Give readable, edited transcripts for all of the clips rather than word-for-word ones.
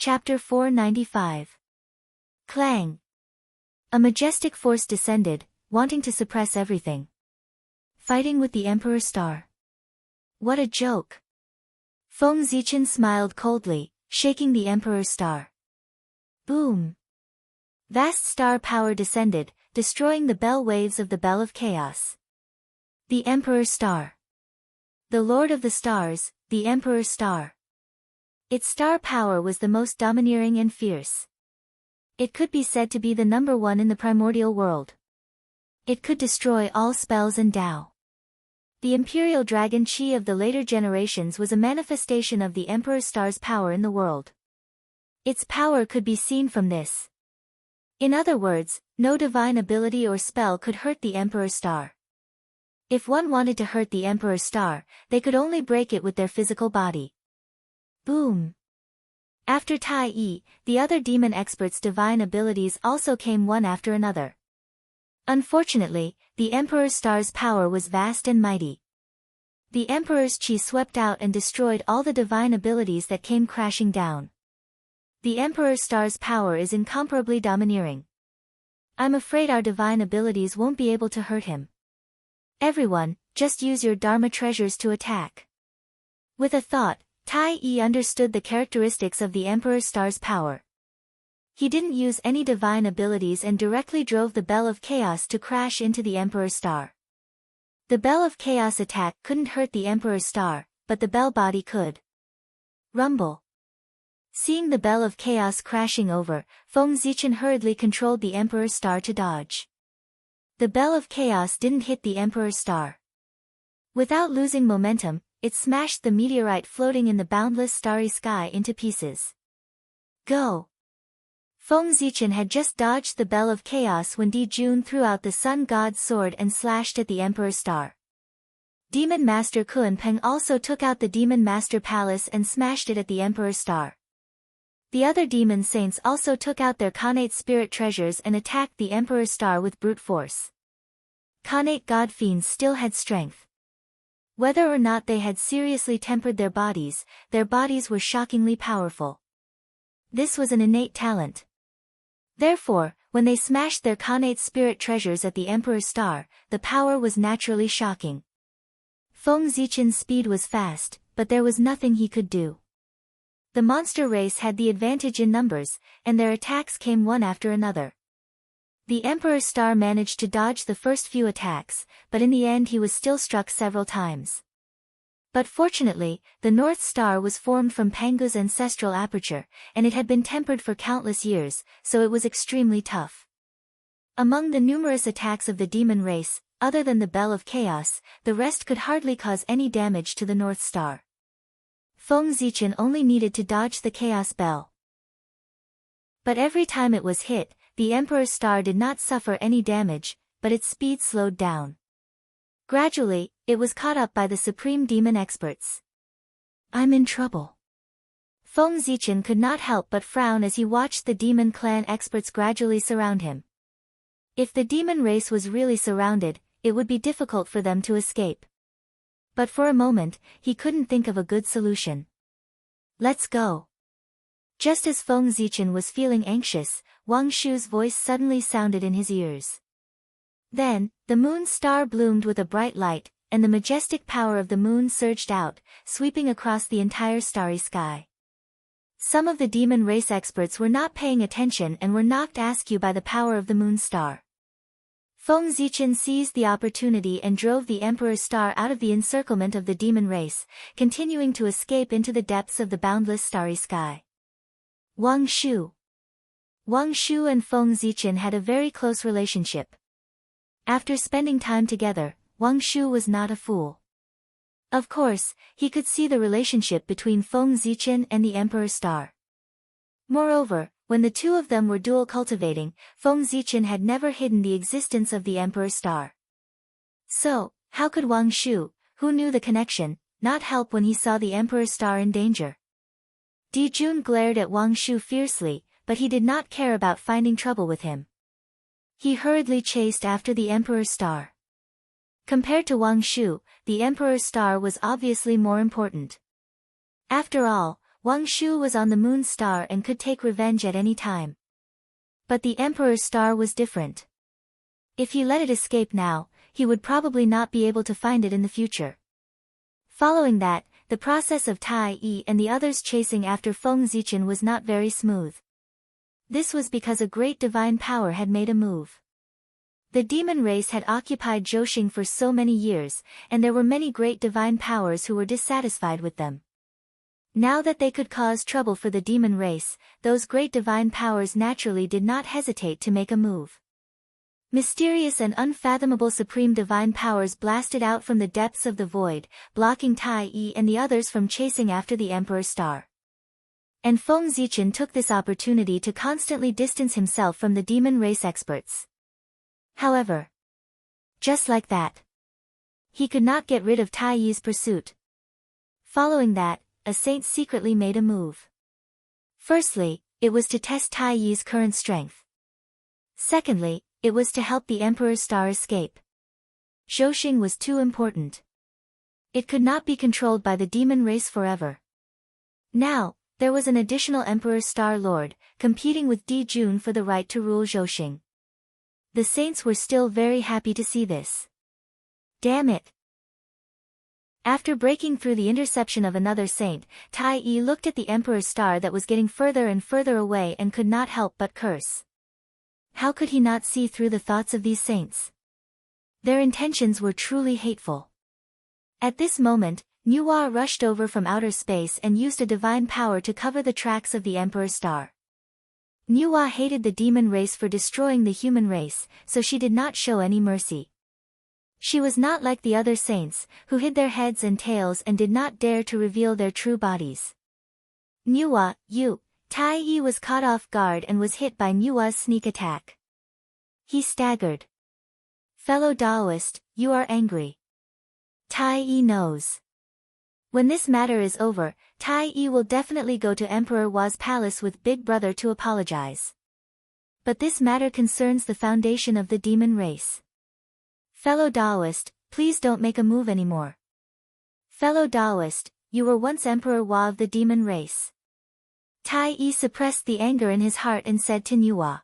Chapter 495. Clang. A majestic force descended, wanting to suppress everything. Fighting with the Emperor Star. What a joke. Feng Zichen smiled coldly, shaking the Emperor's star. Boom. Vast star power descended, destroying the bell waves of the Bell of Chaos. The Emperor's Star. The Lord of the Stars, the Emperor's Star. Its star power was the most domineering and fierce. It could be said to be the number one in the primordial world. It could destroy all spells and Tao. The imperial dragon Qi of the later generations was a manifestation of the Emperor's Star's power in the world. Its power could be seen from this. In other words, no divine ability or spell could hurt the Emperor's Star. If one wanted to hurt the Emperor's Star, they could only break it with their physical body. Boom. After Tai Yi, the other demon experts' divine abilities also came one after another. Unfortunately, the Emperor's Star's power was vast and mighty. The Emperor's Qi swept out and destroyed all the divine abilities that came crashing down. The Emperor's Star's power is incomparably domineering. I'm afraid our divine abilities won't be able to hurt him. Everyone, just use your Dharma treasures to attack. With a thought, Tai Yi understood the characteristics of the Emperor's Star's power. He didn't use any divine abilities and directly drove the Bell of Chaos to crash into the Emperor's Star. The Bell of Chaos attack couldn't hurt the Emperor's Star, but the bell body could. Rumble. Seeing the Bell of Chaos crashing over, Feng Zichen hurriedly controlled the Emperor's Star to dodge. The Bell of Chaos didn't hit the Emperor's Star. Without losing momentum, it smashed the meteorite floating in the boundless starry sky into pieces. Go! Feng Zichen had just dodged the Bell of Chaos when Di Jun threw out the Sun God's sword and slashed at the Emperor's Star. Demon Master Kun Peng also took out the Demon Master Palace and smashed it at the Emperor's Star. The other demon saints also took out their Khanate spirit treasures and attacked the Emperor's Star with brute force. Khanate god fiends still had strength. Whether or not they had seriously tempered their bodies were shockingly powerful. This was an innate talent. Therefore, when they smashed their Khanate spirit treasures at the Emperor's Star, the power was naturally shocking. Feng Zichen's speed was fast, but there was nothing he could do. The monster race had the advantage in numbers, and their attacks came one after another. The Emperor's Star managed to dodge the first few attacks, but in the end he was still struck several times. But fortunately, the North Star was formed from Pangu's ancestral aperture, and it had been tempered for countless years, so it was extremely tough. Among the numerous attacks of the demon race, other than the Bell of Chaos, the rest could hardly cause any damage to the North Star. Feng Zichen only needed to dodge the Chaos Bell. But every time it was hit, the Emperor's Star did not suffer any damage, but its speed slowed down. Gradually, it was caught up by the Supreme Demon experts. I'm in trouble. Feng Zichen could not help but frown as he watched the Demon Clan experts gradually surround him. If the demon race was really surrounded, it would be difficult for them to escape. But for a moment, he couldn't think of a good solution. Let's go. Just as Feng Zichen was feeling anxious, Wang Shu's voice suddenly sounded in his ears. Then, the moon star bloomed with a bright light, and the majestic power of the moon surged out, sweeping across the entire starry sky. Some of the demon race experts were not paying attention and were knocked askew by the power of the moon star. Feng Zichen seized the opportunity and drove the Emperor's Star out of the encirclement of the demon race, continuing to escape into the depths of the boundless starry sky. Wang Shu. Wang Shu and Feng Zichen had a very close relationship. After spending time together, Wang Shu was not a fool. Of course, he could see the relationship between Feng Zichen and the Emperor's Star. Moreover, when the two of them were dual cultivating, Feng Zichen had never hidden the existence of the Emperor's Star. So, how could Wang Shu, who knew the connection, not help when he saw the Emperor's Star in danger? Di Jun glared at Wang Shu fiercely, but he did not care about finding trouble with him. He hurriedly chased after the Emperor's Star. Compared to Wang Shu, the Emperor's Star was obviously more important. After all, Wang Shu was on the moon star and could take revenge at any time. But the Emperor's star was different. If he let it escape now, he would probably not be able to find it in the future. Following that, the process of Tai Yi and the others chasing after Feng Zichen was not very smooth. This was because a great divine power had made a move. The demon race had occupied Zhouxing for so many years, and there were many great divine powers who were dissatisfied with them. Now that they could cause trouble for the demon race, those great divine powers naturally did not hesitate to make a move. Mysterious and unfathomable supreme divine powers blasted out from the depths of the void, blocking Tai Yi and the others from chasing after the Emperor's star. And Feng Zichen took this opportunity to constantly distance himself from the demon race experts. However, just like that, he could not get rid of Tai Yi's pursuit. Following that, a saint secretly made a move. Firstly, it was to test Tai Yi's current strength. Secondly, it was to help the Emperor's star escape. Zhouxing was too important. It could not be controlled by the demon race forever. Now, there was an additional Emperor's Star Lord, competing with Di Jun for the right to rule Zhouxing. The saints were still very happy to see this. Damn it! After breaking through the interception of another saint, Tai Yi looked at the Emperor's star that was getting further and further away and could not help but curse. How could he not see through the thoughts of these saints? Their intentions were truly hateful. At this moment, Nuwa rushed over from outer space and used a divine power to cover the tracks of the Emperor's star. Nuwa hated the demon race for destroying the human race, so she did not show any mercy. She was not like the other saints, who hid their heads and tails and did not dare to reveal their true bodies. Nuwa, you! Tai Yi was caught off guard and was hit by Nuwa's sneak attack. He staggered. Fellow Taoist, you are angry. Tai Yi knows. When this matter is over, Tai Yi will definitely go to Emperor Hua's palace with Big Brother to apologize. But this matter concerns the foundation of the demon race. Fellow Taoist, please don't make a move anymore. Fellow Taoist, you were once Emperor Hua of the demon race. Tai Yi suppressed the anger in his heart and said to Nuwa.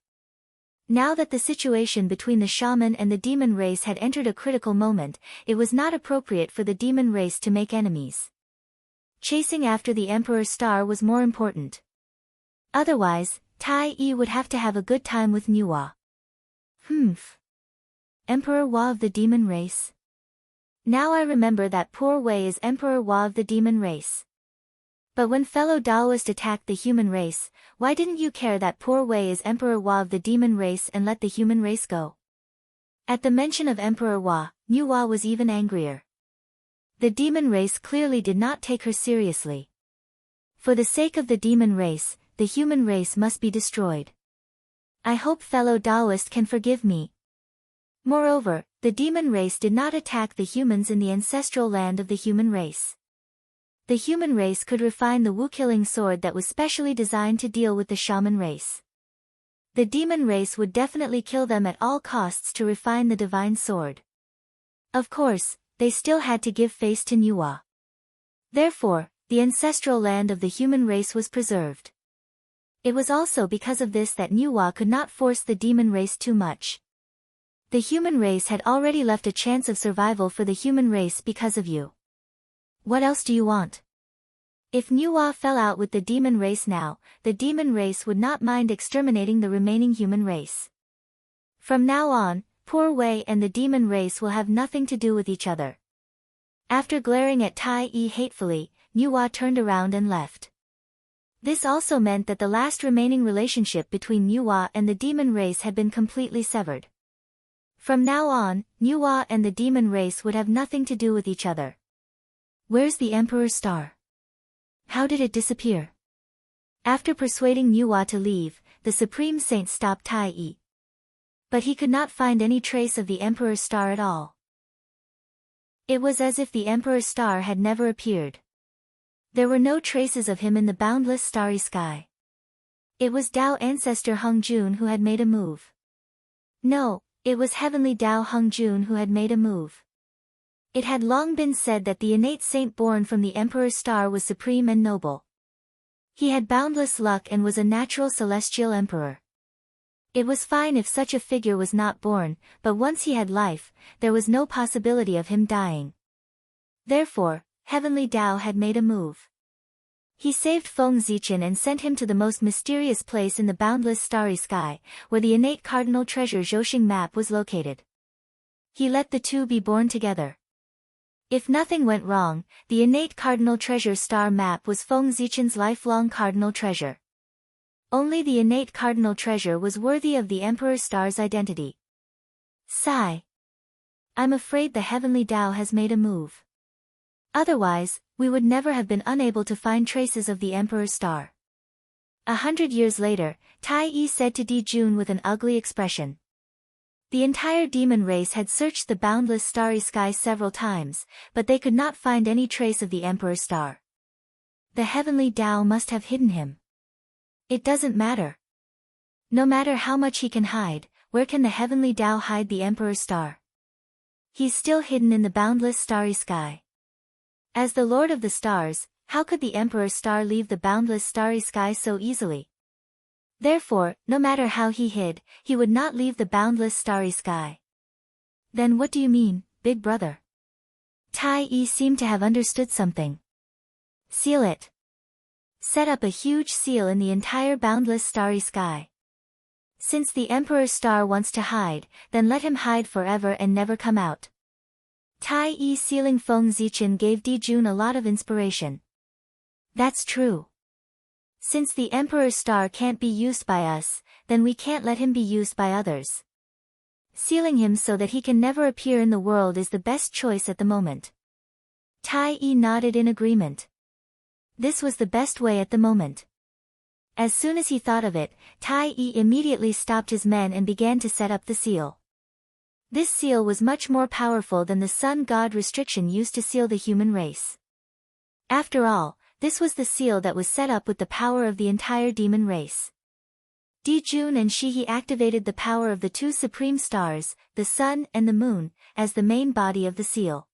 Now that the situation between the shaman and the demon race had entered a critical moment, it was not appropriate for the demon race to make enemies. Chasing after the Emperor's star was more important. Otherwise, Tai Yi would have to have a good time with Nuwa. Emperor Hua of the demon race? Now I remember that poor Wei is Emperor Hua of the demon race. But when fellow Taoist attacked the human race, why didn't you care that poor Wei is Emperor Hua of the demon race and let the human race go? At the mention of Emperor Hua, Nuwa was even angrier. The demon race clearly did not take her seriously. For the sake of the demon race, the human race must be destroyed. I hope fellow Taoist can forgive me. Moreover, the demon race did not attack the humans in the ancestral land of the human race. The human race could refine the Wu-killing sword that was specially designed to deal with the shaman race. The demon race would definitely kill them at all costs to refine the divine sword. Of course, they still had to give face to Nuwa. Therefore, the ancestral land of the human race was preserved. It was also because of this that Nuwa could not force the demon race too much. The human race had already left a chance of survival for the human race because of you. What else do you want? If Nuwa fell out with the demon race now, the demon race would not mind exterminating the remaining human race. From now on, poor Wei and the demon race will have nothing to do with each other. After glaring at Tai Yi hatefully, Nuwa turned around and left. This also meant that the last remaining relationship between Nuwa and the demon race had been completely severed. From now on, Nuwa and the demon race would have nothing to do with each other. Where's the Emperor's star? How did it disappear? After persuading Nuwa to leave, the Supreme Saint stopped Tai Yi. But he could not find any trace of the Emperor's star at all. It was as if the Emperor's star had never appeared. There were no traces of him in the boundless starry sky. It was Tao ancestor Hung Jun who had made a move. No, it was heavenly Tao Hung Jun who had made a move. It had long been said that the innate saint born from the Emperor's star was supreme and noble. He had boundless luck and was a natural celestial emperor. It was fine if such a figure was not born, but once he had life, there was no possibility of him dying. Therefore, Heavenly Tao had made a move. He saved Feng Zichen and sent him to the most mysterious place in the boundless starry sky, where the innate cardinal treasure Zhouxing map was located. He let the two be born together. If nothing went wrong, the innate cardinal treasure star map was Feng Zichen's lifelong cardinal treasure. Only the innate cardinal treasure was worthy of the Emperor Star's identity. Sigh. I'm afraid the Heavenly Tao has made a move. Otherwise, we would never have been unable to find traces of the Emperor Star. 100 years later, Tai Yi said to Di Jun with an ugly expression. The entire demon race had searched the boundless starry sky several times, but they could not find any trace of the Emperor Star. The Heavenly Tao must have hidden him. It doesn't matter. No matter how much he can hide, where can the Heavenly Tao hide the Emperor Star? He's still hidden in the boundless starry sky. As the Lord of the Stars, how could the Emperor Star leave the boundless starry sky so easily? Therefore, no matter how he hid, he would not leave the boundless starry sky. Then what do you mean, big brother? Tai Yi seemed to have understood something. Seal it. Set up a huge seal in the entire boundless starry sky. Since the Emperor Star wants to hide, then let him hide forever and never come out. Tai Yi sealing Feng Zichen gave Di Jun a lot of inspiration. That's true. Since the Emperor Star can't be used by us, then we can't let him be used by others. Sealing him so that he can never appear in the world is the best choice at the moment. Tai Yi nodded in agreement. This was the best way at the moment. As soon as he thought of it, Tai Yi immediately stopped his men and began to set up the seal. This seal was much more powerful than the sun god restriction used to seal the human race. After all, this was the seal that was set up with the power of the entire demon race. Di Jun and Shihi activated the power of the two supreme stars, the sun and the moon, as the main body of the seal.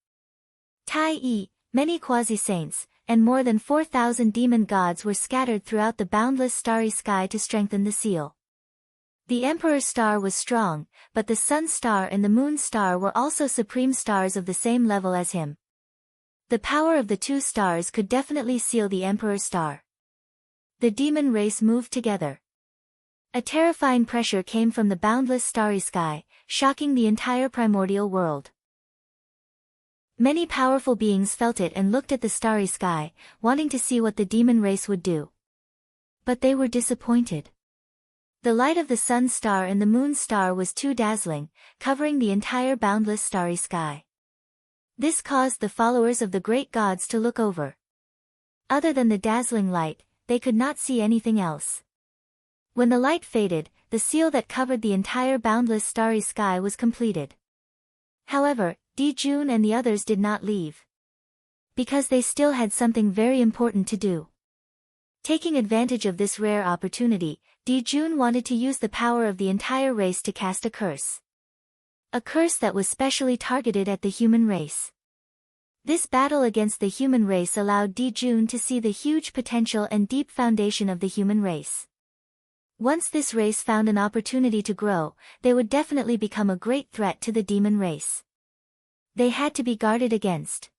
Tai Yi, many quasi-saints, and more than 4,000 demon gods were scattered throughout the boundless starry sky to strengthen the seal. The Emperor Star was strong, but the Sun Star and the Moon Star were also supreme stars of the same level as him. The power of the two stars could definitely seal the Emperor Star. The demon race moved together. A terrifying pressure came from the boundless starry sky, shocking the entire primordial world. Many powerful beings felt it and looked at the starry sky, wanting to see what the demon race would do. But they were disappointed. The light of the Sun Star and the Moon Star was too dazzling, covering the entire boundless starry sky. This caused the followers of the great gods to look over. Other than the dazzling light, they could not see anything else. When the light faded, the seal that covered the entire boundless starry sky was completed. However, Di Jun and the others did not leave. Because they still had something very important to do. Taking advantage of this rare opportunity, Di Jun wanted to use the power of the entire race to cast a curse. A curse that was specially targeted at the human race. This battle against the human race allowed Di Jun to see the huge potential and deep foundation of the human race. Once this race found an opportunity to grow, they would definitely become a great threat to the demon race. They had to be guarded against.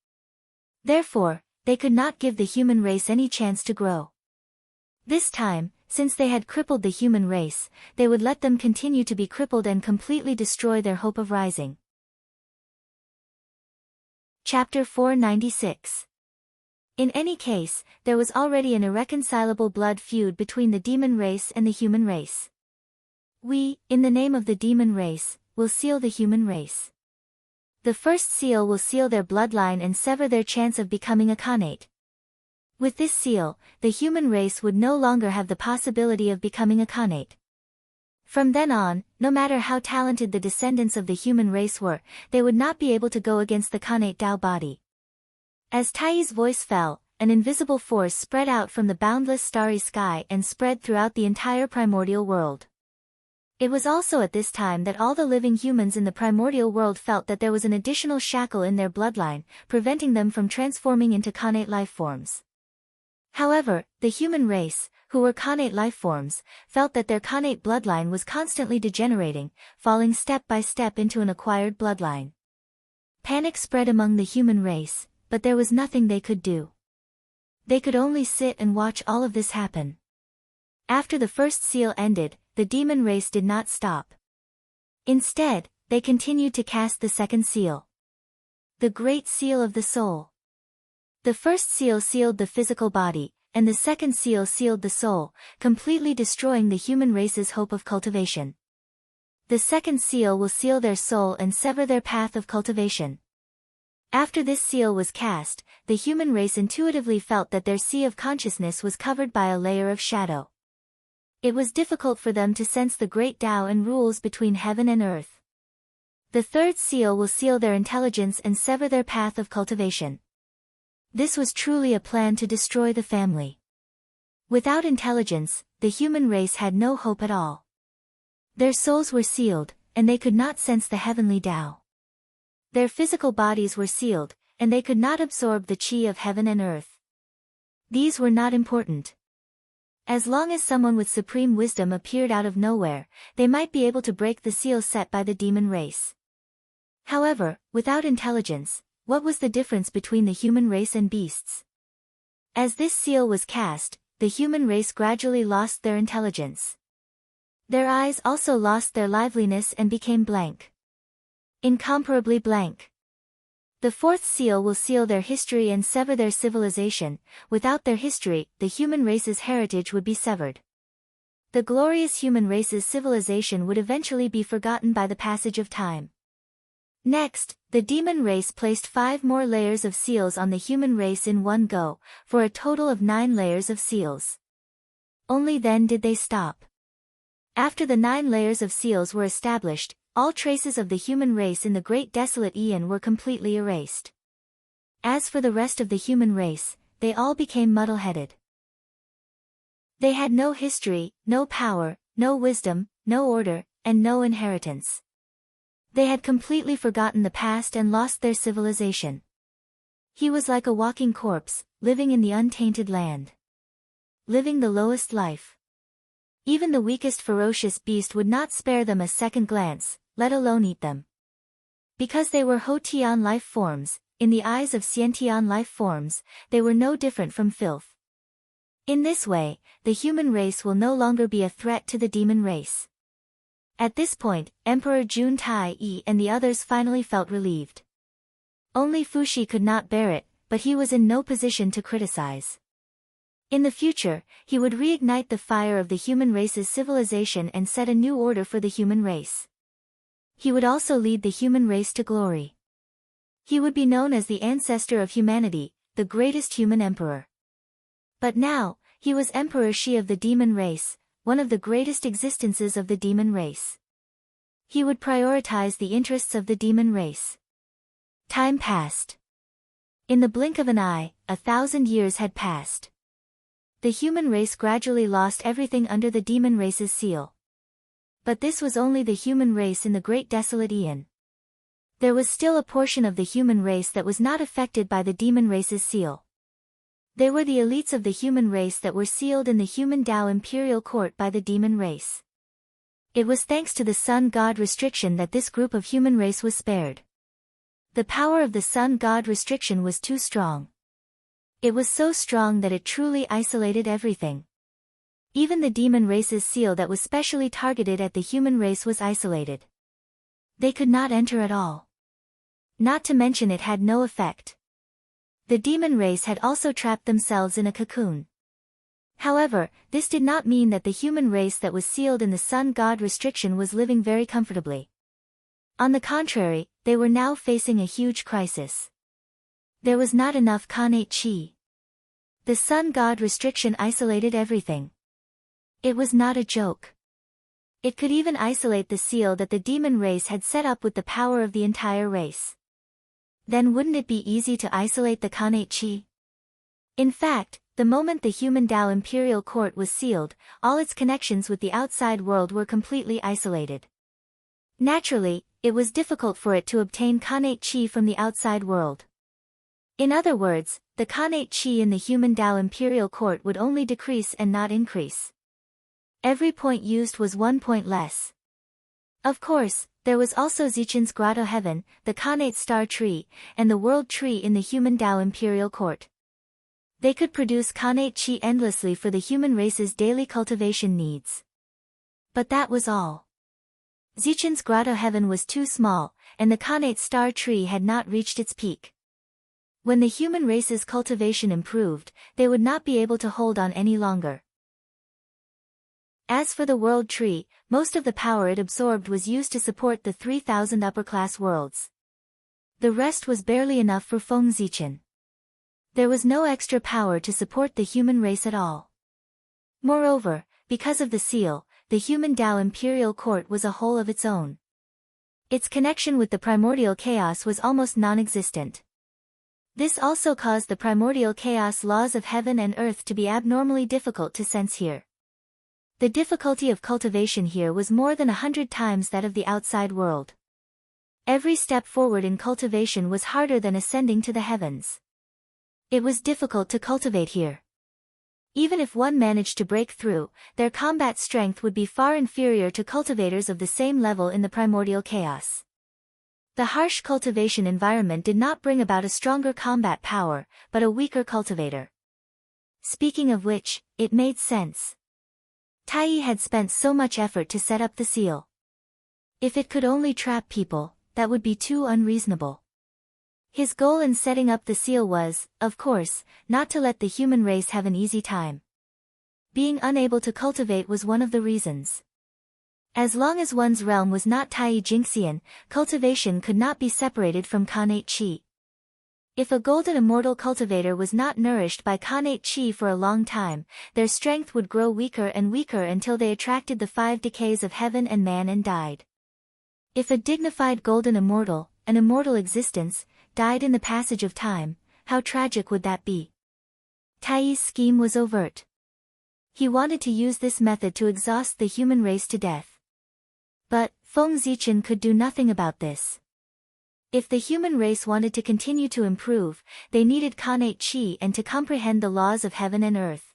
Therefore, they could not give the human race any chance to grow. This time, since they had crippled the human race, they would let them continue to be crippled and completely destroy their hope of rising. Chapter 496. In any case, there was already an irreconcilable blood feud between the demon race and the human race. We, in the name of the demon race, will seal the human race. The first seal will seal their bloodline and sever their chance of becoming a Khanate. With this seal, the human race would no longer have the possibility of becoming a Khanate. From then on, no matter how talented the descendants of the human race were, they would not be able to go against the Khanate Dao body. As Taiyi's voice fell, an invisible force spread out from the boundless starry sky and spread throughout the entire primordial world. It was also at this time that all the living humans in the primordial world felt that there was an additional shackle in their bloodline, preventing them from transforming into Khanate life forms. However, the human race, who were Khanate life forms, felt that their Khanate bloodline was constantly degenerating, falling step by step into an acquired bloodline. Panic spread among the human race, but there was nothing they could do. They could only sit and watch all of this happen. After the first seal ended, the demon race did not stop. Instead, they continued to cast the second seal. The Great Seal of the Soul. The first seal sealed the physical body, and the second seal sealed the soul, completely destroying the human race's hope of cultivation. The second seal will seal their soul and sever their path of cultivation. After this seal was cast, the human race intuitively felt that their sea of consciousness was covered by a layer of shadow. It was difficult for them to sense the great Tao and rules between heaven and earth. The third seal will seal their intelligence and sever their path of cultivation. This was truly a plan to destroy the family. Without intelligence, the human race had no hope at all. Their souls were sealed, and they could not sense the heavenly Tao. Their physical bodies were sealed, and they could not absorb the chi of heaven and earth. These were not important. As long as someone with supreme wisdom appeared out of nowhere, they might be able to break the seal set by the demon race. However, without intelligence, what was the difference between the human race and beasts? As this seal was cast, the human race gradually lost their intelligence. Their eyes also lost their liveliness and became blank. Incomparably blank. The fourth seal will seal their history and sever their civilization. Without their history, the human race's heritage would be severed. The glorious human race's civilization would eventually be forgotten by the passage of time. Next, the demon race placed 5 more layers of seals on the human race in one go, for a total of 9 layers of seals. Only then did they stop. After the 9 layers of seals were established, all traces of the human race in the Great Desolate Aeon were completely erased. As for the rest of the human race, they all became muddle-headed. They had no history, no power, no wisdom, no order, and no inheritance. They had completely forgotten the past and lost their civilization. He was like a walking corpse, living in the untainted land. Living the lowest life. Even the weakest ferocious beast would not spare them a second glance, let alone eat them. Because they were Ho-Tian life forms, in the eyes of Xian-Tian life forms, they were no different from filth. In this way, the human race will no longer be a threat to the demon race. At this point, Emperor Jun Tai-yi and the others finally felt relieved. Only Fushi could not bear it, but he was in no position to criticize. In the future, he would reignite the fire of the human race's civilization and set a new order for the human race. He would also lead the human race to glory. He would be known as the ancestor of humanity, the greatest human emperor. But now, he was Emperor Shi of the demon race, one of the greatest existences of the demon race. He would prioritize the interests of the demon race. Time passed. In the blink of an eye, 1,000 years had passed. The human race gradually lost everything under the demon race's seal. But this was only the human race in the Great Desolate Aeon. There was still a portion of the human race that was not affected by the demon race's seal. They were the elites of the human race that were sealed in the human Tao imperial court by the demon race. It was thanks to the sun god restriction that this group of human race was spared. The power of the sun god restriction was too strong. It was so strong that it truly isolated everything. Even the demon race's seal that was specially targeted at the human race was isolated. They could not enter at all. Not to mention it had no effect. The demon race had also trapped themselves in a cocoon. However, this did not mean that the human race that was sealed in the sun god restriction was living very comfortably. On the contrary, they were now facing a huge crisis. There was not enough Khanate chi. The sun god restriction isolated everything. It was not a joke. It could even isolate the seal that the demon race had set up with the power of the entire race. Then wouldn't it be easy to isolate the Khanate chi? In fact, the moment the human Tao imperial court was sealed, all its connections with the outside world were completely isolated. Naturally, it was difficult for it to obtain Khanate chi from the outside world. In other words, the Khanate Qi in the human Tao imperial court would only decrease and not increase. Every point used was 1 point less. Of course, there was also Zichen's Grotto Heaven, the Khanate Star Tree, and the World Tree in the human Tao imperial court. They could produce Khanate Qi endlessly for the human race's daily cultivation needs. But that was all. Zichen's Grotto Heaven was too small, and the Khanate Star Tree had not reached its peak. When the human race's cultivation improved, they would not be able to hold on any longer. As for the World Tree, most of the power it absorbed was used to support the 3,000 upper-class worlds. The rest was barely enough for Feng Zichen. There was no extra power to support the human race at all. Moreover, because of the seal, the human Tao imperial court was a whole of its own. Its connection with the primordial chaos was almost non-existent. This also caused the primordial chaos laws of heaven and earth to be abnormally difficult to sense here. The difficulty of cultivation here was more than 100 times that of the outside world. Every step forward in cultivation was harder than ascending to the heavens. It was difficult to cultivate here. Even if one managed to break through, their combat strength would be far inferior to cultivators of the same level in the primordial chaos. The harsh cultivation environment did not bring about a stronger combat power, but a weaker cultivator. Speaking of which, it made sense. Taiyi had spent so much effort to set up the seal. If it could only trap people, that would be too unreasonable. His goal in setting up the seal was, of course, not to let the human race have an easy time. Being unable to cultivate was one of the reasons. As long as one's realm was not Taiyi Jinxian, cultivation could not be separated from Khanate Qi. If a golden immortal cultivator was not nourished by Khanate Qi for a long time, their strength would grow weaker and weaker until they attracted the 5 decays of heaven and man and died. If a dignified golden immortal, an immortal existence, died in the passage of time, how tragic would that be? Taiyi's scheme was overt. He wanted to use this method to exhaust the human race to death. But, Feng Zichen could do nothing about this. If the human race wanted to continue to improve, they needed Khanate Qi and to comprehend the laws of heaven and earth.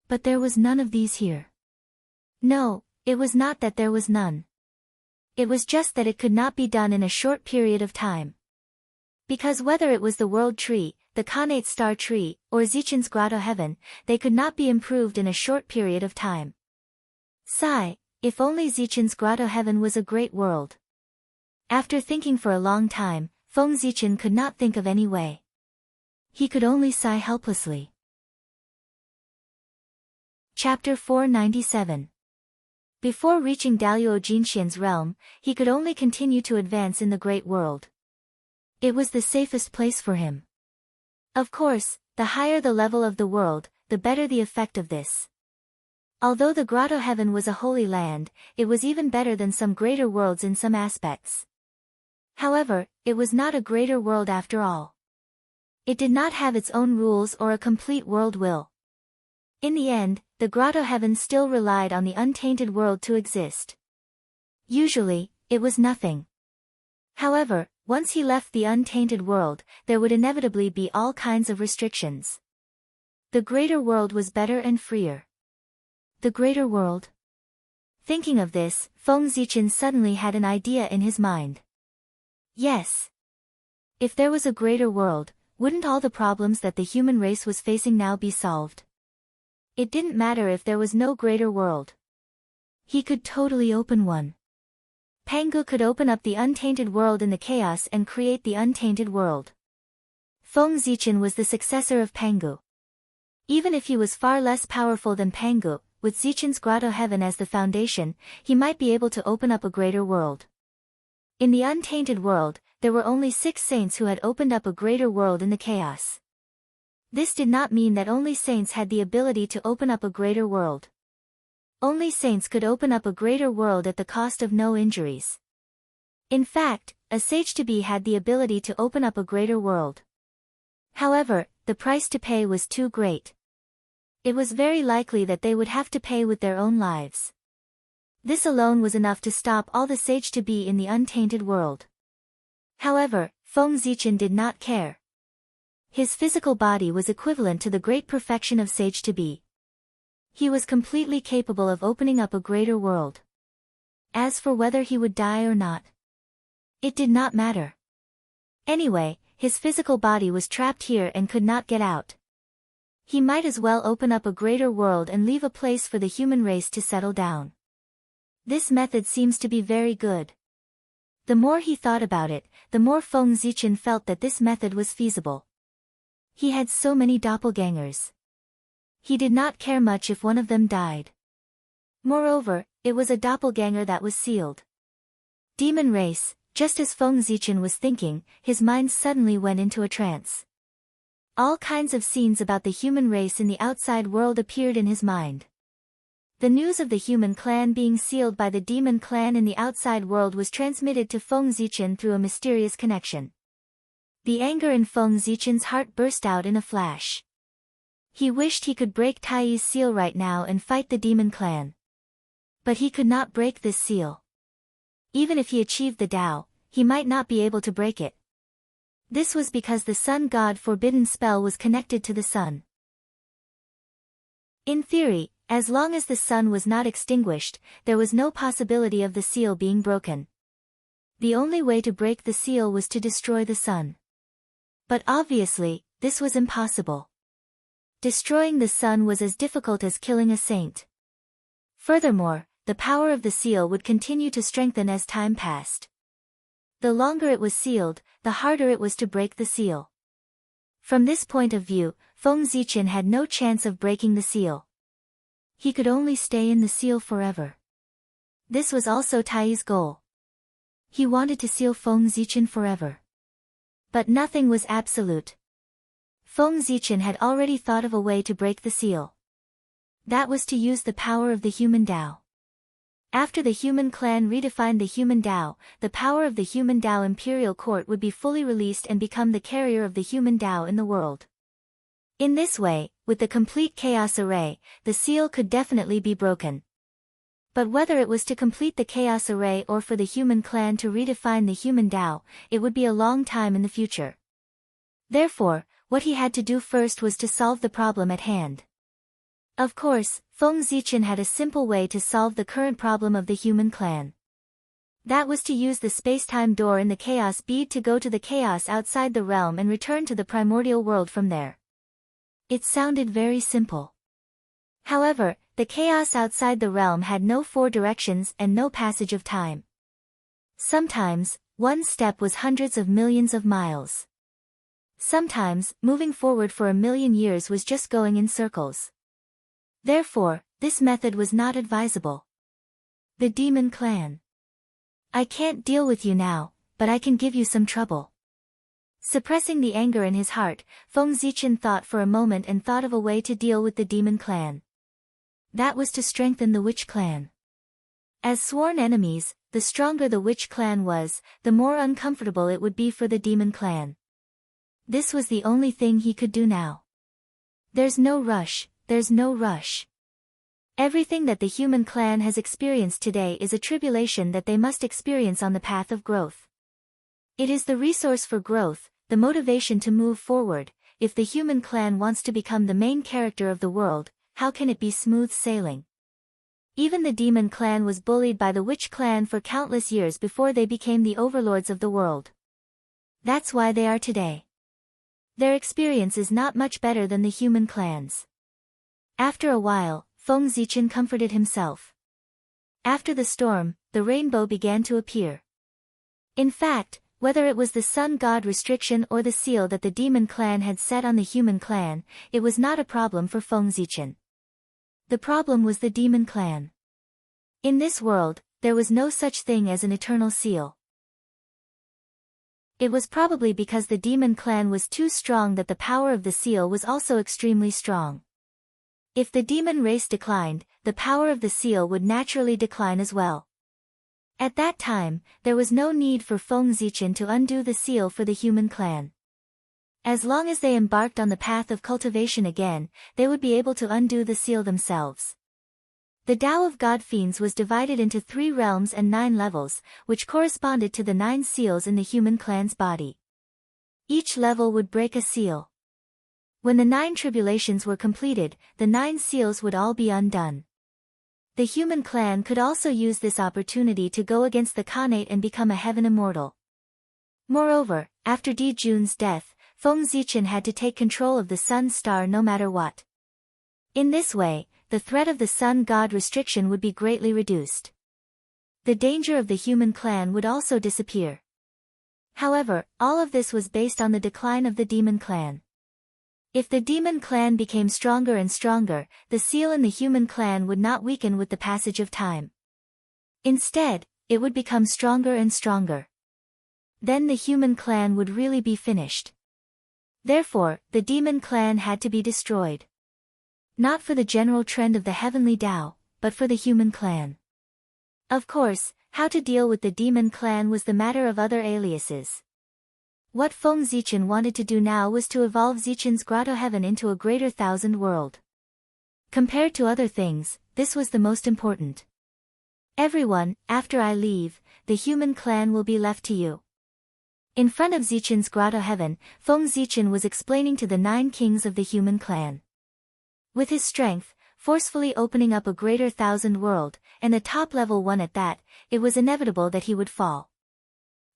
But there was none of these here. No, it was not that there was none. It was just that it could not be done in a short period of time. Because whether it was the World Tree, the Khanate Star Tree, or Zichen's Grotto Heaven, they could not be improved in a short period of time. Sigh, if only Zichen's Grotto Heaven was a great world. After thinking for a long time, Feng Zichen could not think of any way. He could only sigh helplessly. Chapter 497. Before reaching Daluo Jinxian's realm, he could only continue to advance in the Great World. It was the safest place for him. Of course, the higher the level of the world, the better the effect of this. Although the Grotto Heaven was a holy land, it was even better than some greater worlds in some aspects. However, it was not a greater world after all. It did not have its own rules or a complete world will. In the end, the Grotto Heaven still relied on the untainted world to exist. Usually, it was nothing. However, once he left the untainted world, there would inevitably be all kinds of restrictions. The greater world was better and freer. The greater world? Thinking of this, Feng Zichen suddenly had an idea in his mind. Yes. If there was a greater world, wouldn't all the problems that the human race was facing now be solved? It didn't matter if there was no greater world. He could totally open one. Pangu could open up the untainted world in the chaos and create the untainted world. Feng Zichen was the successor of Pangu. Even if he was far less powerful than Pangu, with Zichen's Grotto Heaven as the foundation, he might be able to open up a greater world. In the untainted world, there were only 6 saints who had opened up a greater world in the chaos. This did not mean that only saints had the ability to open up a greater world. Only saints could open up a greater world at the cost of no injuries. In fact, a sage-to-be had the ability to open up a greater world. However, the price to pay was too great. It was very likely that they would have to pay with their own lives. This alone was enough to stop all the sage-to-be in the untainted world. However, Feng Zichen did not care. His physical body was equivalent to the great perfection of sage to be. He was completely capable of opening up a greater world. As for whether he would die or not, it did not matter. Anyway, his physical body was trapped here and could not get out. He might as well open up a greater world and leave a place for the human race to settle down. This method seems to be very good. The more he thought about it, the more Feng Zichen felt that this method was feasible. He had so many doppelgangers. He did not care much if one of them died. Moreover, it was a doppelganger that was sealed. Demon race, just as Feng Zichen was thinking, his mind suddenly went into a trance. All kinds of scenes about the human race in the outside world appeared in his mind. The news of the human clan being sealed by the demon clan in the outside world was transmitted to Feng Zichen through a mysterious connection. The anger in Feng Zichen's heart burst out in a flash. He wished he could break Taiyi's seal right now and fight the demon clan. But he could not break this seal. Even if he achieved the Tao, he might not be able to break it. This was because the sun god forbidden spell was connected to the sun. In theory, as long as the sun was not extinguished, there was no possibility of the seal being broken. The only way to break the seal was to destroy the sun. But obviously, this was impossible. Destroying the sun was as difficult as killing a saint. Furthermore, the power of the seal would continue to strengthen as time passed. The longer it was sealed, the harder it was to break the seal. From this point of view, Feng Zichen had no chance of breaking the seal. He could only stay in the seal forever. This was also Taiyi's goal. He wanted to seal Feng Zichen forever. But nothing was absolute. Feng Zichen had already thought of a way to break the seal. That was to use the power of the human Tao. After the human clan redefined the human Tao, the power of the human Tao imperial court would be fully released and become the carrier of the human Tao in the world. In this way, with the complete chaos array, the seal could definitely be broken. But whether it was to complete the chaos array or for the human clan to redefine the human Tao, it would be a long time in the future. Therefore, what he had to do first was to solve the problem at hand. Of course, Feng Zichen had a simple way to solve the current problem of the human clan. That was to use the space-time door in the chaos bead to go to the chaos outside the realm and return to the primordial world from there. It sounded very simple. However, the chaos outside the realm had no four directions and no passage of time. Sometimes, one step was hundreds of millions of miles. Sometimes, moving forward for 1,000,000 years was just going in circles. Therefore, this method was not advisable. The demon clan. I can't deal with you now, but I can give you some trouble. Suppressing the anger in his heart, Feng Zichen thought for a moment and thought of a way to deal with the demon clan. That was to strengthen the witch clan. As sworn enemies, the stronger the witch clan was, the more uncomfortable it would be for the demon clan. This was the only thing he could do now. There's no rush. There's no rush. Everything that the human clan has experienced today is a tribulation that they must experience on the path of growth. It is the resource for growth, the motivation to move forward. If the human clan wants to become the main character of the world, how can it be smooth sailing? Even the demon clan was bullied by the witch clan for countless years before they became the overlords of the world. That's why they are today. Their experience is not much better than the human clans. After a while, Feng Zichen comforted himself. After the storm, the rainbow began to appear. In fact, whether it was the sun god restriction or the seal that the demon clan had set on the human clan, it was not a problem for Feng Zichen. The problem was the demon clan. In this world, there was no such thing as an eternal seal. It was probably because the demon clan was too strong that the power of the seal was also extremely strong. If the demon race declined, the power of the seal would naturally decline as well. At that time, there was no need for Feng Zichen to undo the seal for the human clan. As long as they embarked on the path of cultivation again, they would be able to undo the seal themselves. The Tao of God Fiends was divided into 3 realms and 9 levels, which corresponded to the 9 seals in the human clan's body. Each level would break a seal. When the 9 tribulations were completed, the 9 seals would all be undone. The human clan could also use this opportunity to go against the Khanate and become a heaven immortal. Moreover, after Di Jun's death, Feng Zichen had to take control of the sun star no matter what. In this way, the threat of the sun god restriction would be greatly reduced. The danger of the human clan would also disappear. However, all of this was based on the decline of the demon clan. If the demon clan became stronger and stronger, the seal in the human clan would not weaken with the passage of time. Instead, it would become stronger and stronger. Then the human clan would really be finished. Therefore, the demon clan had to be destroyed. Not for the general trend of the heavenly Tao, but for the human clan. Of course, how to deal with the demon clan was the matter of other aliases. What Feng Zichen wanted to do now was to evolve Zichen's grotto heaven into a greater thousand world. Compared to other things, this was the most important. Everyone, after I leave, the human clan will be left to you. In front of Zichen's grotto heaven, Feng Zichen was explaining to the 9 kings of the human clan. With his strength, forcefully opening up a greater thousand world, and a top-level one at that, it was inevitable that he would fall.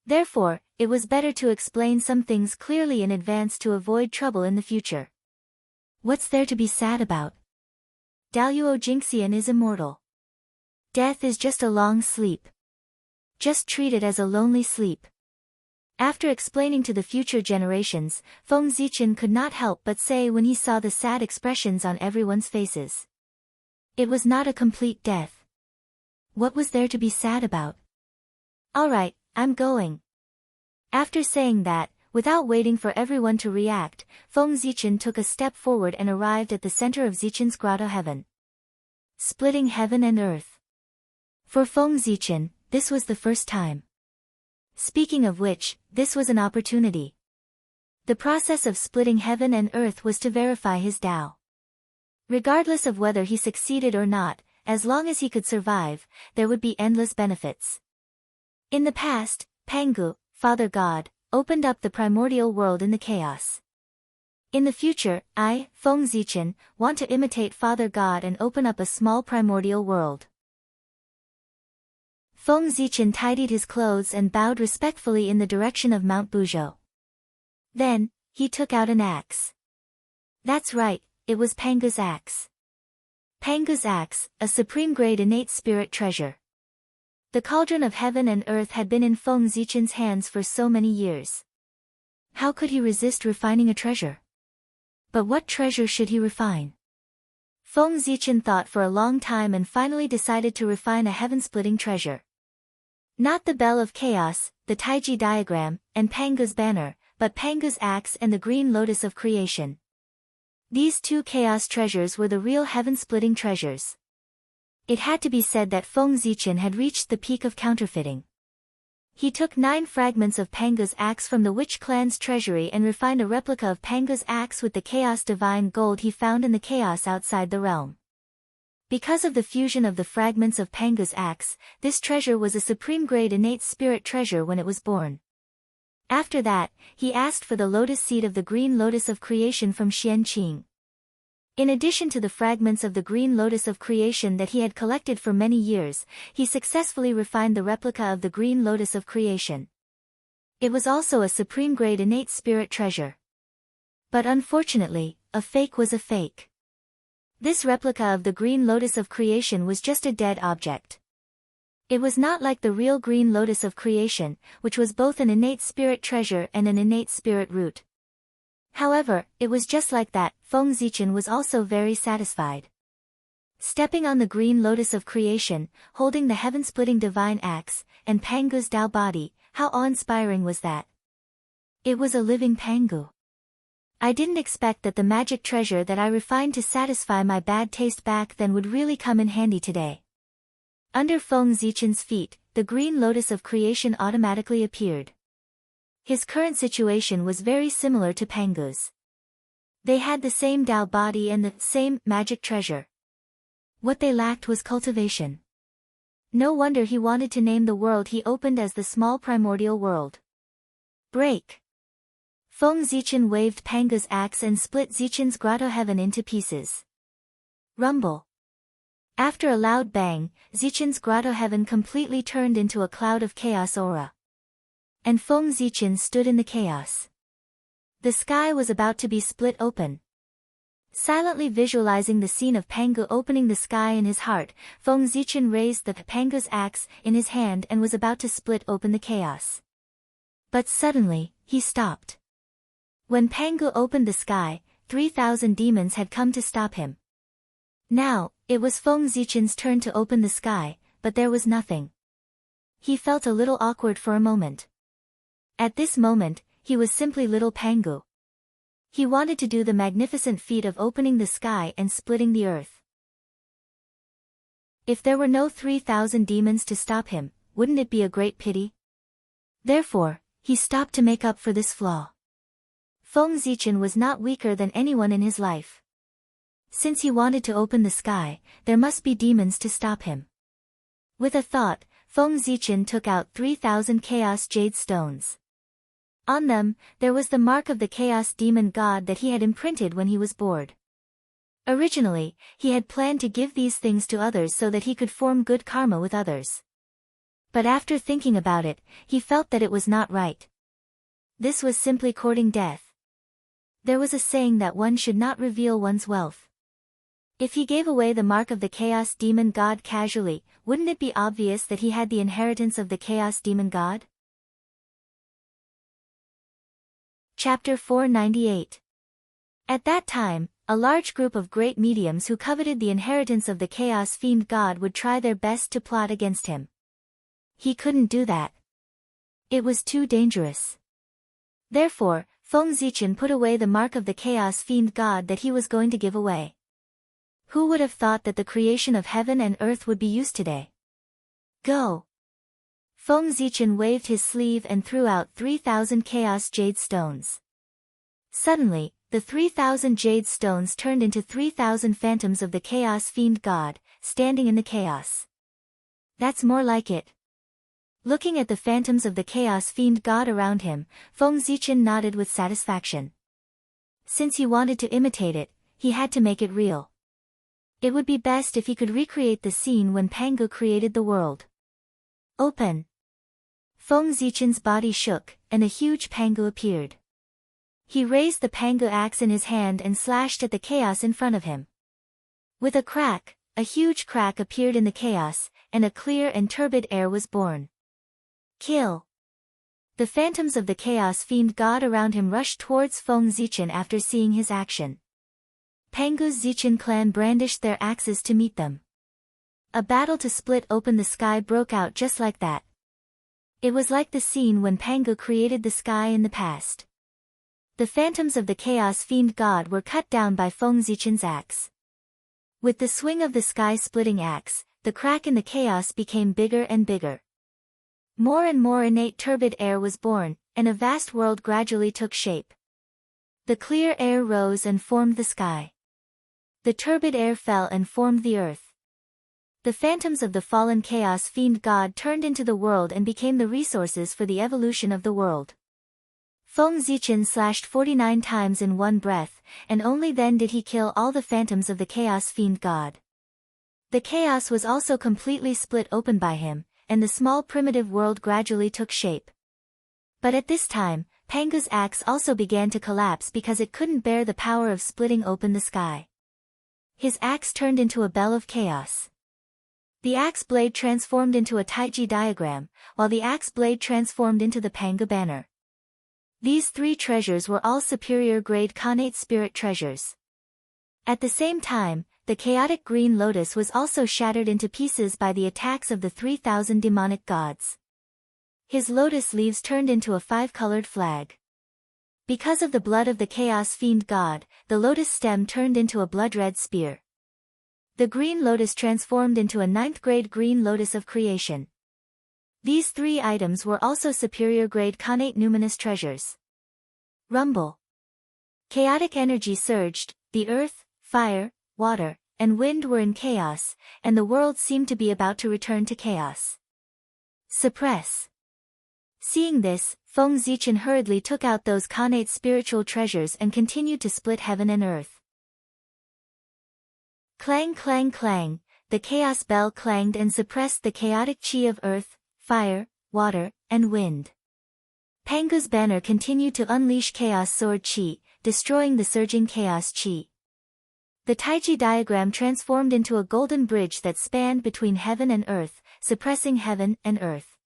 Therefore, it was better to explain some things clearly in advance to avoid trouble in the future. What's there to be sad about? Daluo Jingxian is immortal. Death is just a long sleep. Just treat it as a lonely sleep. After explaining to the future generations, Feng Zichen could not help but say when he saw the sad expressions on everyone's faces. It was not a complete death. What was there to be sad about? Alright, I'm going. After saying that, without waiting for everyone to react, Feng Zichen took a step forward and arrived at the center of Zichen's grotto heaven. Splitting heaven and earth. For Feng Zichen, this was the first time. Speaking of which, this was an opportunity. The process of splitting heaven and earth was to verify his Tao. Regardless of whether he succeeded or not, as long as he could survive, there would be endless benefits. In the past, Pangu, Father God, opened up the primordial world in the chaos. In the future, I, Feng Zichen, want to imitate Father God and open up a small primordial world. Feng Zichen tidied his clothes and bowed respectfully in the direction of Mount Buzhou. Then, he took out an axe. That's right, it was Pangu's axe. Pangu's axe, a supreme-grade innate spirit treasure. The cauldron of heaven and earth had been in Feng Zichen's hands for so many years. How could he resist refining a treasure? But what treasure should he refine? Feng Zichen thought for a long time and finally decided to refine a heaven-splitting treasure. Not the Bell of Chaos, the Taiji diagram, and Pangu's banner, but Pangu's axe and the Green Lotus of Creation. These 2 chaos treasures were the real heaven-splitting treasures. It had to be said that Feng Zichen had reached the peak of counterfeiting. He took 9 fragments of Pangu's axe from the Witch clan's treasury and refined a replica of Pangu's axe with the chaos divine gold he found in the chaos outside the realm. Because of the fusion of the fragments of Pangu's axe, this treasure was a supreme-grade innate spirit treasure when it was born. After that, he asked for the lotus seed of the Green Lotus of Creation from Xianqing. In addition to the fragments of the Green Lotus of Creation that he had collected for many years, he successfully refined the replica of the Green Lotus of Creation. It was also a supreme-grade innate spirit treasure. But unfortunately, a fake was a fake. This replica of the Green Lotus of Creation was just a dead object. It was not like the real Green Lotus of Creation, which was both an innate spirit treasure and an innate spirit root. However, it was just like that. Feng Zichen was also very satisfied. Stepping on the Green Lotus of Creation, holding the heaven-splitting divine axe, and Pangu's Tao body, how awe-inspiring was that? It was a living Pangu. I didn't expect that the magic treasure that I refined to satisfy my bad taste back then would really come in handy today. Under Feng Zichen's feet, the Green Lotus of Creation automatically appeared. His current situation was very similar to Pangu's. They had the same Tao body and the same magic treasure. What they lacked was cultivation. No wonder he wanted to name the world he opened as the small primordial world. Break. Feng Zichen waved Panga's axe and split Zichen's grotto heaven into pieces. Rumble. After a loud bang, Zichen's grotto heaven completely turned into a cloud of chaos aura. And Feng Zichen stood in the chaos. The sky was about to be split open. Silently visualizing the scene of Pangu opening the sky in his heart, Feng Zichen raised the Pangu's axe in his hand and was about to split open the chaos. But suddenly, he stopped. When Pangu opened the sky, 3,000 demons had come to stop him. Now, it was Feng Zichen's turn to open the sky, but there was nothing. He felt a little awkward for a moment. At this moment, he was simply little Pangu. He wanted to do the magnificent feat of opening the sky and splitting the earth. If there were no 3,000 demons to stop him, wouldn't it be a great pity? Therefore, he stopped to make up for this flaw. Feng Zichen was not weaker than anyone in his life. Since he wanted to open the sky, there must be demons to stop him. With a thought, Feng Zichen took out 3,000 chaos jade stones. On them, there was the mark of the chaos demon god that he had imprinted when he was bored. Originally, he had planned to give these things to others so that he could form good karma with others. But after thinking about it, he felt that it was not right. This was simply courting death. There was a saying that one should not reveal one's wealth. If he gave away the mark of the chaos demon god casually, wouldn't it be obvious that he had the inheritance of the chaos demon god? Chapter 498. At that time, a large group of great mediums who coveted the inheritance of the chaos fiend god would try their best to plot against him. He couldn't do that. It was too dangerous. Therefore, Feng Zichen put away the mark of the chaos fiend god that he was going to give away. Who would have thought that the creation of heaven and earth would be used today? Go! Feng Zichen waved his sleeve and threw out 3,000 chaos jade stones. Suddenly, the 3,000 jade stones turned into 3,000 phantoms of the chaos fiend god, standing in the chaos. That's more like it. Looking at the phantoms of the chaos fiend god around him, Feng Zichen nodded with satisfaction. Since he wanted to imitate it, he had to make it real. It would be best if he could recreate the scene when Pangu created the world. Open! Feng Zichen's body shook, and a huge Pangu appeared. He raised the Pangu axe in his hand and slashed at the chaos in front of him. With a crack, a huge crack appeared in the chaos, and a clear and turbid air was born. Kill! The phantoms of the chaos fiend god around him rushed towards Feng Zichen after seeing his action. Pangu's Zichen clan brandished their axes to meet them. A battle to split open the sky broke out just like that. It was like the scene when Pangu created the sky in the past. The phantoms of the chaos fiend god were cut down by Feng Zichen's axe. With the swing of the sky-splitting axe, the crack in the chaos became bigger and bigger. More and more innate turbid air was born, and a vast world gradually took shape. The clear air rose and formed the sky. The turbid air fell and formed the earth. The phantoms of the fallen chaos fiend god turned into the world and became the resources for the evolution of the world. Feng Zichen slashed 49 times in one breath, and only then did he kill all the phantoms of the chaos fiend god. The chaos was also completely split open by him, and the small primitive world gradually took shape. But at this time, Pangu's axe also began to collapse because it couldn't bear the power of splitting open the sky. His axe turned into a bell of chaos. The axe blade transformed into a Taiji diagram, while the axe blade transformed into the Pangu banner. These three treasures were all superior-grade Khanate spirit treasures. At the same time, the chaotic green lotus was also shattered into pieces by the attacks of the 3,000 demonic gods. His lotus leaves turned into a 5-colored flag. Because of the blood of the chaos fiend god, the lotus stem turned into a blood-red spear. The green lotus transformed into a 9th-grade green lotus of creation. These three items were also superior-grade Khanate numinous treasures. Rumble. Chaotic energy surged, the earth, fire, water, and wind were in chaos, and the world seemed to be about to return to chaos. Suppress. Seeing this, Feng Zichen hurriedly took out those Khanate spiritual treasures and continued to split heaven and earth. Clang clang clang, the chaos bell clanged and suppressed the chaotic chi of earth, fire, water, and wind. Pangu's banner continued to unleash chaos sword chi, destroying the surging chaos chi. The Taiji diagram transformed into a golden bridge that spanned between heaven and earth, suppressing heaven and earth.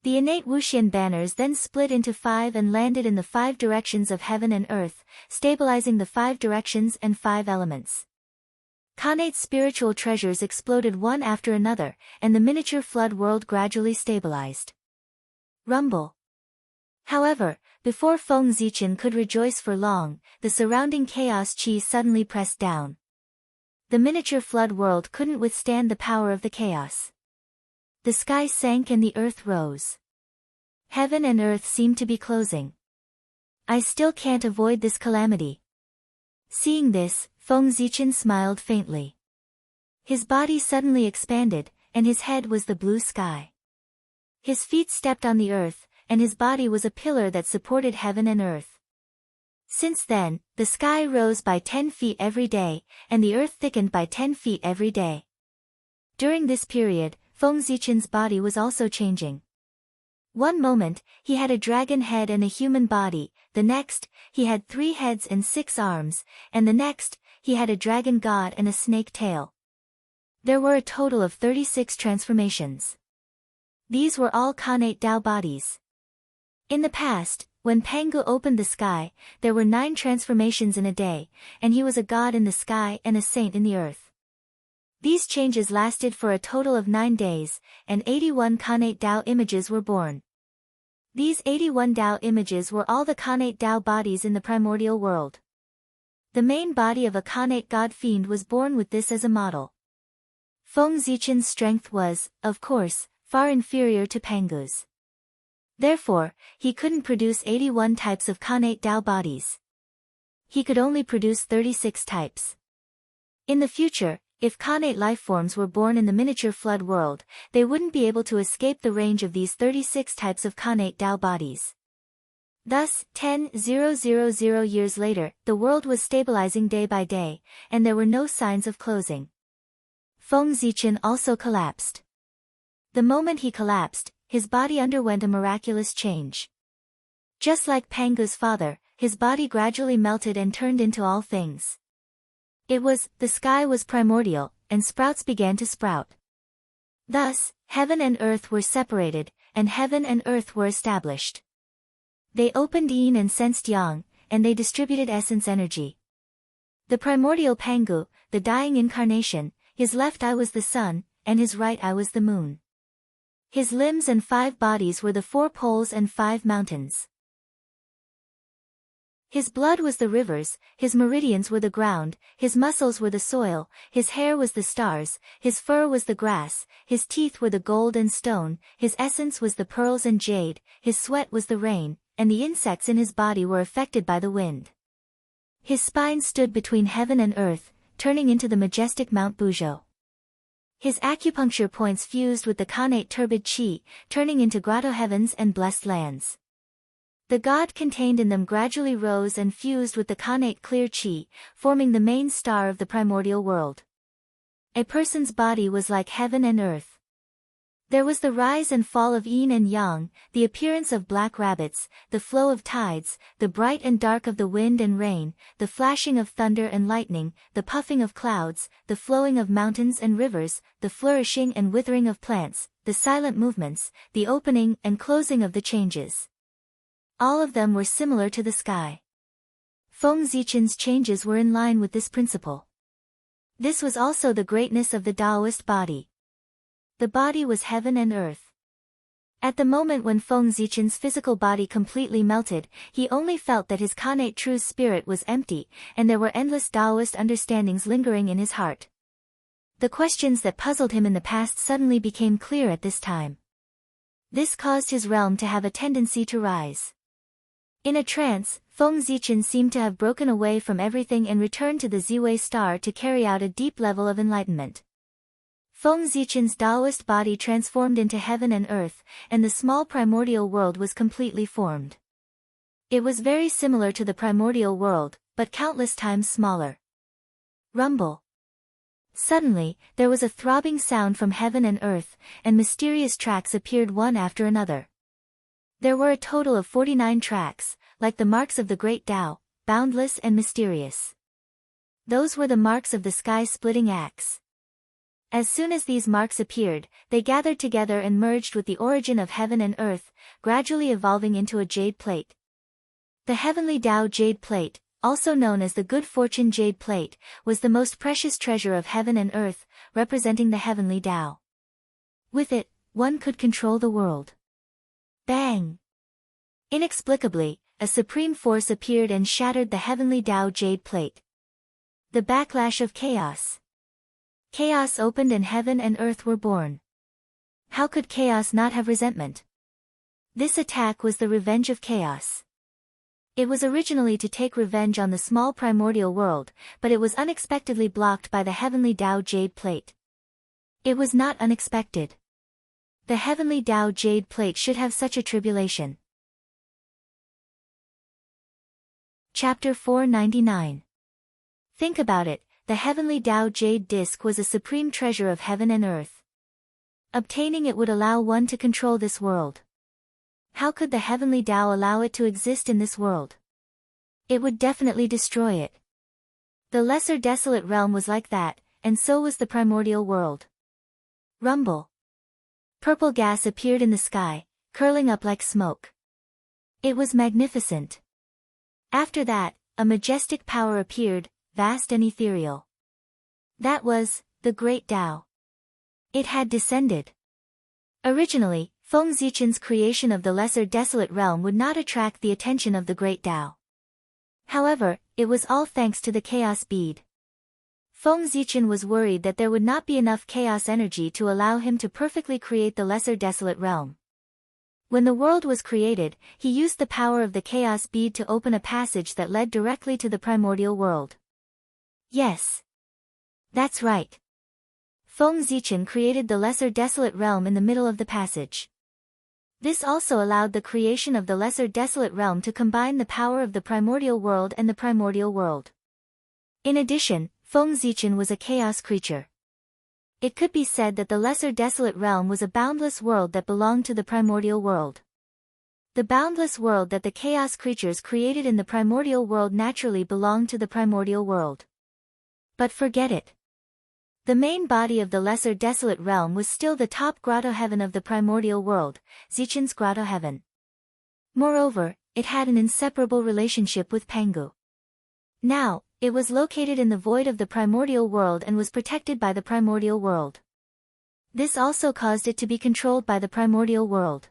The innate Wuxian banners then split into 5 and landed in the 5 directions of heaven and earth, stabilizing the 5 directions and 5 elements. Khanate spiritual treasures exploded one after another, and the miniature flood world gradually stabilized. Rumble. However, before Feng Zichen could rejoice for long, the surrounding chaos chi suddenly pressed down. The miniature flood world couldn't withstand the power of the chaos. The sky sank and the earth rose. Heaven and earth seemed to be closing. I still can't avoid this calamity. Seeing this, Feng Zichen smiled faintly. His body suddenly expanded, and his head was the blue sky. His feet stepped on the earth, and his body was a pillar that supported heaven and earth. Since then, the sky rose by 10 feet every day, and the earth thickened by 10 feet every day. During this period, Feng Zichen's body was also changing. One moment, he had a dragon head and a human body, the next, he had 3 heads and 6 arms, and the next, he had a dragon god and a snake tail. There were a total of 36 transformations. These were all Khanate Dao bodies. In the past, when Pangu opened the sky, there were 9 transformations in a day, and he was a god in the sky and a saint in the earth. These changes lasted for a total of 9 days, and 81 Khanate Dao images were born. These 81 Dao images were all the Khanate Dao bodies in the primordial world. The main body of a Khanate god fiend was born with this as a model. Feng Zichen's strength was, of course, far inferior to Pangu's. Therefore, he couldn't produce 81 types of Khanate Dao bodies. He could only produce 36 types. In the future, if Khanate lifeforms were born in the miniature flood world, they wouldn't be able to escape the range of these 36 types of Khanate Dao bodies. Thus, 10,000 years later, the world was stabilizing day by day, and there were no signs of closing. Feng Zichen also collapsed. The moment he collapsed, his body underwent a miraculous change. Just like Pangu's father, his body gradually melted and turned into all things. The sky was primordial, and sprouts began to sprout. Thus, heaven and earth were separated, and heaven and earth were established. They opened yin and sensed yang, and they distributed essence energy. The primordial Pangu, the dying incarnation, his left eye was the sun, and his right eye was the moon. His limbs and 5 bodies were the 4 poles and 5 mountains. His blood was the rivers, his meridians were the ground, his muscles were the soil, his hair was the stars, his fur was the grass, his teeth were the gold and stone, his essence was the pearls and jade, his sweat was the rain, and the insects in his body were affected by the wind. His spine stood between heaven and earth, turning into the majestic Mount Buzhou. His acupuncture points fused with the Khanate turbid chi, turning into grotto heavens and blessed lands. The god contained in them gradually rose and fused with the Khanate clear chi, forming the main star of the primordial world. A person's body was like heaven and earth. There was the rise and fall of yin and yang, the appearance of black rabbits, the flow of tides, the bright and dark of the wind and rain, the flashing of thunder and lightning, the puffing of clouds, the flowing of mountains and rivers, the flourishing and withering of plants, the silent movements, the opening and closing of the changes. All of them were similar to the sky. Feng Zichen's changes were in line with this principle. This was also the greatness of the Taoist body. The body was heaven and earth. At the moment when Feng Zichen's physical body completely melted, he only felt that his Khanate true spirit was empty, and there were endless Taoist understandings lingering in his heart. The questions that puzzled him in the past suddenly became clear at this time. This caused his realm to have a tendency to rise. In a trance, Feng Zichen seemed to have broken away from everything and returned to the Ziwei star to carry out a deep level of enlightenment. Feng Zichen's Taoist body transformed into heaven and earth, and the small primordial world was completely formed. It was very similar to the primordial world, but countless times smaller. Rumble. Suddenly, there was a throbbing sound from heaven and earth, and mysterious tracks appeared one after another. There were a total of 49 tracks, like the marks of the Great Tao, boundless and mysterious. Those were the marks of the sky-splitting axe. As soon as these marks appeared, they gathered together and merged with the origin of heaven and earth, gradually evolving into a jade plate. The heavenly Tao jade plate, also known as the good fortune jade plate, was the most precious treasure of heaven and earth, representing the heavenly Tao. With it, one could control the world. Bang! Inexplicably, a supreme force appeared and shattered the heavenly Tao jade plate. The backlash of chaos. Chaos opened and heaven and earth were born. How could chaos not have resentment? This attack was the revenge of chaos. It was originally to take revenge on the small primordial world, but it was unexpectedly blocked by the heavenly Tao jade plate. It was not unexpected. The heavenly Tao jade plate should have such a tribulation. Chapter 499. Think about it, the heavenly Tao jade disc was a supreme treasure of heaven and earth. Obtaining it would allow one to control this world. How could the heavenly Tao allow it to exist in this world? It would definitely destroy it. The lesser desolate realm was like that, and so was the primordial world. Rumble. Purple gas appeared in the sky, curling up like smoke. It was magnificent. After that, a majestic power appeared, vast and ethereal. That was the Great Tao. It had descended. Originally, Feng Zichen's creation of the lesser desolate realm would not attract the attention of the Great Tao. However, it was all thanks to the chaos bead. Feng Zichen was worried that there would not be enough chaos energy to allow him to perfectly create the lesser desolate realm. When the world was created, he used the power of the chaos bead to open a passage that led directly to the primordial world. Yes. That's right. Feng Zichen created the lesser desolate realm in the middle of the passage. This also allowed the creation of the lesser desolate realm to combine the power of the primordial world and the primordial world. In addition, Feng Zichen was a chaos creature. It could be said that the lesser desolate realm was a boundless world that belonged to the primordial world. The boundless world that the chaos creatures created in the primordial world naturally belonged to the primordial world. But forget it. The main body of the lesser desolate realm was still the top grotto heaven of the primordial world, Zichen's grotto heaven. Moreover, it had an inseparable relationship with Pangu. Now, it was located in the void of the primordial world and was protected by the primordial world. This also caused it to be controlled by the primordial world.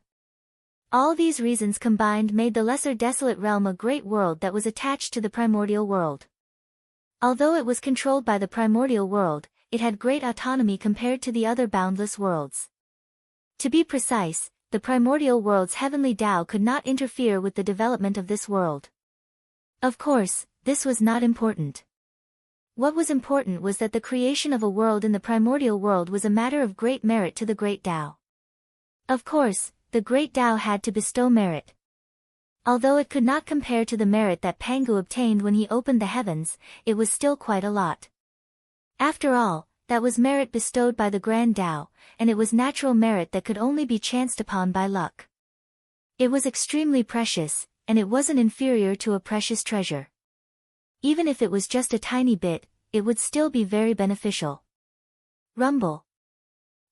All these reasons combined made the lesser desolate realm a great world that was attached to the primordial world. Although it was controlled by the primordial world, it had great autonomy compared to the other boundless worlds. To be precise, the primordial world's heavenly Tao could not interfere with the development of this world. Of course, this was not important. What was important was that the creation of a world in the primordial world was a matter of great merit to the Great Tao. Of course, the Great Tao had to bestow merit. Although it could not compare to the merit that Pangu obtained when he opened the heavens, it was still quite a lot. After all, that was merit bestowed by the Grand Tao, and it was natural merit that could only be chanced upon by luck. It was extremely precious, and it wasn't inferior to a precious treasure. Even if it was just a tiny bit, it would still be very beneficial. Rumble.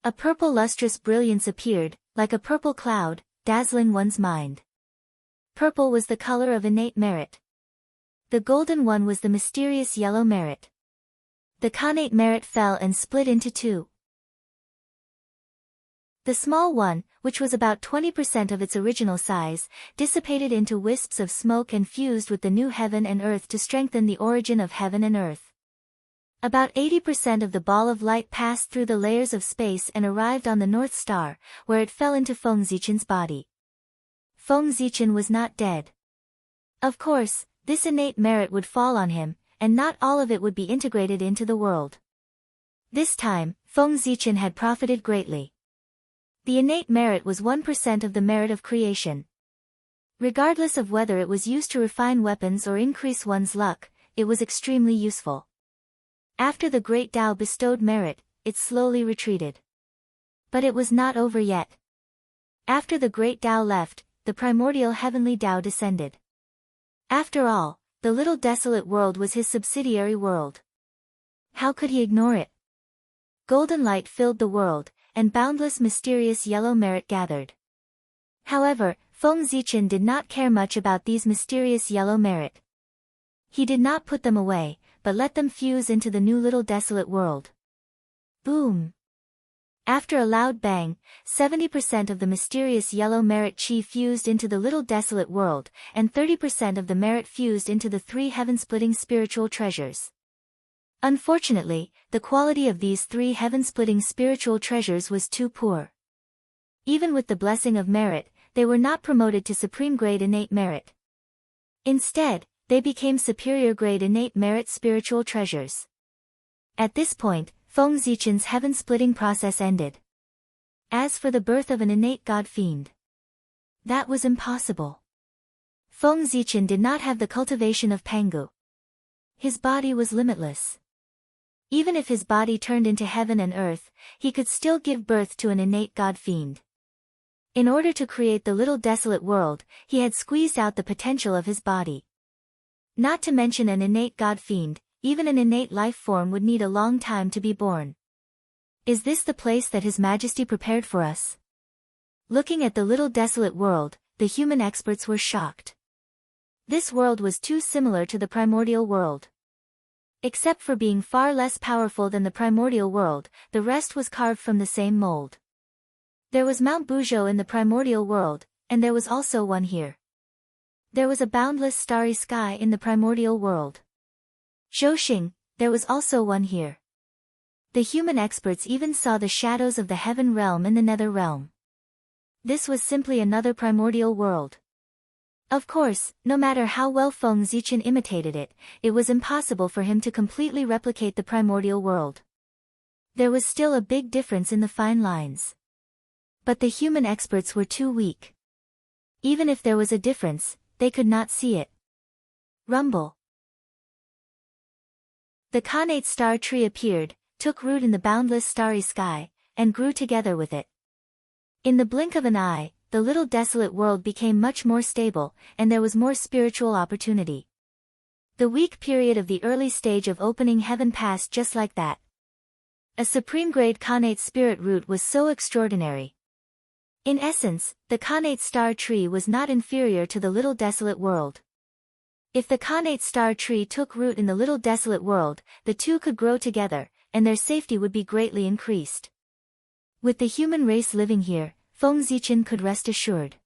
A purple lustrous brilliance appeared, like a purple cloud, dazzling one's mind. Purple was the color of innate merit. The golden one was the mysterious yellow merit. The connate merit fell and split into two. The small one, which was about 20% of its original size, dissipated into wisps of smoke and fused with the new heaven and earth to strengthen the origin of heaven and earth. About 80% of the ball of light passed through the layers of space and arrived on the North Star, where it fell into Feng Zichen's body. Feng Zichen was not dead. Of course, this innate merit would fall on him, and not all of it would be integrated into the world. This time, Feng Zichen had profited greatly. The innate merit was 1% of the merit of creation. Regardless of whether it was used to refine weapons or increase one's luck, it was extremely useful. After the Great Tao bestowed merit, it slowly retreated. But it was not over yet. After the Great Tao left, the primordial heavenly Tao descended. After all, the little desolate world was his subsidiary world. How could he ignore it? Golden light filled the world, and boundless mysterious yellow merit gathered. However, Feng Zichen did not care much about these mysterious yellow merit. He did not put them away, but let them fuse into the new little desolate world. Boom! After a loud bang, 70% of the mysterious yellow merit chi fused into the little desolate world, and 30% of the merit fused into the 3 heaven-splitting spiritual treasures. Unfortunately, the quality of these 3 heaven-splitting spiritual treasures was too poor. Even with the blessing of merit, they were not promoted to supreme grade innate merit. Instead, they became superior grade innate merit spiritual treasures. At this point, Feng Zichen's heaven-splitting process ended. As for the birth of an innate god fiend, that was impossible. Feng Zichen did not have the cultivation of Pangu. His body was limitless. Even if his body turned into heaven and earth, he could still give birth to an innate god fiend. In order to create the little desolate world, he had squeezed out the potential of his body. Not to mention an innate god fiend, even an innate life form would need a long time to be born. Is this the place that His Majesty prepared for us? Looking at the little desolate world, the human experts were shocked. This world was too similar to the primordial world. Except for being far less powerful than the primordial world, the rest was carved from the same mold. There was Mount Buzhou in the primordial world, and there was also one here. There was a boundless starry sky in the primordial world. Zhouxing, there was also one here. The human experts even saw the shadows of the heaven realm in the nether realm. This was simply another primordial world. Of course, no matter how well Feng Zichen imitated it, it was impossible for him to completely replicate the primordial world. There was still a big difference in the fine lines. But the human experts were too weak. Even if there was a difference, they could not see it. Rumble. The Khanate star tree appeared, took root in the boundless starry sky, and grew together with it. In the blink of an eye, the little desolate world became much more stable, and there was more spiritual opportunity. The weak period of the early stage of opening heaven passed just like that. A supreme grade Khanate spirit root was so extraordinary. In essence, the Khanate star tree was not inferior to the little desolate world. If the Khanate star tree took root in the little desolate world, the two could grow together, and their safety would be greatly increased. With the human race living here, Feng Zichen could rest assured.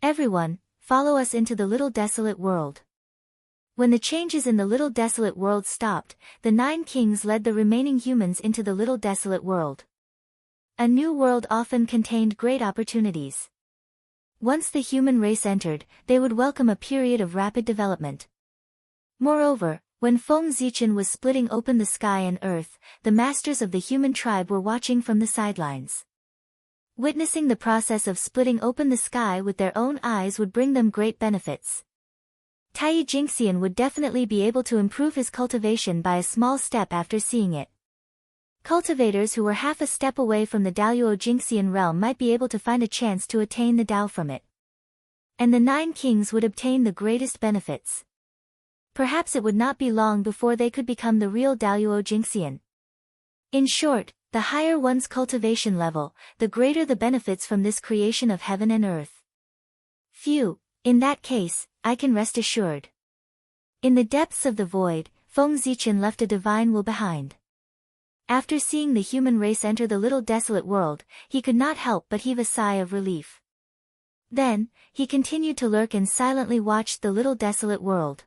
Everyone, follow us into the little desolate world. When the changes in the little desolate world stopped, the 9 kings led the remaining humans into the little desolate world. A new world often contained great opportunities. Once the human race entered, they would welcome a period of rapid development. Moreover, when Feng Zichen was splitting open the sky and earth, the masters of the human tribe were watching from the sidelines. Witnessing the process of splitting open the sky with their own eyes would bring them great benefits. Tai Jingxian would definitely be able to improve his cultivation by a small step after seeing it. Cultivators who were half a step away from the Daluo Jingxian realm might be able to find a chance to attain the Dao from it. And the 9 kings would obtain the greatest benefits. Perhaps it would not be long before they could become the real Daluo Jingxian. In short, the higher one's cultivation level, the greater the benefits from this creation of heaven and earth. Phew, in that case, I can rest assured. In the depths of the void, Feng Zichen left a divine will behind. After seeing the human race enter the little desolate world, he could not help but heave a sigh of relief. Then, he continued to lurk and silently watched the little desolate world.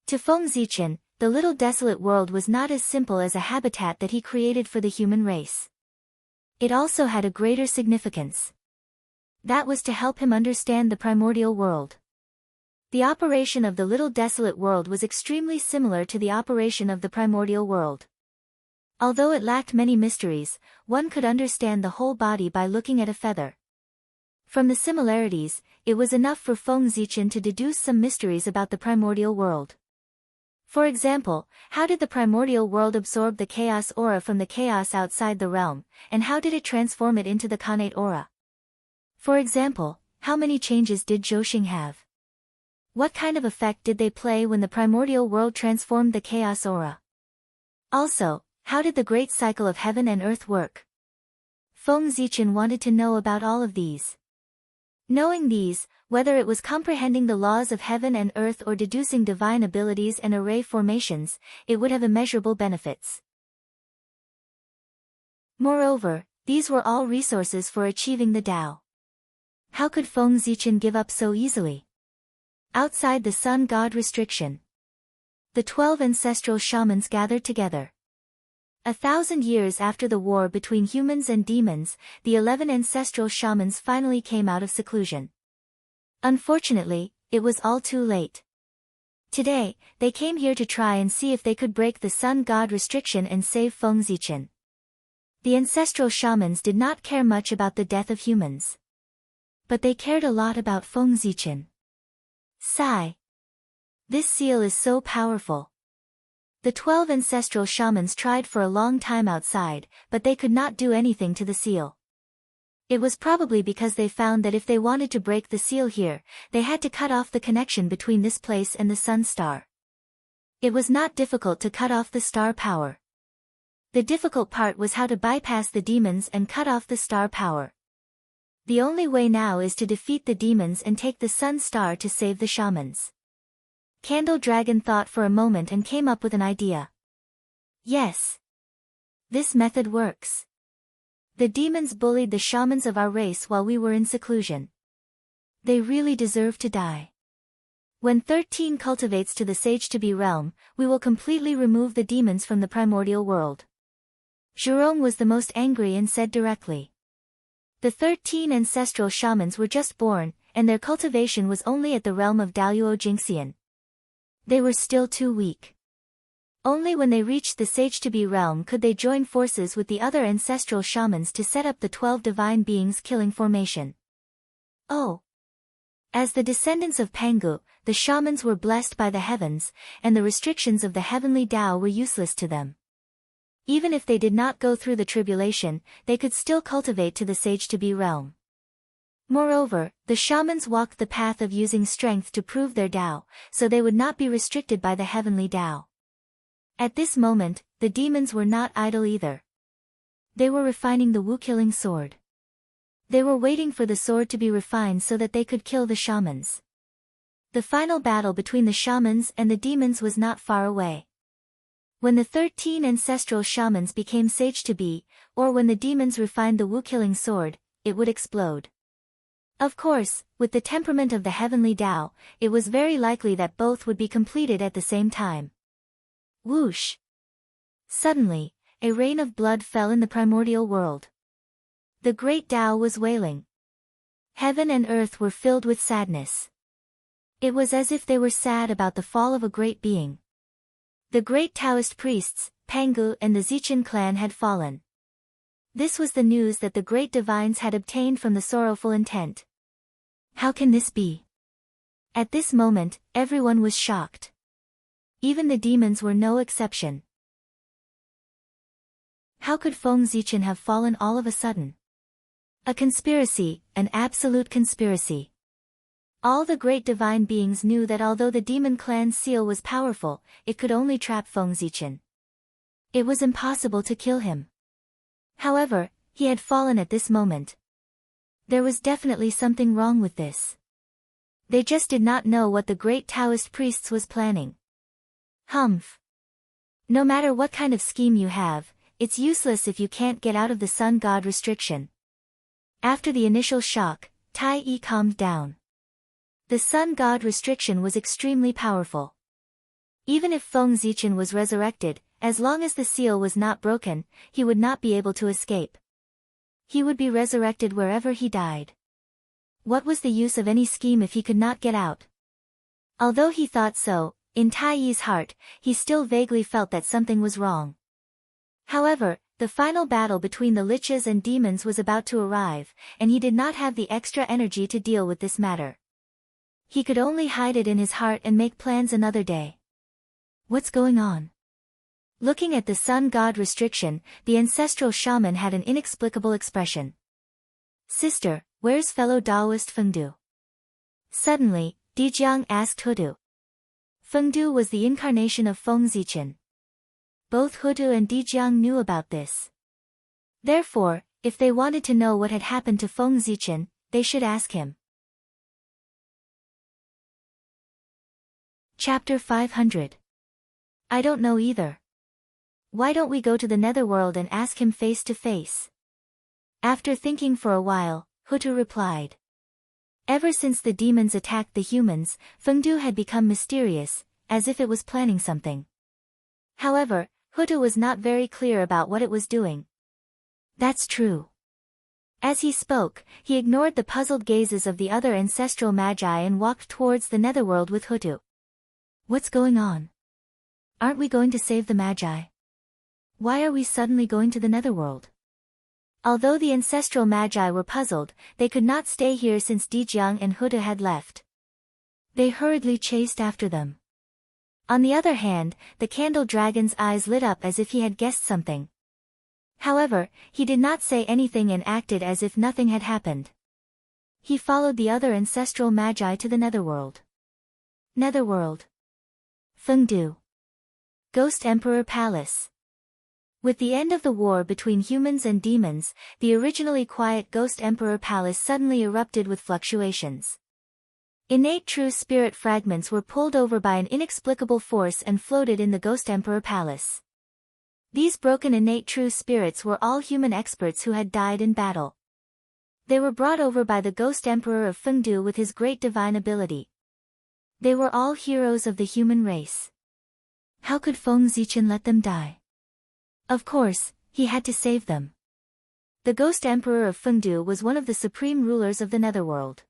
To Feng Zichen, the little desolate world was not as simple as a habitat that he created for the human race. It also had a greater significance. That was to help him understand the primordial world. The operation of the little desolate world was extremely similar to the operation of the primordial world. Although it lacked many mysteries, one could understand the whole body by looking at a feather. From the similarities, it was enough for Feng Zichen to deduce some mysteries about the primordial world. For example, how did the primordial world absorb the chaos aura from the chaos outside the realm, and how did it transform it into the Khanate aura? For example, how many changes did Zhouxing have? What kind of effect did they play when the primordial world transformed the chaos aura? Also, how did the great cycle of heaven and earth work? Feng Zichen wanted to know about all of these. Knowing these, whether it was comprehending the laws of heaven and earth or deducing divine abilities and array formations, it would have immeasurable benefits. Moreover, these were all resources for achieving the Tao. How could Feng Zichen give up so easily? Outside the sun god restriction, the 12 ancestral shamans gathered together. 1,000 years after the war between humans and demons, the 11 ancestral shamans finally came out of seclusion. Unfortunately, it was all too late. Today, they came here to try and see if they could break the sun god restriction and save Feng Zichen. The ancestral shamans did not care much about the death of humans. But they cared a lot about Feng Zichen. Sigh. This seal is so powerful. The 12 ancestral shamans tried for a long time outside, but they could not do anything to the seal. It was probably because they found that if they wanted to break the seal here, they had to cut off the connection between this place and the sun star. It was not difficult to cut off the star power. The difficult part was how to bypass the demons and cut off the star power. The only way now is to defeat the demons and take the sun star to save the shamans. Candle Dragon thought for a moment and came up with an idea. Yes. This method works. The demons bullied the shamans of our race while we were in seclusion. They really deserve to die. When 13 cultivates to the Sage-to-be realm, we will completely remove the demons from the primordial world. Zhurong was the most angry and said directly. The 13 ancestral shamans were just born, and their cultivation was only at the realm of Daluo Jingxian. They were still too weak. Only when they reached the Sage-to-be realm could they join forces with the other ancestral shamans to set up the 12 divine beings killing formation. Oh! As the descendants of Pangu, the shamans were blessed by the heavens, and the restrictions of the heavenly Tao were useless to them. Even if they did not go through the tribulation, they could still cultivate to the Sage-to-be realm. Moreover, the shamans walked the path of using strength to prove their Tao, so they would not be restricted by the heavenly Tao. At this moment, the demons were not idle either. They were refining the Wu-killing sword. They were waiting for the sword to be refined so that they could kill the shamans. The final battle between the shamans and the demons was not far away. When the 13 ancestral shamans became Sage-to-be, or when the demons refined the Wu-killing sword, it would explode. Of course, with the temperament of the heavenly Tao, it was very likely that both would be completed at the same time. Whoosh! Suddenly, a rain of blood fell in the primordial world. The great Tao was wailing. Heaven and earth were filled with sadness. It was as if they were sad about the fall of a great being. The great Taoist priests, Pangu and the Zichen clan had fallen. This was the news that the great divines had obtained from the sorrowful intent. How can this be? At this moment, everyone was shocked. Even the demons were no exception. How could Feng Zichen have fallen all of a sudden? A conspiracy, an absolute conspiracy. All the great divine beings knew that although the demon clan's seal was powerful, it could only trap Feng Zichen. It was impossible to kill him. However, he had fallen at this moment. There was definitely something wrong with this. They just did not know what the great Taoist priests was planning. Humph. No matter what kind of scheme you have, it's useless if you can't get out of the sun god restriction. After the initial shock, Tai Yi calmed down. The sun god restriction was extremely powerful. Even if Feng Zichen was resurrected, as long as the seal was not broken, he would not be able to escape. He would be resurrected wherever he died. What was the use of any scheme if he could not get out? Although he thought so, in Tai Yi's heart, he still vaguely felt that something was wrong. However, the final battle between the liches and demons was about to arrive, and he did not have the extra energy to deal with this matter. He could only hide it in his heart and make plans another day. What's going on? Looking at the sun god restriction, the ancestral shaman had an inexplicable expression. Sister, where's fellow Taoist Fengdu? Suddenly, Dijiang asked Hudu. Fengdu was the incarnation of Feng Zichen. Both Hudu and Dijiang knew about this. Therefore, if they wanted to know what had happened to Feng Zichen, they should ask him. Chapter 500. I don't know either. Why don't we go to the netherworld and ask him face to face? After thinking for a while, Hutu replied. Ever since the demons attacked the humans, Fengdu had become mysterious, as if it was planning something. However, Hutu was not very clear about what it was doing. That's true. As he spoke, he ignored the puzzled gazes of the other ancestral magi and walked towards the netherworld with Hutu. What's going on? Aren't we going to save the magi? Why are we suddenly going to the netherworld? Although the ancestral magi were puzzled, they could not stay here since Dijiang and Huda had left. They hurriedly chased after them. On the other hand, the candle dragon's eyes lit up as if he had guessed something. However, he did not say anything and acted as if nothing had happened. He followed the other ancestral magi to the netherworld. Netherworld. Fengdu. Ghost Emperor Palace. With the end of the war between humans and demons, the originally quiet Ghost Emperor Palace suddenly erupted with fluctuations. Innate true spirit fragments were pulled over by an inexplicable force and floated in the Ghost Emperor Palace. These broken innate true spirits were all human experts who had died in battle. They were brought over by the Ghost Emperor of Fengdu with his great divine ability. They were all heroes of the human race. How could Feng Zichen let them die? Of course, he had to save them. The Ghost Emperor of Fengdu was one of the supreme rulers of the netherworld.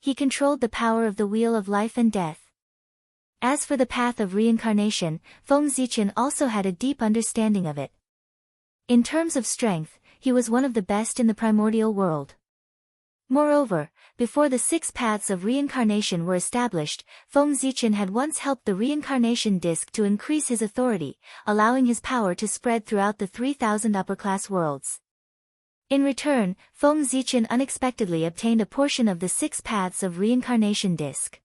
He controlled the power of the Wheel of Life and Death. As for the path of reincarnation, Feng Zichen also had a deep understanding of it. In terms of strength, he was one of the best in the primordial world. Moreover, before the 6 paths of reincarnation were established, Feng Zichen had once helped the reincarnation disc to increase his authority, allowing his power to spread throughout the 3,000 upper-class worlds. In return, Feng Zichen unexpectedly obtained a portion of the 6 paths of reincarnation disc.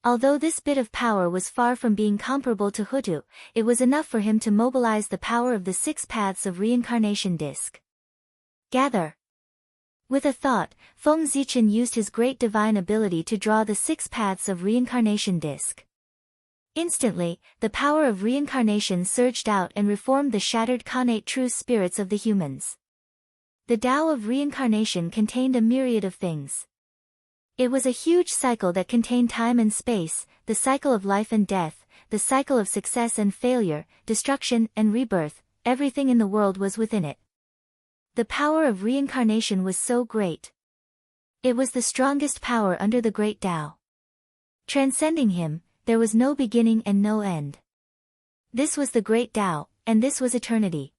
Although this bit of power was far from being comparable to Hutu, it was enough for him to mobilize the power of the 6 paths of reincarnation disc. Gather. With a thought, Feng Zichen used his great divine ability to draw the 6 paths of reincarnation disc. Instantly, the power of reincarnation surged out and reformed the shattered connate true spirits of the humans. The Tao of reincarnation contained a myriad of things. It was a huge cycle that contained time and space, the cycle of life and death, the cycle of success and failure, destruction and rebirth. Everything in the world was within it. The power of reincarnation was so great. It was the strongest power under the great Tao. Transcending him, there was no beginning and no end. This was the great Tao, and this was eternity.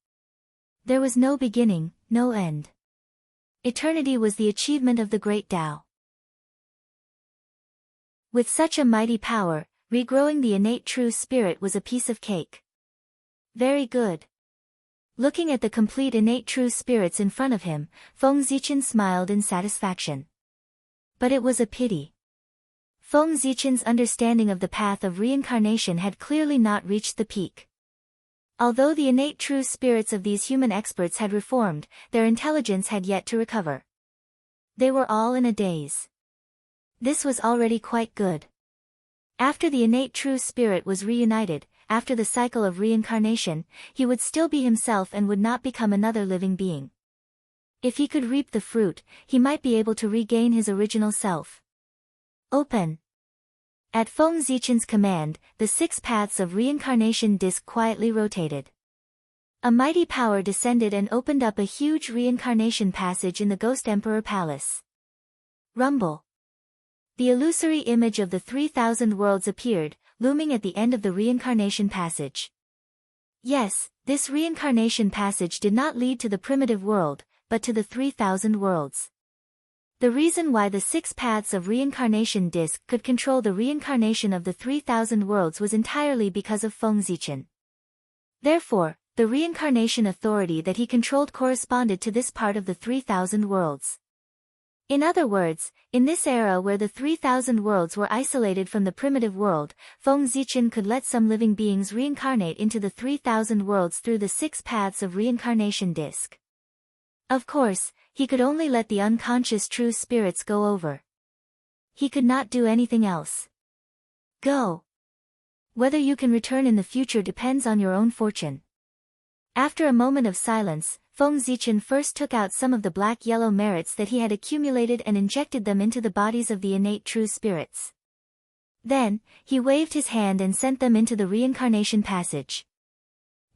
There was no beginning, no end. Eternity was the achievement of the great Tao. With such a mighty power, regrowing the innate true spirit was a piece of cake. Very good. Looking at the complete innate true spirits in front of him, Feng Zichen smiled in satisfaction. But it was a pity. Feng Zichen's understanding of the path of reincarnation had clearly not reached the peak. Although the innate true spirits of these human experts had reformed, their intelligence had yet to recover. They were all in a daze. This was already quite good. After the innate true spirit was reunited, after the cycle of reincarnation, he would still be himself and would not become another living being. If he could reap the fruit, he might be able to regain his original self. Open. At Feng Zichen's command, the 6 paths of reincarnation disc quietly rotated. A mighty power descended and opened up a huge reincarnation passage in the Ghost Emperor Palace. Rumble. The illusory image of the 3,000 worlds appeared, looming at the end of the reincarnation passage. Yes, This reincarnation passage did not lead to the primitive world, but to the 3,000 worlds. The reason why the 6 paths of reincarnation disc could control the reincarnation of the 3,000 worlds was entirely because of Feng Zichen. Therefore, the reincarnation authority that he controlled corresponded to this part of the 3,000 worlds. In other words, in this era where the 3,000 worlds were isolated from the primitive world, Feng Zichen could let some living beings reincarnate into the 3,000 worlds through the 6 paths of reincarnation disc. Of course, he could only let the unconscious true spirits go over. He could not do anything else. Go. Whether you can return in the future depends on your own fortune. After a moment of silence, Feng Zichen first took out some of the black-yellow merits that he had accumulated and injected them into the bodies of the innate true spirits. Then, he waved his hand and sent them into the reincarnation passage.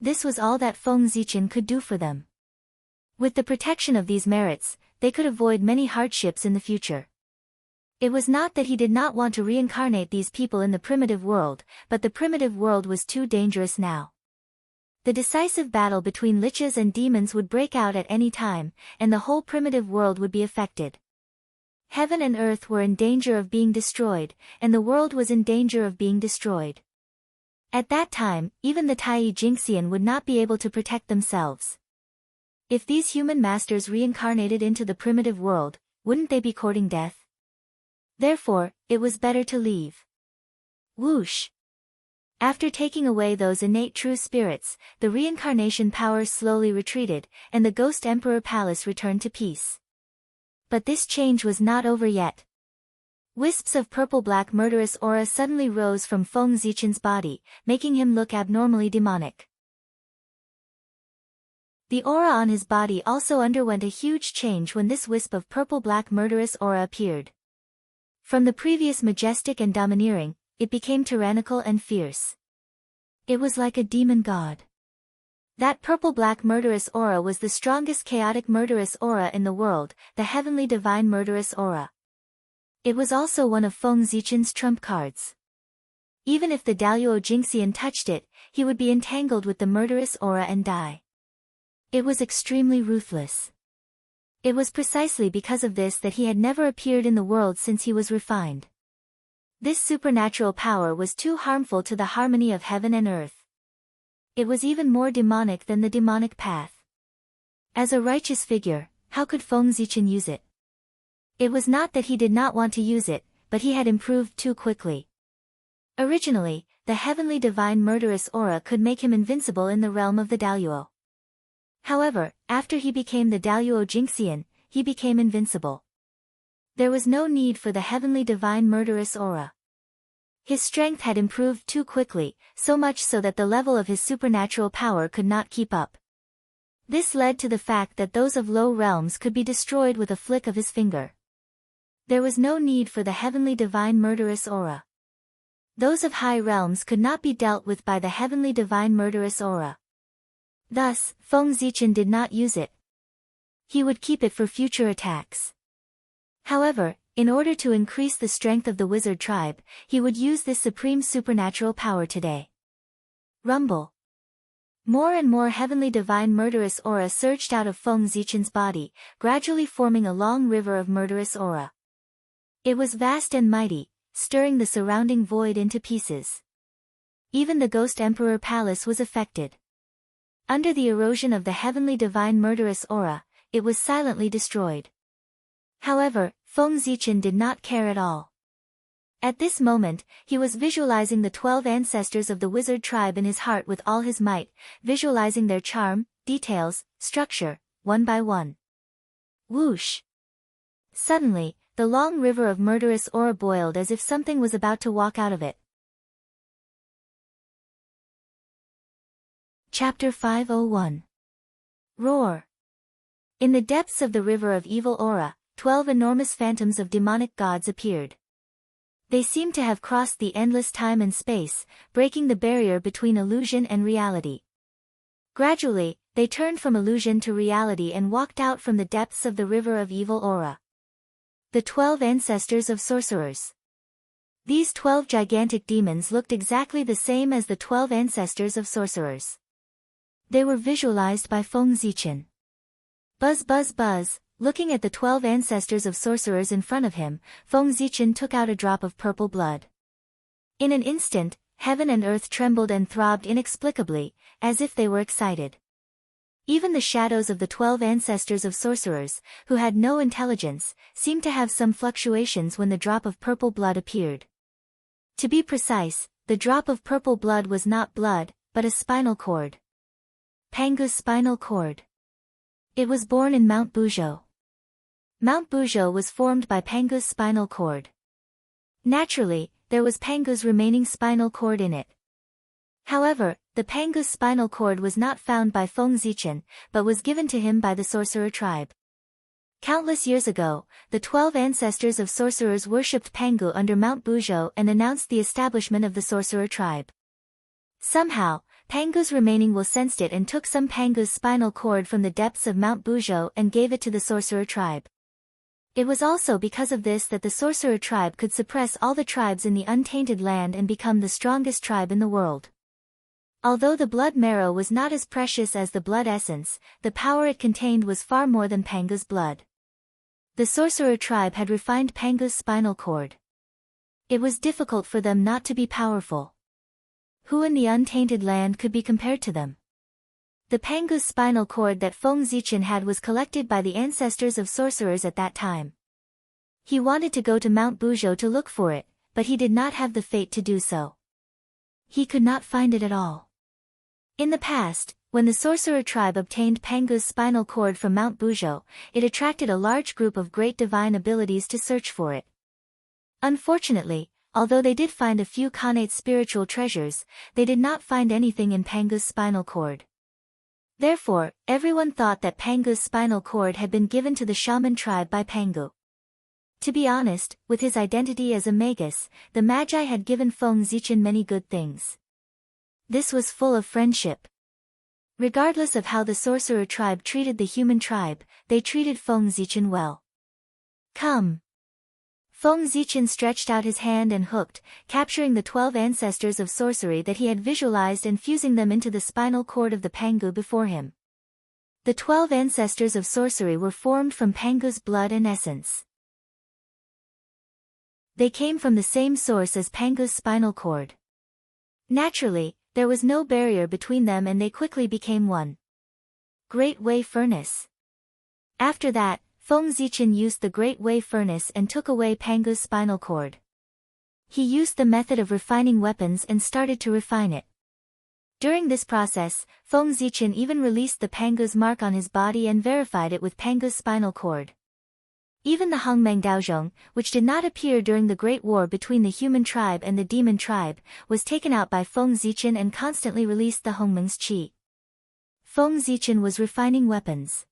This was all that Feng Zichen could do for them. With the protection of these merits, they could avoid many hardships in the future. It was not that he did not want to reincarnate these people in the primitive world, but the primitive world was too dangerous now. The decisive battle between liches and demons would break out at any time, and the whole primitive world would be affected. Heaven and earth were in danger of being destroyed, and the world was in danger of being destroyed. At that time, even the Tai Jingxian would not be able to protect themselves. If these human masters reincarnated into the primitive world, wouldn't they be courting death? Therefore, it was better to leave. Whoosh! After taking away those innate true spirits, the reincarnation powers slowly retreated, and the Ghost Emperor Palace returned to peace. But this change was not over yet. Wisps of purple-black murderous aura suddenly rose from Feng Zichen's body, making him look abnormally demonic. The aura on his body also underwent a huge change when this wisp of purple-black murderous aura appeared. From the previous majestic and domineering, it became tyrannical and fierce. It was like a demon god. That purple-black murderous aura was the strongest chaotic murderous aura in the world, the heavenly divine murderous aura. It was also one of Feng Zichen's trump cards. Even if the Daluo Jingxian touched it, he would be entangled with the murderous aura and die. It was extremely ruthless. It was precisely because of this that he had never appeared in the world since he was refined. This supernatural power was too harmful to the harmony of heaven and earth. It was even more demonic than the demonic path. As a righteous figure, how could Feng Zichen use it? It was not that he did not want to use it, but he had improved too quickly. Originally, the heavenly divine murderous aura could make him invincible in the realm of the Daluo. However, after he became the Daluo Jingxian, he became invincible. There was no need for the heavenly divine murderous aura. His strength had improved too quickly, so much so that the level of his supernatural power could not keep up. This led to the fact that those of low realms could be destroyed with a flick of his finger. There was no need for the heavenly divine murderous aura. Those of high realms could not be dealt with by the heavenly divine murderous aura. Thus, Feng Zichen did not use it. He would keep it for future attacks. However, in order to increase the strength of the wizard tribe, he would use this supreme supernatural power today. Rumble. More and more heavenly divine murderous aura surged out of Feng Zichen's body, gradually forming a long river of murderous aura. It was vast and mighty, stirring the surrounding void into pieces. Even the Ghost Emperor Palace was affected. Under the erosion of the heavenly divine murderous aura, it was silently destroyed. However, Feng Zichen did not care at all. At this moment, he was visualizing the 12 ancestors of the wizard tribe in his heart with all his might, visualizing their charm, details, structure, one by one. Whoosh! Suddenly, the long river of murderous aura boiled as if something was about to walk out of it. Chapter 501. Roar. In the depths of the river of evil aura, 12 enormous phantoms of demonic gods appeared. They seemed to have crossed the endless time and space, breaking the barrier between illusion and reality. Gradually, they turned from illusion to reality and walked out from the depths of the river of evil aura. The 12 ancestors of sorcerers. These 12 gigantic demons looked exactly the same as the 12 ancestors of sorcerers. They were visualized by Feng Zichen. Buzz buzz buzz, looking at the 12 ancestors of sorcerers in front of him, Feng Zichen took out a drop of purple blood. In an instant, heaven and earth trembled and throbbed inexplicably, as if they were excited. Even the shadows of the 12 ancestors of sorcerers, who had no intelligence, seemed to have some fluctuations when the drop of purple blood appeared. To be precise, the drop of purple blood was not blood, but a spinal cord. Pangu's spinal cord. It was born in Mount Buzhou. Mount Buzhou was formed by Pangu's spinal cord. Naturally, there was Pangu's remaining spinal cord in it. However, the Pangu's spinal cord was not found by Feng Zichen, but was given to him by the sorcerer tribe. Countless years ago, the 12 ancestors of sorcerers worshipped Pangu under Mount Buzhou and announced the establishment of the sorcerer tribe. Somehow, Pangu's remaining will sensed it and took some Pangu's spinal cord from the depths of Mount Buzhou and gave it to the sorcerer tribe. It was also because of this that the sorcerer tribe could suppress all the tribes in the untainted land and become the strongest tribe in the world. Although the blood marrow was not as precious as the blood essence, the power it contained was far more than Pangu's blood. The sorcerer tribe had refined Pangu's spinal cord. It was difficult for them not to be powerful. Who in the untainted land could be compared to them? The Pangu's spinal cord that Feng Zichen had was collected by the ancestors of sorcerers at that time. He wanted to go to Mount Buzhou to look for it, but he did not have the fate to do so. He could not find it at all. In the past, when the sorcerer tribe obtained Pangu's spinal cord from Mount Buzhou, it attracted a large group of great divine abilities to search for it. Unfortunately, although they did find a few connate spiritual treasures, they did not find anything in Pangu's spinal cord. Therefore, everyone thought that Pangu's spinal cord had been given to the shaman tribe by Pangu. To be honest, with his identity as a magus, the Magi had given Feng Zichen many good things. This was full of friendship. Regardless of how the sorcerer tribe treated the human tribe, they treated Feng Zichen well. Come. Feng Zichen stretched out his hand and hooked, capturing the 12 ancestors of sorcery that he had visualized and fusing them into the spinal cord of the Pangu before him. The 12 ancestors of sorcery were formed from Pangu's blood and essence. They came from the same source as Pangu's spinal cord. Naturally, there was no barrier between them and they quickly became one. Great Way Furnace. After that, Feng Zichen used the Great Way Furnace and took away Pangu's spinal cord. He used the method of refining weapons and started to refine it. During this process, Feng Zichen even released the Pangu's mark on his body and verified it with Pangu's spinal cord. Even the Hongmeng Daozhong, which did not appear during the Great War between the human tribe and the demon tribe, was taken out by Feng Zichen and constantly released the Hongmeng's qi. Feng Zichen was refining weapons.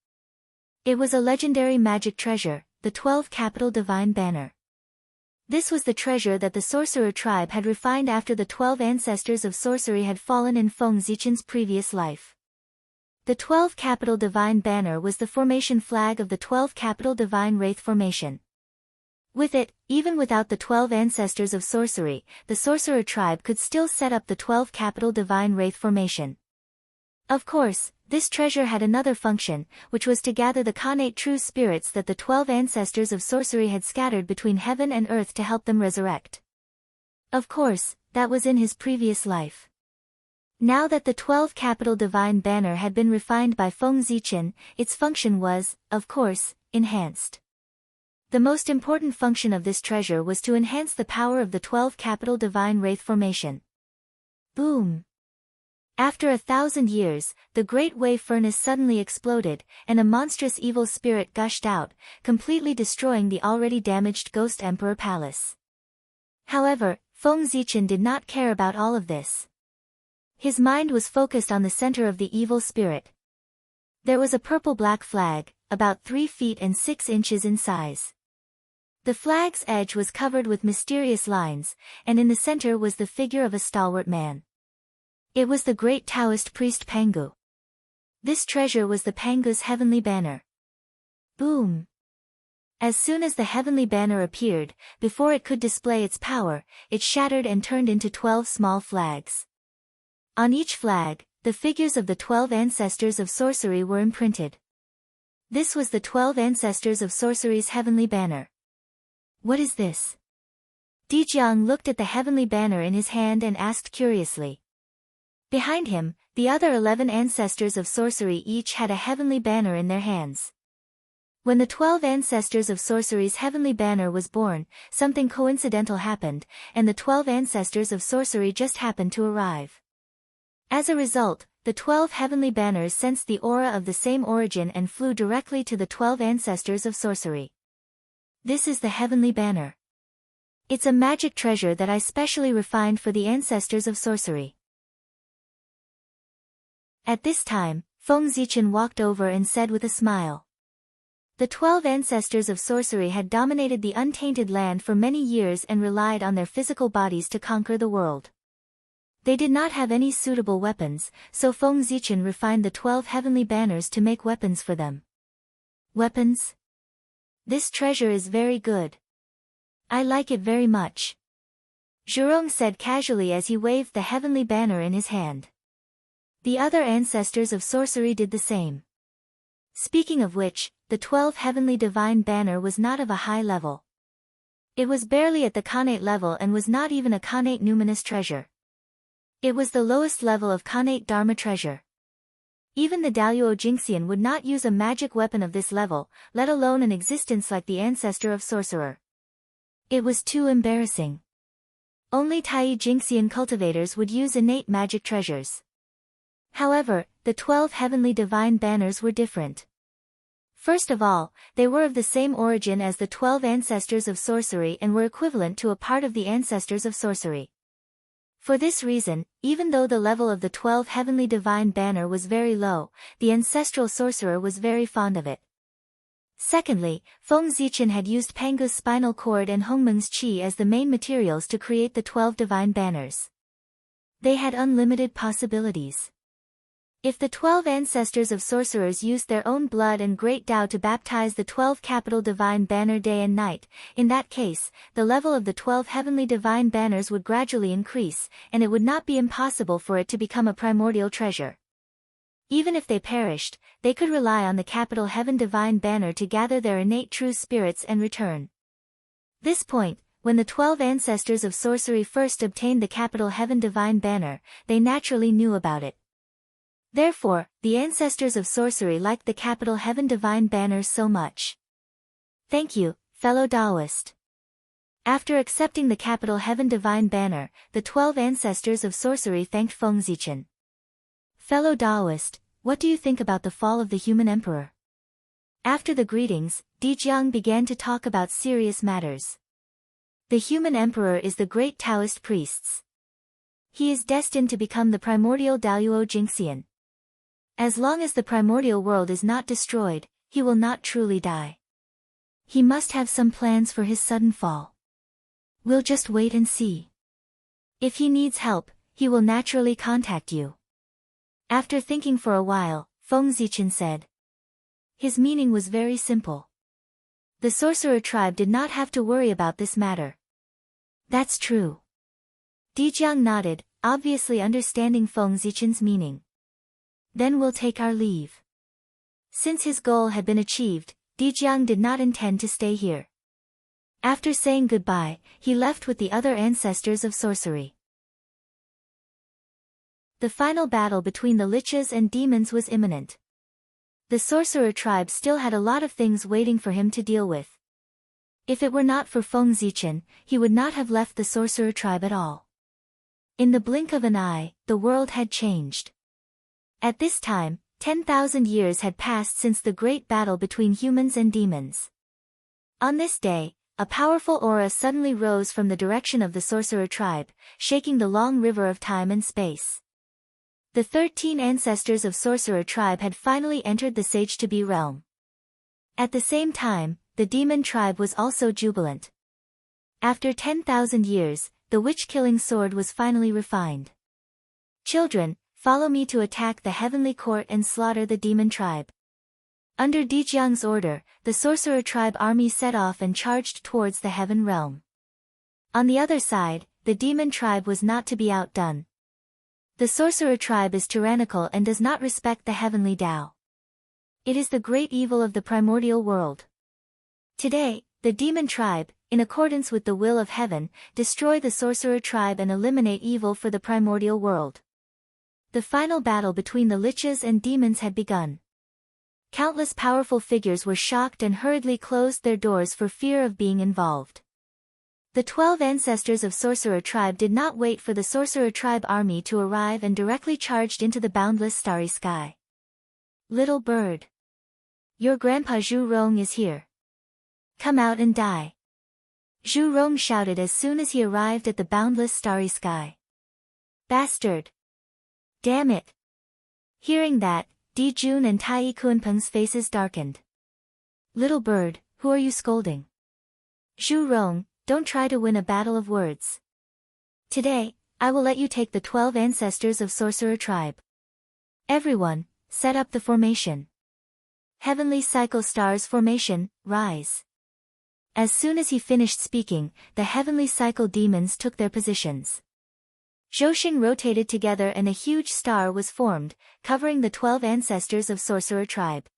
It was a legendary magic treasure, the 12 Capital Divine Banner. This was the treasure that the sorcerer tribe had refined after the 12 ancestors of sorcery had fallen in Feng Zichen's previous life. The 12 Capital Divine Banner was the formation flag of the 12 Capital Divine Wraith Formation. With it, even without the 12 ancestors of sorcery, the sorcerer tribe could still set up the 12 Capital Divine Wraith Formation. Of course, this treasure had another function, which was to gather the connate true spirits that the 12 ancestors of sorcery had scattered between heaven and earth to help them resurrect. Of course, that was in his previous life. Now that the 12 Capital Divine Banner had been refined by Feng Zichen, its function was, of course, enhanced. The most important function of this treasure was to enhance the power of the 12 Capital Divine Wraith Formation. Boom! After 1,000 years, the Great Way Furnace suddenly exploded, and a monstrous evil spirit gushed out, completely destroying the already damaged Ghost Emperor Palace. However, Feng Zichen did not care about all of this. His mind was focused on the center of the evil spirit. There was a purple-black flag, about 3 feet and 6 inches in size. The flag's edge was covered with mysterious lines, and in the center was the figure of a stalwart man. It was the great Taoist priest Pangu. This treasure was the Pangu's heavenly banner. Boom! As soon as the heavenly banner appeared, before it could display its power, it shattered and turned into 12 small flags. On each flag, the figures of the 12 ancestors of sorcery were imprinted. This was the 12 ancestors of sorcery's heavenly banner. What is this? Dijiang looked at the heavenly banner in his hand and asked curiously. Behind him, the other 11 ancestors of sorcery each had a heavenly banner in their hands. When the 12 ancestors of sorcery's heavenly banner was born, something coincidental happened, and the 12 ancestors of sorcery just happened to arrive. As a result, the 12 heavenly banners sensed the aura of the same origin and flew directly to the 12 ancestors of sorcery. This is the heavenly banner. It's a magic treasure that I specially refined for the ancestors of sorcery. At this time, Feng Zichen walked over and said with a smile. The 12 ancestors of sorcery had dominated the untainted land for many years and relied on their physical bodies to conquer the world. They did not have any suitable weapons, so Feng Zichen refined the 12 heavenly banners to make weapons for them. Weapons? This treasure is very good. I like it very much. Zhurong said casually as he waved the heavenly banner in his hand. The other ancestors of sorcery did the same. Speaking of which, the 12 heavenly divine banner was not of a high level. It was barely at the Khanate level and was not even a Khanate numinous treasure. It was the lowest level of Khanate Dharma treasure. Even the Daluo Jingxian would not use a magic weapon of this level, let alone an existence like the ancestor of sorcerer. It was too embarrassing. Only Tai Jingxian cultivators would use innate magic treasures. However, the 12 heavenly divine banners were different. First of all, they were of the same origin as the 12 ancestors of sorcery and were equivalent to a part of the ancestors of sorcery. For this reason, even though the level of the 12 heavenly divine banner was very low, the ancestral sorcerer was very fond of it. Secondly, Feng Zichen had used Pangu's spinal cord and Hongmeng's qi as the main materials to create the 12 divine banners. They had unlimited possibilities. If the 12 ancestors of sorcerers used their own blood and great Tao to baptize the 12 capital divine banner day and night, in that case, the level of the 12 heavenly divine banners would gradually increase, and it would not be impossible for it to become a primordial treasure. Even if they perished, they could rely on the capital heaven divine banner to gather their innate true spirits and return. This point, when the 12 ancestors of sorcery first obtained the capital heaven divine banner, they naturally knew about it. Therefore, the ancestors of sorcery liked the capital heaven divine banners so much. Thank you, fellow Taoist. After accepting the capital heaven divine banner, the 12 ancestors of sorcery thanked Feng Zichen. Fellow Taoist, what do you think about the fall of the human emperor? After the greetings, Dijiang began to talk about serious matters. The human emperor is the great Taoist priests. He is destined to become the primordial Daluo Jingxian. As long as the primordial world is not destroyed, he will not truly die. He must have some plans for his sudden fall. We'll just wait and see. If he needs help, he will naturally contact you. After thinking for a while, Feng Zichen said. His meaning was very simple. The sorcerer tribe did not have to worry about this matter. That's true. Dijiang nodded, obviously understanding Feng Zichen's meaning. Then we'll take our leave. Since his goal had been achieved, Dijiang did not intend to stay here. After saying goodbye, he left with the other ancestors of sorcery. The final battle between the lichas and demons was imminent. The sorcerer tribe still had a lot of things waiting for him to deal with. If it were not for Feng Zichen, he would not have left the sorcerer tribe at all. In the blink of an eye, the world had changed. At this time, 10,000 years had passed since the great battle between humans and demons. On this day, a powerful aura suddenly rose from the direction of the sorcerer tribe, shaking the long river of time and space. The 13 ancestors of sorcerer tribe had finally entered the sage-to-be realm. At the same time, the demon tribe was also jubilant. After 10,000 years, the witch-killing sword was finally refined. Children, follow me to attack the heavenly court and slaughter the demon tribe. Under Dijiang's order, the sorcerer tribe army set off and charged towards the heaven realm. On the other side, the demon tribe was not to be outdone. The sorcerer tribe is tyrannical and does not respect the heavenly Tao. It is the great evil of the primordial world. Today, the demon tribe, in accordance with the will of heaven, destroy the sorcerer tribe and eliminate evil for the primordial world. The final battle between the liches and demons had begun. Countless powerful figures were shocked and hurriedly closed their doors for fear of being involved. The 12 ancestors of Sorcerer Tribe did not wait for the Sorcerer Tribe army to arrive and directly charged into the boundless starry sky. Little bird. Your grandpa Zhu Rong is here. Come out and die. Zhu Rong shouted as soon as he arrived at the boundless starry sky. Bastard. Damn it. Hearing that, Di Jun and Tai Kunpeng's faces darkened. Little bird, who are you scolding? Zhu Rong, don't try to win a battle of words. Today, I will let you take the 12 ancestors of Sorcerer Tribe. Everyone, set up the formation. Heavenly Cycle Stars Formation, rise. As soon as he finished speaking, the Heavenly Cycle demons took their positions. Zhouxing rotated together and a huge star was formed, covering the 12 ancestors of Sorcerer Tribe.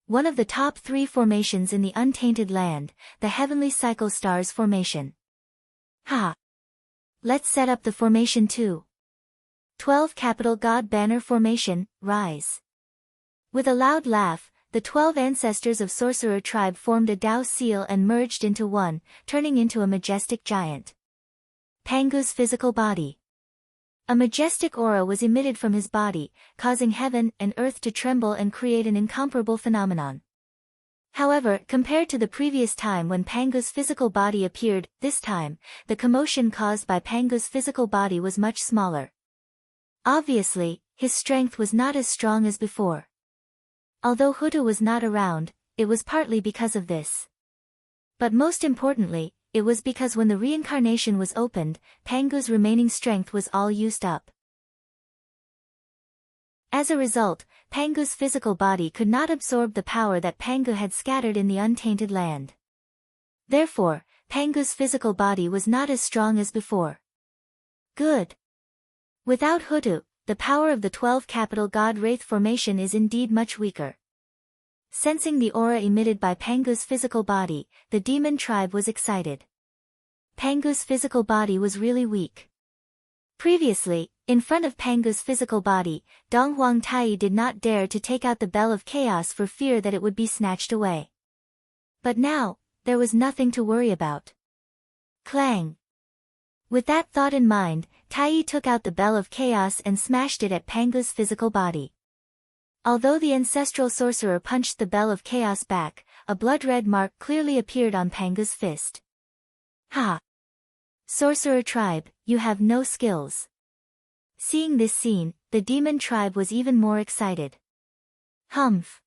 One of the top 3 formations in the Untainted Land, the Heavenly Cycle Stars Formation. Ha! Let's set up the formation too. 12 Capital God Banner Formation, rise. With a loud laugh, the 12 ancestors of Sorcerer Tribe formed a Dao seal and merged into one, turning into a majestic giant. Pangu's physical body. A majestic aura was emitted from his body, causing heaven and earth to tremble and create an incomparable phenomenon. However, compared to the previous time when Pangu's physical body appeared, this time, the commotion caused by Pangu's physical body was much smaller. Obviously, his strength was not as strong as before. Although Hutu was not around, it was partly because of this. But most importantly, it was because when the reincarnation was opened, Pangu's remaining strength was all used up. As a result, Pangu's physical body could not absorb the power that Pangu had scattered in the Untainted Land. Therefore, Pangu's physical body was not as strong as before. Good. Without Hutu, the power of the 12 Capital God Wraith Formation is indeed much weaker. Sensing the aura emitted by Pangu's physical body, the demon tribe was excited. Pangu's physical body was really weak. Previously, in front of Pangu's physical body, Dong Huang Tai did not dare to take out the Bell of Chaos for fear that it would be snatched away. But now, there was nothing to worry about. Clang! With that thought in mind, Tai took out the Bell of Chaos and smashed it at Pangu's physical body. Although the ancestral sorcerer punched the Bell of Chaos back, a blood-red mark clearly appeared on Pangu's fist. Ha! Sorcerer Tribe, you have no skills. Seeing this scene, the demon tribe was even more excited. Humph!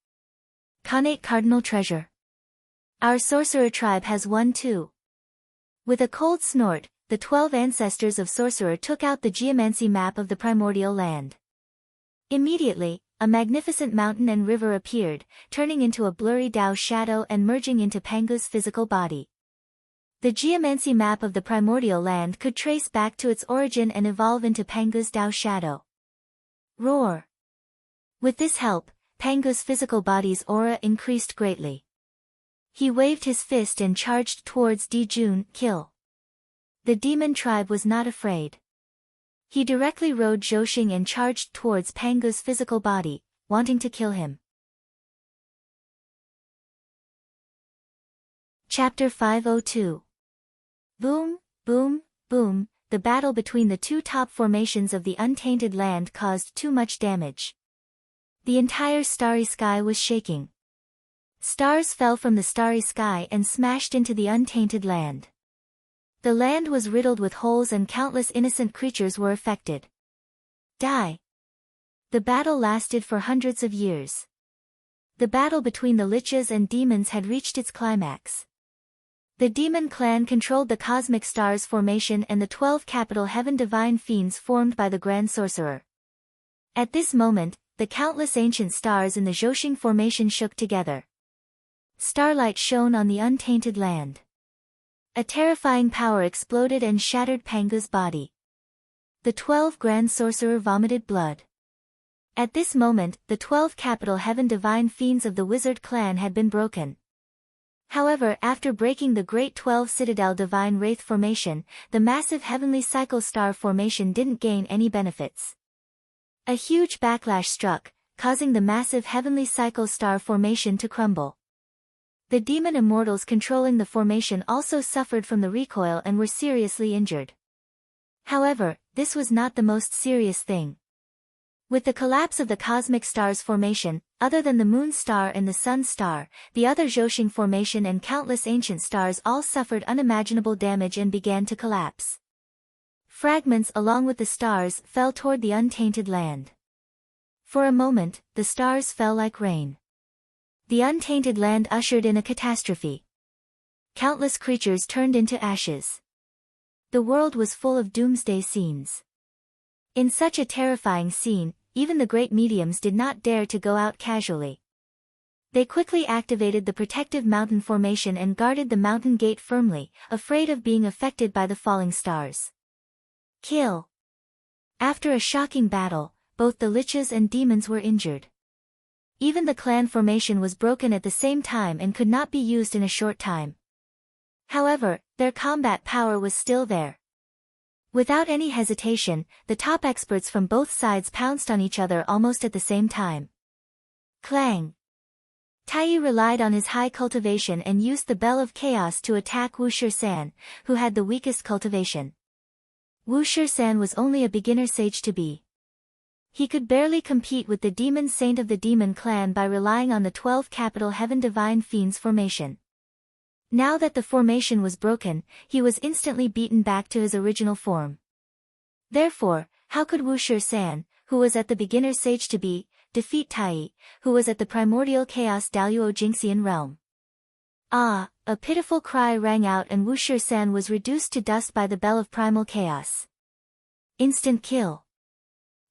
Connate Cardinal Treasure. Our Sorcerer Tribe has one too. With a cold snort, the 12 ancestors of Sorcerer took out the geomancy map of the primordial land. Immediately, a magnificent mountain and river appeared, turning into a blurry Dao shadow and merging into Pangu's physical body. The geomancy map of the primordial land could trace back to its origin and evolve into Pangu's Dao shadow. Roar! With this help, Pangu's physical body's aura increased greatly. He waved his fist and charged towards Di Jun, kill. The demon tribe was not afraid. He directly rode Zhouxing and charged towards Pangu's physical body, wanting to kill him. Chapter 502. Boom, boom, boom, the battle between the two top formations of the Untainted Land caused too much damage. The entire starry sky was shaking. Stars fell from the starry sky and smashed into the Untainted Land. The land was riddled with holes and countless innocent creatures were affected. Die. The battle lasted for hundreds of years. The battle between the liches and demons had reached its climax. The demon clan controlled the cosmic stars formation and the 12 capital heaven divine fiends formed by the grand sorcerer. At this moment, the countless ancient stars in the Zhouxing formation shook together. Starlight shone on the Untainted Land. A terrifying power exploded and shattered Pangu's body. The 12 Grand Sorcerer vomited blood. At this moment, the 12 capital heaven divine fiends of the wizard clan had been broken. However, after breaking the Great 12 Citadel Divine Wraith formation, the massive Heavenly Cycle Star formation didn't gain any benefits. A huge backlash struck, causing the massive Heavenly Cycle Star formation to crumble. The demon immortals controlling the formation also suffered from the recoil and were seriously injured. However, this was not the most serious thing. With the collapse of the cosmic stars formation, other than the moon star and the sun star, the other Zhoshing formation and countless ancient stars all suffered unimaginable damage and began to collapse. Fragments along with the stars fell toward the untainted land. For a moment, the stars fell like rain. The untainted land ushered in a catastrophe. Countless creatures turned into ashes. The world was full of doomsday scenes. In such a terrifying scene, even the great mediums did not dare to go out casually. They quickly activated the protective mountain formation and guarded the mountain gate firmly, afraid of being affected by the falling stars. Kill. After a shocking battle, both the liches and demons were injured. Even the clan formation was broken at the same time and could not be used in a short time. However, their combat power was still there. Without any hesitation, the top experts from both sides pounced on each other almost at the same time. Clang! Taiyi relied on his high cultivation and used the Bell of Chaos to attack Wu Shisan, who had the weakest cultivation. Wu Shisan was only a beginner sage to be. He could barely compete with the demon saint of the demon clan by relying on the 12 capital heaven divine fiends formation. Now that the formation was broken, he was instantly beaten back to his original form. Therefore, how could Wu Shisan, who was at the beginner sage to be, defeat Taiyi, who was at the primordial chaos Daluo Jingxian realm? Ah! A pitiful cry rang out and Wu Shisan was reduced to dust by the bell of primal chaos. Instant kill.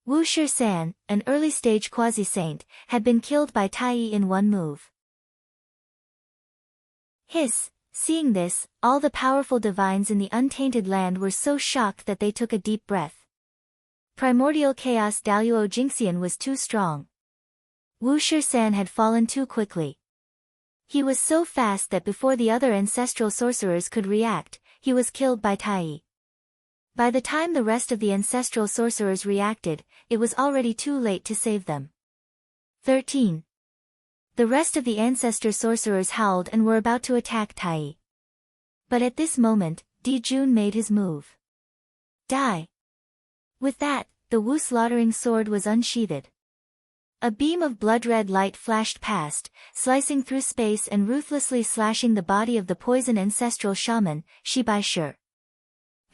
Wu Shisan, an early-stage quasi-saint, had been killed by Taiyi in one move. Hiss! Seeing this, all the powerful divines in the untainted land were so shocked that they took a deep breath. Primordial chaos Daluo Jingxian was too strong. Wu Shisan had fallen too quickly. He was so fast that before the other ancestral sorcerers could react, he was killed by Taiyi. By the time the rest of the ancestral sorcerers reacted, it was already too late to save them. 13. The rest of the ancestor sorcerers howled and were about to attack Taiyi. But at this moment, Di Jun made his move. Die! With that, the Wu slaughtering sword was unsheathed. A beam of blood-red light flashed past, slicing through space and ruthlessly slashing the body of the poison ancestral shaman, Shibai Shi.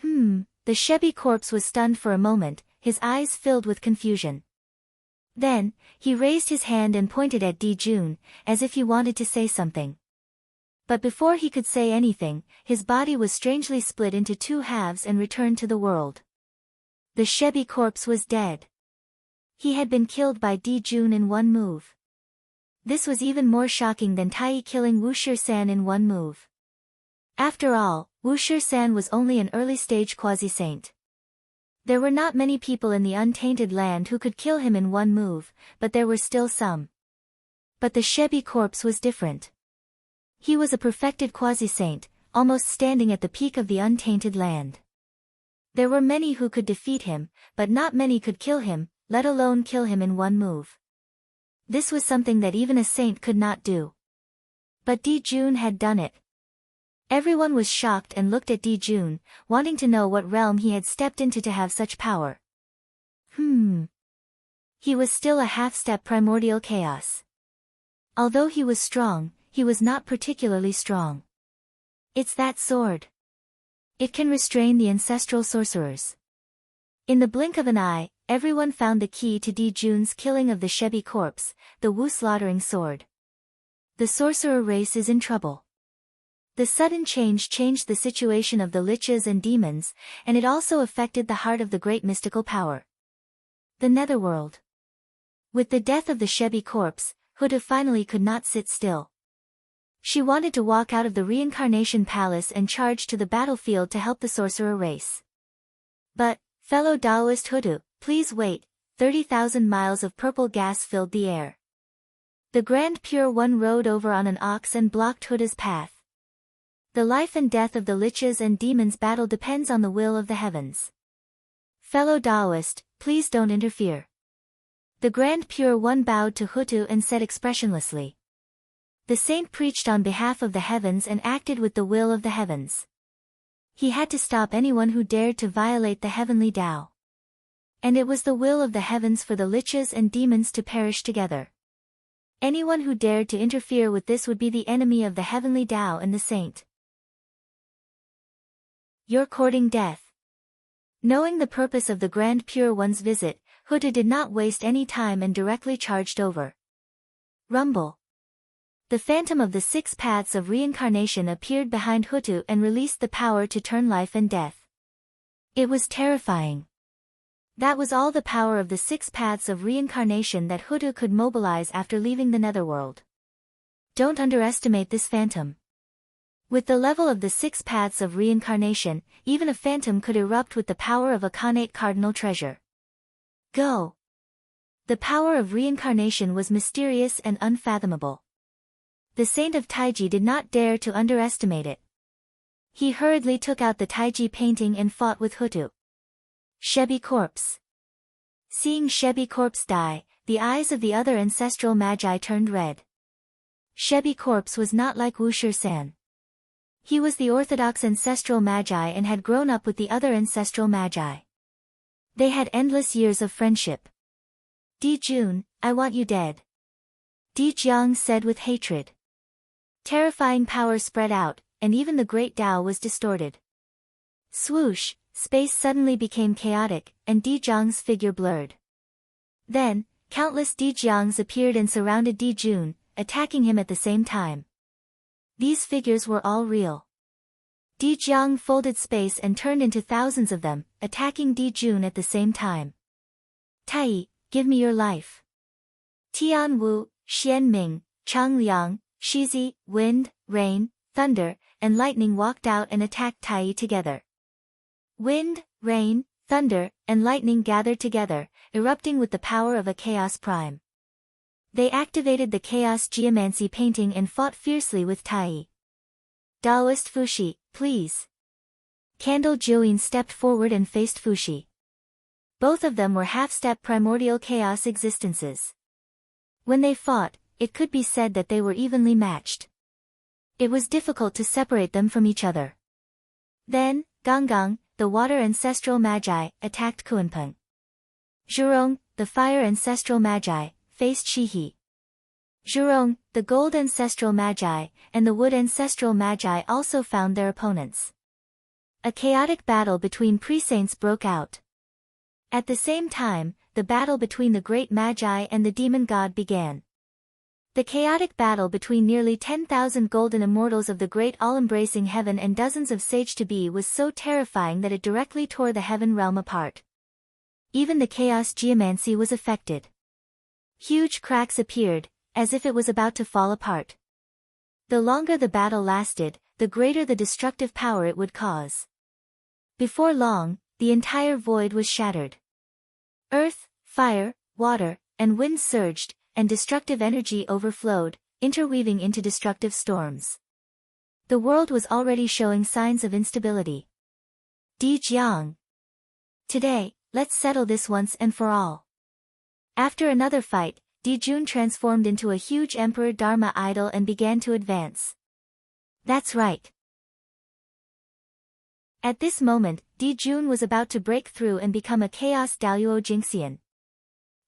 The Shebi corpse was stunned for a moment, his eyes filled with confusion. Then, he raised his hand and pointed at Di Jun, as if he wanted to say something. But before he could say anything, his body was strangely split into two halves and returned to the world. The Shebi corpse was dead. He had been killed by Di Jun in one move. This was even more shocking than Taiyi killing Wu Shisan in one move. After all, Wu Shisan was only an early-stage quasi-saint. There were not many people in the untainted land who could kill him in one move, but there were still some. But the Shebi corpse was different. He was a perfected quasi-saint, almost standing at the peak of the untainted land. There were many who could defeat him, but not many could kill him, let alone kill him in one move. This was something that even a saint could not do. But Di Jun had done it. Everyone was shocked and looked at Di Jun, wanting to know what realm he had stepped into to have such power. He was still a half-step primordial chaos. Although he was strong, he was not particularly strong. It's that sword. It can restrain the ancestral sorcerers. In the blink of an eye, everyone found the key to Di Jun's killing of the Shebi corpse, the Wu slaughtering sword. The sorcerer race is in trouble. The sudden change changed the situation of the liches and demons, and it also affected the heart of the great mystical power. The Netherworld. With the death of the Shebi corpse, Huda finally could not sit still. She wanted to walk out of the reincarnation palace and charge to the battlefield to help the sorcerer race. But, Fellow Taoist Hutu, please wait. 30,000 miles of purple gas filled the air. The Grand Pure One rode over on an ox and blocked Hutu's path. The life and death of the liches and demons battle depends on the will of the heavens. Fellow Taoist, please don't interfere. The Grand Pure One bowed to Hutu and said expressionlessly. The saint preached on behalf of the heavens and acted with the will of the heavens. He had to stop anyone who dared to violate the heavenly Tao. And it was the will of the heavens for the liches and demons to perish together. Anyone who dared to interfere with this would be the enemy of the heavenly Tao and the saint. You're courting death. Knowing the purpose of the Grand Pure One's visit, Hutu did not waste any time and directly charged over. Rumble. The phantom of the 6 paths of reincarnation appeared behind Hutu and released the power to turn life and death. It was terrifying. That was all the power of the 6 paths of reincarnation that Hutu could mobilize after leaving the netherworld. Don't underestimate this phantom. With the level of the 6 paths of reincarnation, even a phantom could erupt with the power of a connate cardinal treasure. Go! The power of reincarnation was mysterious and unfathomable. The saint of Taiji did not dare to underestimate it. He hurriedly took out the Taiji painting and fought with Hutu. Shebi corpse. Seeing Shebi corpse die, the eyes of the other ancestral magi turned red. Shebi corpse was not like Wushir-san. He was the orthodox ancestral magi and had grown up with the other ancestral magi. They had endless years of friendship. Di Jun, I want you dead. Di Jiang said with hatred. Terrifying power spread out, and even the great Tao was distorted. Swoosh, space suddenly became chaotic, and Di Jiang's figure blurred. Then, countless Di Jiangs appeared and surrounded Di Jun, attacking him at the same time. These figures were all real. Di Jiang folded space and turned into thousands of them, attacking Di Jun at the same time. Tai, give me your life. Tian Wu, Xian Ming, Chang Liang, Shizi, Wind, Rain, Thunder, and Lightning walked out and attacked Tai together. Wind, rain, thunder, and lightning gathered together, erupting with the power of a chaos prime. They activated the Chaos Geomancy painting and fought fiercely with Tai. Taoist Fushi, please. Candle Join stepped forward and faced Fushi. Both of them were half-step primordial chaos existences. When they fought, it could be said that they were evenly matched. It was difficult to separate them from each other. Then, Gonggang, the water ancestral magi, attacked Kuanpeng. Zhurong, the fire ancestral magi, faced Shihi. Zhurong, the gold ancestral magi, and the wood ancestral magi also found their opponents. A chaotic battle between pre-saints broke out. At the same time, the battle between the great magi and the demon god began. The chaotic battle between nearly 10,000 golden immortals of the great all-embracing heaven and dozens of sage-to-be was so terrifying that it directly tore the heaven realm apart. Even the chaos geomancy was affected. Huge cracks appeared, as if it was about to fall apart. The longer the battle lasted, the greater the destructive power it would cause. Before long, the entire void was shattered. Earth, fire, water, and wind surged, and destructive energy overflowed, interweaving into destructive storms. The world was already showing signs of instability. Di Jiang. Today, let's settle this once and for all. After another fight, Di Jun transformed into a huge Emperor Dharma idol and began to advance. That's right. At this moment, Di Jun was about to break through and become a chaos Daoyuo Jingxian.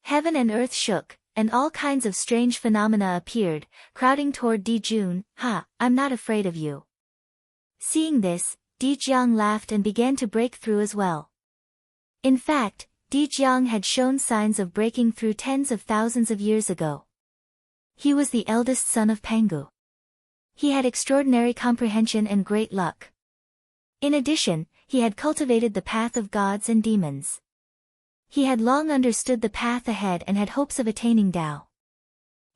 Heaven and earth shook, and all kinds of strange phenomena appeared, crowding toward Di Jun. Ha, I'm not afraid of you. Seeing this, Di Jiang laughed and began to break through as well. In fact, Di Jiang had shown signs of breaking through tens of thousands of years ago. He was the eldest son of Pangu. He had extraordinary comprehension and great luck. In addition, he had cultivated the path of gods and demons. He had long understood the path ahead and had hopes of attaining Tao.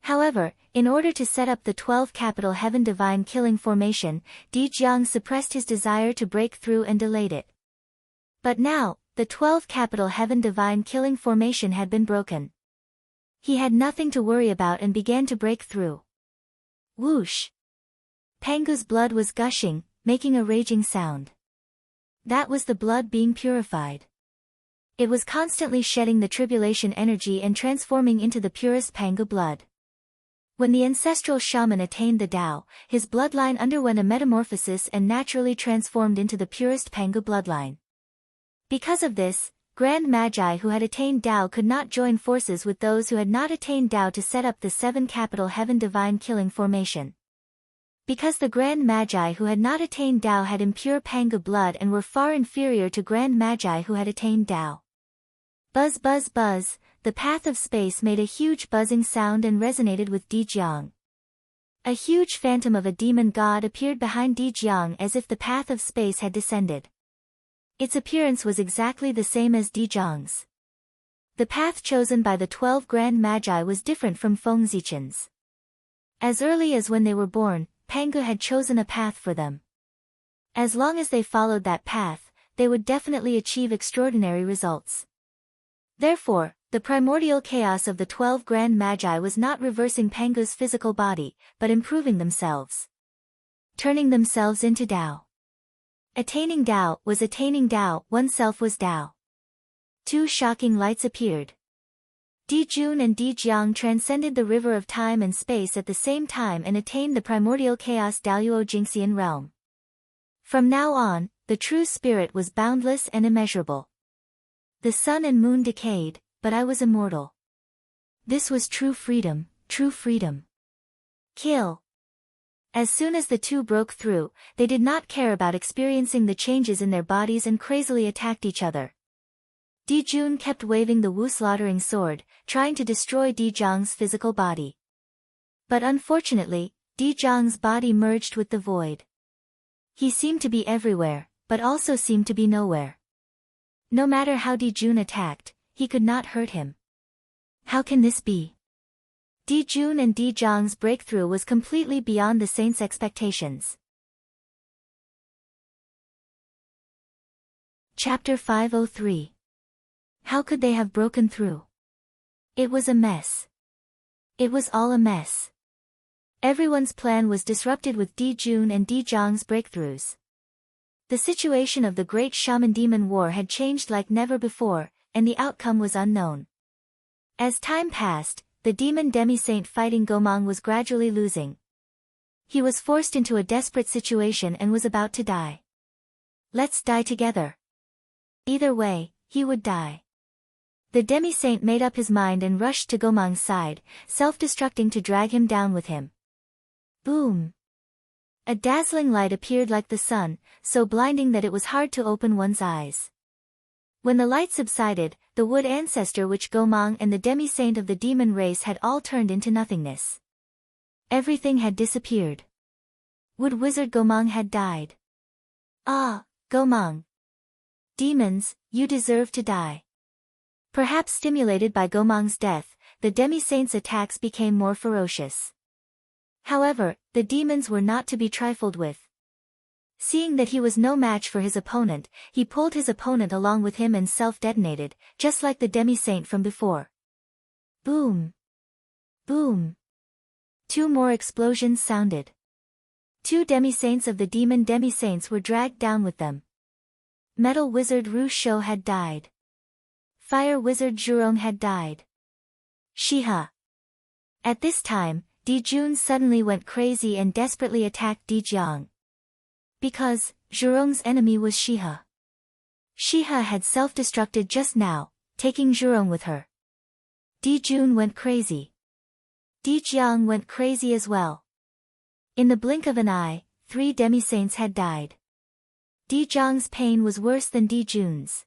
However, in order to set up the 12 capital heaven divine killing formation, Di Jiang suppressed his desire to break through and delayed it. But now, the 12 capital heaven divine killing formation had been broken. He had nothing to worry about and began to break through. Whoosh! Pangu's blood was gushing, making a raging sound. That was the blood being purified. It was constantly shedding the tribulation energy and transforming into the purest Pangu blood. When the ancestral shaman attained the Tao, his bloodline underwent a metamorphosis and naturally transformed into the purest Pangu bloodline. Because of this, Grand Magi who had attained Tao could not join forces with those who had not attained Tao to set up the 7 capital heaven divine killing formation. Because the Grand Magi who had not attained Tao had impure Pangu blood and were far inferior to Grand Magi who had attained Tao. Buzz buzz buzz, the path of space made a huge buzzing sound and resonated with Dijiang. A huge phantom of a demon god appeared behind Dijiang as if the path of space had descended. Its appearance was exactly the same as Dijiang's. The path chosen by the 12 Grand Magi was different from Feng Zichen's. As early as when they were born, Pangu had chosen a path for them. As long as they followed that path, they would definitely achieve extraordinary results. Therefore, the primordial chaos of the 12 Grand Magi was not reversing Pangu's physical body, but improving themselves. Turning themselves into Tao. Attaining Tao was attaining Tao, oneself was Tao. 2 shocking lights appeared. Dijun and Dijiang transcended the river of time and space at the same time and attained the primordial chaos Daoyuo Jingxian realm. From now on, the true spirit was boundless and immeasurable. The sun and moon decayed, but I was immortal. This was true freedom, true freedom. Kill. As soon as the two broke through, they did not care about experiencing the changes in their bodies and crazily attacked each other. Dijun kept waving the Wu slaughtering sword, trying to destroy Dijiang's physical body. But unfortunately, Dijiang's body merged with the void. He seemed to be everywhere, but also seemed to be nowhere. No matter how Dijun attacked, he could not hurt him. How can this be? Dijun and Dijiang's breakthrough was completely beyond the saint's expectations. Chapter 503. How could they have broken through? It was a mess. It was all a mess. Everyone's plan was disrupted with Dijun and Dijiang's breakthroughs. The situation of the Great Shaman Demon War had changed like never before, and the outcome was unknown. As time passed, the demon demi-saint fighting Gomang was gradually losing. He was forced into a desperate situation and was about to die. Let's die together. Either way, he would die. The demi-saint made up his mind and rushed to Gomang's side, self-destructing to drag him down with him. Boom! A dazzling light appeared like the sun, so blinding that it was hard to open one's eyes. When the light subsided, the wood ancestor which Gomang and the demi-saint of the demon race had all turned into nothingness. Everything had disappeared. Wood wizard Gomang had died. Ah, Gomang! Demons, you deserve to die. Perhaps stimulated by Gomang's death, the demi-saint's attacks became more ferocious. However, the demons were not to be trifled with. Seeing that he was no match for his opponent, he pulled his opponent along with him and self-detonated, just like the demi-saint from before. Boom! Boom! 2 more explosions sounded. 2 demi-saints of the demon demi-saints were dragged down with them. Metal wizard Ru Shou had died. Fire wizard Zhurong had died. Shiha. At this time, Dijun suddenly went crazy and desperately attacked Dijiang. Because, Zhurong's enemy was Shiha. Shiha had self-destructed just now, taking Zhurong with her. Dijun went crazy. Dijiang went crazy as well. In the blink of an eye, 3 demi-saints had died. Dijiang's pain was worse than Dijun's.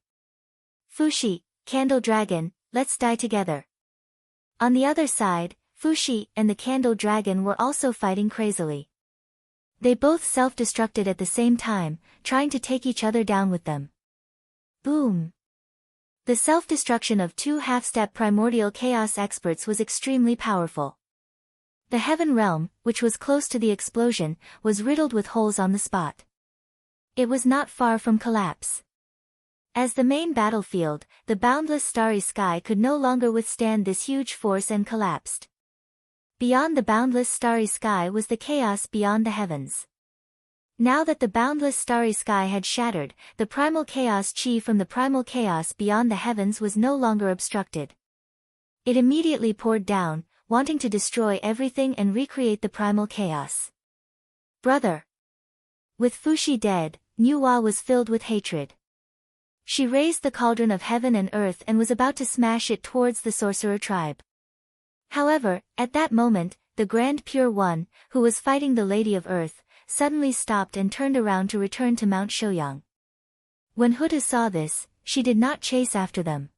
Fushi, Candle Dragon, let's die together. On the other side, Fushi and the Candle Dragon were also fighting crazily. They both self-destructed at the same time, trying to take each other down with them. Boom! The self-destruction of 2 half-step primordial chaos experts was extremely powerful. The heaven realm, which was close to the explosion, was riddled with holes on the spot. It was not far from collapse. As the main battlefield, the boundless starry sky could no longer withstand this huge force and collapsed. Beyond the boundless starry sky was the chaos beyond the heavens. Now that the boundless starry sky had shattered, the primal chaos chi from the primal chaos beyond the heavens was no longer obstructed. It immediately poured down, wanting to destroy everything and recreate the primal chaos. Brother! With Fushi dead, Nuwa was filled with hatred. She raised the cauldron of heaven and earth and was about to smash it towards the sorcerer tribe. However, at that moment, the Grand Pure One, who was fighting the Lady of Earth, suddenly stopped and turned around to return to Mount Shouyang. When Huta saw this, she did not chase after them.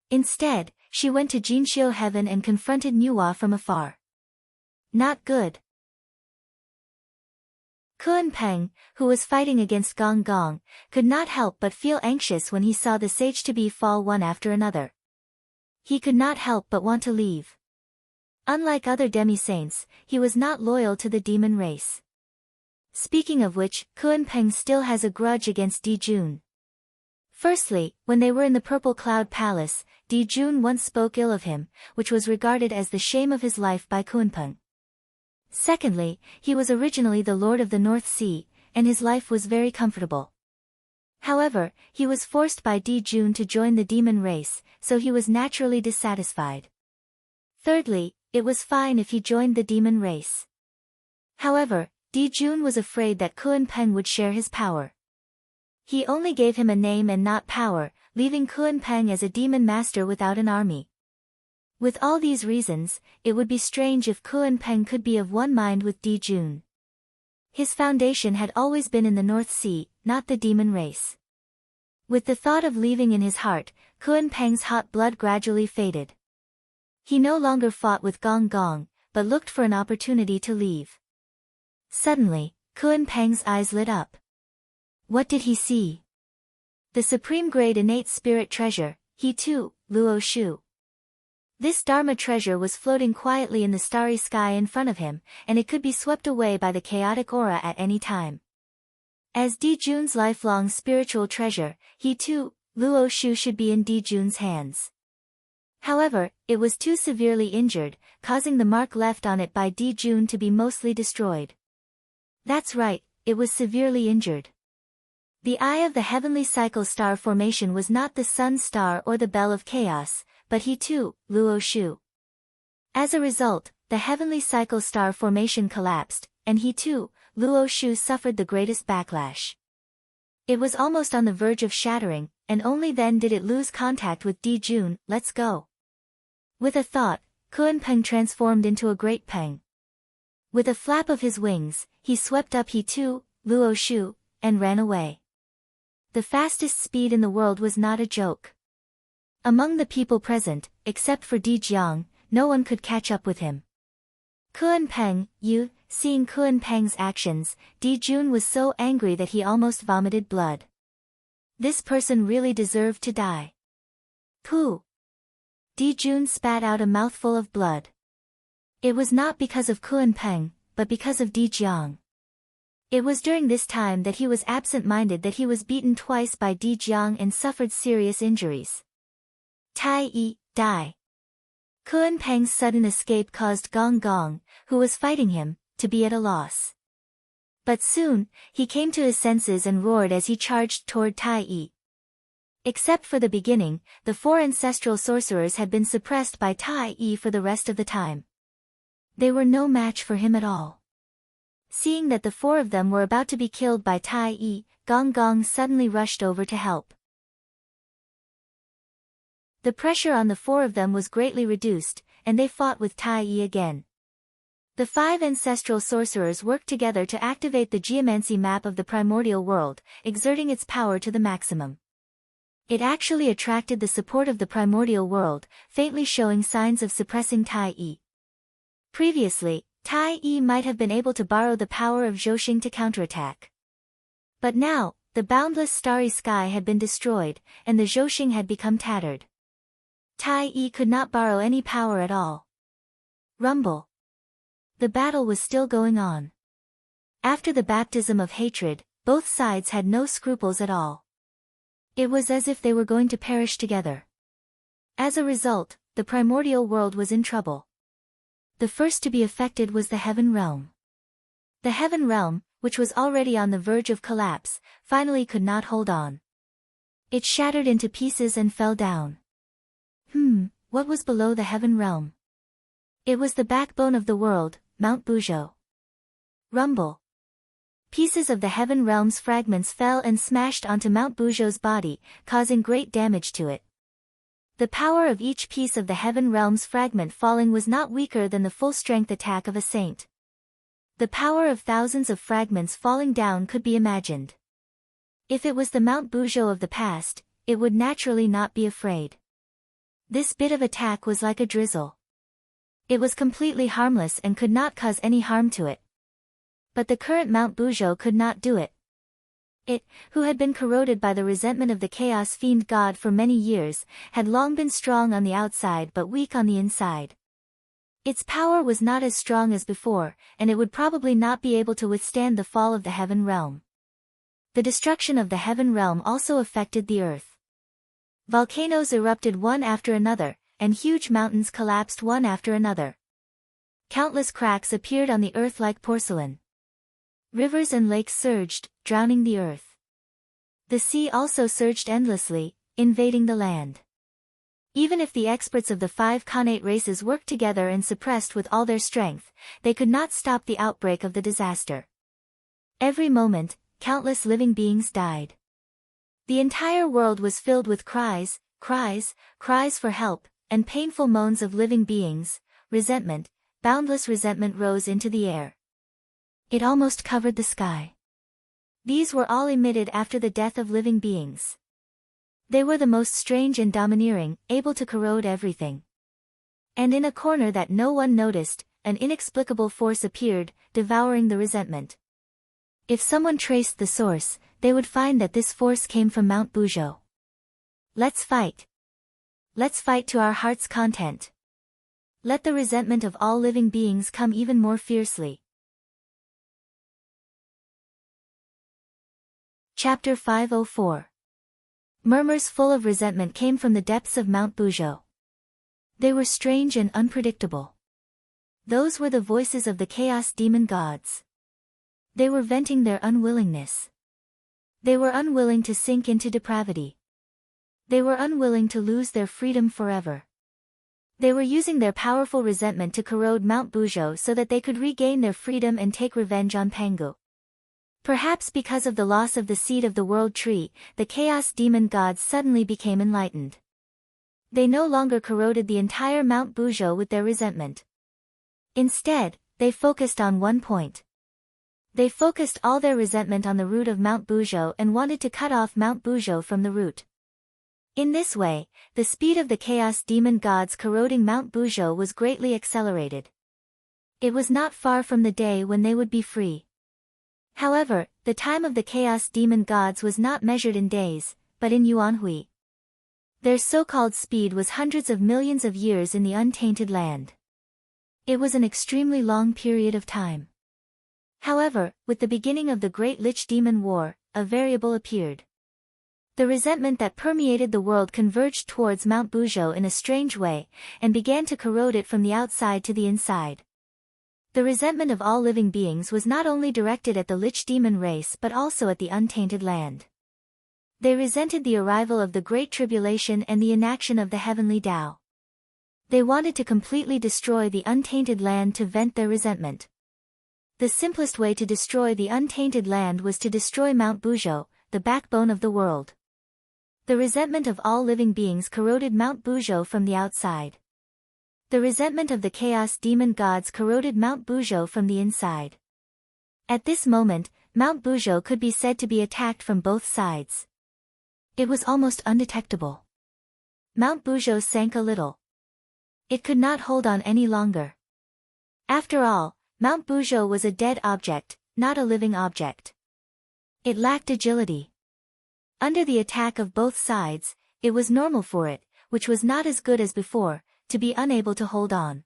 Instead, she went to Jinxiu Heaven and confronted Nuwa from afar. Not good. Kun Peng, who was fighting against Gong Gong, could not help but feel anxious when he saw the sage-to-be fall one after another. He could not help but want to leave. Unlike other demi-saints, he was not loyal to the demon race. Speaking of which, Kun Peng still has a grudge against Di Jun. Firstly, when they were in the Purple Cloud Palace, Di Jun once spoke ill of him, which was regarded as the shame of his life by Kun Peng. Secondly, he was originally the Lord of the North Sea, and his life was very comfortable. However, he was forced by Di Jun to join the demon race, so he was naturally dissatisfied. Thirdly, it was fine if he joined the demon race. However, Di Jun was afraid that Kun Peng would share his power. He only gave him a name and not power, leaving Kun Peng as a demon master without an army. With all these reasons, it would be strange if Kun Peng could be of one mind with Di Jun. His foundation had always been in the North Sea, not the demon race. With the thought of leaving in his heart, Kun Peng's hot blood gradually faded. He no longer fought with Gong Gong, but looked for an opportunity to leave. Suddenly, Kun Peng's eyes lit up. What did he see? The supreme grade innate spirit treasure, he too, Luo Shu. This Dharma treasure was floating quietly in the starry sky in front of him, and it could be swept away by the chaotic aura at any time. As Di Jun's lifelong spiritual treasure, he too, Luo Shu, should be in Di Jun's hands. However, it was too severely injured, causing the mark left on it by Di Jun to be mostly destroyed. That's right, it was severely injured. The eye of the heavenly cycle star formation was not the sun star or the bell of chaos, but he too, Luo Shu. As a result, the heavenly cycle star formation collapsed, and he too, Luo Shu, suffered the greatest backlash. It was almost on the verge of shattering, and only then did it lose contact with Di Jun. Let's go. With a thought, Kun Peng transformed into a great Peng. With a flap of his wings, he swept up he too, Luo Shu, and ran away. The fastest speed in the world was not a joke. Among the people present, except for Di Jiang, no one could catch up with him. Kun Peng, you, seeing Kun Peng's actions, Di Jun was so angry that he almost vomited blood. This person really deserved to die. Pooh! Di Jun spat out a mouthful of blood. It was not because of Kun Peng, but because of Di Jiang. It was during this time that he was absent-minded that he was beaten twice by Di Jiang and suffered serious injuries. Tai Yi, die. Kun Peng's sudden escape caused Gong Gong, who was fighting him, to be at a loss. But soon, he came to his senses and roared as he charged toward Tai Yi. Except for the beginning, the four ancestral sorcerers had been suppressed by Tai Yi for the rest of the time. They were no match for him at all. Seeing that the four of them were about to be killed by Tai Yi, Gong Gong suddenly rushed over to help. The pressure on the four of them was greatly reduced, and they fought with Tai Yi again. The five ancestral sorcerers worked together to activate the geomancy map of the primordial world, exerting its power to the maximum. It actually attracted the support of the primordial world, faintly showing signs of suppressing Tai Yi. Previously, Tai Yi might have been able to borrow the power of Zhouxing to counterattack. But now, the boundless starry sky had been destroyed, and the Zhouxing had become tattered. Tai Yi could not borrow any power at all. Rumble. The battle was still going on. After the baptism of hatred, both sides had no scruples at all. It was as if they were going to perish together. As a result, the primordial world was in trouble. The first to be affected was the heaven realm. The heaven realm, which was already on the verge of collapse, finally could not hold on. It shattered into pieces and fell down. What was below the heaven realm? It was the backbone of the world, Mount Bujo. Rumble. Pieces of the heaven realm's fragments fell and smashed onto Mount Bujo's body, causing great damage to it. The power of each piece of the heaven realm's fragment falling was not weaker than the full-strength attack of a saint. The power of thousands of fragments falling down could be imagined. If it was the Mount Bujo of the past, it would naturally not be afraid. This bit of attack was like a drizzle. It was completely harmless and could not cause any harm to it. But the current Mount Bujo could not do it. It, who had been corroded by the resentment of the Chaos Fiend God for many years, had long been strong on the outside but weak on the inside. Its power was not as strong as before, and it would probably not be able to withstand the fall of the heaven realm. The destruction of the heaven realm also affected the earth. Volcanoes erupted one after another, and huge mountains collapsed one after another. Countless cracks appeared on the earth like porcelain. Rivers and lakes surged, drowning the earth. The sea also surged endlessly, invading the land. Even if the experts of the 5 Khanate races worked together and suppressed with all their strength, they could not stop the outbreak of the disaster. Every moment, countless living beings died. The entire world was filled with cries for help, and painful moans of living beings. Resentment, boundless resentment rose into the air. It almost covered the sky. These were all emitted after the death of living beings. They were the most strange and domineering, able to corrode everything. And in a corner that no one noticed, an inexplicable force appeared, devouring the resentment. If someone traced the source, they would find that this force came from Mount Bujo. Let's fight. Let's fight to our heart's content. Let the resentment of all living beings come even more fiercely. Chapter 504. Murmurs full of resentment came from the depths of Mount Bujo. They were strange and unpredictable. Those were the voices of the chaos demon gods. They were venting their unwillingness. They were unwilling to sink into depravity. They were unwilling to lose their freedom forever. They were using their powerful resentment to corrode Mount Bujo so that they could regain their freedom and take revenge on Pangu. Perhaps because of the loss of the seed of the world tree, the chaos demon gods suddenly became enlightened. They no longer corroded the entire Mount Bujo with their resentment. Instead, they focused on one point. They focused all their resentment on the root of Mount Bujo and wanted to cut off Mount Bujo from the root. In this way, the speed of the chaos demon gods corroding Mount Bujo was greatly accelerated. It was not far from the day when they would be free. However, the time of the chaos demon gods was not measured in days, but in yuanhui. Their so-called speed was hundreds of millions of years in the untainted land. It was an extremely long period of time. However, with the beginning of the Great Lich Demon War, a variable appeared. The resentment that permeated the world converged towards Mount Bujo in a strange way, and began to corrode it from the outside to the inside. The resentment of all living beings was not only directed at the Lich Demon race but also at the untainted land. They resented the arrival of the Great Tribulation and the inaction of the Heavenly Tao. They wanted to completely destroy the untainted land to vent their resentment. The simplest way to destroy the untainted land was to destroy Mount Bujo, the backbone of the world. The resentment of all living beings corroded Mount Bujo from the outside. The resentment of the chaos demon gods corroded Mount Bujo from the inside. At this moment, Mount Bujo could be said to be attacked from both sides. It was almost undetectable. Mount Bujo sank a little. It could not hold on any longer. After all, Mount Bujo was a dead object, not a living object. It lacked agility. Under the attack of both sides, it was normal for it, which was not as good as before, to be unable to hold on.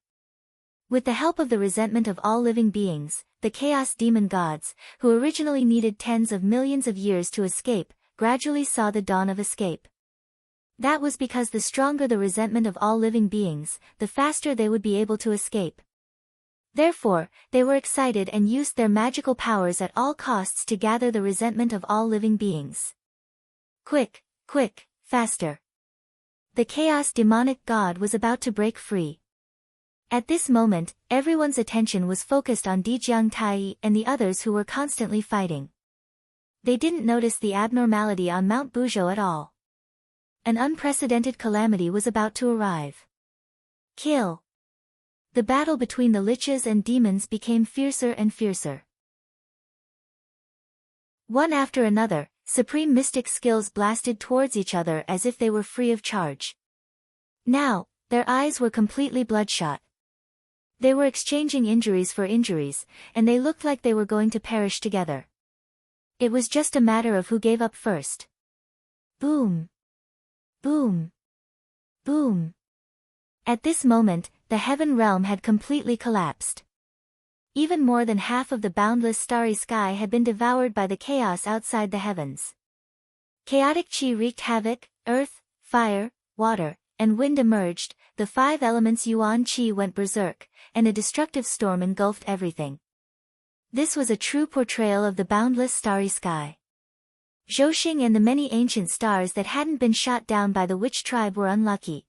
With the help of the resentment of all living beings, the chaos demon gods, who originally needed tens of millions of years to escape, gradually saw the dawn of escape. That was because the stronger the resentment of all living beings, the faster they would be able to escape. Therefore, they were excited and used their magical powers at all costs to gather the resentment of all living beings. Quick, quick, faster. The chaos demonic god was about to break free. At this moment, everyone's attention was focused on Dijiang Tai and the others who were constantly fighting. They didn't notice the abnormality on Mount Buzhou at all. An unprecedented calamity was about to arrive. Kill. The battle between the liches and demons became fiercer and fiercer. One after another, supreme mystic skills blasted towards each other as if they were free of charge. Now, their eyes were completely bloodshot. They were exchanging injuries for injuries, and they looked like they were going to perish together. It was just a matter of who gave up first. Boom. Boom. Boom. At this moment, the heaven realm had completely collapsed. Even more than half of the boundless starry sky had been devoured by the chaos outside the heavens. Chaotic chi wreaked havoc, earth, fire, water, and wind emerged, the 5 elements yuan chi went berserk, and a destructive storm engulfed everything. This was a true portrayal of the boundless starry sky. Zhouxing and the many ancient stars that hadn't been shot down by the witch tribe were unlucky.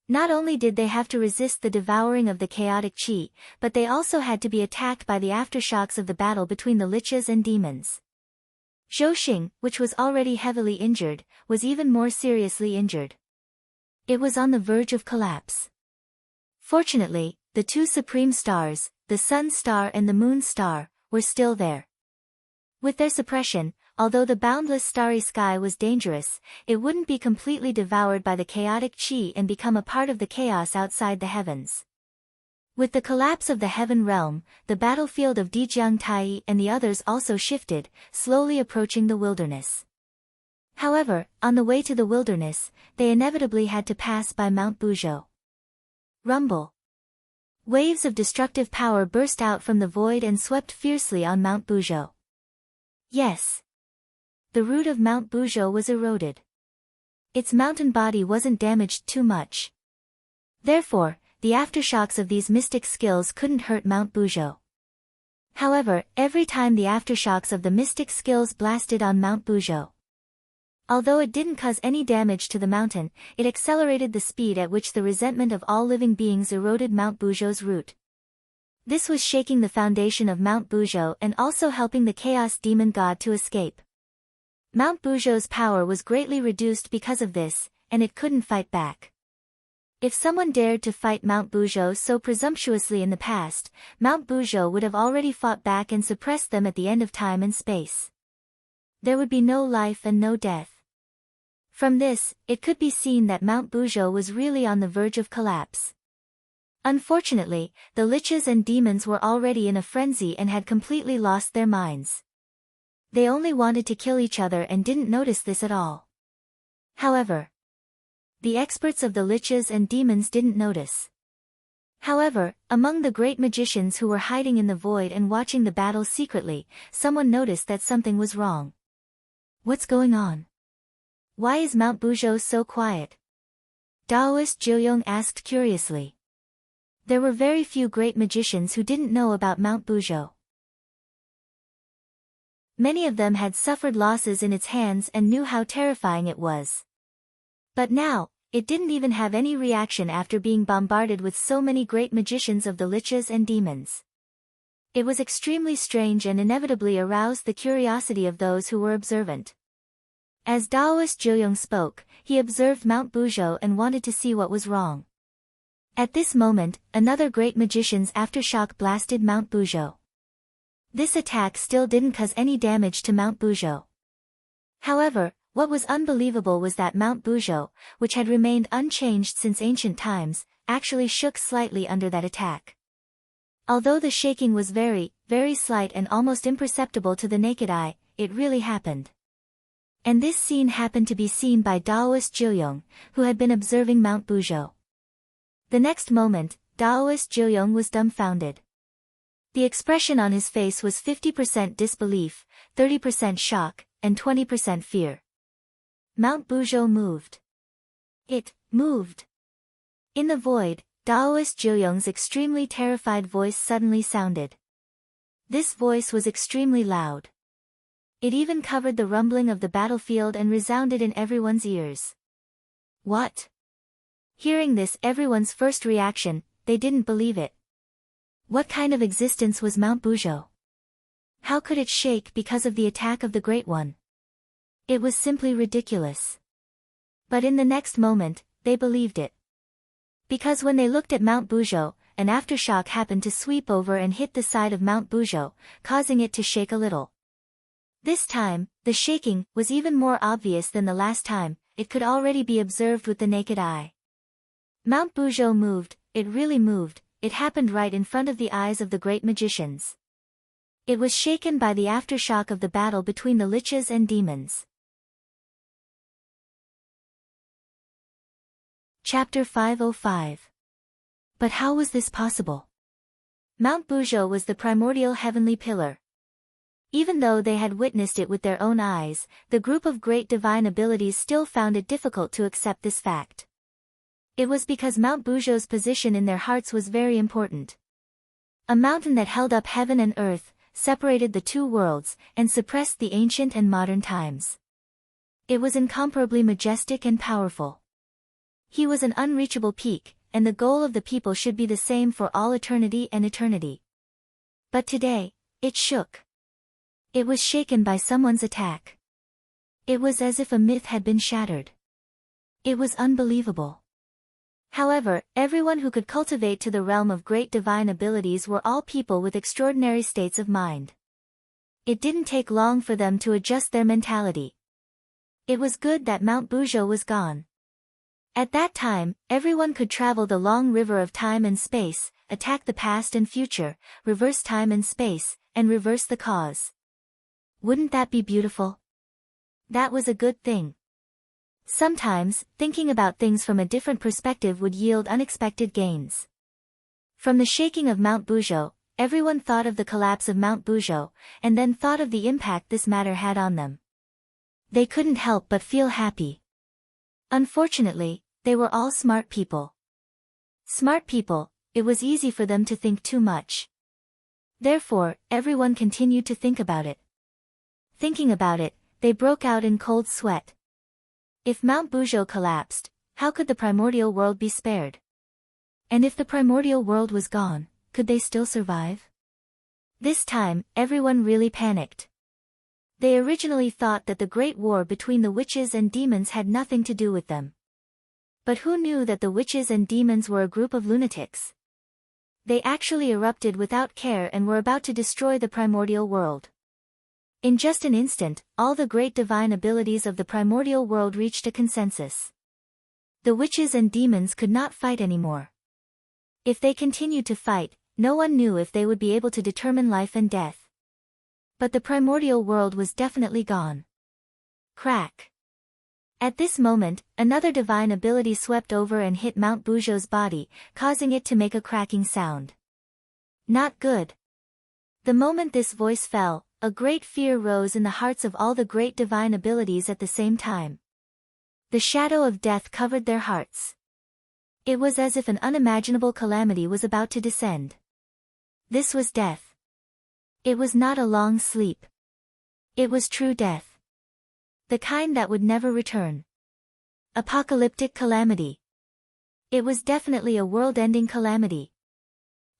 Not only did they have to resist the devouring of the chaotic chi, but they also had to be attacked by the aftershocks of the battle between the liches and demons. Zhouxing, which was already heavily injured, was even more seriously injured. It was on the verge of collapse. Fortunately, the 2 supreme stars, the sun star and the moon star, were still there. With their suppression, although the boundless starry sky was dangerous, it wouldn't be completely devoured by the chaotic chi and become a part of the chaos outside the heavens. With the collapse of the heaven realm, the battlefield of Dijiang Tai and the others also shifted, slowly approaching the wilderness. However, on the way to the wilderness, they inevitably had to pass by Mount Buzhou. Rumble. Waves of destructive power burst out from the void and swept fiercely on Mount Buzhou. Yes. The root of Mount Buzhou was eroded. Its mountain body wasn't damaged too much. Therefore, the aftershocks of these mystic skills couldn't hurt Mount Buzhou. However, every time the aftershocks of the mystic skills blasted on Mount Buzhou, although it didn't cause any damage to the mountain, it accelerated the speed at which the resentment of all living beings eroded Mount Buzhou's root. This was shaking the foundation of Mount Buzhou and also helping the chaos demon god to escape. Mount Buzhou's power was greatly reduced because of this, and it couldn't fight back. If someone dared to fight Mount Buzhou so presumptuously in the past, Mount Buzhou would have already fought back and suppressed them at the end of time and space. There would be no life and no death. From this, it could be seen that Mount Buzhou was really on the verge of collapse. Unfortunately, the liches and demons were already in a frenzy and had completely lost their minds. They only wanted to kill each other and didn't notice this at all. However, the experts of the liches and demons didn't notice. However, among the great magicians who were hiding in the void and watching the battle secretly, someone noticed that something was wrong. What's going on? Why is Mount Buzhou so quiet? Daoist Jiuyong asked curiously. There were very few great magicians who didn't know about Mount Buzhou. Many of them had suffered losses in its hands and knew how terrifying it was. But now, it didn't even have any reaction after being bombarded with so many great magicians of the liches and demons. It was extremely strange and inevitably aroused the curiosity of those who were observant. As Daoist Jiuyong spoke, he observed Mount Buzhou and wanted to see what was wrong. At this moment, another great magician's aftershock blasted Mount Buzhou. This attack still didn't cause any damage to Mount Buzhou. However, what was unbelievable was that Mount Buzhou, which had remained unchanged since ancient times, actually shook slightly under that attack. Although the shaking was very, very slight and almost imperceptible to the naked eye, it really happened. And this scene happened to be seen by Daoist Jiuyong, who had been observing Mount Buzhou. The next moment, Daoist Jiuyong was dumbfounded. The expression on his face was 50% disbelief, 30% shock, and 20% fear. Mount Buzhou moved. It moved. In the void, Daoist Zhiyong's extremely terrified voice suddenly sounded. This voice was extremely loud. It even covered the rumbling of the battlefield and resounded in everyone's ears. What? Hearing this, everyone's first reaction, they didn't believe it. What kind of existence was Mount Buzhou? How could it shake because of the attack of the Great One? It was simply ridiculous. But in the next moment, they believed it. Because when they looked at Mount Buzhou, an aftershock happened to sweep over and hit the side of Mount Buzhou, causing it to shake a little. This time, the shaking was even more obvious than the last time. It could already be observed with the naked eye. Mount Buzhou moved, it really moved, it happened right in front of the eyes of the great magicians. It was shaken by the aftershock of the battle between the liches and demons. Chapter 505. But how was this possible? Mount Buzhou was the primordial heavenly pillar. Even though they had witnessed it with their own eyes, the group of great divine abilities still found it difficult to accept this fact. It was because Mount Buzhou's position in their hearts was very important. A mountain that held up heaven and earth, separated the two worlds, and suppressed the ancient and modern times. It was incomparably majestic and powerful. He was an unreachable peak, and the goal of the people should be the same for all eternity and eternity. But today, it shook. It was shaken by someone's attack. It was as if a myth had been shattered. It was unbelievable. However, everyone who could cultivate to the realm of great divine abilities were all people with extraordinary states of mind. It didn't take long for them to adjust their mentality. It was good that Mount Buzhou was gone. At that time, everyone could travel the long river of time and space, attack the past and future, reverse time and space, and reverse the cause. Wouldn't that be beautiful? That was a good thing. Sometimes, thinking about things from a different perspective would yield unexpected gains. From the shaking of Mount Buzhou, everyone thought of the collapse of Mount Buzhou, and then thought of the impact this matter had on them. They couldn't help but feel happy. Unfortunately, they were all smart people. Smart people, it was easy for them to think too much. Therefore, everyone continued to think about it. Thinking about it, they broke out in cold sweat. If Mount Buzhou collapsed, how could the primordial world be spared? And if the primordial world was gone, could they still survive? This time, everyone really panicked. They originally thought that the great war between the witches and demons had nothing to do with them. But who knew that the witches and demons were a group of lunatics? They actually erupted without care and were about to destroy the primordial world. In just an instant, all the great divine abilities of the primordial world reached a consensus. The witches and demons could not fight anymore. If they continued to fight, no one knew if they would be able to determine life and death. But the primordial world was definitely gone. Crack. At this moment, another divine ability swept over and hit Mount Buzhou's body, causing it to make a cracking sound. Not good. The moment this voice fell, a great fear rose in the hearts of all the great divine abilities at the same time. The shadow of death covered their hearts. It was as if an unimaginable calamity was about to descend. This was death. It was not a long sleep. It was true death. The kind that would never return. Apocalyptic calamity. It was definitely a world-ending calamity.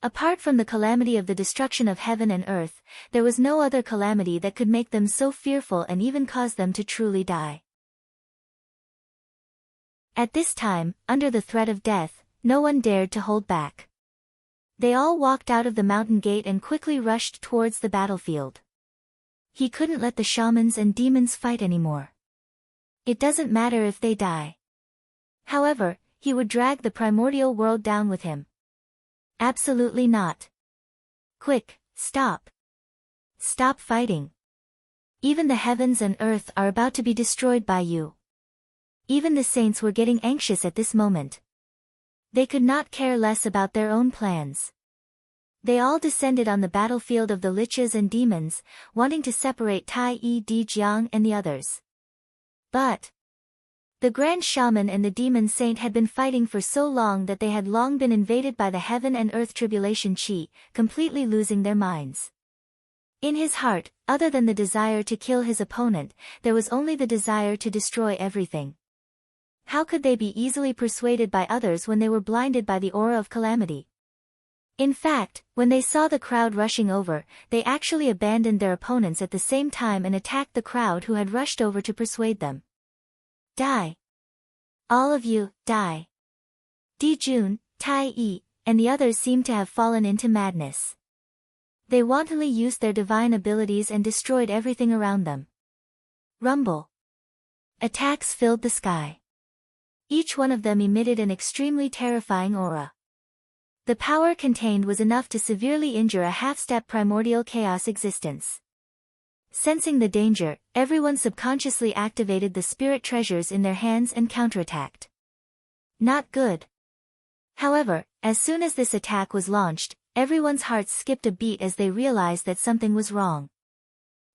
Apart from the calamity of the destruction of heaven and earth, there was no other calamity that could make them so fearful and even cause them to truly die. At this time, under the threat of death, no one dared to hold back. They all walked out of the mountain gate and quickly rushed towards the battlefield. He couldn't let the shamans and demons fight anymore. It doesn't matter if they die. However, he would drag the primordial world down with him. Absolutely not. Quick, stop. Stop fighting. Even the heavens and earth are about to be destroyed by you. Even the saints were getting anxious at this moment. They could not care less about their own plans. They all descended on the battlefield of the liches and demons, wanting to separate Tai Yi Di Jiang and the others. But The Grand Shaman and the Demon Saint had been fighting for so long that they had long been invaded by the heaven and earth tribulation chi, completely losing their minds. In his heart, other than the desire to kill his opponent, there was only the desire to destroy everything. How could they be easily persuaded by others when they were blinded by the aura of calamity? In fact, when they saw the crowd rushing over, they actually abandoned their opponents at the same time and attacked the crowd who had rushed over to persuade them. Die. All of you, die. Dijun, Tai Yi, and the others seemed to have fallen into madness. They wantonly used their divine abilities and destroyed everything around them. Rumble. Attacks filled the sky. Each one of them emitted an extremely terrifying aura. The power contained was enough to severely injure a half-step primordial chaos existence. Sensing the danger, everyone subconsciously activated the spirit treasures in their hands and counterattacked. Not good. However, as soon as this attack was launched, everyone's hearts skipped a beat as they realized that something was wrong.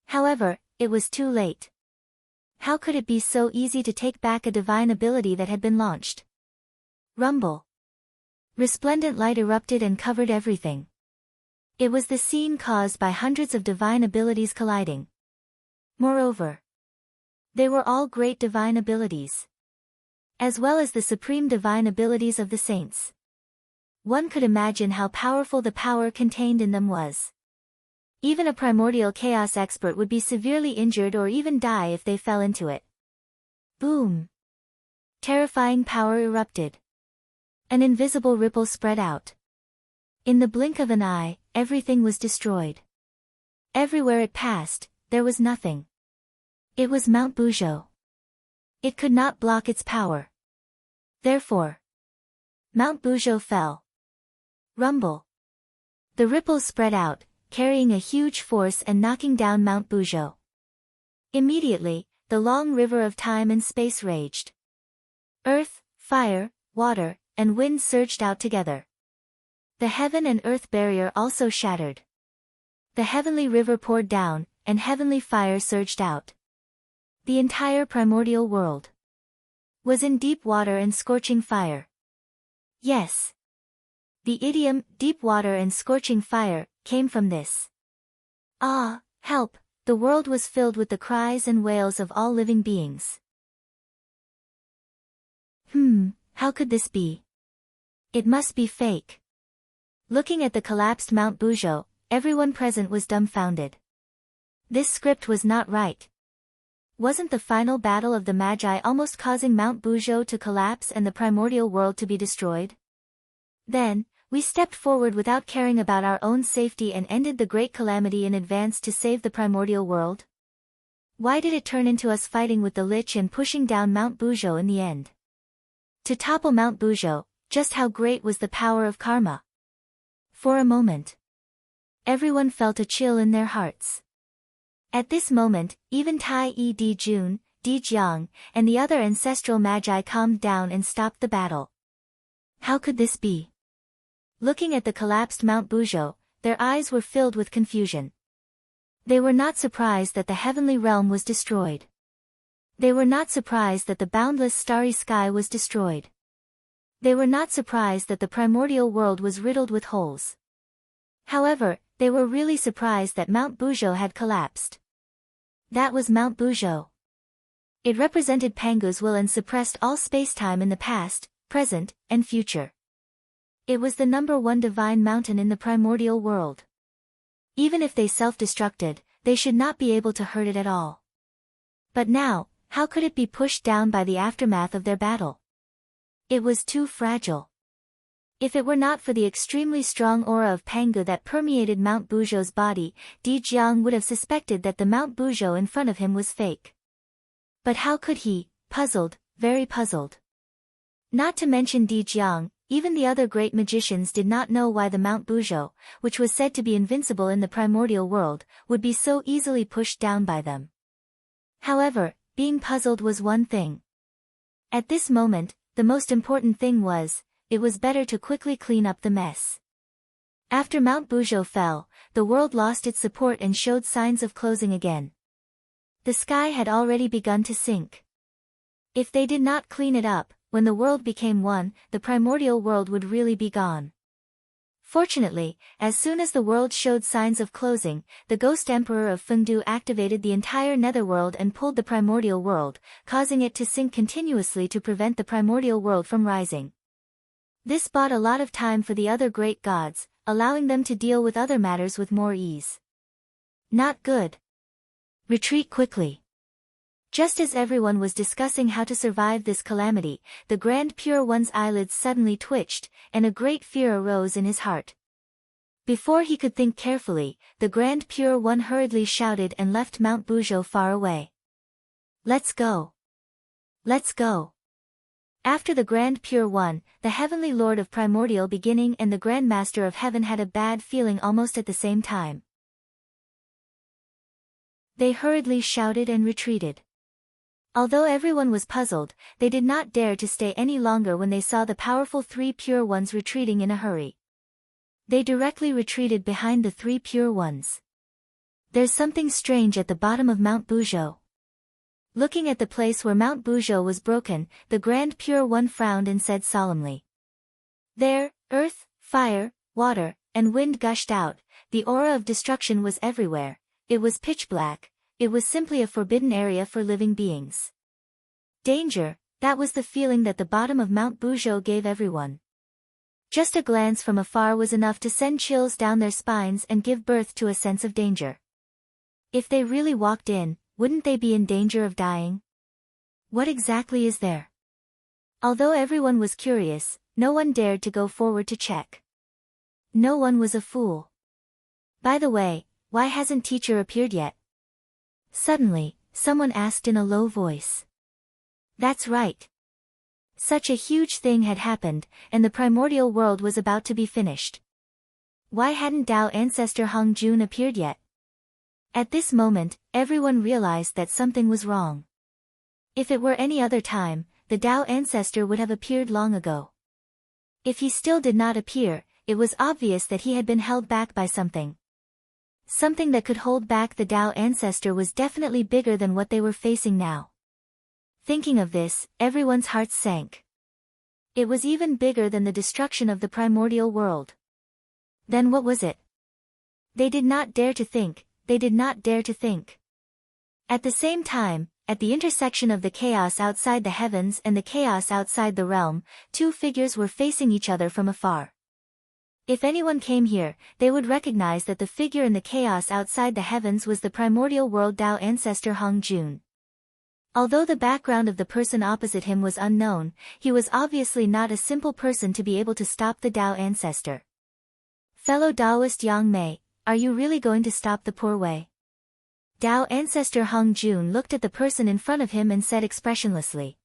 However, it was too late. How could it be so easy to take back a divine ability that had been launched? Rumble. Resplendent light erupted and covered everything. It was the scene caused by hundreds of divine abilities colliding. Moreover, they were all great divine abilities, as well as the supreme divine abilities of the saints. One could imagine how powerful the power contained in them was. Even a primordial chaos expert would be severely injured or even die if they fell into it. Boom! Terrifying power erupted. An invisible ripple spread out. In the blink of an eye, everything was destroyed. Everywhere it passed, there was nothing. It was Mount Buzhou. It could not block its power. Therefore, Mount Buzhou fell. Rumble. The ripples spread out, carrying a huge force and knocking down Mount Buzhou. Immediately, the long river of time and space raged. Earth, fire, water, and wind surged out together. The heaven and earth barrier also shattered. The heavenly river poured down, and heavenly fire surged out. The entire primordial world was in deep water and scorching fire. Yes. The idiom, deep water and scorching fire, came from this. Ah, help! The world was filled with the cries and wails of all living beings. How could this be? It must be fake. Looking at the collapsed Mount Buzhou, everyone present was dumbfounded. This script was not right. Wasn't the final battle of the Magi almost causing Mount Buzhou to collapse and the primordial world to be destroyed? Then, we stepped forward without caring about our own safety and ended the great calamity in advance to save the primordial world? Why did it turn into us fighting with the Lich and pushing down Mount Buzhou in the end? To topple Mount Buzhou, just how great was the power of karma? For a moment, everyone felt a chill in their hearts. At this moment, even Tai Yi Dijun, Dijiang, and the other ancestral magi calmed down and stopped the battle. How could this be? Looking at the collapsed Mount Buzhou, their eyes were filled with confusion. They were not surprised that the heavenly realm was destroyed. They were not surprised that the boundless starry sky was destroyed. They were not surprised that the primordial world was riddled with holes. However, they were really surprised that Mount Buzhou had collapsed. That was Mount Buzhou. It represented Pangu's will and suppressed all spacetime in the past, present, and future. It was the #1 divine mountain in the primordial world. Even if they self-destructed, they should not be able to hurt it at all. But now, how could it be pushed down by the aftermath of their battle? It was too fragile. If it were not for the extremely strong aura of Pangu that permeated Mount Buzhou's body, Dijiang would have suspected that the Mount Buzhou in front of him was fake. But how could he? Puzzled, very puzzled. Not to mention Dijiang, even the other great magicians did not know why the Mount Buzhou, which was said to be invincible in the primordial world, would be so easily pushed down by them. However, being puzzled was one thing. At this moment, the most important thing was, it was better to quickly clean up the mess. After Mount Buzhou fell, the world lost its support and showed signs of closing again. The sky had already begun to sink. If they did not clean it up, when the world became one, the primordial world would really be gone. Fortunately, as soon as the world showed signs of closing, the Ghost Emperor of Fengdu activated the entire netherworld and pulled the primordial world, causing it to sink continuously to prevent the primordial world from rising. This bought a lot of time for the other great gods, allowing them to deal with other matters with more ease. Not good. Retreat quickly. Just as everyone was discussing how to survive this calamity, the Grand Pure One's eyelids suddenly twitched, and a great fear arose in his heart. Before he could think carefully, the Grand Pure One hurriedly shouted and left Mount Buzhou far away. Let's go. Let's go. After the Grand Pure One, the Heavenly Lord of Primordial Beginning and the Grand Master of Heaven had a bad feeling almost at the same time. They hurriedly shouted and retreated. Although everyone was puzzled, they did not dare to stay any longer when they saw the powerful three Pure Ones retreating in a hurry. They directly retreated behind the three Pure Ones. There's something strange at the bottom of Mount Buzhou. Looking at the place where Mount Buzhou was broken, the Grand Pure One frowned and said solemnly. There, earth, fire, water, and wind gushed out, the aura of destruction was everywhere, it was pitch black. It was simply a forbidden area for living beings. Danger, that was the feeling that the bottom of Mount Buzhou gave everyone. Just a glance from afar was enough to send chills down their spines and give birth to a sense of danger. If they really walked in, wouldn't they be in danger of dying? What exactly is there? Although everyone was curious, no one dared to go forward to check. No one was a fool. By the way, why hasn't teacher appeared yet? Suddenly, someone asked in a low voice. That's right. Such a huge thing had happened, and the primordial world was about to be finished. Why hadn't Tao ancestor Hong Jun appeared yet? At this moment, everyone realized that something was wrong. If it were any other time, the Tao ancestor would have appeared long ago. If he still did not appear, it was obvious that he had been held back by something. Something that could hold back the Tao ancestor was definitely bigger than what they were facing now. Thinking of this, everyone's hearts sank. It was even bigger than the destruction of the primordial world. Then what was it? They did not dare to think, they did not dare to think. At the same time, at the intersection of the chaos outside the heavens and the chaos outside the realm, two figures were facing each other from afar. If anyone came here, they would recognize that the figure in the chaos outside the heavens was the primordial world Tao ancestor Hong Jun. Although the background of the person opposite him was unknown, he was obviously not a simple person to be able to stop the Tao ancestor. Fellow Taoist Yang Mei, are you really going to stop the poor way? Tao ancestor Hong Jun looked at the person in front of him and said expressionlessly.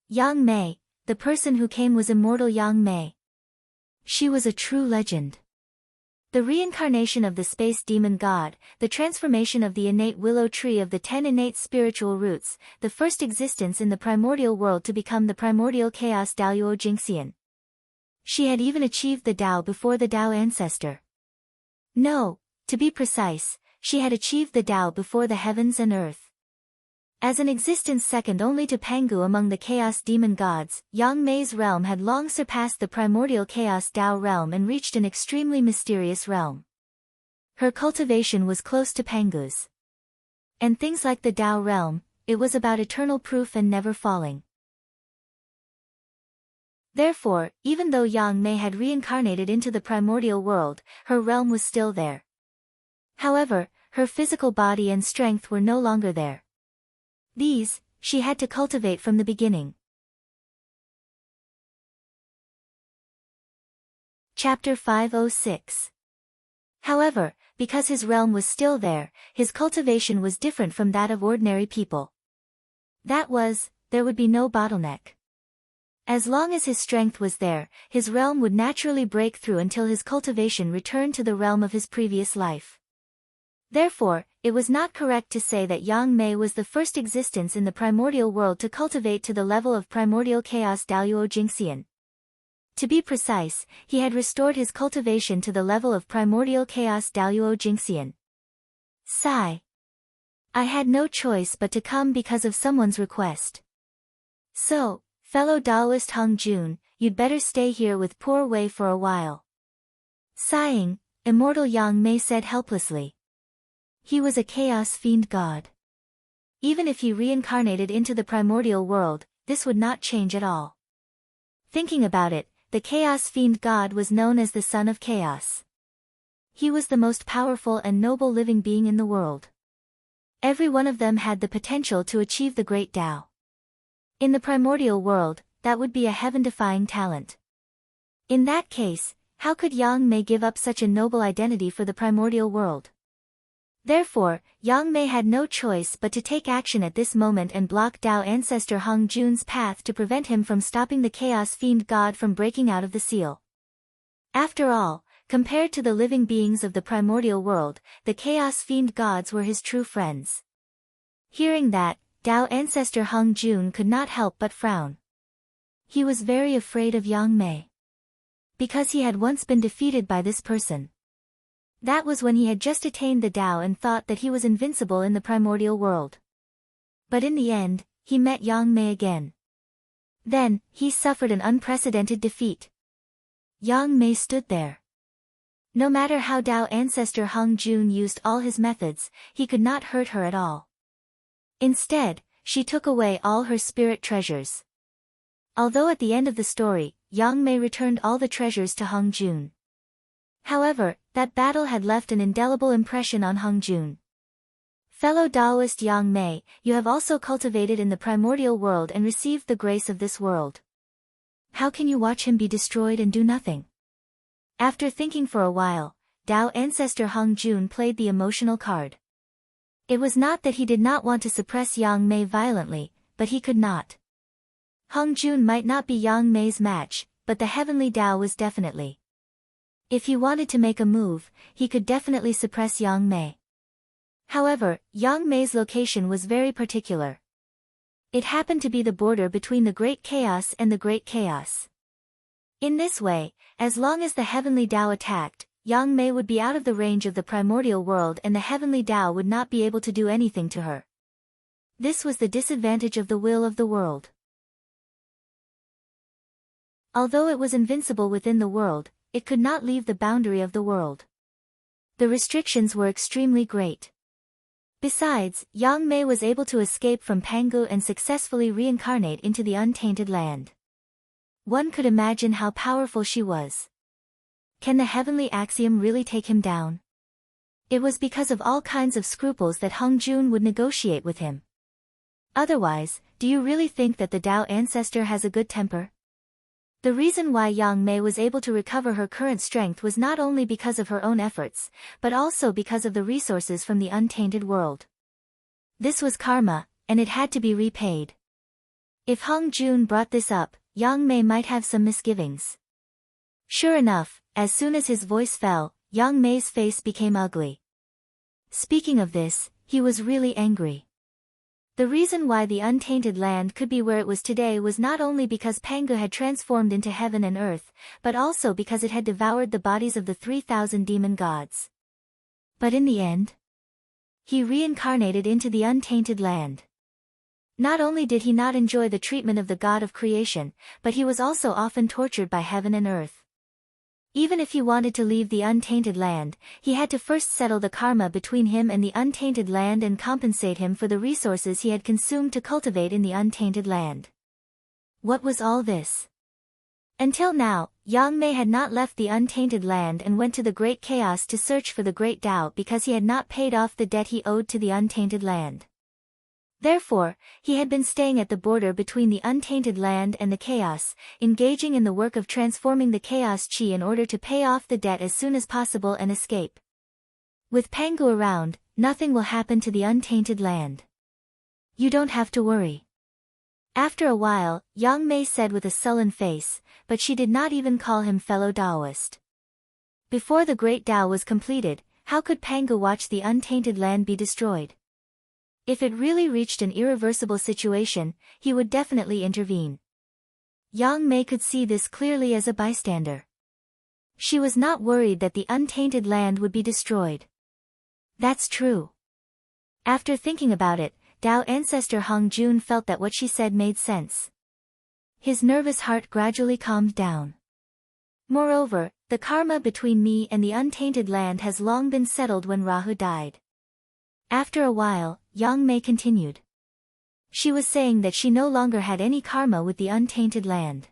Yang Mei, the person who came was immortal Yang Mei. She was a true legend. The reincarnation of the space demon god, the transformation of the innate willow tree of the 10 innate spiritual roots, the first existence in the primordial world to become the primordial chaos Daoyuo Jingxian. She had even achieved the Tao before the Tao ancestor. No, to be precise, she had achieved the Tao before the heavens and earth. As an existence second only to Pangu among the chaos demon gods, Yang Mei's realm had long surpassed the primordial chaos Tao realm and reached an extremely mysterious realm. Her cultivation was close to Pangu's. And things like the Tao realm, it was about eternal proof and never falling. Therefore, even though Yang Mei had reincarnated into the primordial world, her realm was still there. However, her physical body and strength were no longer there. These, she had to cultivate from the beginning. Chapter 506. However, because his realm was still there, his cultivation was different from that of ordinary people. That was, there would be no bottleneck. As long as his strength was there, his realm would naturally break through until his cultivation returned to the realm of his previous life. Therefore, it was not correct to say that Yang Mei was the first existence in the primordial world to cultivate to the level of primordial chaos Daoyuo Jingxian. To be precise, he had restored his cultivation to the level of primordial chaos Daoyuo Jingxian. Sigh. I had no choice but to come because of someone's request. So, fellow Taoist Hung Jun, you'd better stay here with poor Wei for a while. Sighing, immortal Yang Mei said helplessly. He was a chaos fiend god. Even if he reincarnated into the primordial world, this would not change at all. Thinking about it, the chaos fiend god was known as the son of chaos. He was the most powerful and noble living being in the world. Every one of them had the potential to achieve the great Tao. In the primordial world, that would be a heaven-defying talent. In that case, how could Yang Mei give up such a noble identity for the primordial world? Therefore, Yang Mei had no choice but to take action at this moment and block Tao ancestor Hung Jun's path to prevent him from stopping the chaos fiend god from breaking out of the seal. After all, compared to the living beings of the primordial world, the chaos fiend gods were his true friends. Hearing that, Tao ancestor Hung Jun could not help but frown. He was very afraid of Yang Mei. Because he had once been defeated by this person. That was when he had just attained the Tao and thought that he was invincible in the primordial world. But in the end, he met Yang Mei again. Then, he suffered an unprecedented defeat. Yang Mei stood there. No matter how Tao ancestor Hung Jun used all his methods, he could not hurt her at all. Instead, she took away all her spirit treasures. Although at the end of the story, Yang Mei returned all the treasures to Hung Jun. However, that battle had left an indelible impression on Hung Jun. Fellow Taoist Yang Mei, you have also cultivated in the primordial world and received the grace of this world. How can you watch him be destroyed and do nothing? After thinking for a while, Tao ancestor Hung Jun played the emotional card. It was not that he did not want to suppress Yang Mei violently, but he could not. Hung Jun might not be Yang Mei's match, but the heavenly Tao was definitely. If he wanted to make a move, he could definitely suppress Yang Mei. However, Yang Mei's location was very particular. It happened to be the border between the Great Chaos and the Great Chaos. In this way, as long as the heavenly Tao attacked, Yang Mei would be out of the range of the primordial world and the heavenly Tao would not be able to do anything to her. This was the disadvantage of the will of the world. Although it was invincible within the world, it could not leave the boundary of the world. The restrictions were extremely great. Besides, Yang Mei was able to escape from Pangu and successfully reincarnate into the untainted land. One could imagine how powerful she was. Can the heavenly axiom really take him down? It was because of all kinds of scruples that Hung Jun would negotiate with him. Otherwise, do you really think that the Tao ancestor has a good temper? The reason why Yang Mei was able to recover her current strength was not only because of her own efforts, but also because of the resources from the untainted world. This was karma, and it had to be repaid. If Hung Jun brought this up, Yang Mei might have some misgivings. Sure enough, as soon as his voice fell, Yang Mei's face became ugly. Speaking of this, he was really angry. The reason why the untainted land could be where it was today was not only because Pangu had transformed into heaven and earth, but also because it had devoured the bodies of the 3,000 demon gods. But in the end, he reincarnated into the untainted land. Not only did he not enjoy the treatment of the god of creation, but he was also often tortured by heaven and earth. Even if he wanted to leave the untainted land, he had to first settle the karma between him and the untainted land and compensate him for the resources he had consumed to cultivate in the untainted land. What was all this? Until now, Yang Mei had not left the untainted land and went to the Great Chaos to search for the Great Tao because he had not paid off the debt he owed to the untainted land. Therefore, he had been staying at the border between the untainted land and the chaos, engaging in the work of transforming the chaos chi in order to pay off the debt as soon as possible and escape. With Pangu around, nothing will happen to the untainted land. You don't have to worry. After a while, Yang Mei said with a sullen face, but she did not even call him fellow Taoist. Before the Great Tao was completed, how could Pangu watch the untainted land be destroyed? If it really reached an irreversible situation, he would definitely intervene. Yang Mei could see this clearly as a bystander. She was not worried that the untainted land would be destroyed. That's true. After thinking about it, Tao ancestor Hung Jun felt that what she said made sense. His nervous heart gradually calmed down. Moreover, the karma between me and the untainted land has long been settled when Rahu died. After a while, Yang Mei continued. She was saying that she no longer had any karma with the untainted land.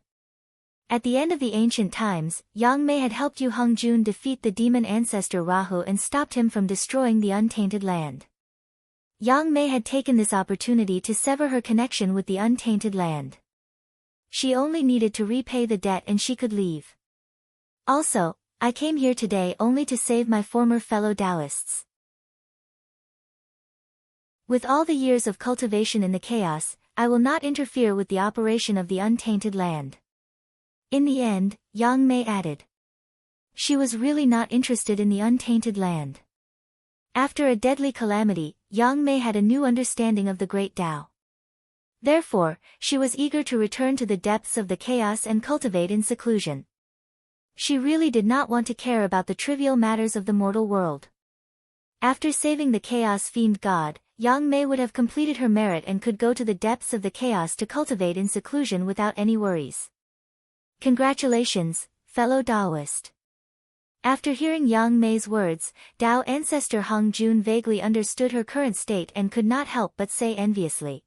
At the end of the ancient times, Yang Mei had helped Yu Hongjun defeat the demon ancestor Rahu and stopped him from destroying the untainted land. Yang Mei had taken this opportunity to sever her connection with the untainted land. She only needed to repay the debt and she could leave. Also, I came here today only to save my former fellow Taoists. With all the years of cultivation in the chaos, I will not interfere with the operation of the untainted land. In the end, Yang Mei added. She was really not interested in the untainted land. After a deadly calamity, Yang Mei had a new understanding of the great Tao. Therefore, she was eager to return to the depths of the chaos and cultivate in seclusion. She really did not want to care about the trivial matters of the mortal world. After saving the chaos fiend god, Yang Mei would have completed her merit and could go to the depths of the chaos to cultivate in seclusion without any worries. Congratulations, fellow Taoist. After hearing Yang Mei's words, Tao ancestor Hongjun vaguely understood her current state and could not help but say enviously.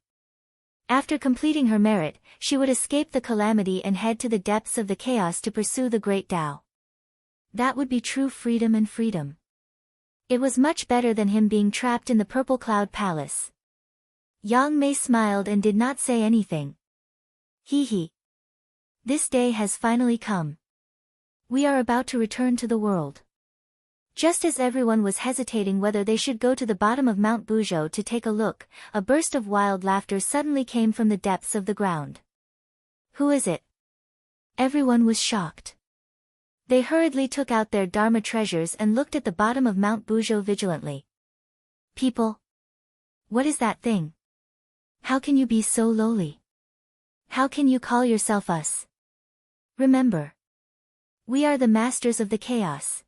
After completing her merit, she would escape the calamity and head to the depths of the chaos to pursue the great Tao. That would be true freedom and freedom. It was much better than him being trapped in the Purple Cloud Palace. Yang Mei smiled and did not say anything. Hee. This day has finally come. We are about to return to the world. Just as everyone was hesitating whether they should go to the bottom of Mount Buzhou to take a look, a burst of wild laughter suddenly came from the depths of the ground. Who is it? Everyone was shocked. They hurriedly took out their Dharma treasures and looked at the bottom of Mount Buzhou vigilantly. People! What is that thing? How can you be so lowly? How can you call yourself us? Remember. We are the masters of the chaos.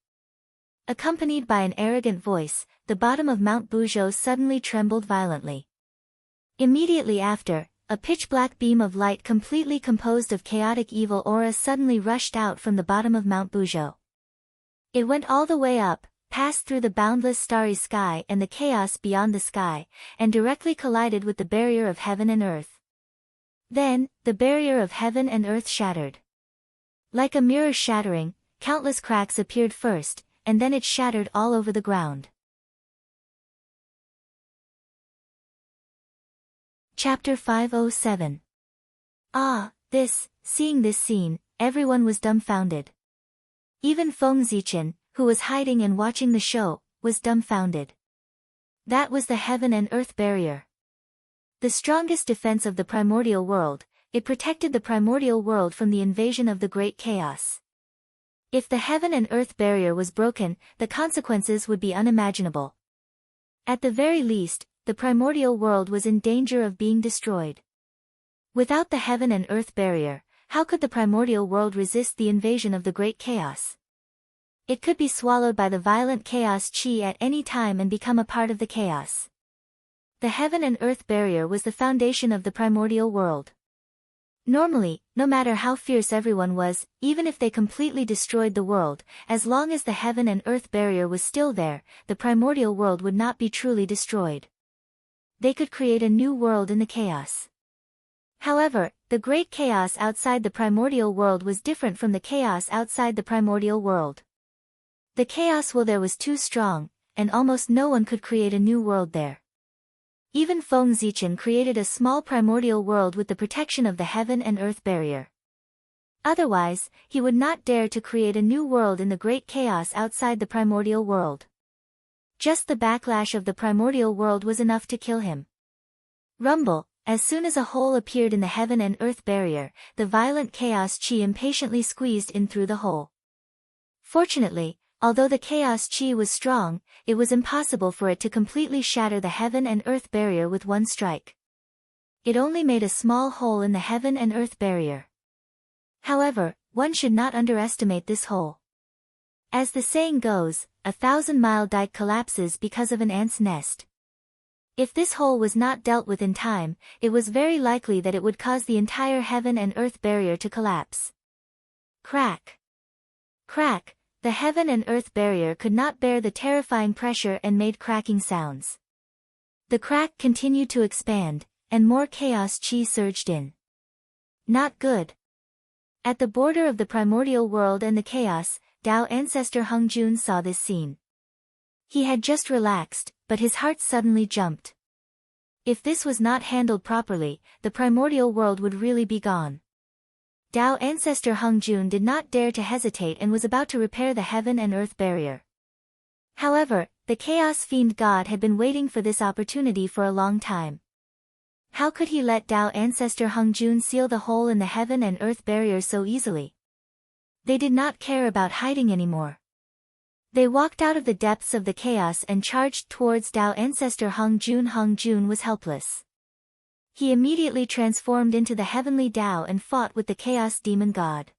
Accompanied by an arrogant voice, the bottom of Mount Buzhou suddenly trembled violently. Immediately after, a pitch-black beam of light completely composed of chaotic evil aura suddenly rushed out from the bottom of Mount Buzhou. It went all the way up, passed through the boundless starry sky and the chaos beyond the sky, and directly collided with the barrier of heaven and earth. Then, the barrier of heaven and earth shattered. Like a mirror shattering, countless cracks appeared first, and then it shattered all over the ground. Chapter 507. Seeing this scene, everyone was dumbfounded. Even Feng Zichen, who was hiding and watching the show, was dumbfounded. That was the heaven and earth barrier. The strongest defense of the primordial world, it protected the primordial world from the invasion of the great chaos. If the heaven and earth barrier was broken, the consequences would be unimaginable. At the very least, the primordial world was in danger of being destroyed. Without the heaven and earth barrier, how could the primordial world resist the invasion of the great chaos? It could be swallowed by the violent chaos chi at any time and become a part of the chaos. The heaven and earth barrier was the foundation of the primordial world. Normally, no matter how fierce everyone was, even if they completely destroyed the world, as long as the heaven and earth barrier was still there, the primordial world would not be truly destroyed. They could create a new world in the chaos. However, the great chaos outside the primordial world was different from the chaos outside the primordial world. The chaos there was too strong, and almost no one could create a new world there. Even Feng Zichen created a small primordial world with the protection of the heaven and earth barrier. Otherwise, he would not dare to create a new world in the great chaos outside the primordial world. Just the backlash of the primordial world was enough to kill him. Rumble, as soon as a hole appeared in the heaven and earth barrier, the violent chaos chi impatiently squeezed in through the hole. Fortunately, although the chaos chi was strong, it was impossible for it to completely shatter the heaven and earth barrier with one strike. It only made a small hole in the heaven and earth barrier. However, one should not underestimate this hole. As the saying goes, 1,000-mile dike collapses because of an ant's nest. If this hole was not dealt with in time, it was very likely that it would cause the entire heaven and earth barrier to collapse. Crack! Crack! The heaven and earth barrier could not bear the terrifying pressure and made cracking sounds. The crack continued to expand, and more chaos chi surged in. Not good. At the border of the primordial world and the chaos, Tao ancestor Hung Jun saw this scene. He had just relaxed, but his heart suddenly jumped. If this was not handled properly, the primordial world would really be gone. Tao ancestor Hung Jun did not dare to hesitate and was about to repair the heaven and earth barrier. However, the chaos fiend god had been waiting for this opportunity for a long time. How could he let Tao ancestor Hung Jun seal the hole in the heaven and earth barrier so easily? They did not care about hiding anymore. They walked out of the depths of the chaos and charged towards Tao ancestor Hung Jun. Hung Jun was helpless. He immediately transformed into the heavenly Tao and fought with the chaos demon god.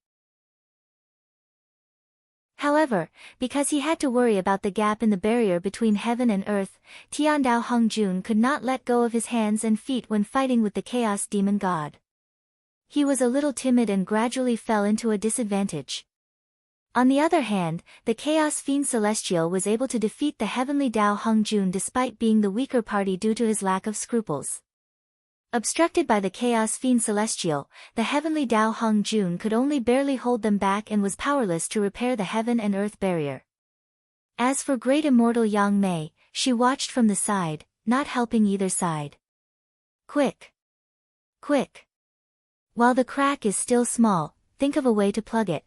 However, because he had to worry about the gap in the barrier between heaven and earth, Tiandao Hung Jun could not let go of his hands and feet when fighting with the chaos demon god. He was a little timid and gradually fell into a disadvantage. On the other hand, the chaos fiend celestial was able to defeat the heavenly Tao Hung Jun despite being the weaker party due to his lack of scruples. Obstructed by the chaos fiend celestial, the heavenly Tao Hung Jun could only barely hold them back and was powerless to repair the heaven and earth barrier. As for great immortal Yang Mei, she watched from the side, not helping either side. Quick! Quick! While the crack is still small, think of a way to plug it.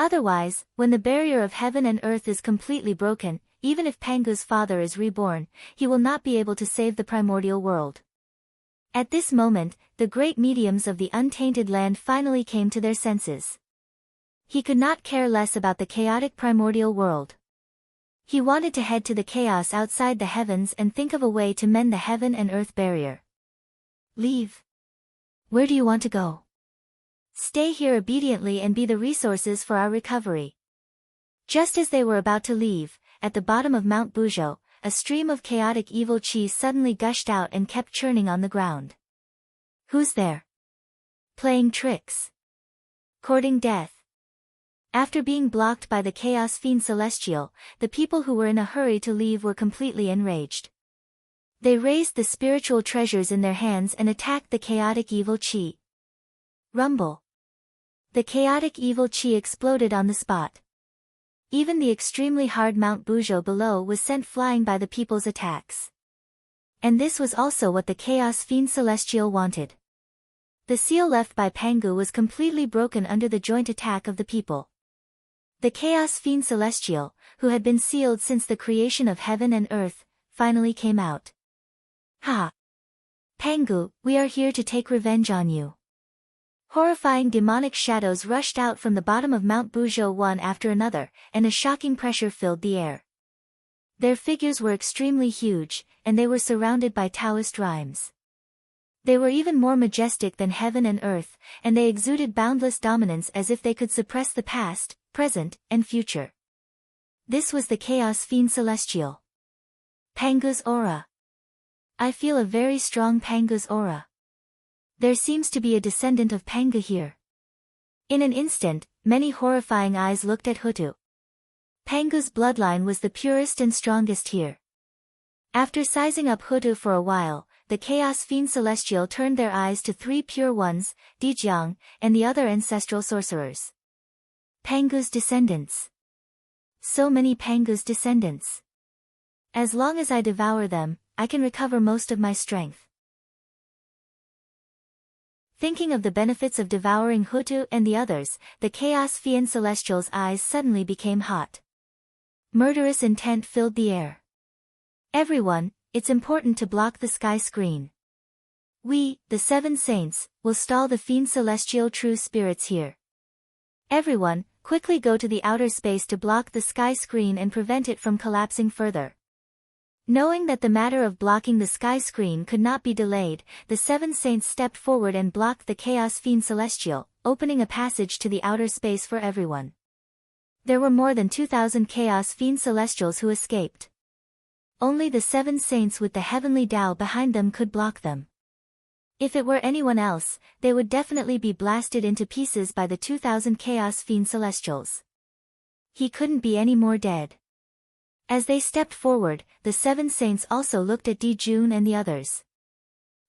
Otherwise, when the barrier of heaven and earth is completely broken, even if Pangu's father is reborn, he will not be able to save the primordial world. At this moment, the great mediums of the untainted land finally came to their senses. He could not care less about the chaotic primordial world. He wanted to head to the chaos outside the heavens and think of a way to mend the heaven and earth barrier. Leave. Where do you want to go? Stay here obediently and be the resources for our recovery. Just as they were about to leave, at the bottom of Mount Buzhou, a stream of chaotic evil chi suddenly gushed out and kept churning on the ground. Who's there? Playing tricks. Courting death. After being blocked by the chaos fiend celestial, the people who were in a hurry to leave were completely enraged. They raised the spiritual treasures in their hands and attacked the chaotic evil chi. Rumble. The chaotic evil chi exploded on the spot. Even the extremely hard Mount Buzhou below was sent flying by the people's attacks. And this was also what the chaos fiend celestial wanted. The seal left by Pangu was completely broken under the joint attack of the people. The chaos fiend celestial, who had been sealed since the creation of heaven and earth, finally came out. Ha! Pangu, we are here to take revenge on you. Horrifying demonic shadows rushed out from the bottom of Mount Buzhou one after another, and a shocking pressure filled the air. Their figures were extremely huge, and they were surrounded by Taoist rhymes. They were even more majestic than heaven and earth, and they exuded boundless dominance as if they could suppress the past, present, and future. This was the chaos fiend celestial. Pangu's aura. I feel a very strong Pangu's aura. There seems to be a descendant of Pangu here. In an instant, many horrifying eyes looked at Hutu. Pangu's bloodline was the purest and strongest here. After sizing up Hutu for a while, the chaos fiend celestial turned their eyes to three pure ones, Dijiang, and the other ancestral sorcerers. Pangu's descendants. So many Pangu's descendants. As long as I devour them, I can recover most of my strength. Thinking of the benefits of devouring Hutu and the others, the chaos fiend celestial's eyes suddenly became hot. Murderous intent filled the air. Everyone, it's important to block the sky screen. We, the seven saints, will stall the fiend celestial true spirits here. Everyone, quickly go to the outer space to block the sky screen and prevent it from collapsing further. Knowing that the matter of blocking the sky screen could not be delayed, the seven saints stepped forward and blocked the chaos fiend celestial, opening a passage to the outer space for everyone. There were more than 2,000 chaos fiend celestials who escaped. Only the seven saints with the heavenly Tao behind them could block them. If it were anyone else, they would definitely be blasted into pieces by the 2,000 Chaos Fiend Celestials. He couldn't be any more dead. As they stepped forward, the seven saints also looked at Dijun and the others.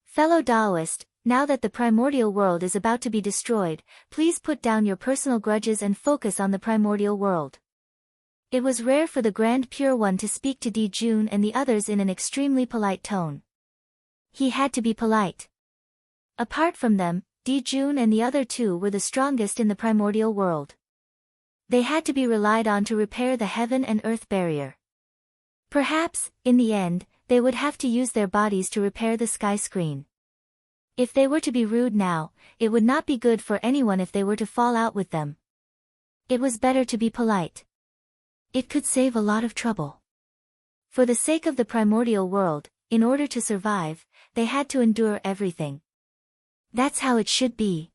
Fellow Taoist, now that the primordial world is about to be destroyed, please put down your personal grudges and focus on the primordial world. It was rare for the Grand Pure One to speak to Dijun and the others in an extremely polite tone. He had to be polite. Apart from them, Dijun and the other two were the strongest in the primordial world. They had to be relied on to repair the heaven and earth barrier. Perhaps, in the end, they would have to use their bodies to repair the sky screen. If they were to be rude now, it would not be good for anyone if they were to fall out with them. It was better to be polite. It could save a lot of trouble. For the sake of the primordial world, in order to survive, they had to endure everything. That's how it should be.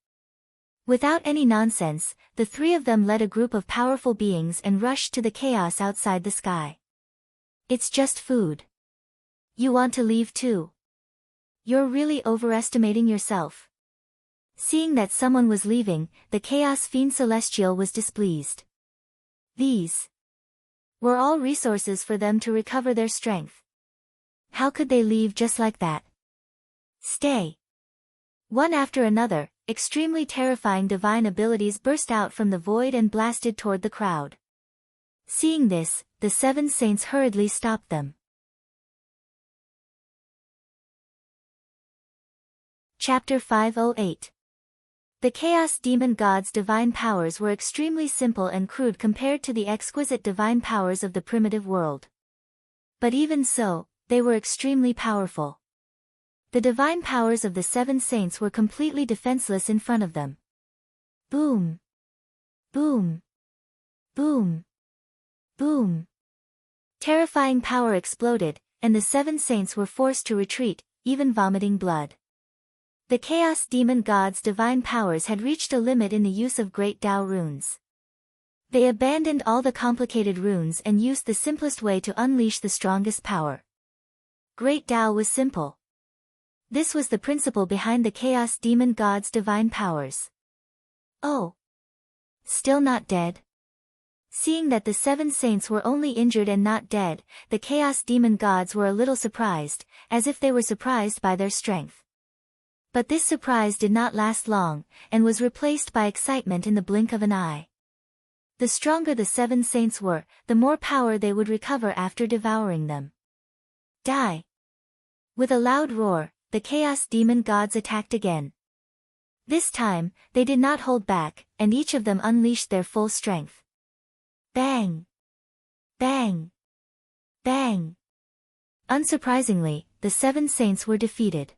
Without any nonsense, the three of them led a group of powerful beings and rushed to the chaos outside the sky. It's just food. You want to leave too? You're really overestimating yourself. Seeing that someone was leaving, the Chaos Fiend Celestial was displeased. These were all resources for them to recover their strength. How could they leave just like that? Stay. One after another, extremely terrifying divine abilities burst out from the void and blasted toward the crowd. Seeing this, the seven saints hurriedly stopped them. Chapter 508. The Chaos Demon God's divine powers were extremely simple and crude compared to the exquisite divine powers of the primitive world. But even so, they were extremely powerful. The divine powers of the seven saints were completely defenseless in front of them. Boom! Boom! Boom! Boom! Terrifying power exploded, and the seven saints were forced to retreat, even vomiting blood. The Chaos Demon God's divine powers had reached a limit in the use of Great Tao runes. They abandoned all the complicated runes and used the simplest way to unleash the strongest power. Great Tao was simple. This was the principle behind the Chaos Demon God's divine powers. Oh! Still not dead? Seeing that the seven saints were only injured and not dead, the Chaos Demon Gods were a little surprised, as if they were surprised by their strength. But this surprise did not last long, and was replaced by excitement in the blink of an eye. The stronger the seven saints were, the more power they would recover after devouring them. Die! With a loud roar, the Chaos Demon Gods attacked again. This time, they did not hold back, and each of them unleashed their full strength. Bang! Bang! Bang! Unsurprisingly, the seven saints were defeated.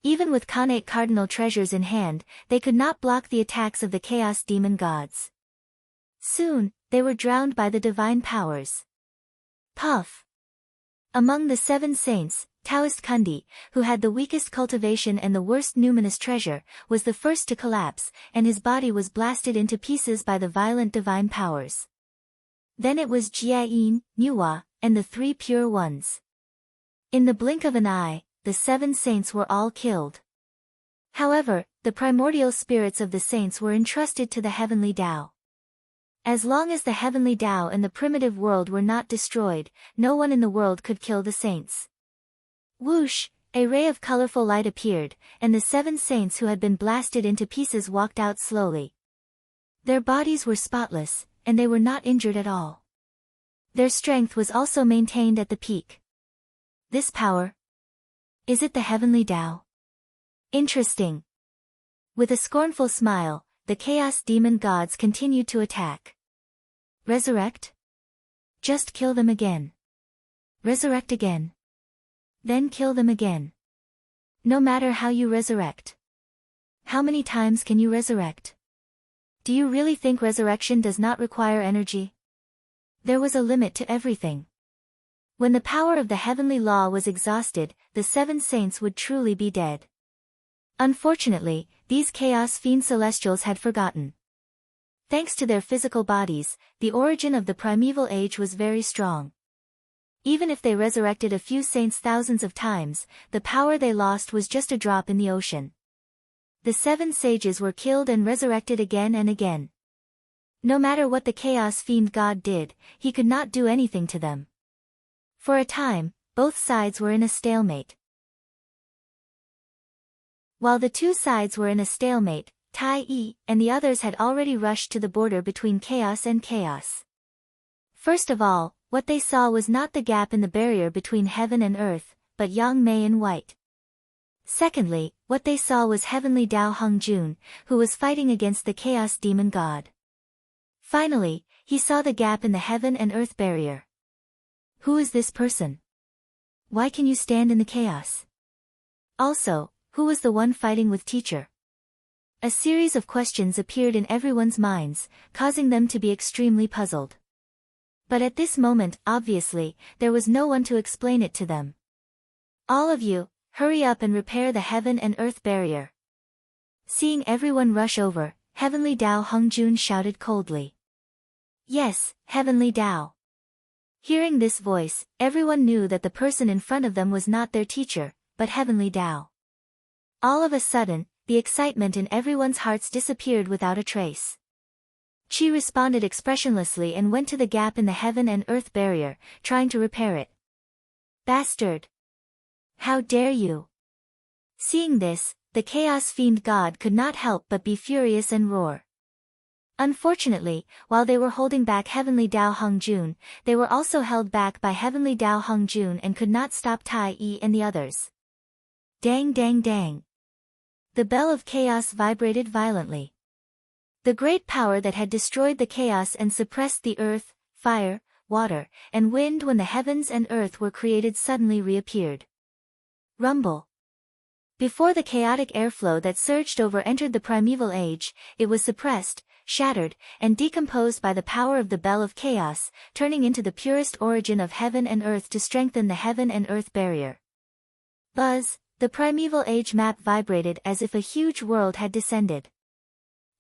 Even with Khanate cardinal treasures in hand, they could not block the attacks of the Chaos Demon Gods. Soon, they were drowned by the divine powers. Puff! Among the seven saints, Taoist Kundi, who had the weakest cultivation and the worst numinous treasure, was the first to collapse, and his body was blasted into pieces by the violent divine powers. Then it was Jiayin, Nuwa, and the three pure ones. In the blink of an eye, the seven saints were all killed. However, the primordial spirits of the saints were entrusted to the heavenly Tao. As long as the heavenly Tao and the primitive world were not destroyed, no one in the world could kill the saints. Whoosh! A ray of colorful light appeared, and the seven saints who had been blasted into pieces walked out slowly. Their bodies were spotless, and they were not injured at all. Their strength was also maintained at the peak. This power? Is it the heavenly Tao? Interesting. With a scornful smile, the Chaos Demon Gods continued to attack. Resurrect? Just kill them again. Resurrect again. Then kill them again. No matter how you resurrect. How many times can you resurrect? Do you really think resurrection does not require energy? There was a limit to everything. When the power of the heavenly law was exhausted, the seven saints would truly be dead. Unfortunately, these Chaos Fiend Celestials had forgotten. Thanks to their physical bodies, the origin of the primeval age was very strong. Even if they resurrected a few saints thousands of times, the power they lost was just a drop in the ocean. The 7 sages were killed and resurrected again and again. No matter what the Chaos Fiend God did, he could not do anything to them. For a time, both sides were in a stalemate. While the 2 sides were in a stalemate, Tai and the others had already rushed to the border between chaos and chaos. First of all, what they saw was not the gap in the barrier between heaven and earth, but Yang Mei in white. Secondly, what they saw was Heavenly Dao Hongjun, who was fighting against the Chaos Demon God. Finally, he saw the gap in the heaven and earth barrier. Who is this person? Why can you stand in the chaos? Also, who was the one fighting with teacher? A series of questions appeared in everyone's minds, causing them to be extremely puzzled. But at this moment, obviously, there was no one to explain it to them. All of you, hurry up and repair the heaven and earth barrier. Seeing everyone rush over, Heavenly Dao Hongjun shouted coldly. Yes, Heavenly Dao. Hearing this voice, everyone knew that the person in front of them was not their teacher, but Heavenly Dao. All of a sudden, the excitement in everyone's hearts disappeared without a trace. She responded expressionlessly and went to the gap in the heaven and earth barrier, trying to repair it. Bastard! How dare you! Seeing this, the Chaos Fiend God could not help but be furious and roar. Unfortunately, while they were holding back Heavenly Dao Hongjun, they were also held back by Heavenly Dao Hongjun and could not stop Tai and the others. Dang dang dang! The bell of chaos vibrated violently. The great power that had destroyed the chaos and suppressed the earth, fire, water, and wind when the heavens and earth were created suddenly reappeared. Rumble. Before the chaotic airflow that surged over entered the primeval age, it was suppressed, shattered, and decomposed by the power of the bell of chaos, turning into the purest origin of heaven and earth to strengthen the heaven and earth barrier. Buzz. The primeval age map vibrated as if a huge world had descended.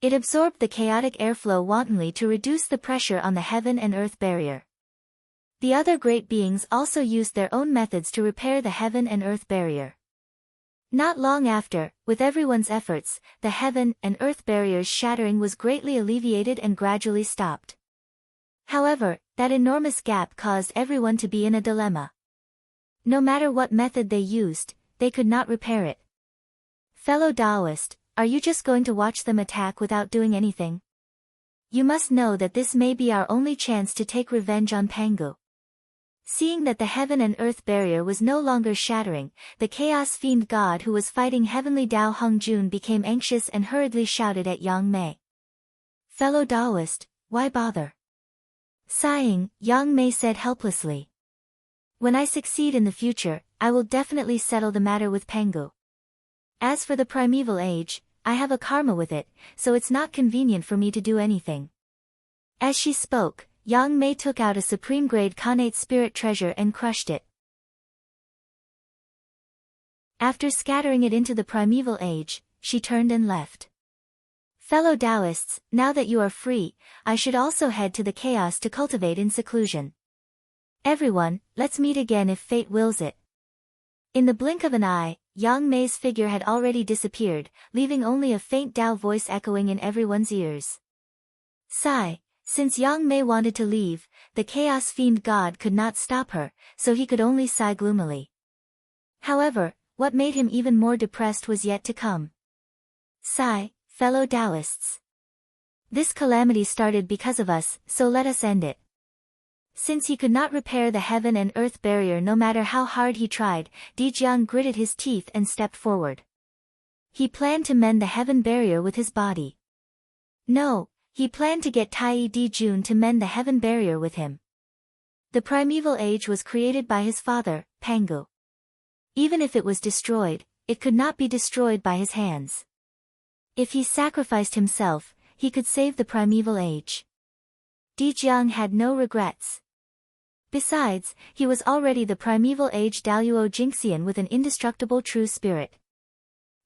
It absorbed the chaotic airflow wantonly to reduce the pressure on the heaven and earth barrier. The other great beings also used their own methods to repair the heaven and earth barrier. Not long after, with everyone's efforts, the heaven and earth barriers shattering was greatly alleviated and gradually stopped. However, that enormous gap caused everyone to be in a dilemma. No matter what method they used, they could not repair it. Fellow Taoist, are you just going to watch them attack without doing anything? You must know that this may be our only chance to take revenge on Pangu. Seeing that the heaven and earth barrier was no longer shattering, the Chaos Fiend God who was fighting Heavenly Dao Hongjun became anxious and hurriedly shouted at Yang Mei. Fellow Taoist, why bother? Sighing, Yang Mei said helplessly. When I succeed in the future, I will definitely settle the matter with Pangu. As for the primeval age, I have a karma with it, so it's not convenient for me to do anything. As she spoke, Yang Mei took out a supreme-grade Khanate spirit treasure and crushed it. After scattering it into the primeval age, she turned and left. Fellow Taoists, now that you are free, I should also head to the chaos to cultivate in seclusion. Everyone, let's meet again if fate wills it. In the blink of an eye, Yang Mei's figure had already disappeared, leaving only a faint Dao voice echoing in everyone's ears. Sigh. Since Yang Mei wanted to leave, the Chaos Fiend God could not stop her, so he could only sigh gloomily. However, what made him even more depressed was yet to come. Sigh, fellow Taoists. This calamity started because of us, so let us end it. Since he could not repair the heaven and earth barrier no matter how hard he tried, Dijiang gritted his teeth and stepped forward. He planned to mend the heaven barrier with his body. No, he planned to get Tai Dijun to mend the heaven barrier with him. The primeval age was created by his father, Pangu. Even if it was destroyed, it could not be destroyed by his hands. If he sacrificed himself, he could save the primeval age. Dijiang had no regrets. Besides, he was already the primeval age Daluo Jingxian with an indestructible true spirit.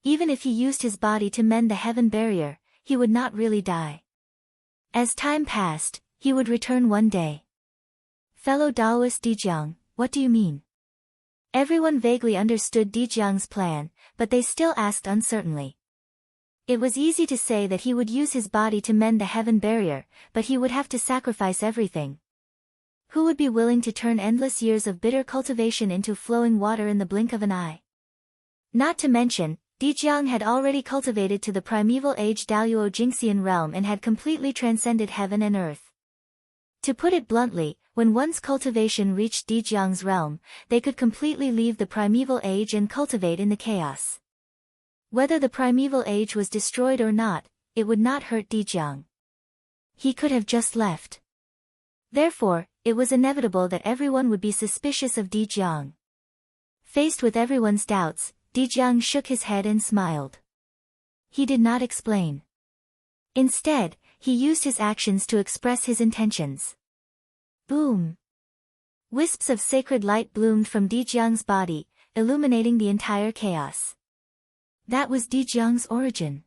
Even if he used his body to mend the heaven barrier, he would not really die. As time passed, he would return one day. Fellow Daoist Dijiang, what do you mean? Everyone vaguely understood Dijiang's plan, but they still asked uncertainly. It was easy to say that he would use his body to mend the heaven barrier, but he would have to sacrifice everything. Who would be willing to turn endless years of bitter cultivation into flowing water in the blink of an eye? Not to mention, Dijiang had already cultivated to the primeval age Daluo Jingxian realm and had completely transcended heaven and earth. To put it bluntly, when one's cultivation reached Dijiang's realm, they could completely leave the primeval age and cultivate in the chaos. Whether the primeval age was destroyed or not, it would not hurt Dijiang. He could have just left. Therefore, it was inevitable that everyone would be suspicious of Dijiang. Faced with everyone's doubts, Dijiang shook his head and smiled. He did not explain. Instead, he used his actions to express his intentions. Boom! Wisps of sacred light bloomed from Dijiang's body, illuminating the entire chaos. That was Dijiang's origin.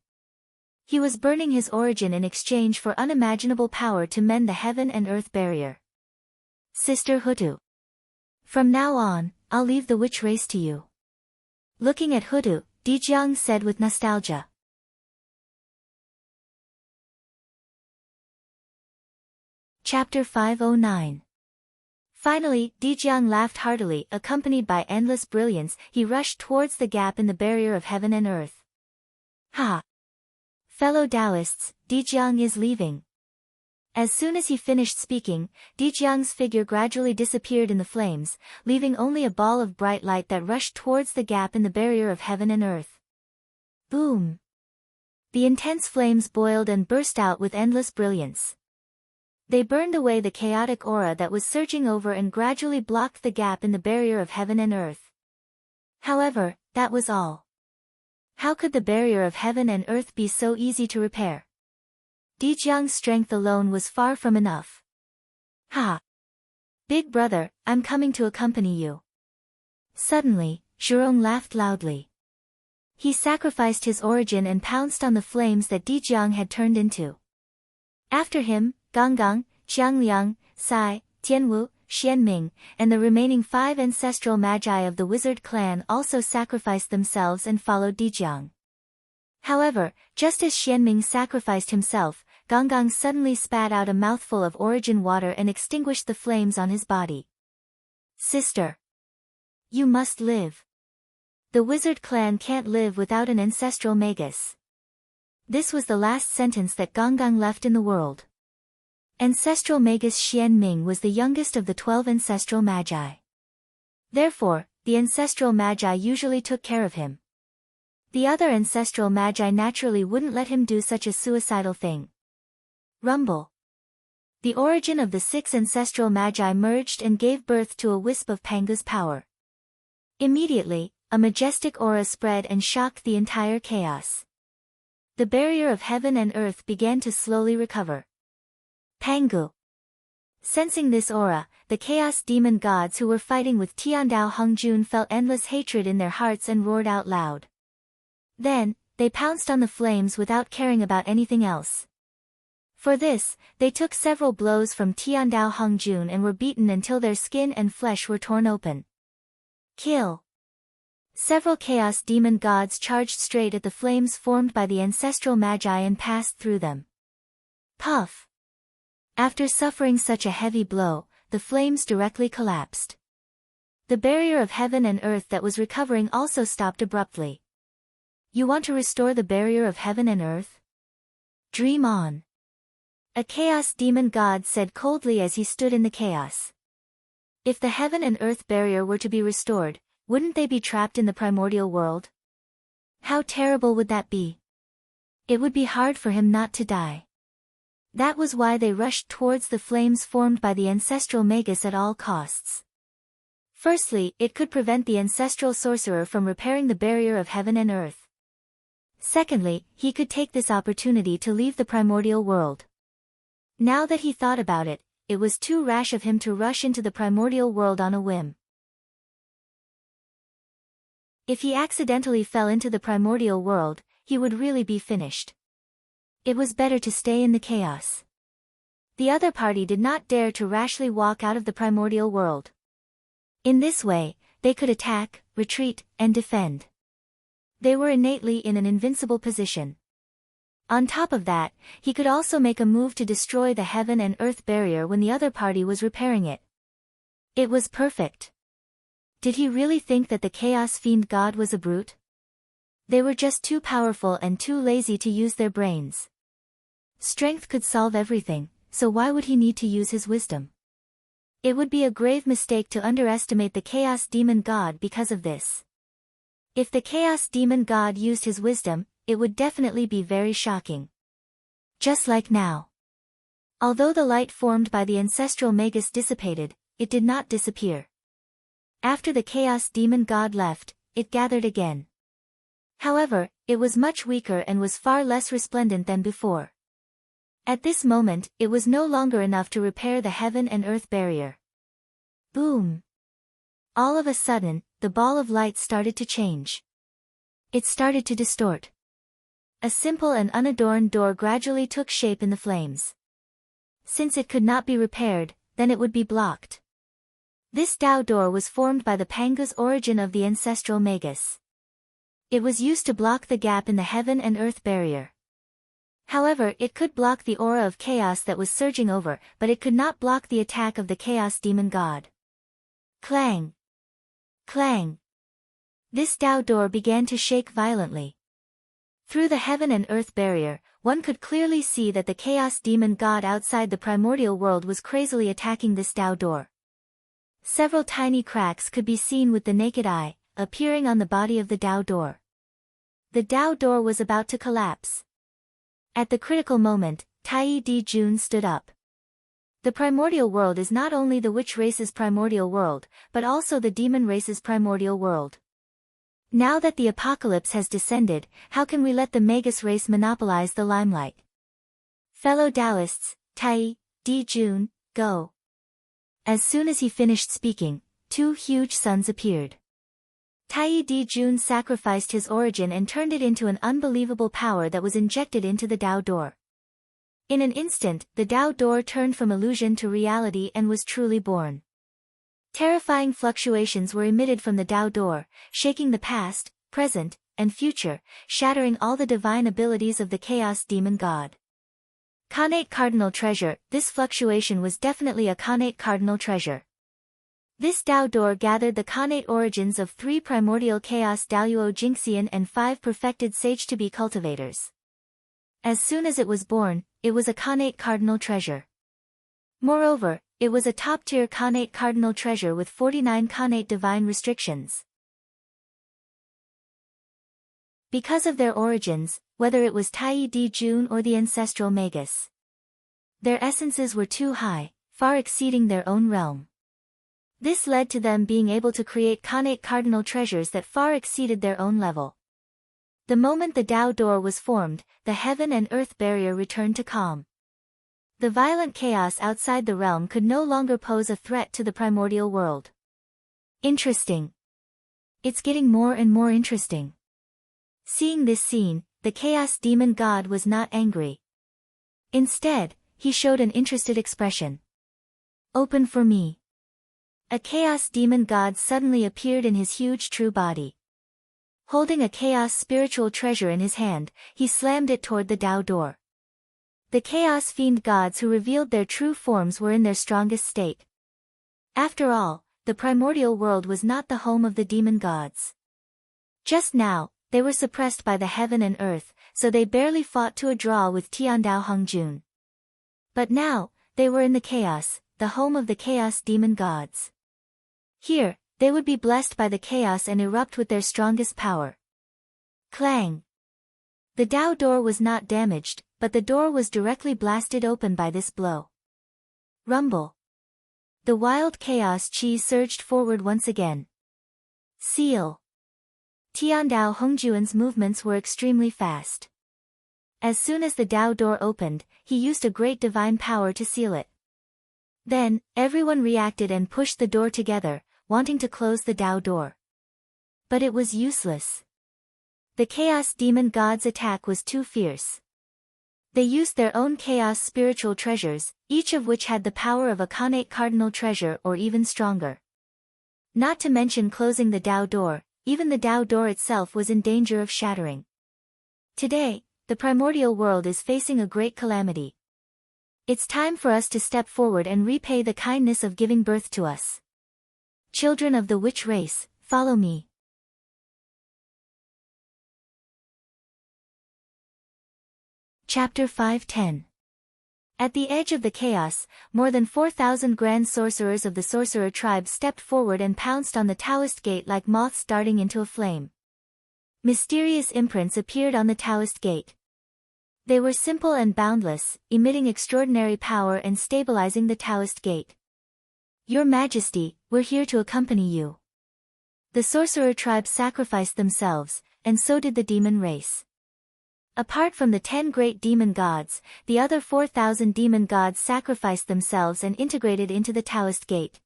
He was burning his origin in exchange for unimaginable power to mend the heaven and earth barrier. Sister Hutu. From now on, I'll leave the witch race to you. Looking at Hutu, Dijiang said with nostalgia. Chapter 509. Finally, Dijiang laughed heartily. Accompanied by endless brilliance, he rushed towards the gap in the barrier of heaven and earth. Ha! Fellow Taoists, Dijiang is leaving. As soon as he finished speaking, Dijiang's figure gradually disappeared in the flames, leaving only a ball of bright light that rushed towards the gap in the barrier of heaven and earth. Boom! The intense flames boiled and burst out with endless brilliance. They burned away the chaotic aura that was surging over and gradually blocked the gap in the barrier of heaven and earth. However, that was all. How could the barrier of heaven and earth be so easy to repair? Dijiang's strength alone was far from enough. Ha! Big brother, I'm coming to accompany you. Suddenly, Zhurong laughed loudly. He sacrificed his origin and pounced on the flames that Dijiang had turned into. After him, Gonggang, Qiangliang, Sai, Tianwu, Xianming, and the remaining 5 ancestral magi of the wizard clan also sacrificed themselves and followed Dijiang. However, just as Xianming sacrificed himself, Gonggang suddenly spat out a mouthful of origin water and extinguished the flames on his body. Sister! You must live. The wizard clan can't live without an ancestral magus. This was the last sentence that Gonggang left in the world. Ancestral magus Xianming was the youngest of the 12 ancestral magi. Therefore, the ancestral magi usually took care of him. The other ancestral magi naturally wouldn't let him do such a suicidal thing. Rumble. The origin of the 6 ancestral magi merged and gave birth to a wisp of Pangu's power. Immediately, a majestic aura spread and shocked the entire chaos. The barrier of heaven and earth began to slowly recover. Pangu. Sensing this aura, the chaos demon gods who were fighting with Tiandao Hongjun felt endless hatred in their hearts and roared out loud. Then, they pounced on the flames without caring about anything else. For this, they took several blows from Tiandao Hongjun and were beaten until their skin and flesh were torn open. Kill. Several chaos demon gods charged straight at the flames formed by the ancestral magi and passed through them. Puff. After suffering such a heavy blow, the flames directly collapsed. The barrier of heaven and earth that was recovering also stopped abruptly. You want to restore the barrier of heaven and earth? Dream on. A chaos demon god said coldly as he stood in the chaos. If the heaven and earth barrier were to be restored, wouldn't they be trapped in the primordial world? How terrible would that be? It would be hard for him not to die. That was why they rushed towards the flames formed by the ancestral magus at all costs. Firstly, it could prevent the ancestral sorcerer from repairing the barrier of heaven and earth. Secondly, he could take this opportunity to leave the primordial world. Now that he thought about it, it was too rash of him to rush into the primordial world on a whim. If he accidentally fell into the primordial world, he would really be finished. It was better to stay in the chaos. The other party did not dare to rashly walk out of the primordial world. In this way, they could attack, retreat, and defend. They were innately in an invincible position. On top of that, he could also make a move to destroy the heaven and earth barrier when the other party was repairing it. It was perfect. Did he really think that the Chaos Fiend God was a brute? They were just too powerful and too lazy to use their brains. Strength could solve everything, so why would he need to use his wisdom? It would be a grave mistake to underestimate the Chaos Demon God because of this. If the Chaos Demon God used his wisdom, it would definitely be very shocking. Just like now. Although the light formed by the ancestral magus dissipated, it did not disappear. After the Chaos Demon God left, it gathered again. However, it was much weaker and was far less resplendent than before. At this moment, it was no longer enough to repair the heaven and earth barrier. Boom! All of a sudden, the ball of light started to change. It started to distort. A simple and unadorned door gradually took shape in the flames. Since it could not be repaired, then it would be blocked. This Dao door was formed by the Panga's origin of the ancestral magus. It was used to block the gap in the heaven and earth barrier. However, it could block the aura of chaos that was surging over, but it could not block the attack of the Chaos Demon God. Clang! Clang! This Dao door began to shake violently. Through the heaven and earth barrier, one could clearly see that the Chaos Demon God outside the primordial world was crazily attacking this Dao door. Several tiny cracks could be seen with the naked eye, appearing on the body of the Dao door. The Dao door was about to collapse. At the critical moment, Tai Di Jun stood up. The primordial world is not only the witch race's primordial world, but also the demon race's primordial world. Now that the apocalypse has descended, how can we let the Magus race monopolize the limelight? Fellow Taoists, Tai Di Jun, go. As soon as he finished speaking, two huge suns appeared. Tai Di Jun sacrificed his origin and turned it into an unbelievable power that was injected into the Dao door. In an instant, the Dao door turned from illusion to reality and was truly born. Terrifying fluctuations were emitted from the Dao door, shaking the past, present, and future, shattering all the divine abilities of the Chaos Demon God. Khanate Cardinal Treasure. This fluctuation was definitely a Khanate Cardinal Treasure. This Dao door gathered the Khanate origins of 3 primordial Chaos Daluo Jinxian and 5 perfected Sage-to-be cultivators. As soon as it was born, it was a Khanate Cardinal Treasure. Moreover, it was a top-tier Khanate Cardinal Treasure with 49 Khanate Divine restrictions. Because of their origins, whether it was Tai Di Jun or the ancestral magus, their essences were too high, far exceeding their own realm. This led to them being able to create Khanate Cardinal Treasures that far exceeded their own level. The moment the Dao door was formed, the heaven and earth barrier returned to calm. The violent chaos outside the realm could no longer pose a threat to the primordial world. Interesting. It's getting more and more interesting. Seeing this scene, the Chaos Demon God was not angry. Instead, he showed an interested expression. Open for me. A Chaos Demon God suddenly appeared in his huge true body. Holding a Chaos spiritual treasure in his hand, he slammed it toward the Dao door. The Chaos Fiend gods who revealed their true forms were in their strongest state. After all, the primordial world was not the home of the demon gods. Just now, they were suppressed by the heaven and earth, so they barely fought to a draw with Tiandao Hongjun. But now, they were in the chaos, the home of the Chaos Demon gods. Here, they would be blessed by the chaos and erupt with their strongest power. Clang! The Dao door was not damaged, but the door was directly blasted open by this blow. Rumble! The wild chaos chi surged forward once again. Seal! Tiandao Hongjuan's movements were extremely fast. As soon as the Dao door opened, he used a great divine power to seal it. Then, everyone reacted and pushed the door together, wanting to close the Dao door. But it was useless. The Chaos Demon God's attack was too fierce. They used their own Chaos spiritual treasures, each of which had the power of a Khanate Cardinal Treasure or even stronger. Not to mention closing the Tao door, even the Tao door itself was in danger of shattering. Today, the primordial world is facing a great calamity. It's time for us to step forward and repay the kindness of giving birth to us. Children of the witch race, follow me. Chapter 5:10. At the edge of the chaos, more than 4,000 grand sorcerers of the sorcerer tribe stepped forward and pounced on the Taoist gate like moths darting into a flame. Mysterious imprints appeared on the Taoist gate. They were simple and boundless, emitting extraordinary power and stabilizing the Taoist gate. Your Majesty, we're here to accompany you. The sorcerer tribe sacrificed themselves, and so did the demon race. Apart from the 10 great demon gods, the other 4,000 demon gods sacrificed themselves and integrated into the Taoist gate.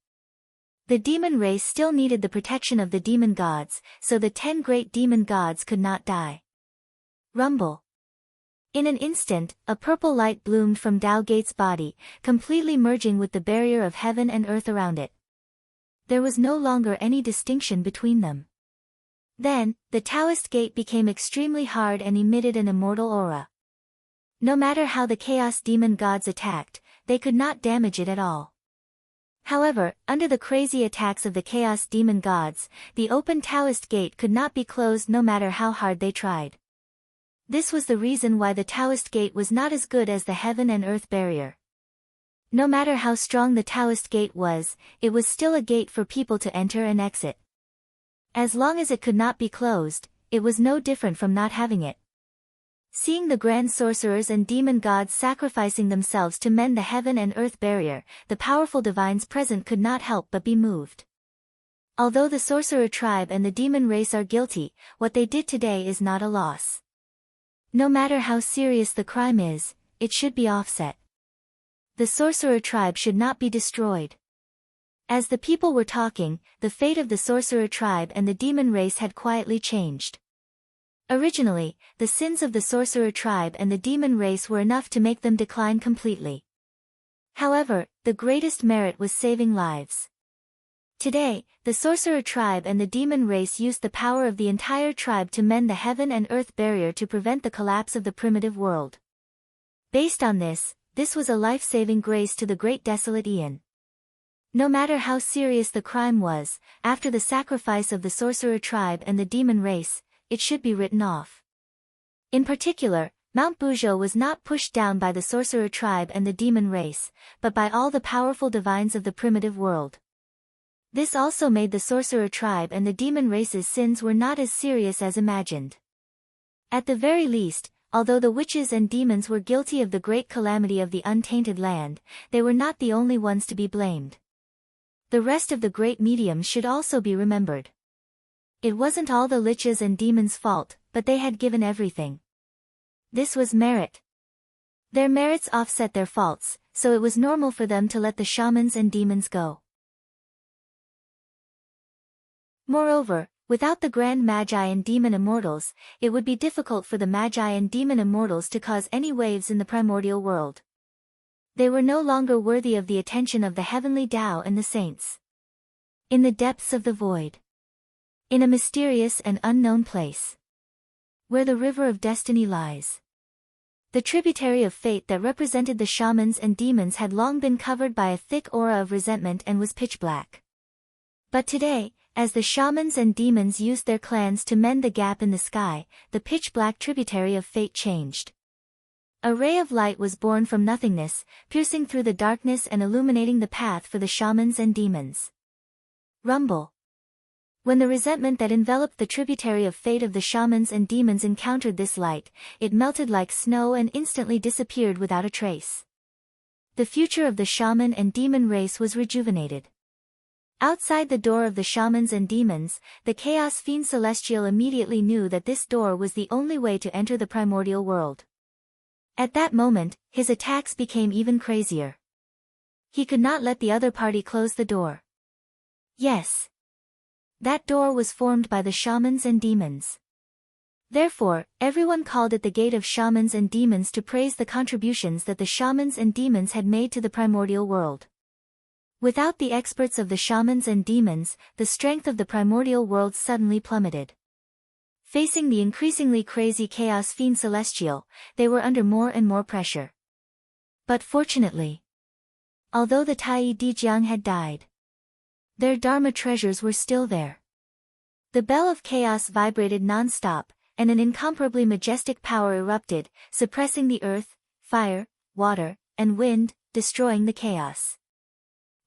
The demon race still needed the protection of the demon gods, so the 10 great demon gods could not die. Rumble. In an instant, a purple light bloomed from Tao Gate's body, completely merging with the barrier of heaven and earth around it. There was no longer any distinction between them. Then, the Taoist gate became extremely hard and emitted an immortal aura. No matter how the chaos demon gods attacked, they could not damage it at all. However, under the crazy attacks of the chaos demon gods, the open Taoist gate could not be closed no matter how hard they tried. This was the reason why the Taoist gate was not as good as the heaven and earth barrier. No matter how strong the Taoist gate was, it was still a gate for people to enter and exit. As long as it could not be closed, it was no different from not having it. Seeing the grand sorcerers and demon gods sacrificing themselves to mend the heaven and earth barrier, the powerful divines present could not help but be moved. Although the sorcerer tribe and the demon race are guilty, what they did today is not a loss. No matter how serious the crime is, it should be offset. The sorcerer tribe should not be destroyed. As the people were talking, the fate of the sorcerer tribe and the demon race had quietly changed. Originally, the sins of the sorcerer tribe and the demon race were enough to make them decline completely. However, the greatest merit was saving lives. Today, the sorcerer tribe and the demon race used the power of the entire tribe to mend the heaven and earth barrier to prevent the collapse of the primitive world. Based on this was a life-saving grace to the great desolate Aeon. No matter how serious the crime was, after the sacrifice of the sorcerer tribe and the demon race, it should be written off. In particular, Mount Buzhou was not pushed down by the sorcerer tribe and the demon race, but by all the powerful divines of the primitive world. This also made the sorcerer tribe and the demon race's sins were not as serious as imagined. At the very least, although the witches and demons were guilty of the great calamity of the untainted land, they were not the only ones to be blamed. The rest of the great mediums should also be remembered. It wasn't all the liches and demons' fault, but they had given everything. This was merit. Their merits offset their faults, so it was normal for them to let the shamans and demons go. Moreover, without the grand magi and demon immortals, it would be difficult for the magi and demon immortals to cause any waves in the primordial world. They were no longer worthy of the attention of the heavenly Tao and the saints. In the depths of the void. In a mysterious and unknown place. Where the river of destiny lies. The tributary of fate that represented the shamans and demons had long been covered by a thick aura of resentment and was pitch black. But today, as the shamans and demons used their clans to mend the gap in the sky, the pitch black tributary of fate changed. A ray of light was born from nothingness, piercing through the darkness and illuminating the path for the shamans and demons. Rumble. When the resentment that enveloped the tributary of fate of the shamans and demons encountered this light, it melted like snow and instantly disappeared without a trace. The future of the shaman and demon race was rejuvenated. Outside the door of the shamans and demons, the Chaos Fiend Celestial immediately knew that this door was the only way to enter the primordial world. At that moment, his attacks became even crazier. He could not let the other party close the door. Yes. That door was formed by the shamans and demons. Therefore, everyone called it the Gate of Shamans and Demons to praise the contributions that the shamans and demons had made to the primordial world. Without the experts of the shamans and demons, the strength of the primordial world suddenly plummeted. Facing the increasingly crazy Chaos Fiend Celestial, they were under more and more pressure. But fortunately, although the Tai Dijiang had died, their Dharma treasures were still there. The bell of chaos vibrated non-stop, and an incomparably majestic power erupted, suppressing the earth, fire, water, and wind, destroying the chaos.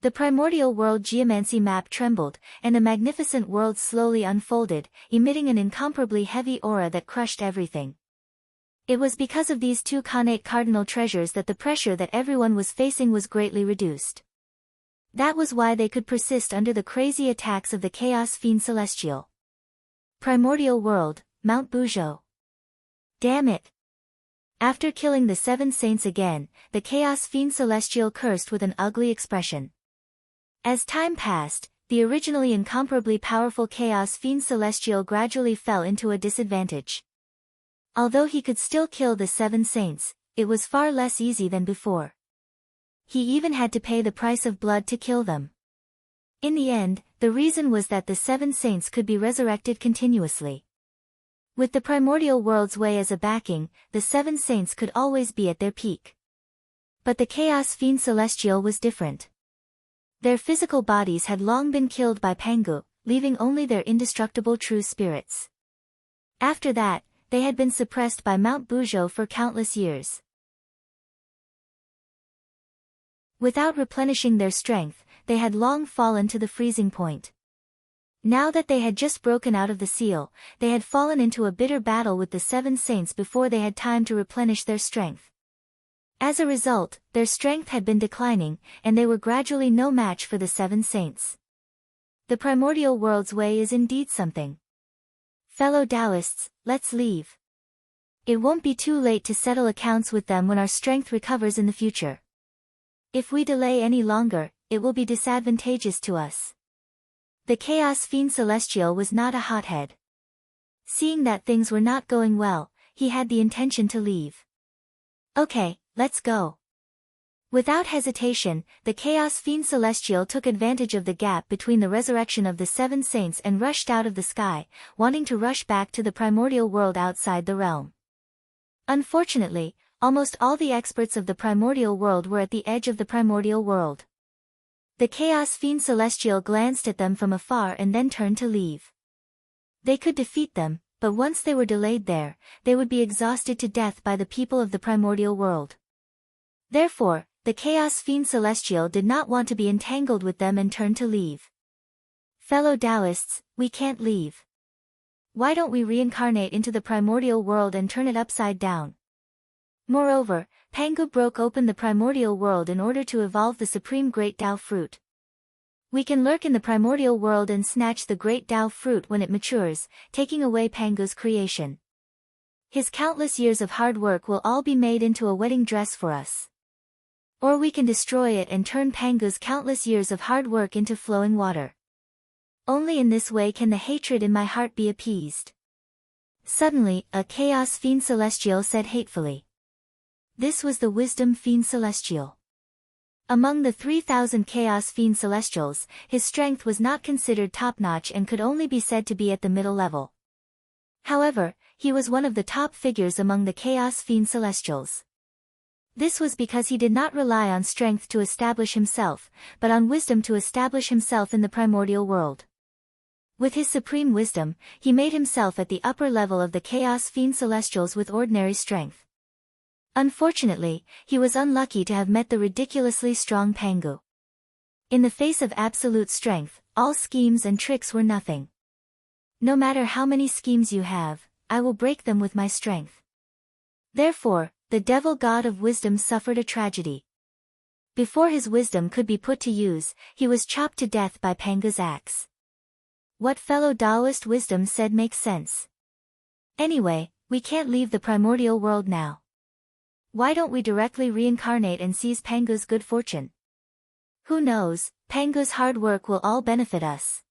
The primordial world geomancy map trembled, and a magnificent world slowly unfolded, emitting an incomparably heavy aura that crushed everything. It was because of these two connate cardinal treasures that the pressure that everyone was facing was greatly reduced. That was why they could persist under the crazy attacks of the Chaos Fiend Celestial. Primordial World, Mount Buzhou. Damn it! After killing the 7 saints again, the Chaos Fiend Celestial cursed with an ugly expression. As time passed, the originally incomparably powerful Chaos Fiend Celestial gradually fell into a disadvantage. Although he could still kill the 7 saints, it was far less easy than before. He even had to pay the price of blood to kill them. In the end, the reason was that the 7 saints could be resurrected continuously. With the primordial world's way as a backing, the 7 saints could always be at their peak. But the Chaos Fiend Celestial was different. Their physical bodies had long been killed by Pangu, leaving only their indestructible true spirits. After that, they had been suppressed by Mount Buzhou for countless years. Without replenishing their strength, they had long fallen to the freezing point. Now that they had just broken out of the seal, they had fallen into a bitter battle with the 7 saints before they had time to replenish their strength. As a result, their strength had been declining, and they were gradually no match for the 7 saints. The primordial world's way is indeed something. Fellow Taoists, let's leave. It won't be too late to settle accounts with them when our strength recovers in the future. If we delay any longer, it will be disadvantageous to us. The Chaos Fiend Celestial was not a hothead. Seeing that things were not going well, he had the intention to leave. Okay, let's go. Without hesitation, the Chaos Fiend Celestial took advantage of the gap between the resurrection of the 7 saints and rushed out of the sky, wanting to rush back to the primordial world outside the realm. Unfortunately, almost all the experts of the primordial world were at the edge of the primordial world. The Chaos Fiend Celestial glanced at them from afar and then turned to leave. They could defeat them, but once they were delayed there, they would be exhausted to death by the people of the primordial world. Therefore, the Chaos Fiend Celestial did not want to be entangled with them and turned to leave. Fellow Taoists, we can't leave. Why don't we reincarnate into the primordial world and turn it upside down? Moreover, Pangu broke open the primordial world in order to evolve the supreme Great Tao fruit. We can lurk in the primordial world and snatch the Great Tao fruit when it matures, taking away Pangu's creation. His countless years of hard work will all be made into a wedding dress for us. Or we can destroy it and turn Pangu's countless years of hard work into flowing water. Only in this way can the hatred in my heart be appeased. Suddenly, a Chaos Fiend Celestial said hatefully. This was the Wisdom Fiend Celestial. Among the 3,000 Chaos Fiend Celestials, his strength was not considered top-notch and could only be said to be at the middle level. However, he was one of the top figures among the Chaos Fiend Celestials. This was because he did not rely on strength to establish himself, but on wisdom to establish himself in the primordial world. With his supreme wisdom, he made himself at the upper level of the Chaos Fiend Celestials with ordinary strength. Unfortunately, he was unlucky to have met the ridiculously strong Pangu. In the face of absolute strength, all schemes and tricks were nothing. No matter how many schemes you have, I will break them with my strength. Therefore, the devil god of wisdom suffered a tragedy. Before his wisdom could be put to use, he was chopped to death by Pangu's axe. What fellow Taoist wisdom said makes sense. Anyway, we can't leave the primordial world now. Why don't we directly reincarnate and seize Pangu's good fortune? Who knows, Pangu's hard work will all benefit us.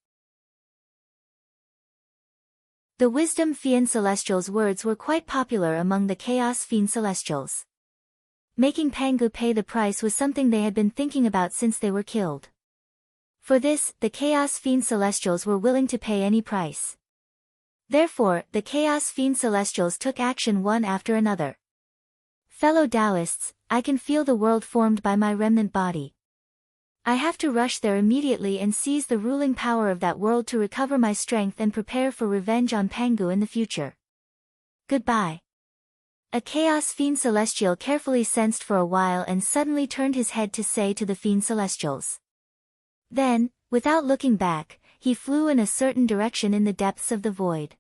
The Wisdom Fiend Celestial's words were quite popular among the Chaos Fiend Celestials. Making Pangu pay the price was something they had been thinking about since they were killed. For this, the Chaos Fiend Celestials were willing to pay any price. Therefore, the Chaos Fiend Celestials took action one after another. Fellow Taoists, I can feel the world formed by my remnant body. I have to rush there immediately and seize the ruling power of that world to recover my strength and prepare for revenge on Pangu in the future. Goodbye. A Chaos Fiend Celestial carefully sensed for a while and suddenly turned his head to say to the Fiend Celestials. Then, without looking back, he flew in a certain direction in the depths of the void.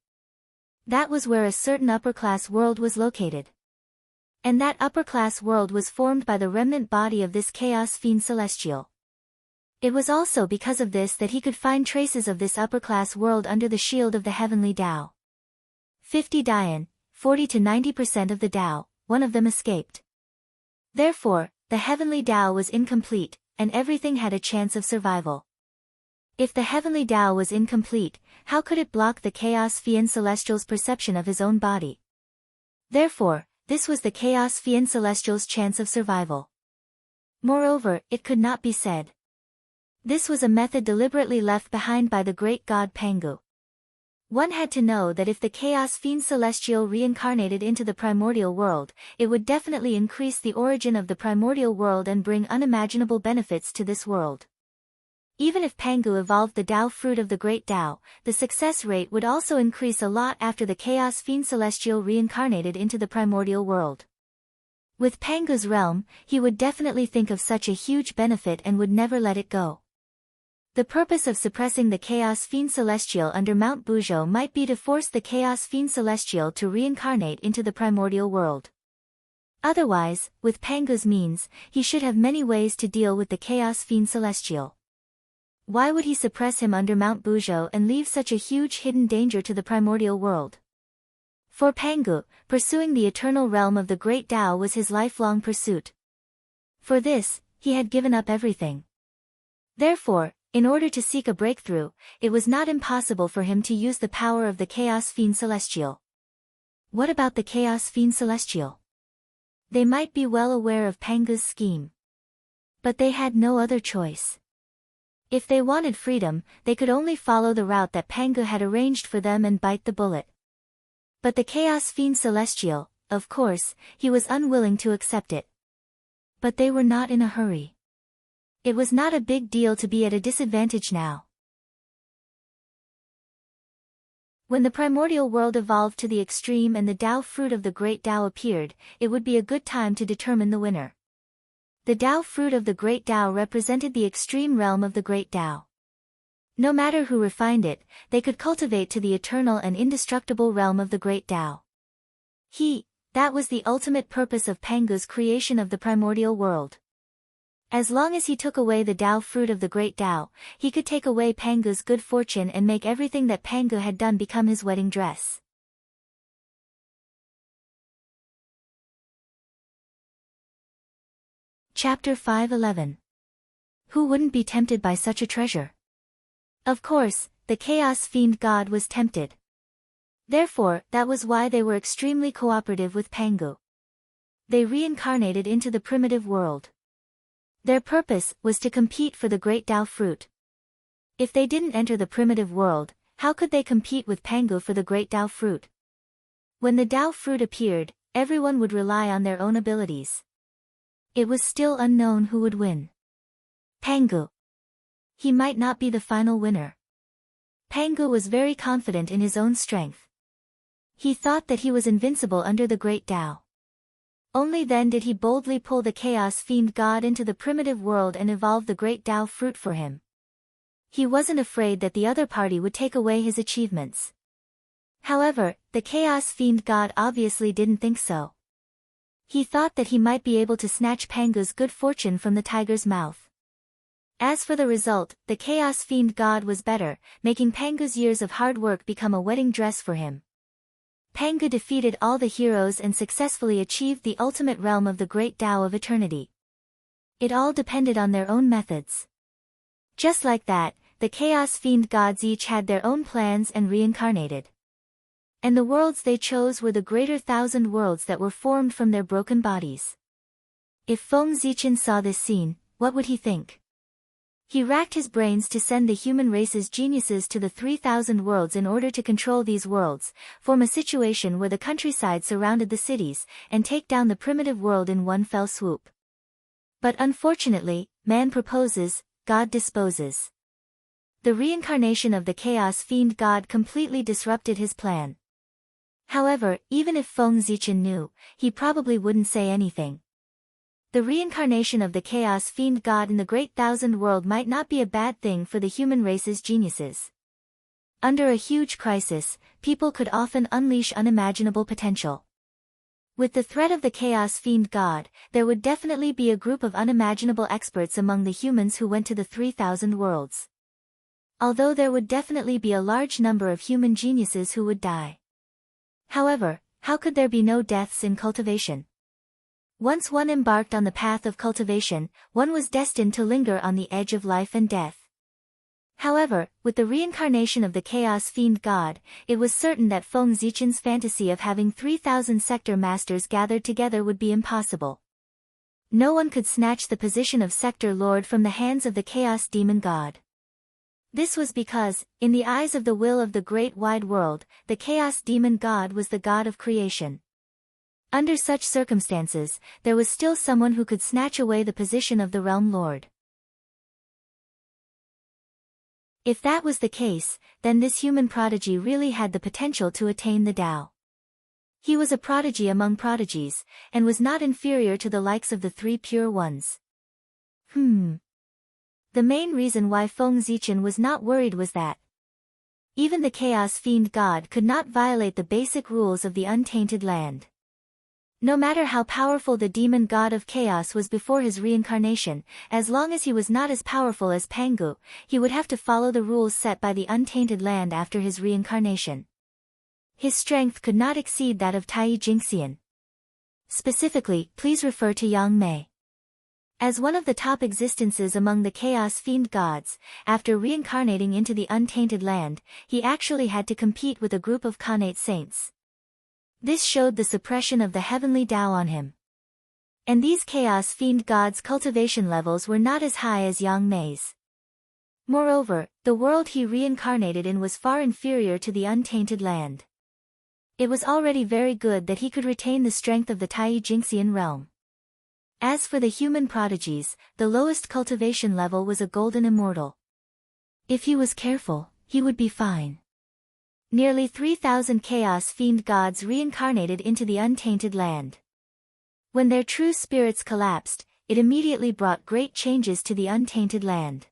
That was where a certain upper-class world was located. And that upper-class world was formed by the remnant body of this Chaos Fiend Celestial. It was also because of this that he could find traces of this upper-class world under the shield of the heavenly Tao. 50 Dian, 40 to 90% of the Tao, one of them escaped. Therefore, the heavenly Tao was incomplete, and everything had a chance of survival. If the heavenly Tao was incomplete, how could it block the Chaos Fiend Celestial's perception of his own body? Therefore, this was the Chaos Fiend Celestial's chance of survival. Moreover, it could not be said. This was a method deliberately left behind by the great god Pangu. One had to know that if the Chaos Fiend Celestial reincarnated into the primordial world, it would definitely increase the origin of the primordial world and bring unimaginable benefits to this world. Even if Pangu evolved the Tao fruit of the great Tao, the success rate would also increase a lot after the Chaos Fiend Celestial reincarnated into the primordial world. With Pangu's realm, he would definitely think of such a huge benefit and would never let it go. The purpose of suppressing the Chaos Fiend Celestial under Mount Buzhou might be to force the Chaos Fiend Celestial to reincarnate into the primordial world. Otherwise, with Pangu's means, he should have many ways to deal with the Chaos Fiend Celestial. Why would he suppress him under Mount Buzhou and leave such a huge hidden danger to the primordial world? For Pangu, pursuing the eternal realm of the great Tao was his lifelong pursuit. For this, he had given up everything. Therefore, in order to seek a breakthrough, it was not impossible for him to use the power of the Chaos Fiend Celestial. What about the Chaos Fiend Celestial? They might be well aware of Pangu's scheme. But they had no other choice. If they wanted freedom, they could only follow the route that Pangu had arranged for them and bite the bullet. But the Chaos Fiend Celestial, of course, he was unwilling to accept it. But they were not in a hurry. It was not a big deal to be at a disadvantage now. When the primordial world evolved to the extreme and the Tao fruit of the great Tao appeared, it would be a good time to determine the winner. The Tao fruit of the great Tao represented the extreme realm of the great Tao. No matter who refined it, they could cultivate to the eternal and indestructible realm of the great Tao. That was the ultimate purpose of Pangu's creation of the primordial world. As long as he took away the Tao fruit of the great Tao, he could take away Pangu's good fortune and make everything that Pangu had done become his wedding dress. Chapter 5:11. Who wouldn't be tempted by such a treasure? Of course, the Chaos Fiend God was tempted. Therefore, that was why they were extremely cooperative with Pangu. They reincarnated into the primitive world. Their purpose was to compete for the great Tao fruit. If they didn't enter the primitive world, how could they compete with Pangu for the great Tao fruit? When the Tao fruit appeared, everyone would rely on their own abilities. It was still unknown who would win. Pangu. He might not be the final winner. Pangu was very confident in his own strength. He thought that he was invincible under the great Tao. Only then did he boldly pull the Chaos Fiend God into the primitive world and evolve the great Tao fruit for him. He wasn't afraid that the other party would take away his achievements. However, the Chaos Fiend God obviously didn't think so. He thought that he might be able to snatch Pangu's good fortune from the tiger's mouth. As for the result, the Chaos Fiend God was better, making Pangu's years of hard work become a wedding dress for him. Pangu defeated all the heroes and successfully achieved the ultimate realm of the great Tao of eternity. It all depended on their own methods. Just like that, the Chaos Fiend gods each had their own plans and reincarnated. And the worlds they chose were the greater 1,000 worlds that were formed from their broken bodies. If Feng Zichen saw this scene, what would he think? He racked his brains to send the human race's geniuses to the 3,000 worlds in order to control these worlds, form a situation where the countryside surrounded the cities, and take down the primitive world in one fell swoop. But unfortunately, man proposes, God disposes. The reincarnation of the chaos fiend god completely disrupted his plan. However, even if Feng Zichen knew, he probably wouldn't say anything. The reincarnation of the chaos fiend god in the Great Thousand World might not be a bad thing for the human race's geniuses. Under a huge crisis, people could often unleash unimaginable potential. With the threat of the chaos fiend god, there would definitely be a group of unimaginable experts among the humans who went to the 3,000 worlds. Although there would definitely be a large number of human geniuses who would die. However, how could there be no deaths in cultivation? Once one embarked on the path of cultivation, one was destined to linger on the edge of life and death. However, with the reincarnation of the chaos fiend god, it was certain that Feng Zichen's fantasy of having 3,000 sector masters gathered together would be impossible. No one could snatch the position of sector lord from the hands of the chaos demon god. This was because, in the eyes of the will of the great wide world, the chaos demon god was the god of creation. Under such circumstances, there was still someone who could snatch away the position of the realm lord. If that was the case, then this human prodigy really had the potential to attain the Tao. He was a prodigy among prodigies, and was not inferior to the likes of the three pure ones. The main reason why Feng Zichen was not worried was that even the chaos fiend god could not violate the basic rules of the untainted land. No matter how powerful the demon god of chaos was before his reincarnation, as long as he was not as powerful as Pangu, he would have to follow the rules set by the untainted land after his reincarnation. His strength could not exceed that of Tai Jingxian. Specifically, please refer to Yang Mei. As one of the top existences among the chaos fiend gods, after reincarnating into the untainted land, he actually had to compete with a group of Khanate saints. This showed the suppression of the heavenly Tao on him. And these chaos fiend gods' cultivation levels were not as high as Yang Mei's. Moreover, the world he reincarnated in was far inferior to the untainted land. It was already very good that he could retain the strength of the Tai Jingxian realm. As for the human prodigies, the lowest cultivation level was a golden immortal. If he was careful, he would be fine. Nearly 3,000 chaos fiend gods reincarnated into the untainted land. When their true spirits collapsed, it immediately brought great changes to the untainted land.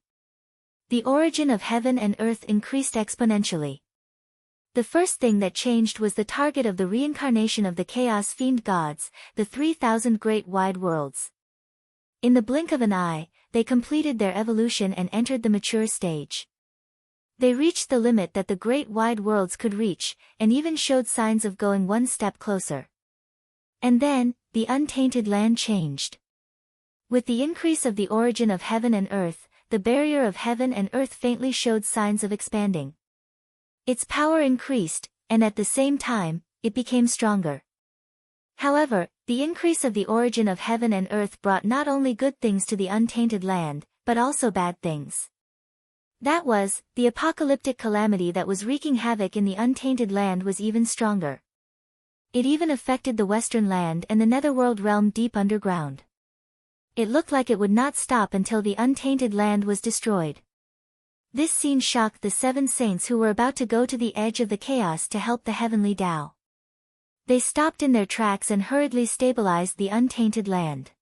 The origin of heaven and earth increased exponentially. The first thing that changed was the target of the reincarnation of the chaos fiend gods, the 3,000 great wide worlds. In the blink of an eye, they completed their evolution and entered the mature stage. They reached the limit that the great wide worlds could reach, and even showed signs of going one step closer. And then, the untainted land changed. With the increase of the origin of heaven and earth, the barrier of heaven and earth faintly showed signs of expanding. Its power increased, and at the same time, it became stronger. However, the increase of the origin of heaven and earth brought not only good things to the untainted land, but also bad things. That was, the apocalyptic calamity that was wreaking havoc in the untainted land was even stronger. It even affected the western land and the netherworld realm deep underground. It looked like it would not stop until the untainted land was destroyed. This scene shocked the 7 saints who were about to go to the edge of the chaos to help the heavenly Tao. They stopped in their tracks and hurriedly stabilized the untainted land.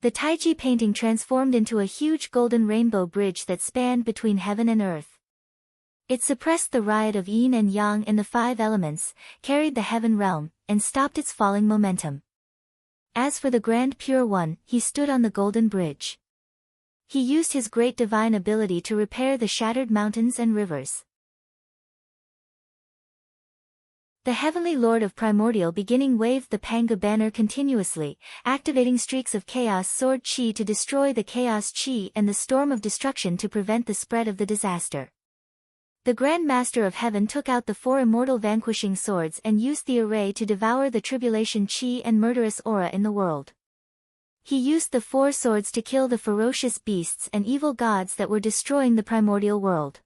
The Taiji painting transformed into a huge golden rainbow bridge that spanned between heaven and earth. It suppressed the riot of yin and yang in the 5 elements, carried the heaven realm, and stopped its falling momentum. As for the Grand Pure One, he stood on the golden bridge. He used his great divine ability to repair the shattered mountains and rivers. The heavenly lord of primordial beginning waved the Pangu banner continuously, activating streaks of chaos sword chi to destroy the chaos chi and the storm of destruction to prevent the spread of the disaster. The Grand Master of Heaven took out the 4 immortal vanquishing swords and used the array to devour the tribulation chi and murderous aura in the world. He used the four swords to kill the ferocious beasts and evil gods that were destroying the primordial world.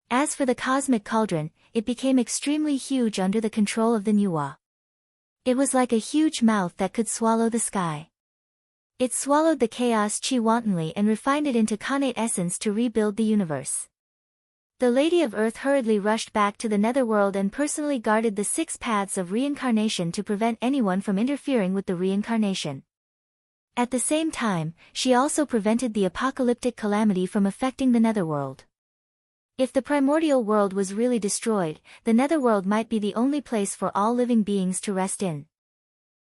As for the cosmic cauldron, it became extremely huge under the control of the Nuwa. It was like a huge mouth that could swallow the sky. It swallowed the chaos chi wantonly and refined it into connate essence to rebuild the universe. The Lady of Earth hurriedly rushed back to the netherworld and personally guarded the 6 paths of reincarnation to prevent anyone from interfering with the reincarnation. At the same time, she also prevented the apocalyptic calamity from affecting the netherworld. If the primordial world was really destroyed, the netherworld might be the only place for all living beings to rest in.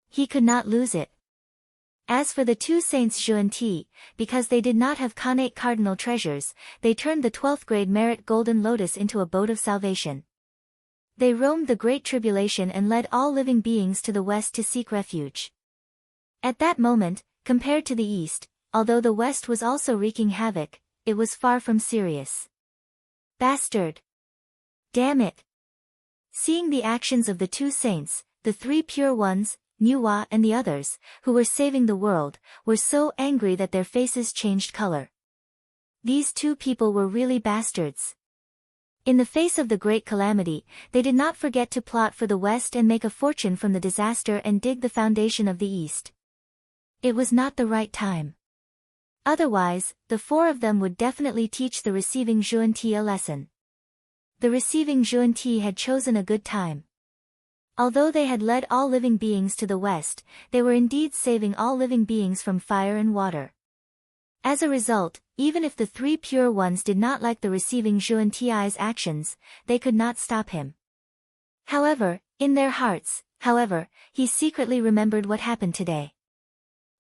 He could not lose it. As for the 2 saints Zhuan-Ti, because they did not have connate cardinal treasures, they turned the 12th grade merit golden lotus into a boat of salvation. They roamed the great tribulation and led all living beings to the west to seek refuge. At that moment, compared to the east, although the west was also wreaking havoc, it was far from serious. Bastard! Damn it! Seeing the actions of the 2 saints, the 3 pure ones, Nuwa and the others, who were saving the world, were so angry that their faces changed color. These 2 people were really bastards. In the face of the great calamity, they did not forget to plot for the West and make a fortune from the disaster and dig the foundation of the East. It was not the right time. Otherwise, the 4 of them would definitely teach the receiving Zhuan-Ti a lesson. The receiving Zhuan-Ti had chosen a good time. Although they had led all living beings to the west, they were indeed saving all living beings from fire and water. As a result, even if the 3 pure ones did not like the receiving Zhuan-Ti's actions, they could not stop him. However, in their hearts, he secretly remembered what happened today.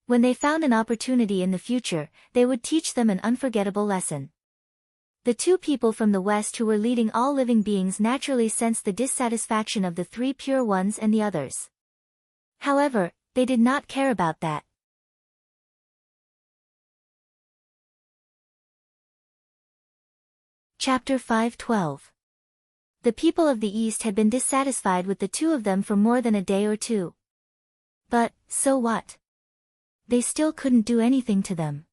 When they found an opportunity in the future, they would teach them an unforgettable lesson. The 2 people from the west who were leading all living beings naturally sensed the dissatisfaction of the 3 pure ones and the others. However, they did not care about that. Chapter 5:12. The people of the East had been dissatisfied with the 2 of them for more than a day or 2. But, so what? They still couldn't do anything to them.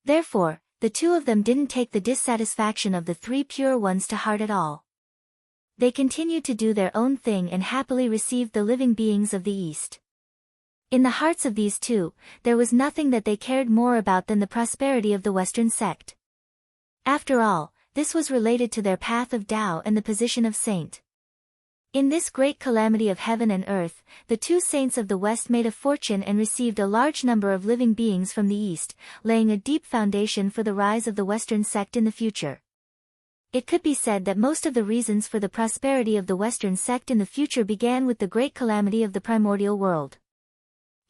Therefore, the 2 of them didn't take the dissatisfaction of the 3 pure ones to heart at all. They continued to do their own thing and happily received the living beings of the East. In the hearts of these 2, there was nothing that they cared more about than the prosperity of the Western sect. After all, this was related to their path of Tao and the position of saint. In this great calamity of heaven and earth, the 2 saints of the West made a fortune and received a large number of living beings from the East, laying a deep foundation for the rise of the Western sect in the future. It could be said that most of the reasons for the prosperity of the Western sect in the future began with the great calamity of the primordial world.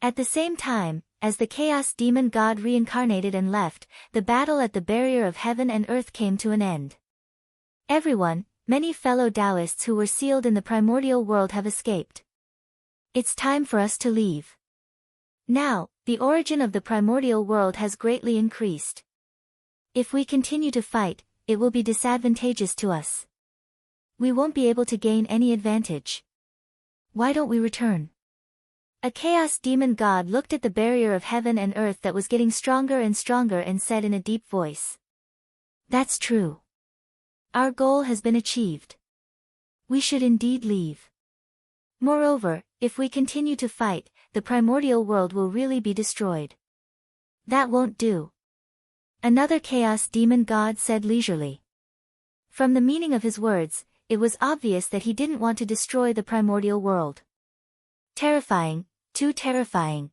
At the same time, as the chaos demon god reincarnated and left, the battle at the barrier of heaven and earth came to an end. Everyone, many fellow Taoists who were sealed in the primordial world have escaped. It's time for us to leave. Now, the origin of the primordial world has greatly increased. If we continue to fight, it will be disadvantageous to us. We won't be able to gain any advantage. Why don't we return? A chaos demon god looked at the barrier of heaven and earth that was getting stronger and stronger and said in a deep voice. That's true. Our goal has been achieved. We should indeed leave. Moreover, if we continue to fight, the primordial world will really be destroyed. That won't do. Another chaos demon god said leisurely. From the meaning of his words, it was obvious that he didn't want to destroy the primordial world. Terrifying, too terrifying.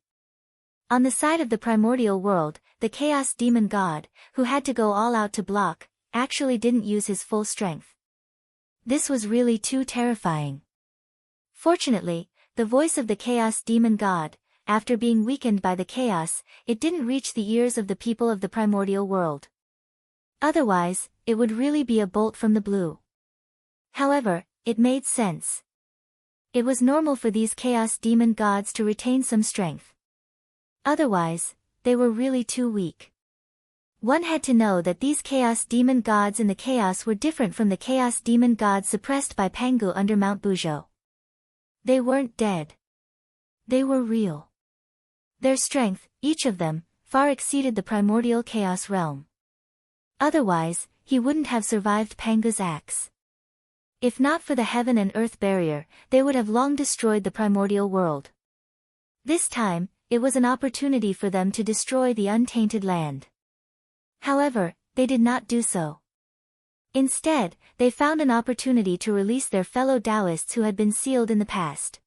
On the side of the primordial world, the chaos demon god, who had to go all out to block, actually didn't use his full strength. This was really too terrifying. Fortunately, the voice of the chaos demon god, after being weakened by the chaos, it didn't reach the ears of the people of the primordial world. Otherwise, it would really be a bolt from the blue. However, it made sense. It was normal for these chaos demon gods to retain some strength. Otherwise, they were really too weak. One had to know that these chaos demon gods in the chaos were different from the chaos demon gods suppressed by Pangu under Mount Buzhou. They weren't dead. They were real. Their strength, each of them, far exceeded the primordial chaos realm. Otherwise, he wouldn't have survived Panga's axe. If not for the heaven and earth barrier, they would have long destroyed the primordial world. This time, it was an opportunity for them to destroy the untainted land. However, they did not do so. Instead, they found an opportunity to release their fellow Taoists who had been sealed in the past.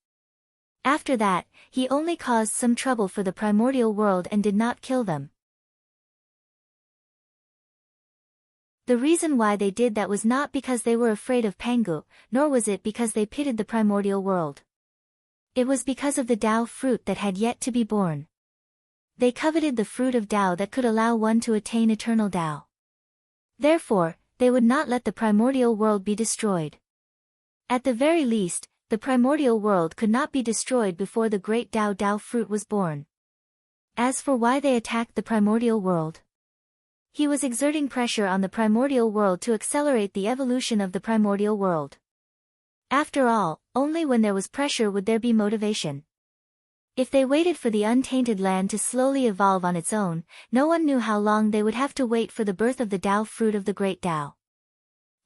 After that, he only caused some trouble for the primordial world and did not kill them. The reason why they did that was not because they were afraid of Pangu, nor was it because they pitied the primordial world. It was because of the Tao fruit that had yet to be born. They coveted the fruit of Tao that could allow one to attain eternal Tao. Therefore, they would not let the primordial world be destroyed. At the very least, the primordial world could not be destroyed before the great Tao fruit was born. As for why they attacked the primordial world, he was exerting pressure on the primordial world to accelerate the evolution of the primordial world. After all, only when there was pressure would there be motivation. If they waited for the untainted land to slowly evolve on its own, no one knew how long they would have to wait for the birth of the Tao fruit of the great Tao.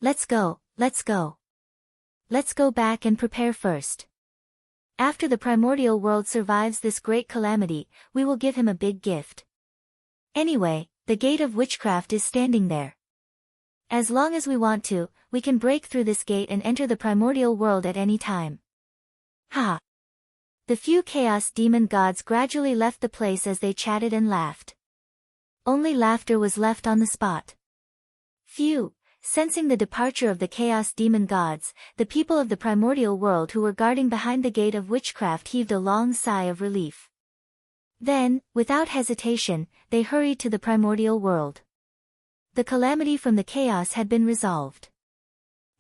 Let's go, let's go. Let's go back and prepare first. After the primordial world survives this great calamity, we will give him a big gift. Anyway, the gate of witchcraft is standing there. As long as we want to, we can break through this gate and enter the primordial world at any time. Ha! The few chaos demon gods gradually left the place as they chatted and laughed. Only laughter was left on the spot. Phew! Sensing the departure of the chaos demon gods, the people of the primordial world who were guarding behind the gate of witchcraft heaved a long sigh of relief. Then, without hesitation, they hurried to the primordial world. The calamity from the chaos had been resolved.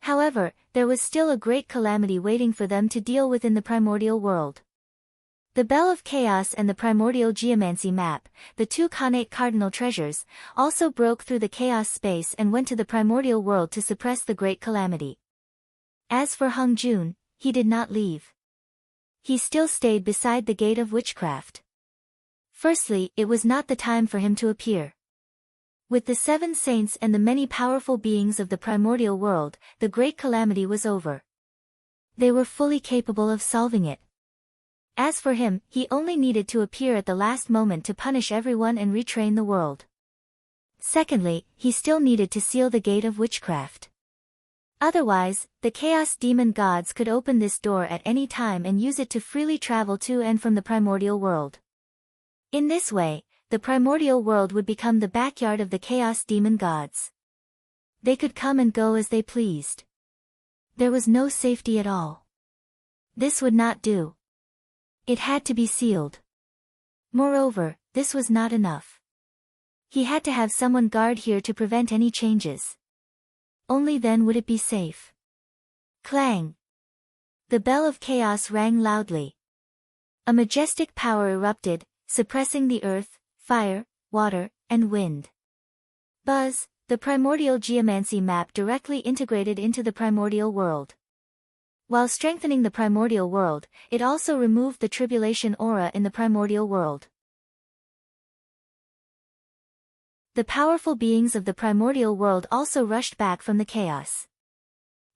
However, there was still a great calamity waiting for them to deal with in the primordial world. The Bell of Chaos and the Primordial Geomancy Map, the two connate cardinal treasures, also broke through the chaos space and went to the primordial world to suppress the great calamity. As for Hung Jun, he did not leave. He still stayed beside the gate of witchcraft. Firstly, it was not the time for him to appear. With the 7 saints and the many powerful beings of the primordial world, the great calamity was over. They were fully capable of solving it. As for him, he only needed to appear at the last moment to punish everyone and retrain the world. Secondly, he still needed to seal the gate of witchcraft. Otherwise, the chaos demon gods could open this door at any time and use it to freely travel to and from the primordial world. In this way, the primordial world would become the backyard of the chaos demon gods. They could come and go as they pleased. There was no safety at all. This would not do. It had to be sealed. Moreover, this was not enough. He had to have someone guard here to prevent any changes. Only then would it be safe. Clang! The bell of chaos rang loudly. A majestic power erupted, suppressing the earth, fire, water, and wind. Buzz, the primordial geomancy map directly integrated into the primordial world. While strengthening the primordial world, it also removed the tribulation aura in the primordial world. The powerful beings of the primordial world also rushed back from the chaos.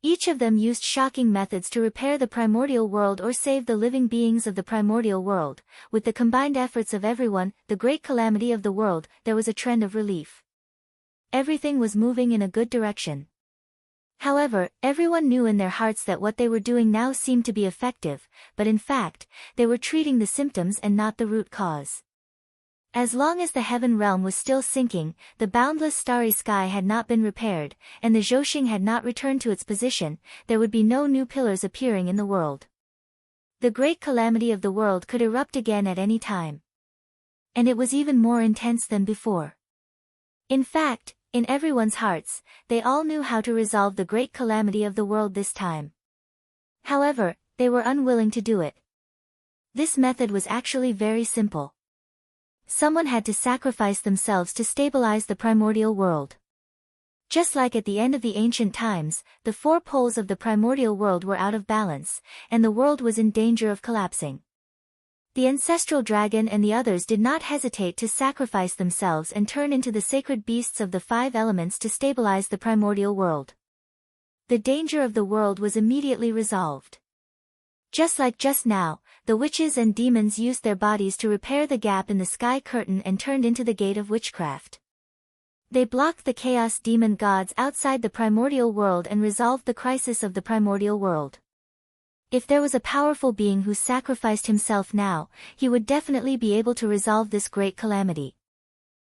Each of them used shocking methods to repair the primordial world or save the living beings of the primordial world. With the combined efforts of everyone, the great calamity of the world, there was a trend of relief. Everything was moving in a good direction. However, everyone knew in their hearts that what they were doing now seemed to be effective, but in fact, they were treating the symptoms and not the root cause. As long as the heaven realm was still sinking, the boundless starry sky had not been repaired, and the Zhouxing had not returned to its position, there would be no new pillars appearing in the world. The great calamity of the world could erupt again at any time. And it was even more intense than before. In fact, in everyone's hearts, they all knew how to resolve the great calamity of the world this time. However, they were unwilling to do it. This method was actually very simple. Someone had to sacrifice themselves to stabilize the primordial world. Just like at the end of the ancient times, the 4 poles of the primordial world were out of balance, and the world was in danger of collapsing. The ancestral dragon and the others did not hesitate to sacrifice themselves and turn into the sacred beasts of the 5 elements to stabilize the primordial world. The danger of the world was immediately resolved. Just like just now, the witches and demons used their bodies to repair the gap in the sky curtain and turned into the gate of witchcraft. They blocked the chaos demon gods outside the primordial world and resolved the crisis of the primordial world. If there was a powerful being who sacrificed himself now, he would definitely be able to resolve this great calamity.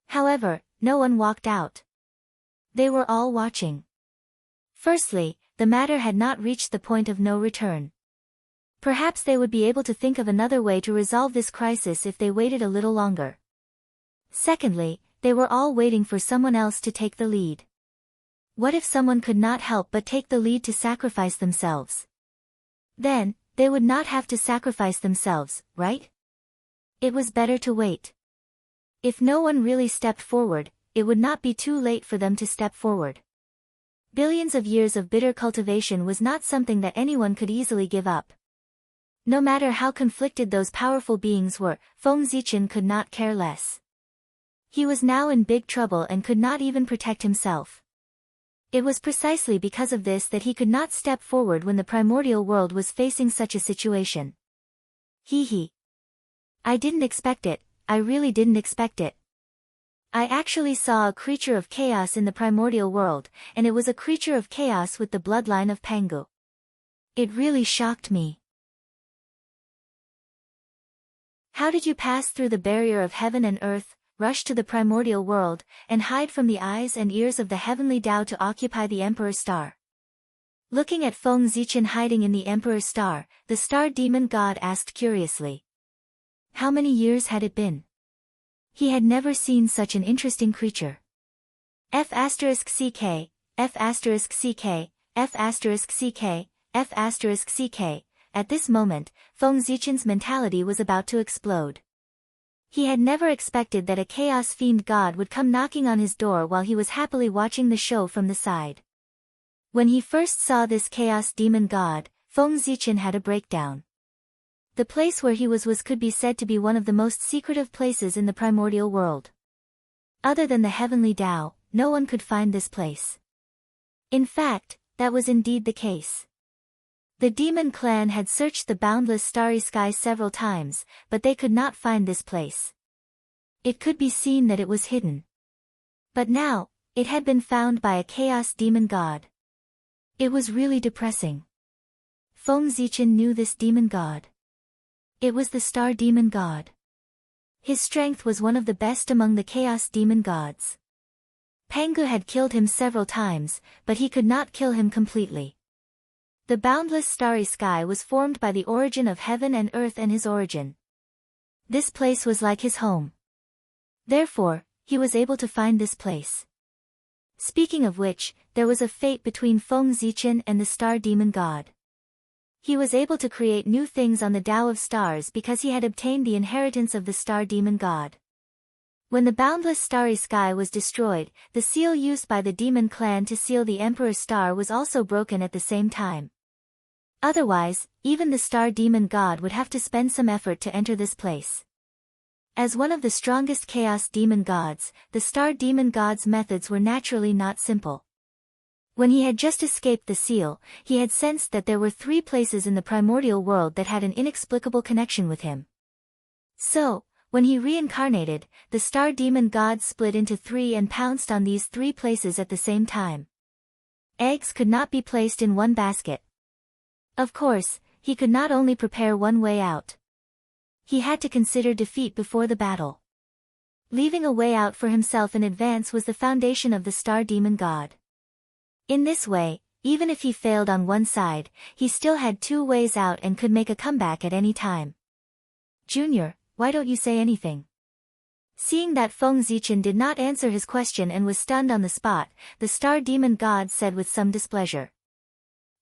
However, no one walked out. They were all watching. Firstly, the matter had not reached the point of no return. Perhaps they would be able to think of another way to resolve this crisis if they waited a little longer. Secondly, they were all waiting for someone else to take the lead. What if someone could not help but take the lead to sacrifice themselves? Then, they would not have to sacrifice themselves, right? It was better to wait. If no one really stepped forward, it would not be too late for them to step forward. Billions of years of bitter cultivation was not something that anyone could easily give up. No matter how conflicted those powerful beings were, Feng Zichen could not care less. He was now in big trouble and could not even protect himself. It was precisely because of this that he could not step forward when the primordial world was facing such a situation. Hee. I didn't expect it, I really didn't expect it. I actually saw a creature of chaos in the primordial world, and it was a creature of chaos with the bloodline of Pangu. It really shocked me. How did you pass through the barrier of heaven and earth, rush to the primordial world, and hide from the eyes and ears of the heavenly Tao to occupy the Emperor's star? Looking at Feng Zichen hiding in the Emperor's star, the star demon god asked curiously. How many years had it been? He had never seen such an interesting creature. F***ck, F***ck, F***ck, F***ck. At this moment, Feng Zichen's mentality was about to explode. He had never expected that a chaos-fiend god would come knocking on his door while he was happily watching the show from the side. When he first saw this chaos demon god, Feng Zichen had a breakdown. The place where he was could be said to be one of the most secretive places in the primordial world. Other than the heavenly Tao, no one could find this place. In fact, that was indeed the case. The demon clan had searched the boundless starry sky several times, but they could not find this place. It could be seen that it was hidden. But now, it had been found by a chaos demon god. It was really depressing. Feng Zichen knew this demon god. It was the star demon god. His strength was one of the best among the chaos demon gods. Pangu had killed him several times, but he could not kill him completely. The boundless starry sky was formed by the origin of heaven and earth and his origin. This place was like his home. Therefore, he was able to find this place. Speaking of which, there was a fate between Feng Zichen and the star demon god. He was able to create new things on the Tao of Stars because he had obtained the inheritance of the star demon god. When the boundless starry sky was destroyed, the seal used by the demon clan to seal the Emperor's star was also broken at the same time. Otherwise, even the star demon god would have to spend some effort to enter this place. As one of the strongest chaos demon gods, the star demon god's methods were naturally not simple. When he had just escaped the seal, he had sensed that there were 3 places in the primordial world that had an inexplicable connection with him. So, when he reincarnated, the star demon god split into 3 and pounced on these 3 places at the same time. Eggs could not be placed in one basket. Of course, he could not only prepare one way out. He had to consider defeat before the battle. Leaving a way out for himself in advance was the foundation of the star demon god. In this way, even if he failed on one side, he still had 2 ways out and could make a comeback at any time. Junior, why don't you say anything? Seeing that Feng Zichen did not answer his question and was stunned on the spot, the star demon god said with some displeasure.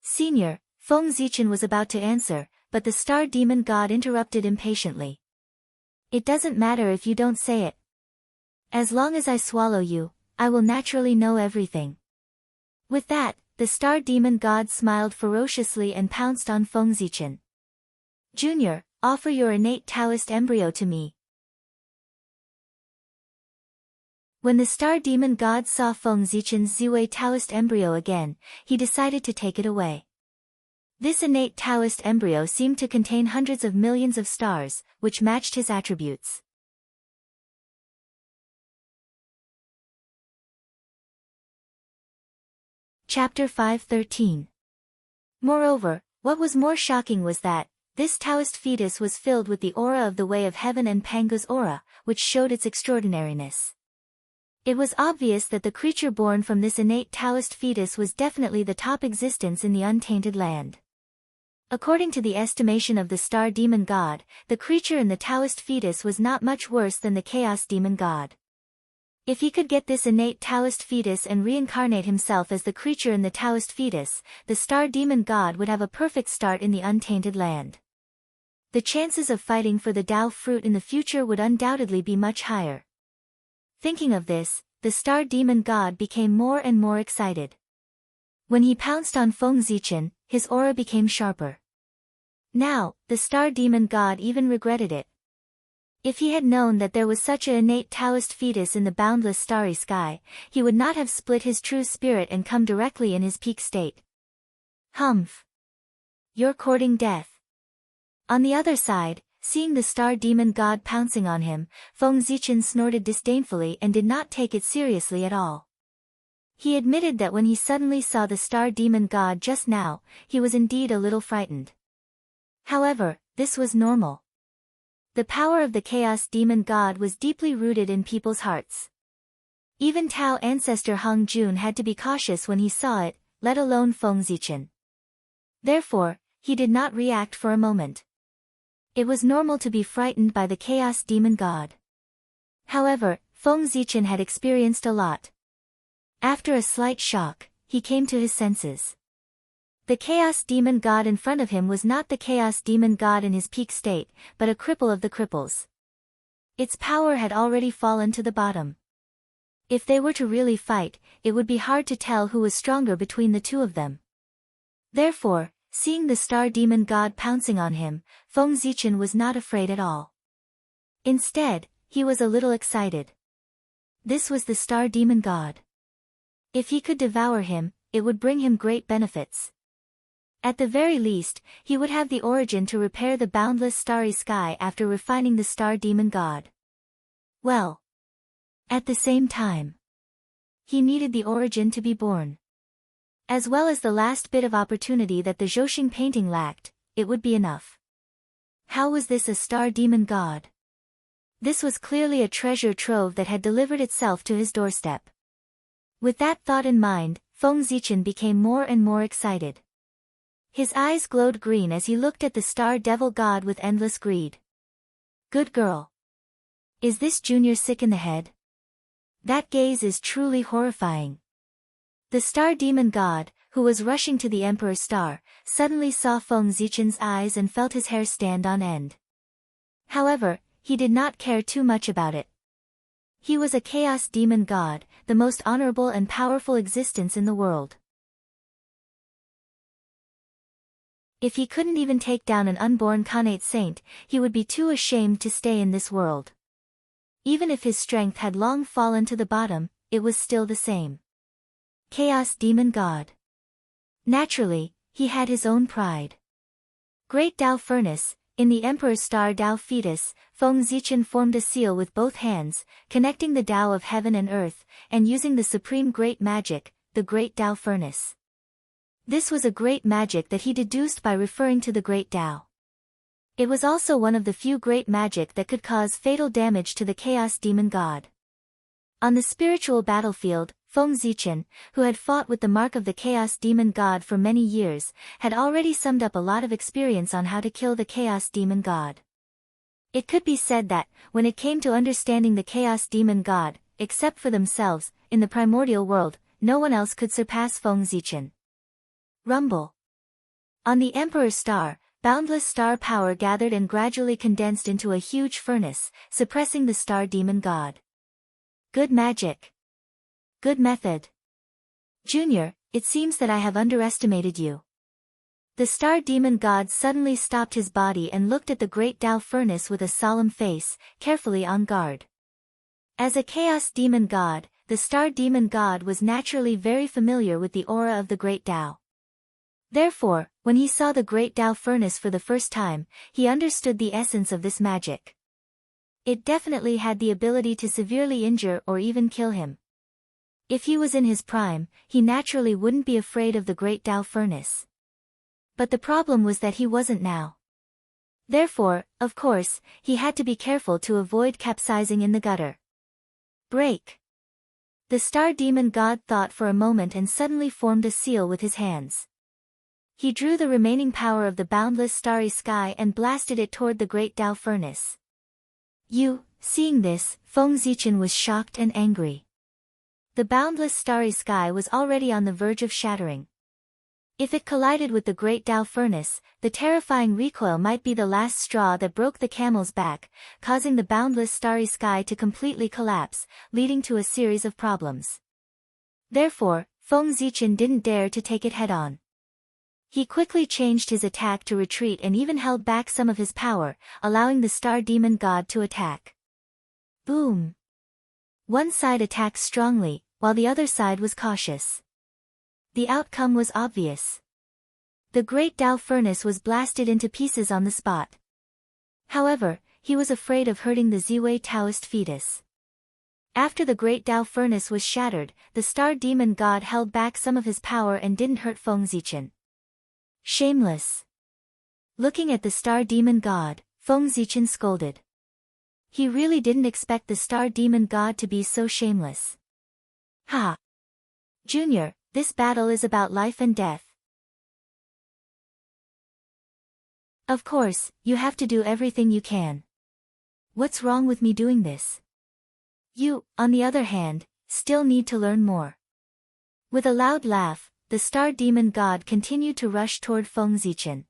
Senior, Feng Zichen was about to answer, but the star demon god interrupted impatiently. It doesn't matter if you don't say it. As long as I swallow you, I will naturally know everything. With that, the star demon god smiled ferociously and pounced on Feng Zichen. Junior, offer your innate Taoist embryo to me. When the star demon god saw Feng Zichen's Ziwei Taoist embryo again, he decided to take it away. This innate Taoist embryo seemed to contain hundreds of millions of stars, which matched his attributes. Chapter 5:13. Moreover, what was more shocking was that, this Taoist fetus was filled with the aura of the Way of Heaven and Pangu's aura, which showed its extraordinariness. It was obvious that the creature born from this innate Taoist fetus was definitely the top existence in the untainted land. According to the estimation of the star demon god, the creature in the Taoist fetus was not much worse than the chaos demon god. If he could get this innate Taoist fetus and reincarnate himself as the creature in the Taoist fetus, the star demon god would have a perfect start in the untainted land. The chances of fighting for the Tao fruit in the future would undoubtedly be much higher. Thinking of this, the star demon god became more and more excited. When he pounced on Feng Zichen, his aura became sharper. Now, the star demon god even regretted it. If he had known that there was such an innate Taoist fetus in the boundless starry sky, he would not have split his true spirit and come directly in his peak state. Humph! You're courting death. On the other side, seeing the star demon god pouncing on him, Feng Zichen snorted disdainfully and did not take it seriously at all. He admitted that when he suddenly saw the star demon god just now, he was indeed a little frightened. However, this was normal. The power of the chaos demon god was deeply rooted in people's hearts. Even Tao ancestor Hung Jun had to be cautious when he saw it, let alone Feng Zichen. Therefore, he did not react for a moment. It was normal to be frightened by the chaos demon god. However, Feng Zichen had experienced a lot. After a slight shock, he came to his senses. The chaos demon god in front of him was not the chaos demon god in his peak state, but a cripple of the cripples. Its power had already fallen to the bottom. If they were to really fight, it would be hard to tell who was stronger between the two of them. Therefore, seeing the star demon god pouncing on him, Feng Zichen was not afraid at all. Instead, he was a little excited. This was the star demon god. If he could devour him, it would bring him great benefits. At the very least, he would have the origin to repair the boundless starry sky after refining the star demon god. Well, at the same time, he needed the origin to be born. As well as the last bit of opportunity that the Zhouxing painting lacked, it would be enough. How was this a star demon god? This was clearly a treasure trove that had delivered itself to his doorstep. With that thought in mind, Feng Zichen became more and more excited. His eyes glowed green as he looked at the star devil god with endless greed. Good girl. Is this junior sick in the head? That gaze is truly horrifying. The star demon god, who was rushing to the emperor's star, suddenly saw Feng Zichen's eyes and felt his hair stand on end. However, he did not care too much about it. He was a chaos demon god, the most honorable and powerful existence in the world. If he couldn't even take down an unborn Khanate saint, he would be too ashamed to stay in this world. Even if his strength had long fallen to the bottom, it was still the same. Chaos demon god. Naturally, he had his own pride. Great Tao furnace, in the emperor's star Tao fetus, Feng Zichen formed a seal with both hands, connecting the Tao of heaven and earth, and using the supreme great magic, the great Tao furnace. This was a great magic that he deduced by referring to the great Tao. It was also one of the few great magic that could cause fatal damage to the chaos demon god. On the spiritual battlefield, Feng Zichen, who had fought with the mark of the chaos demon god for many years, had already summed up a lot of experience on how to kill the chaos demon god. It could be said that, when it came to understanding the chaos demon god, except for themselves, in the primordial world, no one else could surpass Feng Zichen. Rumble. On the emperor's star, boundless star power gathered and gradually condensed into a huge furnace, suppressing the star demon god. Good magic. Good method. Junior, it seems that I have underestimated you. The star demon god suddenly stopped his body and looked at the great Tao furnace with a solemn face, carefully on guard. As a chaos demon god, the star demon god was naturally very familiar with the aura of the great Tao. Therefore, when he saw the great Tao furnace for the first time, he understood the essence of this magic. It definitely had the ability to severely injure or even kill him. If he was in his prime, he naturally wouldn't be afraid of the great Tao furnace. But the problem was that he wasn't now. Therefore, of course, he had to be careful to avoid capsizing in the gutter. Break. The star demon god thought for a moment and suddenly formed a seal with his hands. He drew the remaining power of the boundless starry sky and blasted it toward the great Tao furnace. Seeing this, Feng Zichen was shocked and angry. The boundless starry sky was already on the verge of shattering. If it collided with the great Tao furnace, the terrifying recoil might be the last straw that broke the camel's back, causing the boundless starry sky to completely collapse, leading to a series of problems. Therefore, Feng Zichen didn't dare to take it head-on. He quickly changed his attack to retreat and even held back some of his power, allowing the star demon god to attack. Boom! One side attacked strongly, while the other side was cautious. The outcome was obvious. The great Tao furnace was blasted into pieces on the spot. However, he was afraid of hurting the Ziwei Taoist fetus. After the great Tao furnace was shattered, the star demon god held back some of his power and didn't hurt Feng Zichen. Shameless. Looking at the star demon god, Feng Zichen scolded. He really didn't expect the star demon god to be so shameless. Ha! Junior, this battle is about life and death. Of course, you have to do everything you can. What's wrong with me doing this? You, on the other hand, still need to learn more. With a loud laugh, the star demon god continued to rush toward Feng Zichen.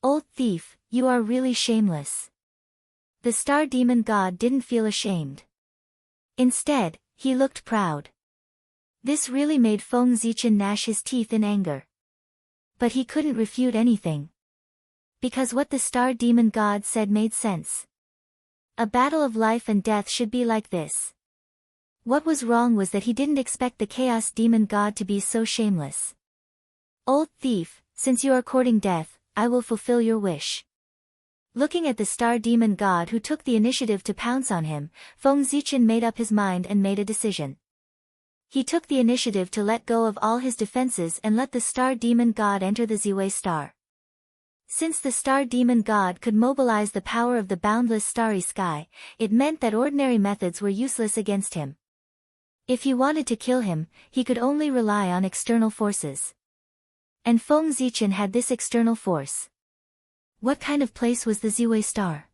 Old thief, you are really shameless. The star demon god didn't feel ashamed. Instead, he looked proud. This really made Feng Zichen gnash his teeth in anger. But he couldn't refute anything. Because what the star demon god said made sense. A battle of life and death should be like this. What was wrong was that he didn't expect the chaos demon god to be so shameless. Old thief, since you are courting death, I will fulfill your wish. Looking at the star demon god who took the initiative to pounce on him, Feng Zichen made up his mind and made a decision. He took the initiative to let go of all his defenses and let the star demon god enter the Ziwei star. Since the star demon god could mobilize the power of the boundless starry sky, it meant that ordinary methods were useless against him. If he wanted to kill him, he could only rely on external forces. And Feng Zichen had this external force. What kind of place was the Ziwei star?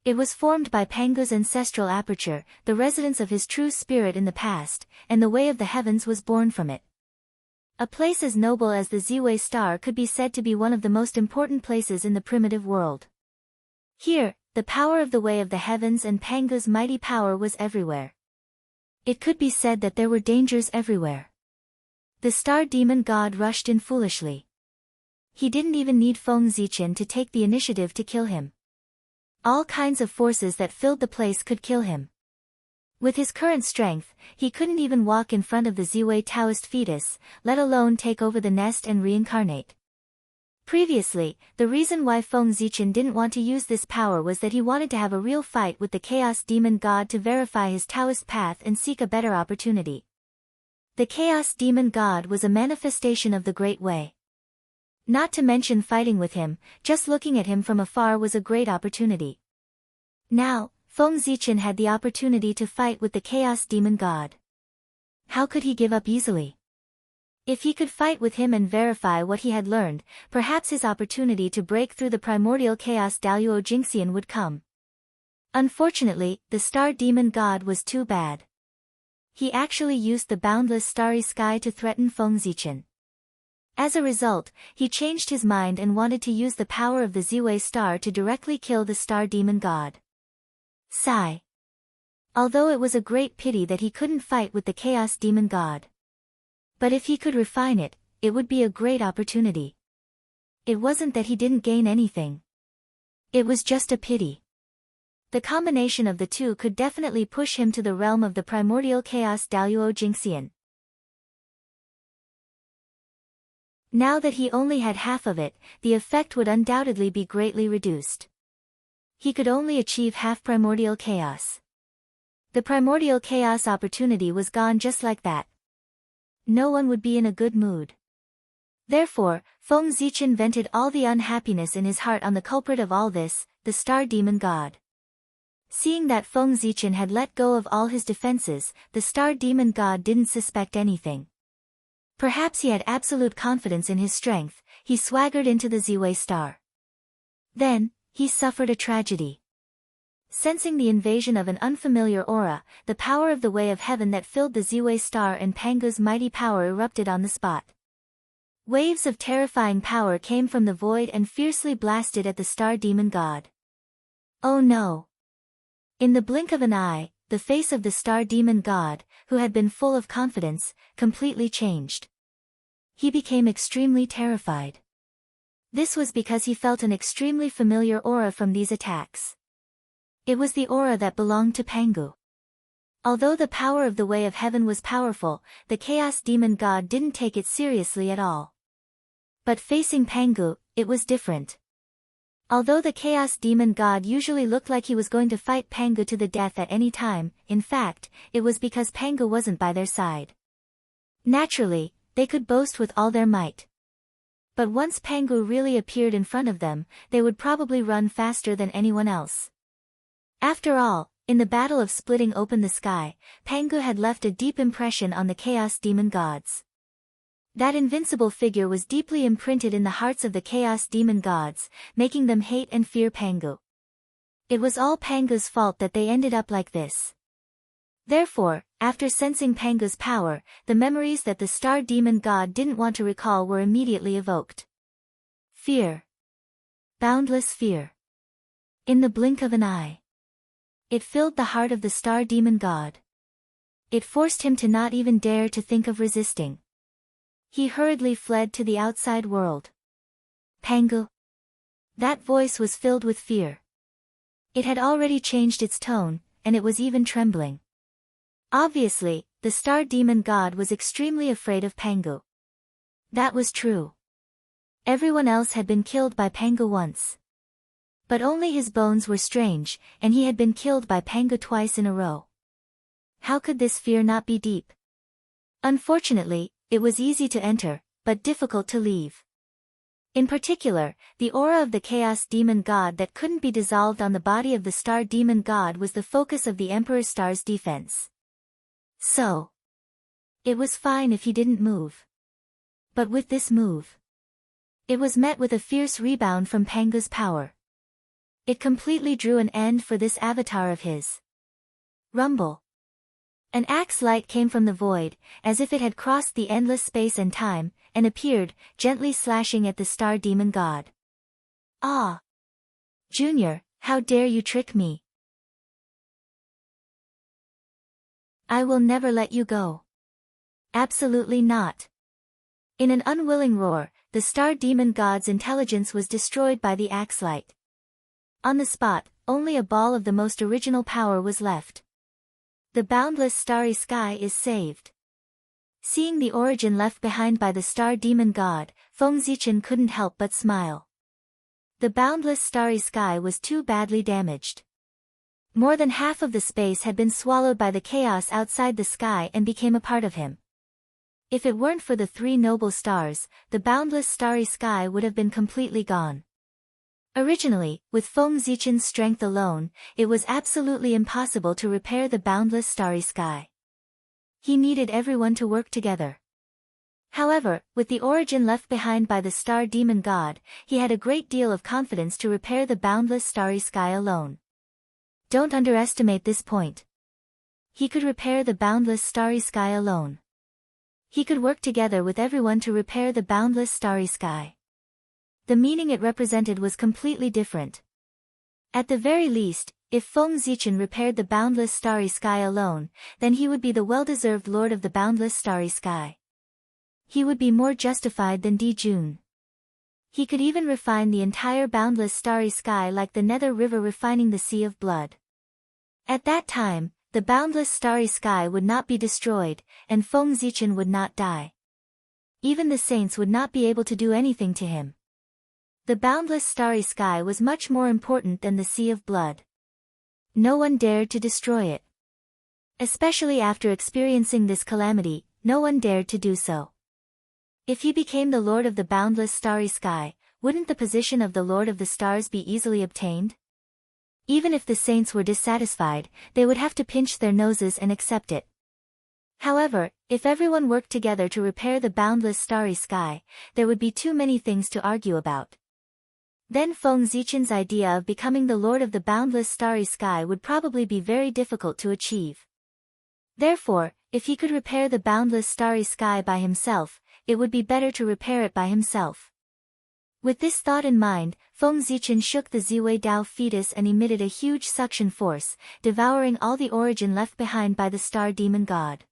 It was formed by Pangu's ancestral aperture, the residence of his true spirit in the past, and the way of the heavens was born from it. A place as noble as the Ziwei star could be said to be one of the most important places in the primitive world. Here, the power of the way of the heavens and Pangu's mighty power was everywhere. It could be said that there were dangers everywhere. The star demon god rushed in foolishly. He didn't even need Feng Zichen to take the initiative to kill him. All kinds of forces that filled the place could kill him. With his current strength, he couldn't even walk in front of the Ziwei Taoist fetus, let alone take over the nest and reincarnate. Previously, the reason why Feng Zichen didn't want to use this power was that he wanted to have a real fight with the Chaos Demon God to verify his Taoist path and seek a better opportunity. The Chaos Demon God was a manifestation of the Great Way. Not to mention fighting with him, just looking at him from afar was a great opportunity. Now, Feng Zichen had the opportunity to fight with the Chaos Demon God. How could he give up easily? If he could fight with him and verify what he had learned, perhaps his opportunity to break through the primordial chaos Daluo Jingxian would come. Unfortunately, the Star Demon God was too bad. He actually used the boundless starry sky to threaten Feng Zichen. As a result, he changed his mind and wanted to use the power of the Ziwei star to directly kill the Star Demon God. Sigh. Although it was a great pity that he couldn't fight with the Chaos Demon God. But if he could refine it, it would be a great opportunity. It wasn't that he didn't gain anything. It was just a pity. The combination of the two could definitely push him to the realm of the primordial chaos Daluo Jinxian. Now that he only had half of it, the effect would undoubtedly be greatly reduced. He could only achieve half primordial chaos. The primordial chaos opportunity was gone just like that. No one would be in a good mood. Therefore, Feng Zichen vented all the unhappiness in his heart on the culprit of all this, the star demon god. Seeing that Feng Zichen had let go of all his defenses, the star demon god didn't suspect anything. Perhaps he had absolute confidence in his strength, he swaggered into the Ziwei star. Then, he suffered a tragedy. Sensing the invasion of an unfamiliar aura, the power of the Way of Heaven that filled the Ziwei star and Pangu's mighty power erupted on the spot. Waves of terrifying power came from the void and fiercely blasted at the star demon god. Oh no! In the blink of an eye, the face of the star demon god, who had been full of confidence, completely changed. He became extremely terrified. This was because he felt an extremely familiar aura from these attacks. It was the aura that belonged to Pangu. Although the power of the Way of Heaven was powerful, the Chaos Demon God didn't take it seriously at all. But facing Pangu, it was different. Although the Chaos Demon God usually looked like he was going to fight Pangu to the death at any time, in fact, it was because Pangu wasn't by their side. Naturally, they could boast with all their might. But once Pangu really appeared in front of them, they would probably run faster than anyone else. After all, in the battle of splitting open the sky, Pangu had left a deep impression on the Chaos Demon Gods. That invincible figure was deeply imprinted in the hearts of the Chaos Demon Gods, making them hate and fear Pangu. It was all Pangu's fault that they ended up like this. Therefore, after sensing Pangu's power, the memories that the Star Demon God didn't want to recall were immediately evoked. Fear. Boundless fear. In the blink of an eye. It filled the heart of the Star Demon God. It forced him to not even dare to think of resisting. He hurriedly fled to the outside world. Pangu. That voice was filled with fear. It had already changed its tone, and it was even trembling. Obviously, the Star Demon God was extremely afraid of Pangu. That was true. Everyone else had been killed by Pangu once. But only his bones were strange, and he had been killed by Pangu twice in a row. How could this fear not be deep? Unfortunately, it was easy to enter, but difficult to leave. In particular, the aura of the Chaos Demon God that couldn't be dissolved on the body of the Star Demon God was the focus of the Emperor Star's defense. So, it was fine if he didn't move. But with this move, it was met with a fierce rebound from Pangu's power. It completely drew an end for this avatar of his. Rumble. An axe light came from the void, as if it had crossed the endless space and time, and appeared, gently slashing at the Star Demon God. Ah! Junior, how dare you trick me? I will never let you go. Absolutely not. In an unwilling roar, the Star Demon God's intelligence was destroyed by the axe light. On the spot, only a ball of the most original power was left. The boundless starry sky is saved. Seeing the origin left behind by the Star Demon God, Feng Zichen couldn't help but smile. The boundless starry sky was too badly damaged. More than half of the space had been swallowed by the chaos outside the sky and became a part of him. If it weren't for the three noble stars, the boundless starry sky would have been completely gone. Originally, with Feng Zichen's strength alone, it was absolutely impossible to repair the boundless starry sky. He needed everyone to work together. However, with the origin left behind by the Star Demon God, he had a great deal of confidence to repair the boundless starry sky alone. Don't underestimate this point. He could repair the boundless starry sky alone. He could work together with everyone to repair the boundless starry sky. The meaning it represented was completely different. At the very least, if Feng Zichen repaired the boundless starry sky alone, then he would be the well-deserved lord of the boundless starry sky. He would be more justified than Di Jun. He could even refine the entire boundless starry sky like the Nether River refining the Sea of Blood. At that time, the boundless starry sky would not be destroyed, and Feng Zichen would not die. Even the saints would not be able to do anything to him. The boundless starry sky was much more important than the Sea of Blood. No one dared to destroy it. Especially after experiencing this calamity, no one dared to do so. If he became the Lord of the boundless starry sky, wouldn't the position of the Lord of the Stars be easily obtained? Even if the saints were dissatisfied, they would have to pinch their noses and accept it. However, if everyone worked together to repair the boundless starry sky, there would be too many things to argue about. Then Feng Zichen's idea of becoming the Lord of the boundless starry sky would probably be very difficult to achieve. Therefore, if he could repair the boundless starry sky by himself, it would be better to repair it by himself. With this thought in mind, Feng Zichen shook the Ziwei Dao fetus and emitted a huge suction force, devouring all the origin left behind by the star demon god.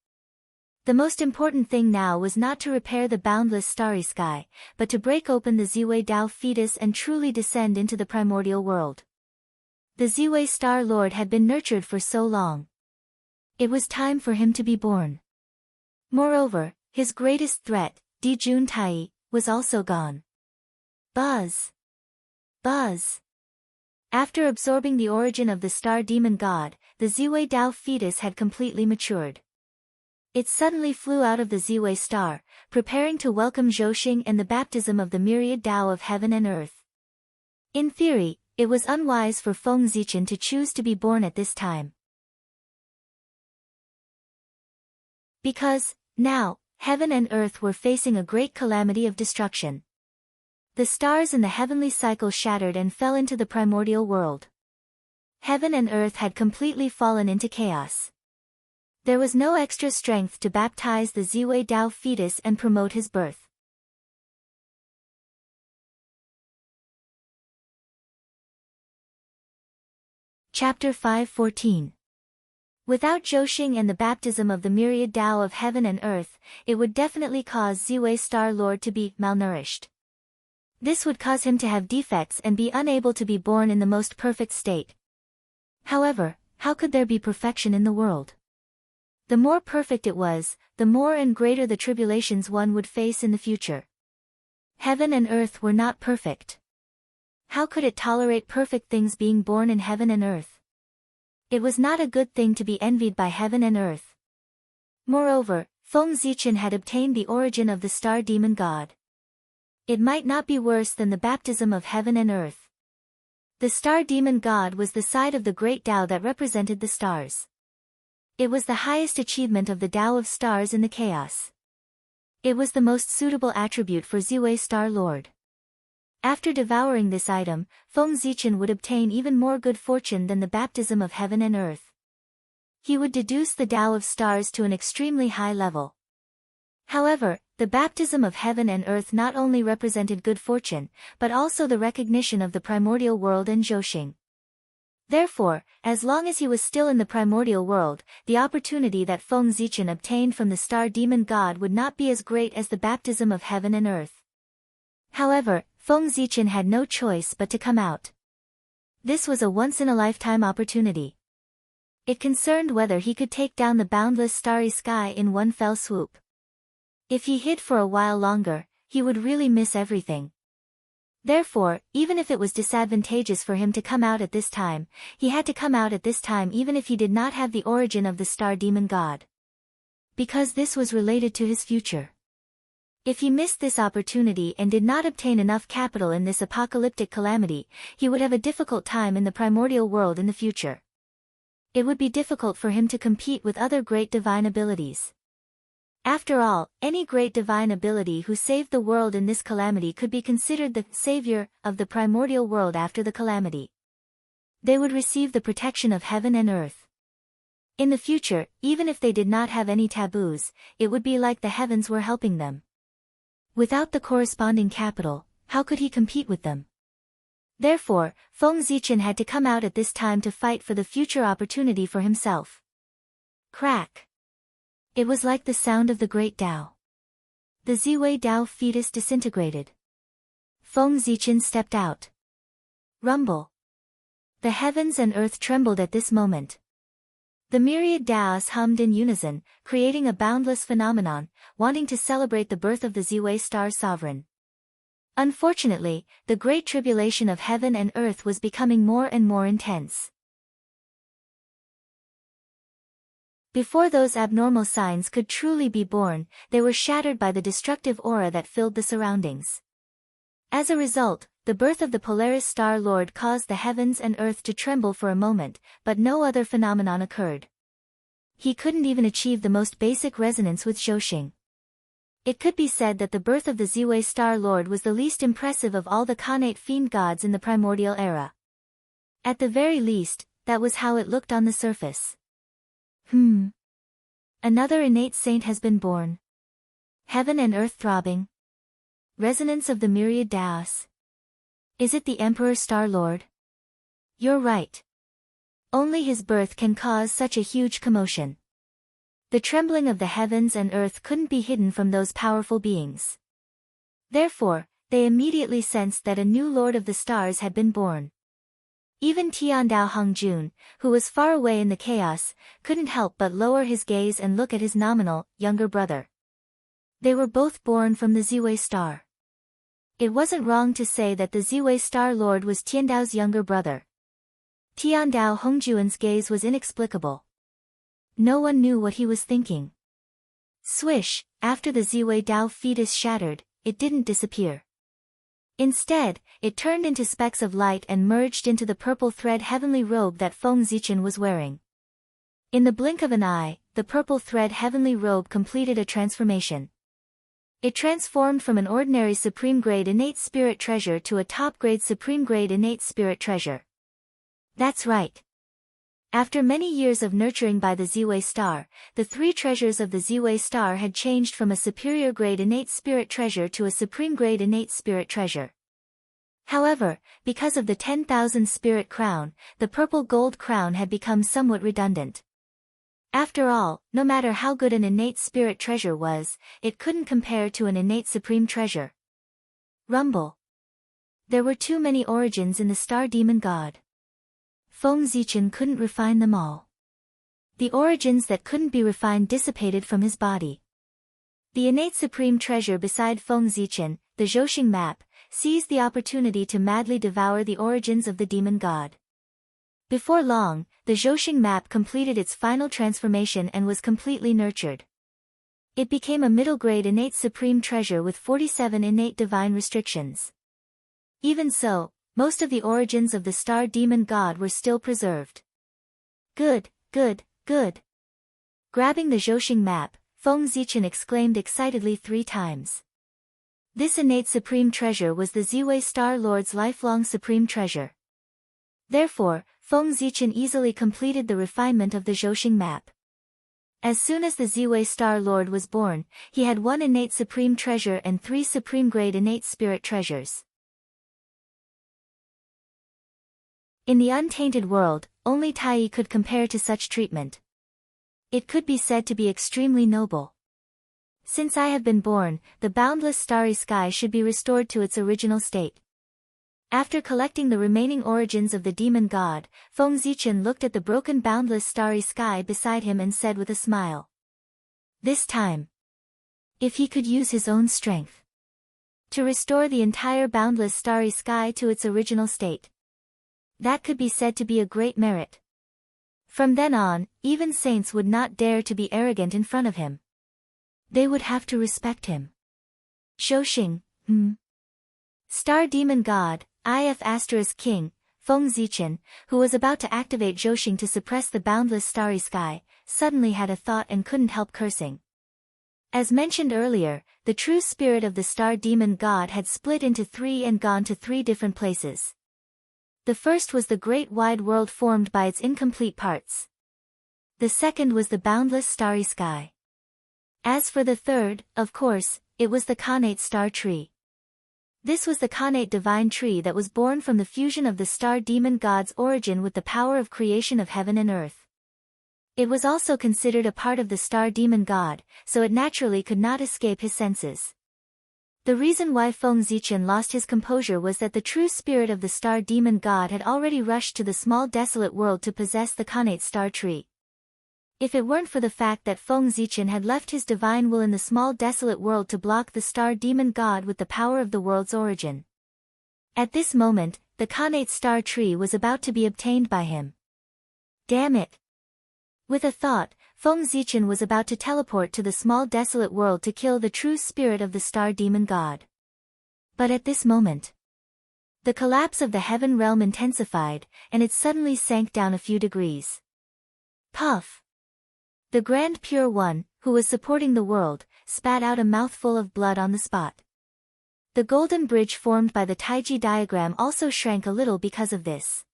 The most important thing now was not to repair the boundless starry sky, but to break open the Ziwei Dao fetus and truly descend into the primordial world. The Ziwei Star Lord had been nurtured for so long. It was time for him to be born. Moreover, his greatest threat, Di Jun Tai, was also gone. Buzz! Buzz! After absorbing the origin of the star demon god, the Ziwei Dao fetus had completely matured. It suddenly flew out of the Ziwei star, preparing to welcome Zhouxing and the baptism of the myriad Dao of heaven and earth. In theory, it was unwise for Feng Zichen to choose to be born at this time. Because, now, heaven and earth were facing a great calamity of destruction. The stars in the heavenly cycle shattered and fell into the primordial world. Heaven and earth had completely fallen into chaos. There was no extra strength to baptize the Ziwei Dao fetus and promote his birth. Chapter 5:14. Without Zhouxing and the baptism of the myriad Dao of heaven and earth, it would definitely cause Ziwei Star Lord to be malnourished. This would cause him to have defects and be unable to be born in the most perfect state. However, how could there be perfection in the world? The more perfect it was, the more and greater the tribulations one would face in the future. Heaven and earth were not perfect. How could it tolerate perfect things being born in heaven and earth? It was not a good thing to be envied by heaven and earth. Moreover, Feng Zichen had obtained the origin of the star demon god. It might not be worse than the baptism of heaven and earth. The star demon god was the side of the great Tao that represented the stars. It was the highest achievement of the Tao of stars in the chaos. It was the most suitable attribute for Ziwei Star Lord. After devouring this item, Feng Zichen would obtain even more good fortune than the baptism of heaven and earth. He would deduce the Tao of stars to an extremely high level. However, the baptism of heaven and earth not only represented good fortune, but also the recognition of the primordial world and Zhouxing. Therefore, as long as he was still in the primordial world, the opportunity that Feng Zichen obtained from the star demon god would not be as great as the baptism of heaven and earth. However, Feng Zichen had no choice but to come out. This was a once-in-a-lifetime opportunity. It concerned whether he could take down the boundless starry sky in one fell swoop. If he hid for a while longer, he would really miss everything. Therefore, even if it was disadvantageous for him to come out at this time, he had to come out at this time even if he did not have the origin of the star demon god. Because this was related to his future. If he missed this opportunity and did not obtain enough capital in this apocalyptic calamity, he would have a difficult time in the primordial world in the future. It would be difficult for him to compete with other great divine abilities. After all, any great divine ability who saved the world in this calamity could be considered the savior of the primordial world after the calamity. They would receive the protection of heaven and earth. In the future, even if they did not have any taboos, it would be like the heavens were helping them. Without the corresponding capital, how could he compete with them? Therefore, Feng Zichen had to come out at this time to fight for the future opportunity for himself. Crack! It was like the sound of the great Tao. The Ziwei Dao fetus disintegrated. Feng Zichen stepped out. Rumble. The heavens and earth trembled at this moment. The myriad Daos hummed in unison, creating a boundless phenomenon, wanting to celebrate the birth of the Ziwei star sovereign. Unfortunately, the great tribulation of heaven and earth was becoming more and more intense. Before those abnormal signs could truly be born, they were shattered by the destructive aura that filled the surroundings. As a result, the birth of the Polaris Star Lord caused the heavens and earth to tremble for a moment, but no other phenomenon occurred. He couldn't even achieve the most basic resonance with Zhouxing. It could be said that the birth of the Ziwei Star Lord was the least impressive of all the Khanate fiend gods in the primordial era. At the very least, that was how it looked on the surface. Another innate saint has been born. Heaven and earth throbbing. Resonance of the myriad Daos. Is it the Emperor Star Lord? You're right. Only his birth can cause such a huge commotion. The trembling of the heavens and earth couldn't be hidden from those powerful beings. Therefore, they immediately sensed that a new Lord of the Stars had been born. Even Tiandao Hongjun, who was far away in the chaos, couldn't help but lower his gaze and look at his nominal, younger brother. They were both born from the Ziwei Star. It wasn't wrong to say that the Ziwei Star Lord was Tiandao's younger brother. Tiandao Hongjuan's gaze was inexplicable. No one knew what he was thinking. Swish, after the Ziwei Dao fetus shattered, it didn't disappear. Instead, it turned into specks of light and merged into the purple thread heavenly robe that Feng Zichen was wearing. In the blink of an eye, the purple thread heavenly robe completed a transformation. It transformed from an ordinary supreme-grade innate spirit treasure to a top-grade supreme-grade innate spirit treasure. That's right. After many years of nurturing by the Ziwei Star, the three treasures of the Ziwei Star had changed from a superior-grade innate spirit treasure to a supreme-grade innate spirit treasure. However, because of the 10,000 spirit crown, the purple gold crown had become somewhat redundant. After all, no matter how good an innate spirit treasure was, it couldn't compare to an innate supreme treasure. Rumble. There were too many origins in the star demon god. Feng Zichen couldn't refine them all. The origins that couldn't be refined dissipated from his body. The innate supreme treasure beside Feng Zichen, the Zhouxing map, seized the opportunity to madly devour the origins of the demon god. Before long, the Zhouxing map completed its final transformation and was completely nurtured. It became a middle-grade innate supreme treasure with 47 innate divine restrictions. Even so, most of the origins of the star demon god were still preserved. Good, good, good. Grabbing the Zhouxing map, Feng Zichen exclaimed excitedly 3 times. This innate supreme treasure was the Ziwei Star Lord's lifelong supreme treasure. Therefore, Feng Zichen easily completed the refinement of the Zhouxing map. As soon as the Ziwei Star Lord was born, he had 1 innate supreme treasure and 3 supreme-grade innate spirit treasures. In the untainted world, only Tai could compare to such treatment. It could be said to be extremely noble. Since I have been born, the boundless starry sky should be restored to its original state. After collecting the remaining origins of the demon god, Feng Zichen looked at the broken boundless starry sky beside him and said with a smile. This time, if he could use his own strength to restore the entire boundless starry sky to its original state, that could be said to be a great merit. From then on, even saints would not dare to be arrogant in front of him. They would have to respect him. Zhouxing, Star Demon God, IF** King, Feng Zichen, who was about to activate Zhouxing to suppress the boundless starry sky, suddenly had a thought and couldn't help cursing. As mentioned earlier, the true spirit of the Star Demon God had split into 3 and gone to 3 different places. The first was the great wide world formed by its incomplete parts. The second was the boundless starry sky. As for the third, of course, it was the Khanate star tree. This was the Khanate divine tree that was born from the fusion of the star demon god's origin with the power of creation of heaven and earth. It was also considered a part of the star demon god, so it naturally could not escape his senses. The reason why Feng Zichen lost his composure was that the true spirit of the star demon god had already rushed to the small desolate world to possess the Khanate star tree. If it weren't for the fact that Feng Zichen had left his divine will in the small desolate world to block the star demon god with the power of the world's origin. At this moment, the Khanate star tree was about to be obtained by him. Damn it! With a thought, Feng Zichen was about to teleport to the small desolate world to kill the true spirit of the star demon god. But at this moment, the collapse of the heaven realm intensified, and it suddenly sank down a few degrees. Puff! The Grand Pure One, who was supporting the world, spat out a mouthful of blood on the spot. The golden bridge formed by the Taiji diagram also shrank a little because of this.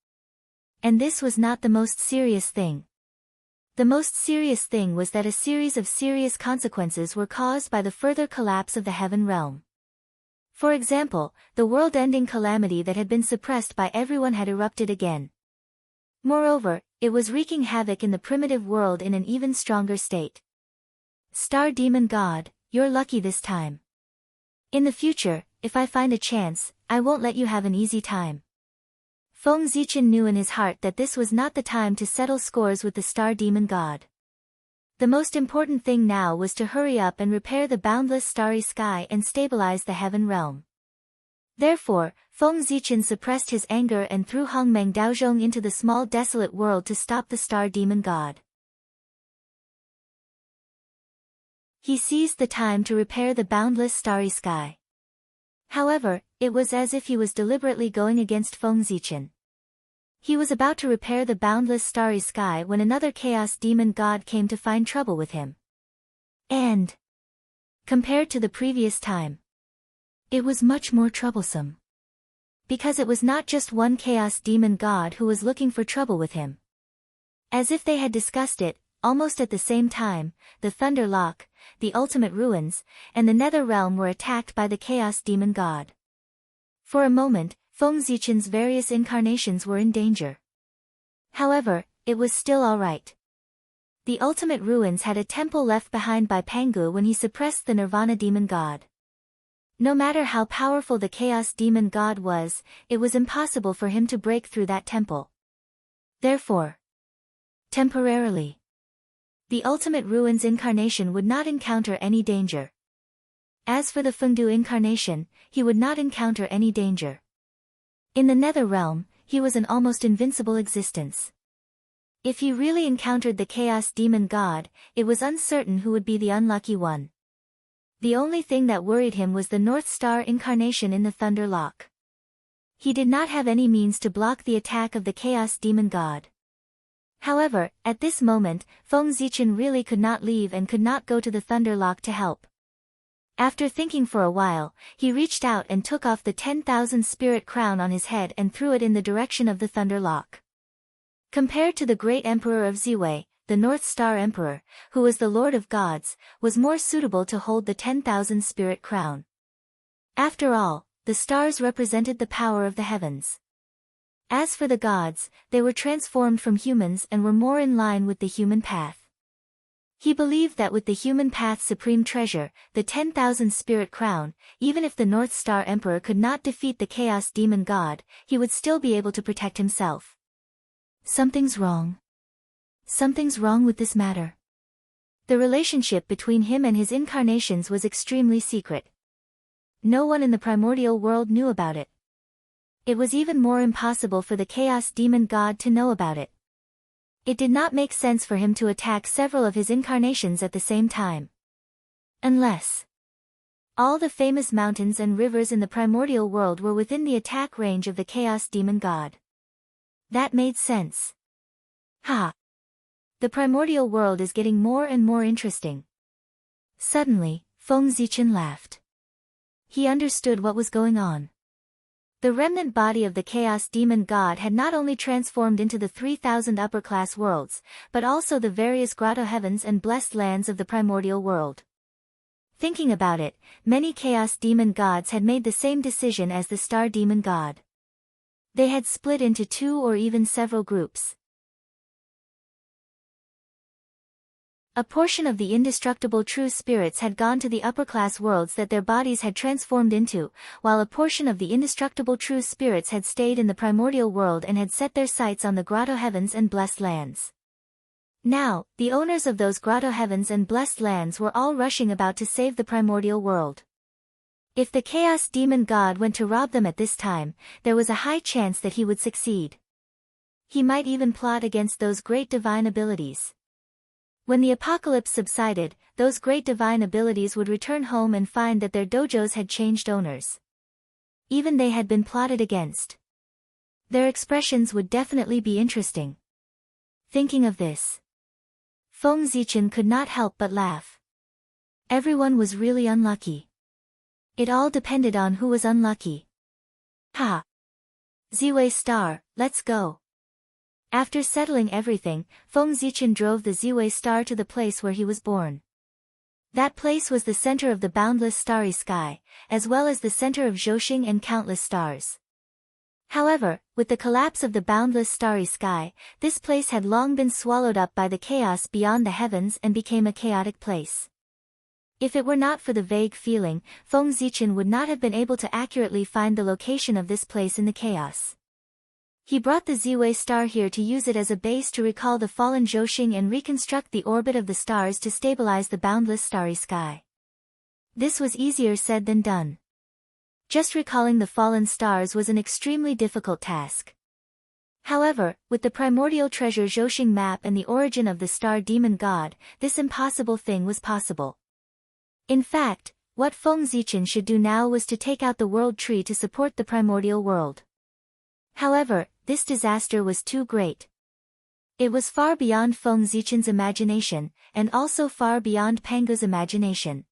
And this was not the most serious thing. The most serious thing was that a series of serious consequences were caused by the further collapse of the heaven realm. For example, the world-ending calamity that had been suppressed by everyone had erupted again. Moreover, it was wreaking havoc in the primitive world in an even stronger state. Star Demon God, you're lucky this time. In the future, if I find a chance, I won't let you have an easy time. Feng Zichen knew in his heart that this was not the time to settle scores with the Star Demon God. The most important thing now was to hurry up and repair the boundless starry sky and stabilize the heaven realm. Therefore, Feng Zichen suppressed his anger and threw Hongmeng Daozhong into the small desolate world to stop the Star Demon God. He seized the time to repair the boundless starry sky. However, it was as if he was deliberately going against Feng Zichen. He was about to repair the boundless starry sky when another chaos demon god came to find trouble with him. And, compared to the previous time, it was much more troublesome. Because it was not just one chaos demon god who was looking for trouble with him. As if they had discussed it, almost at the same time, the Thunder Lock, the Ultimate Ruins, and the Nether Realm were attacked by the Chaos Demon God. For a moment, Feng Zichen's various incarnations were in danger. However, it was still alright. The Ultimate Ruins had a temple left behind by Pangu when he suppressed the Nirvana Demon God. No matter how powerful the Chaos Demon God was, it was impossible for him to break through that temple. Therefore, temporarily, the Ultimate Ruins incarnation would not encounter any danger. As for the Fengdu incarnation, he would not encounter any danger. In the Nether Realm, he was an almost invincible existence. If he really encountered the Chaos Demon God, it was uncertain who would be the unlucky one. The only thing that worried him was the North Star incarnation in the Thunder Lock. He did not have any means to block the attack of the Chaos Demon God. However, at this moment, Feng Zichen really could not leave and could not go to the Thunder Lock to help. After thinking for a while, he reached out and took off the 10,000 spirit crown on his head and threw it in the direction of the Thunder Lock. Compared to the great Emperor of Ziwei, the North Star Emperor, who was the Lord of Gods, was more suitable to hold the 10,000 spirit crown. After all, the stars represented the power of the heavens. As for the gods, they were transformed from humans and were more in line with the human path. He believed that with the human path's supreme treasure, the 10,000 spirit crown, even if the North Star Emperor could not defeat the Chaos Demon God, he would still be able to protect himself. Something's wrong. Something's wrong with this matter. The relationship between him and his incarnations was extremely secret. No one in the primordial world knew about it. It was even more impossible for the Chaos Demon God to know about it. It did not make sense for him to attack several of his incarnations at the same time. Unless all the famous mountains and rivers in the primordial world were within the attack range of the Chaos Demon God. That made sense. Ha! The primordial world is getting more and more interesting. Suddenly, Feng Zichen laughed. He understood what was going on. The remnant body of the Chaos Demon God had not only transformed into the 3,000 upper-class worlds, but also the various grotto heavens and blessed lands of the primordial world. Thinking about it, many Chaos Demon Gods had made the same decision as the Star Demon God. They had split into two or even several groups. A portion of the indestructible true spirits had gone to the upper-class worlds that their bodies had transformed into, while a portion of the indestructible true spirits had stayed in the primordial world and had set their sights on the grotto heavens and blessed lands. Now, the owners of those grotto heavens and blessed lands were all rushing about to save the primordial world. If the chaos demon god went to rob them at this time, there was a high chance that he would succeed. He might even plot against those great divine abilities. When the apocalypse subsided, those great divine abilities would return home and find that their dojos had changed owners. Even they had been plotted against. Their expressions would definitely be interesting. Thinking of this, Feng Zichen could not help but laugh. Everyone was really unlucky. It all depended on who was unlucky. Ha! Ziwei Star, let's go. After settling everything, Feng Zichen drove the Ziwei Star to the place where he was born. That place was the center of the boundless starry sky, as well as the center of Zhousing and countless stars. However, with the collapse of the boundless starry sky, this place had long been swallowed up by the chaos beyond the heavens and became a chaotic place. If it were not for the vague feeling, Feng Zichen would not have been able to accurately find the location of this place in the chaos. He brought the Ziwei Star here to use it as a base to recall the fallen Zhousing and reconstruct the orbit of the stars to stabilize the boundless starry sky. This was easier said than done. Just recalling the fallen stars was an extremely difficult task. However, with the primordial treasure Zhousing map and the origin of the star demon god, this impossible thing was possible. In fact, what Feng Zichen should do now was to take out the world tree to support the primordial world. However, this disaster was too great. It was far beyond Feng Zichen's imagination, and also far beyond Pangu's imagination.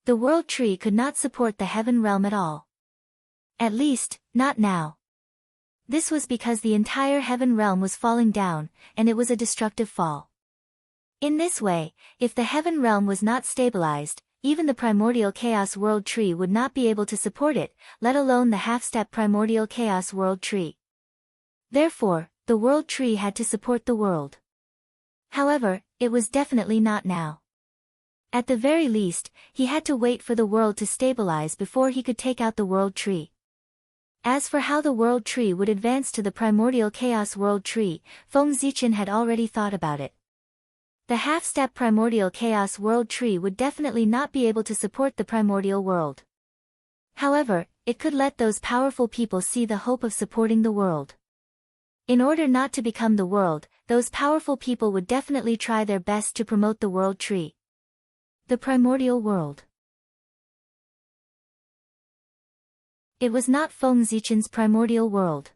The world tree could not support the heaven realm at all. At least, not now. This was because the entire heaven realm was falling down, and it was a destructive fall. In this way, if the heaven realm was not stabilized, even the primordial chaos world tree would not be able to support it, let alone the half-step primordial chaos world tree. Therefore, the world tree had to support the world. However, it was definitely not now. At the very least, he had to wait for the world to stabilize before he could take out the world tree. As for how the world tree would advance to the primordial chaos world tree, Feng Zichen had already thought about it. The half-step primordial chaos world tree would definitely not be able to support the primordial world. However, it could let those powerful people see the hope of supporting the world. In order not to become the world, those powerful people would definitely try their best to promote the world tree. The primordial world. It was not Feng Zichen's primordial world.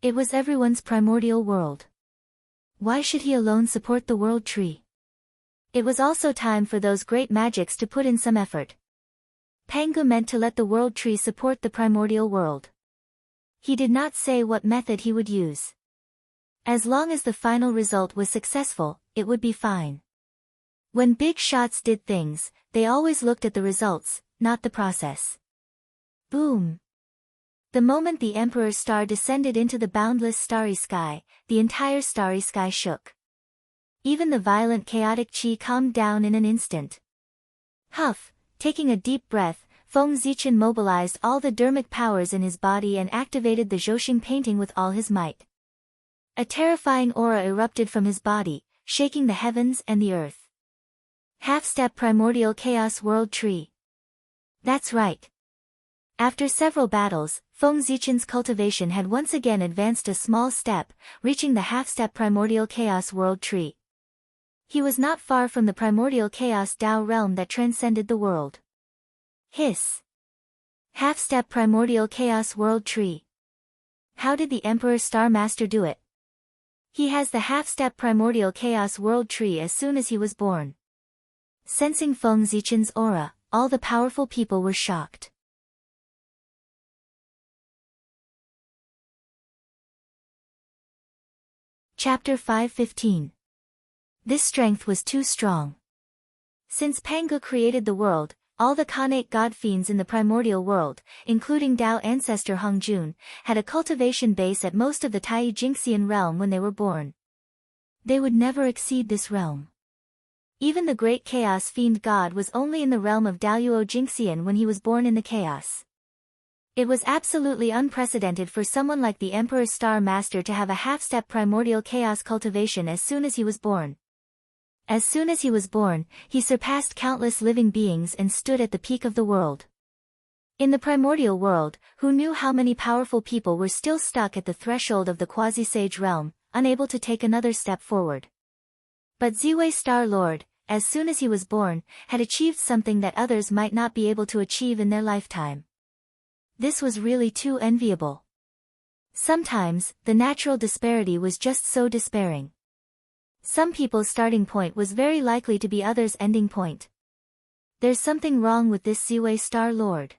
It was everyone's primordial world. Why should he alone support the world tree? It was also time for those great magics to put in some effort. Pangu meant to let the world tree support the primordial world. He did not say what method he would use. As long as the final result was successful, it would be fine. When big shots did things, they always looked at the results, not the process. Boom! The moment the Emperor's star descended into the boundless starry sky, the entire starry sky shook. Even the violent chaotic chi calmed down in an instant. Huff, taking a deep breath, Feng Zichen mobilized all the dermic powers in his body and activated the Zhousing painting with all his might. A terrifying aura erupted from his body, shaking the heavens and the earth. Half-step primordial chaos world tree. That's right. After several battles, Feng Zichen's cultivation had once again advanced a small step, reaching the half-step primordial chaos world tree. He was not far from the primordial chaos Dao realm that transcended the world. Hiss! Half-step primordial chaos world tree. How did the Emperor Star Master do it? He has the half-step primordial chaos world tree as soon as he was born. Sensing Feng Zichen's aura, all the powerful people were shocked. Chapter 5:15. This strength was too strong. Since Pangu created the world, all the Khanate god fiends in the primordial world, including Dao ancestor Hongjun, had a cultivation base at most of the Tai Jingxian realm when they were born. They would never exceed this realm. Even the great chaos fiend god was only in the realm of Daluo Jinxian when he was born in the chaos. It was absolutely unprecedented for someone like the Emperor's Star Master to have a half-step primordial chaos cultivation as soon as he was born. As soon as he was born, he surpassed countless living beings and stood at the peak of the world. In the primordial world, who knew how many powerful people were still stuck at the threshold of the quasi-sage realm, unable to take another step forward. But Ziwei Star Lord, as soon as he was born, had achieved something that others might not be able to achieve in their lifetime. This was really too enviable. Sometimes, the natural disparity was just so despairing. Some people's starting point was very likely to be others' ending point. There's something wrong with this Ziwei Star Lord.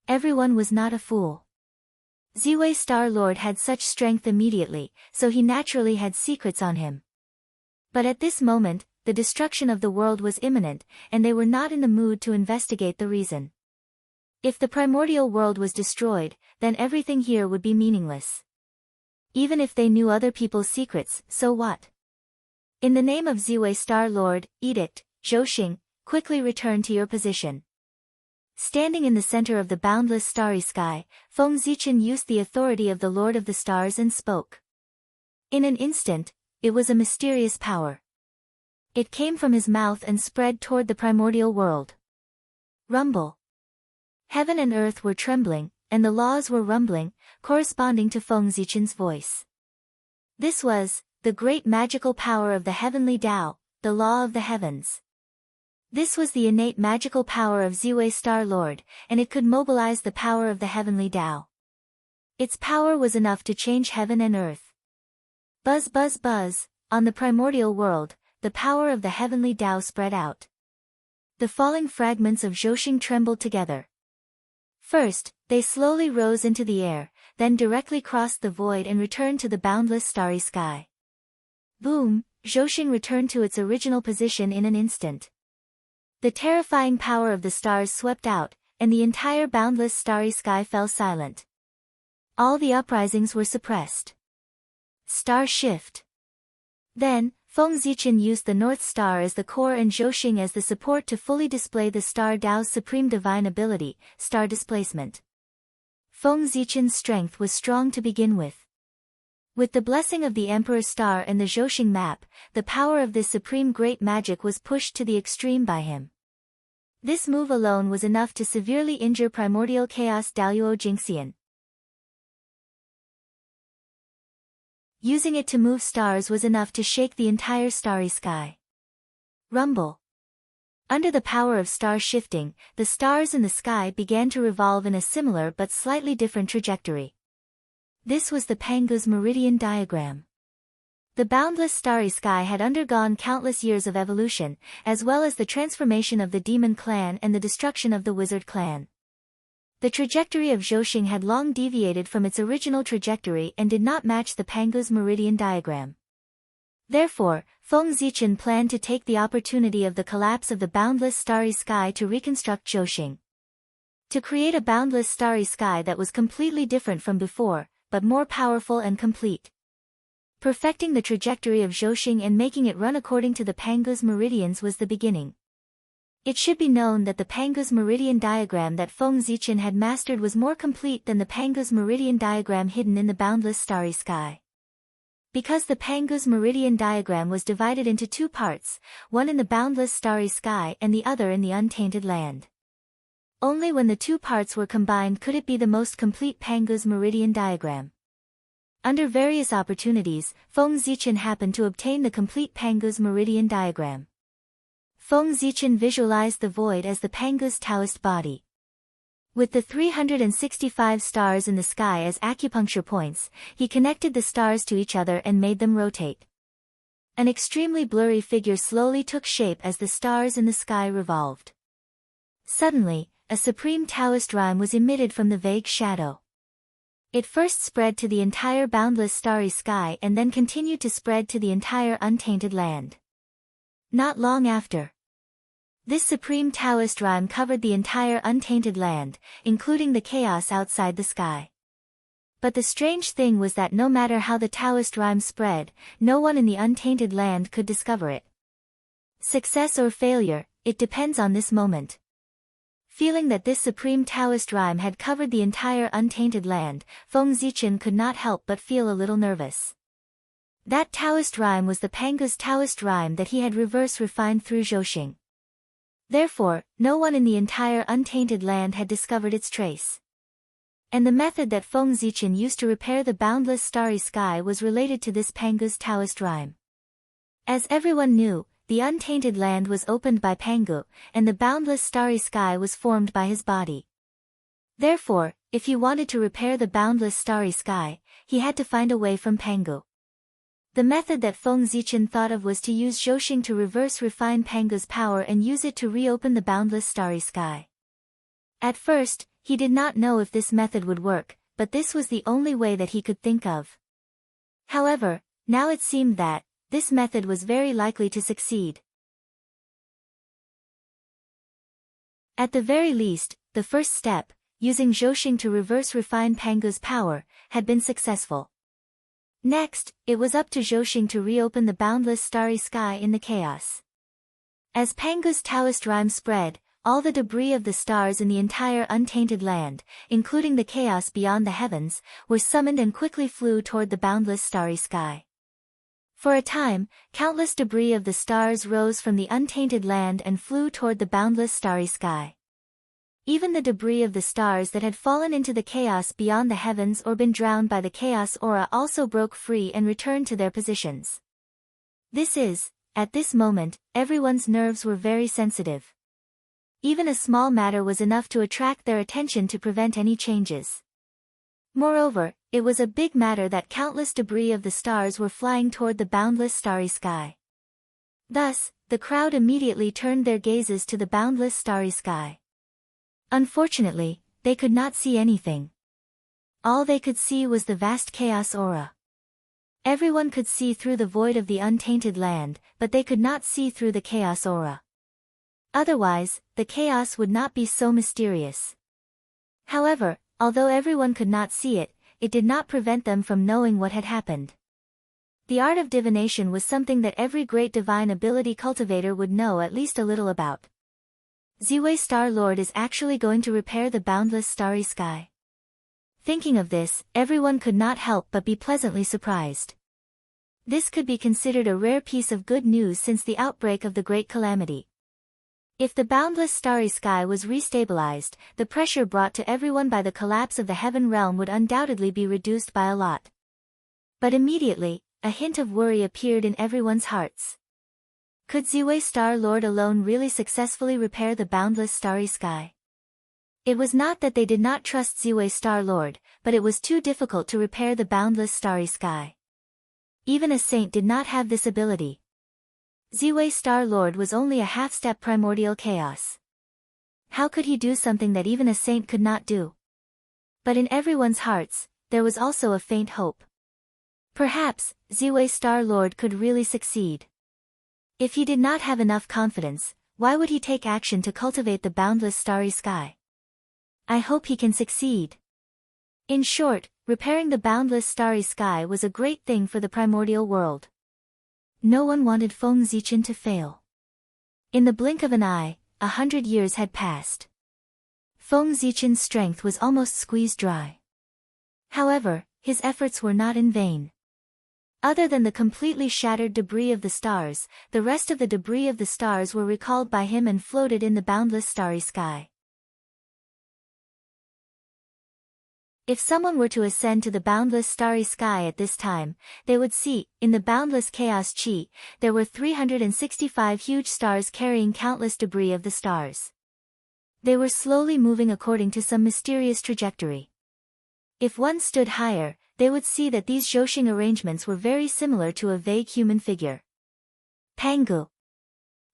Everyone was not a fool. Ziwei Star Lord had such strength immediately, so he naturally had secrets on him. But at this moment, the destruction of the world was imminent, and they were not in the mood to investigate the reason. If the primordial world was destroyed, then everything here would be meaningless. Even if they knew other people's secrets, so what? In the name of Ziwei Star Lord, Edict, Zhouxing, quickly return to your position. Standing in the center of the boundless starry sky, Feng Zichen used the authority of the Lord of the Stars and spoke. In an instant, it was a mysterious power. It came from his mouth and spread toward the primordial world. Rumble. Heaven and earth were trembling, and the laws were rumbling, corresponding to Feng Zichen's voice. This was the great magical power of the heavenly Tao, the law of the heavens. This was the innate magical power of Ziwei Star Lord, and it could mobilize the power of the heavenly Tao. Its power was enough to change heaven and earth. Buzz buzz buzz, on the primordial world, the power of the heavenly Tao spread out. The falling fragments of Zhouxing trembled together. First, they slowly rose into the air, then directly crossed the void and returned to the boundless starry sky. Boom, Zhouxing returned to its original position in an instant. The terrifying power of the stars swept out, and the entire boundless starry sky fell silent. All the uprisings were suppressed. Star shift. Then, Feng Zichen used the North Star as the core and Zhouxing as the support to fully display the Star Tao's supreme divine ability, star displacement. Feng Zichen's strength was strong to begin with. With the blessing of the Emperor's Star and the Zhouxing map, the power of this supreme great magic was pushed to the extreme by him. This move alone was enough to severely injure primordial chaos Daluo Jinxian. Using it to move stars was enough to shake the entire starry sky. Rumble. Under the power of star shifting, the stars in the sky began to revolve in a similar but slightly different trajectory. This was the Pangu's meridian diagram. The boundless starry sky had undergone countless years of evolution, as well as the transformation of the demon clan and the destruction of the wizard clan. The trajectory of Zhouxing had long deviated from its original trajectory and did not match the Pangu's meridian diagram. Therefore, Feng Zichen planned to take the opportunity of the collapse of the boundless starry sky to reconstruct Zhouxing. To create a boundless starry sky that was completely different from before, but more powerful and complete. Perfecting the trajectory of Zhouxing and making it run according to the Pangu's meridians was the beginning. It should be known that the Pangu's meridian diagram that Feng Zichen had mastered was more complete than the Pangu's meridian diagram hidden in the boundless starry sky. Because the Pangu's meridian diagram was divided into two parts, one in the boundless starry sky and the other in the untainted land. Only when the two parts were combined could it be the most complete Pangu's meridian diagram. Under various opportunities, Feng Zichen happened to obtain the complete Pangu's meridian diagram. Feng Zichen visualized the void as the Pangu's Taoist body. With the 365 stars in the sky as acupuncture points, he connected the stars to each other and made them rotate. An extremely blurry figure slowly took shape as the stars in the sky revolved. Suddenly, a supreme Taoist rhyme was emitted from the vague shadow. It first spread to the entire boundless starry sky and then continued to spread to the entire untainted land. Not long after, this supreme Taoist rhyme covered the entire untainted land, including the chaos outside the sky. But the strange thing was that no matter how the Taoist rhyme spread, no one in the untainted land could discover it. Success or failure, it depends on this moment. Feeling that this supreme Taoist rhyme had covered the entire untainted land, Feng Zichen could not help but feel a little nervous. That Taoist rhyme was the Pangu's Taoist rhyme that he had reverse refined through Zhouxing. Therefore, no one in the entire untainted land had discovered its trace. And the method that Feng Zichen used to repair the boundless starry sky was related to this Pangu's Taoist rhyme. As everyone knew, the untainted land was opened by Pangu, and the boundless starry sky was formed by his body. Therefore, if he wanted to repair the boundless starry sky, he had to find a way from Pangu. The method that Feng Zichen thought of was to use Zhouxing to reverse refine Pangu's power and use it to reopen the boundless starry sky. At first, he did not know if this method would work, but this was the only way that he could think of. However, now it seemed that this method was very likely to succeed. At the very least, the first step, using Zhouxing to reverse refine Pangu's power, had been successful. Next, it was up to Zhouxing to reopen the boundless starry sky in the chaos. As Pangu's Taoist rhyme spread, all the debris of the stars in the entire untainted land, including the chaos beyond the heavens, were summoned and quickly flew toward the boundless starry sky. For a time, countless debris of the stars rose from the untainted land and flew toward the boundless starry sky. Even the debris of the stars that had fallen into the chaos beyond the heavens or been drowned by the chaos aura also broke free and returned to their positions. At this moment, everyone's nerves were very sensitive. Even a small matter was enough to attract their attention to prevent any changes. Moreover, it was a big matter that countless debris of the stars were flying toward the boundless starry sky. Thus, the crowd immediately turned their gazes to the boundless starry sky. Unfortunately, they could not see anything. All they could see was the vast chaos aura. Everyone could see through the void of the untainted land, but they could not see through the chaos aura. Otherwise, the chaos would not be so mysterious. However, although everyone could not see it, it did not prevent them from knowing what had happened. The art of divination was something that every great divine ability cultivator would know at least a little about. Ziwei Star Lord is actually going to repair the boundless starry sky. Thinking of this, everyone could not help but be pleasantly surprised. This could be considered a rare piece of good news since the outbreak of the Great Calamity. If the boundless starry sky was restabilized, the pressure brought to everyone by the collapse of the heaven realm would undoubtedly be reduced by a lot. But immediately, a hint of worry appeared in everyone's hearts. Could Ziwei Star Lord alone really successfully repair the boundless starry sky? It was not that they did not trust Ziwei Star Lord, but it was too difficult to repair the boundless starry sky. Even a saint did not have this ability. Ziwei Star Lord was only a half-step primordial chaos. How could he do something that even a saint could not do? But in everyone's hearts, there was also a faint hope. Perhaps, Ziwei Star Lord could really succeed. If he did not have enough confidence, why would he take action to cultivate the boundless starry sky? I hope he can succeed. In short, repairing the boundless starry sky was a great thing for the primordial world. No one wanted Feng Zichen to fail. In the blink of an eye, 100 years had passed. Feng Zichen's strength was almost squeezed dry. However, his efforts were not in vain. Other than the completely shattered debris of the stars, the rest of the debris of the stars were recalled by him and floated in the boundless starry sky. If someone were to ascend to the boundless starry sky at this time, they would see, in the boundless chaos chi, there were 365 huge stars carrying countless debris of the stars. They were slowly moving according to some mysterious trajectory. If one stood higher, they would see that these Zhouxing arrangements were very similar to a vague human figure. Pangu.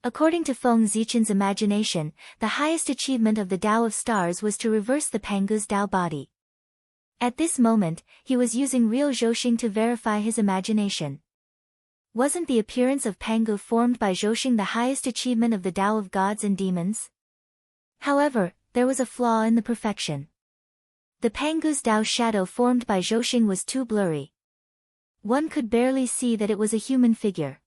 According to Feng Zichen's imagination, the highest achievement of the Tao of Stars was to reverse the Pangu's Tao body. At this moment, he was using real Zhouxing to verify his imagination. Wasn't the appearance of Pangu formed by Zhouxing the highest achievement of the Tao of gods and demons? However, there was a flaw in the perfection. The Pangu's Tao shadow formed by Zhouxing was too blurry. One could barely see that it was a human figure.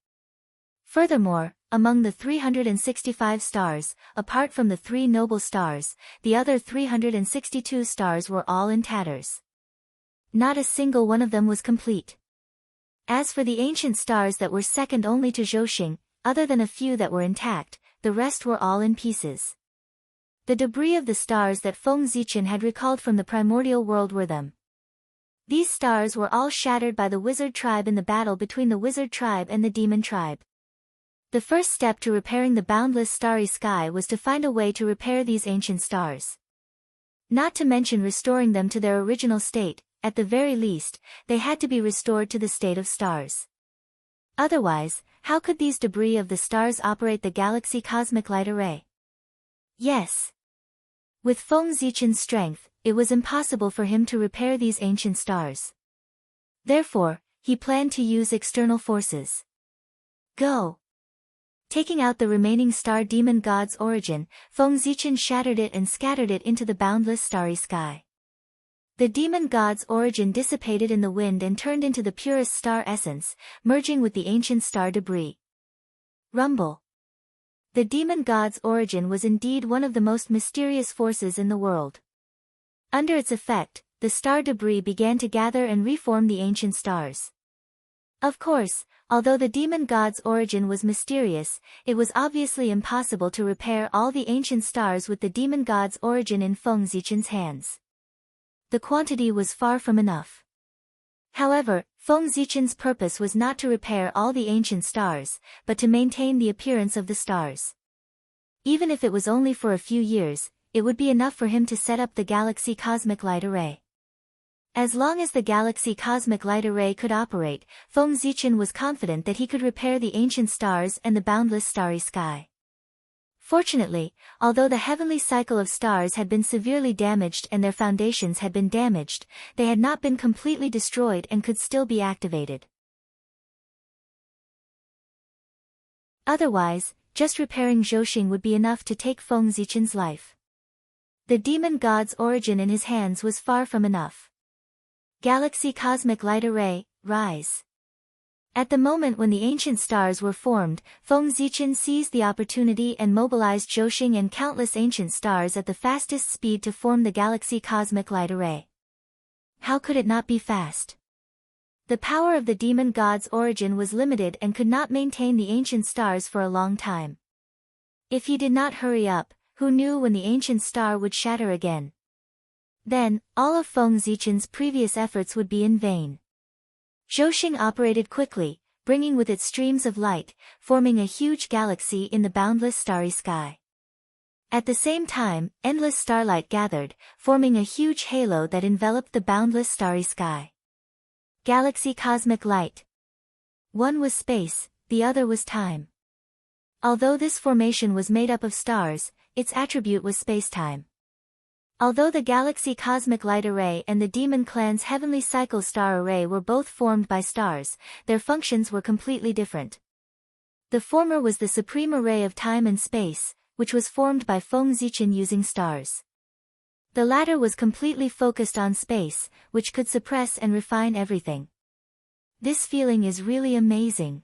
Furthermore, among the 365 stars, apart from the 3 noble stars, the other 362 stars were all in tatters. Not a single one of them was complete. As for the ancient stars that were second only to Zhousing, other than a few that were intact, the rest were all in pieces. The debris of the stars that Feng Zichen had recalled from the primordial world were them. These stars were all shattered by the wizard tribe in the battle between the wizard tribe and the demon tribe. The first step to repairing the boundless starry sky was to find a way to repair these ancient stars. Not to mention restoring them to their original state, at the very least, they had to be restored to the state of stars. Otherwise, how could these debris of the stars operate the galaxy cosmic light array? Yes. With Feng Zichen's strength, it was impossible for him to repair these ancient stars. Therefore, he planned to use external forces. Go! Taking out the remaining star demon god's origin, Feng Zichen shattered it and scattered it into the boundless starry sky. The demon god's origin dissipated in the wind and turned into the purest star essence, merging with the ancient star debris. Rumble. The demon god's origin was indeed one of the most mysterious forces in the world. Under its effect, the star debris began to gather and reform the ancient stars. Of course, although the demon god's origin was mysterious, it was obviously impossible to repair all the ancient stars with the demon god's origin in Feng Zichen's hands. The quantity was far from enough. However, Feng Zichen's purpose was not to repair all the ancient stars, but to maintain the appearance of the stars. Even if it was only for a few years, it would be enough for him to set up the galaxy cosmic light array. As long as the galaxy cosmic light array could operate, Feng Zichen was confident that he could repair the ancient stars and the boundless starry sky. Fortunately, although the heavenly cycle of stars had been severely damaged and their foundations had been damaged, they had not been completely destroyed and could still be activated. Otherwise, just repairing Zhousing would be enough to take Feng Zichen's life. The demon god's origin in his hands was far from enough. Galaxy cosmic light array, rise. At the moment when the ancient stars were formed, Feng Zichen seized the opportunity and mobilized Zhousing and countless ancient stars at the fastest speed to form the galaxy cosmic light array. How could it not be fast? The power of the demon god's origin was limited and could not maintain the ancient stars for a long time. If he did not hurry up, who knew when the ancient star would shatter again? Then, all of Feng Zichen's previous efforts would be in vain. Zhousing operated quickly, bringing with it streams of light, forming a huge galaxy in the boundless starry sky. At the same time, endless starlight gathered, forming a huge halo that enveloped the boundless starry sky. Galaxy cosmic light. One was space, the other was time. Although this formation was made up of stars, its attribute was spacetime. Although the galaxy cosmic light array and the demon clan's heavenly cycle star array were both formed by stars, their functions were completely different. The former was the supreme array of time and space, which was formed by Feng Zichen using stars. The latter was completely focused on space, which could suppress and refine everything. This feeling is really amazing.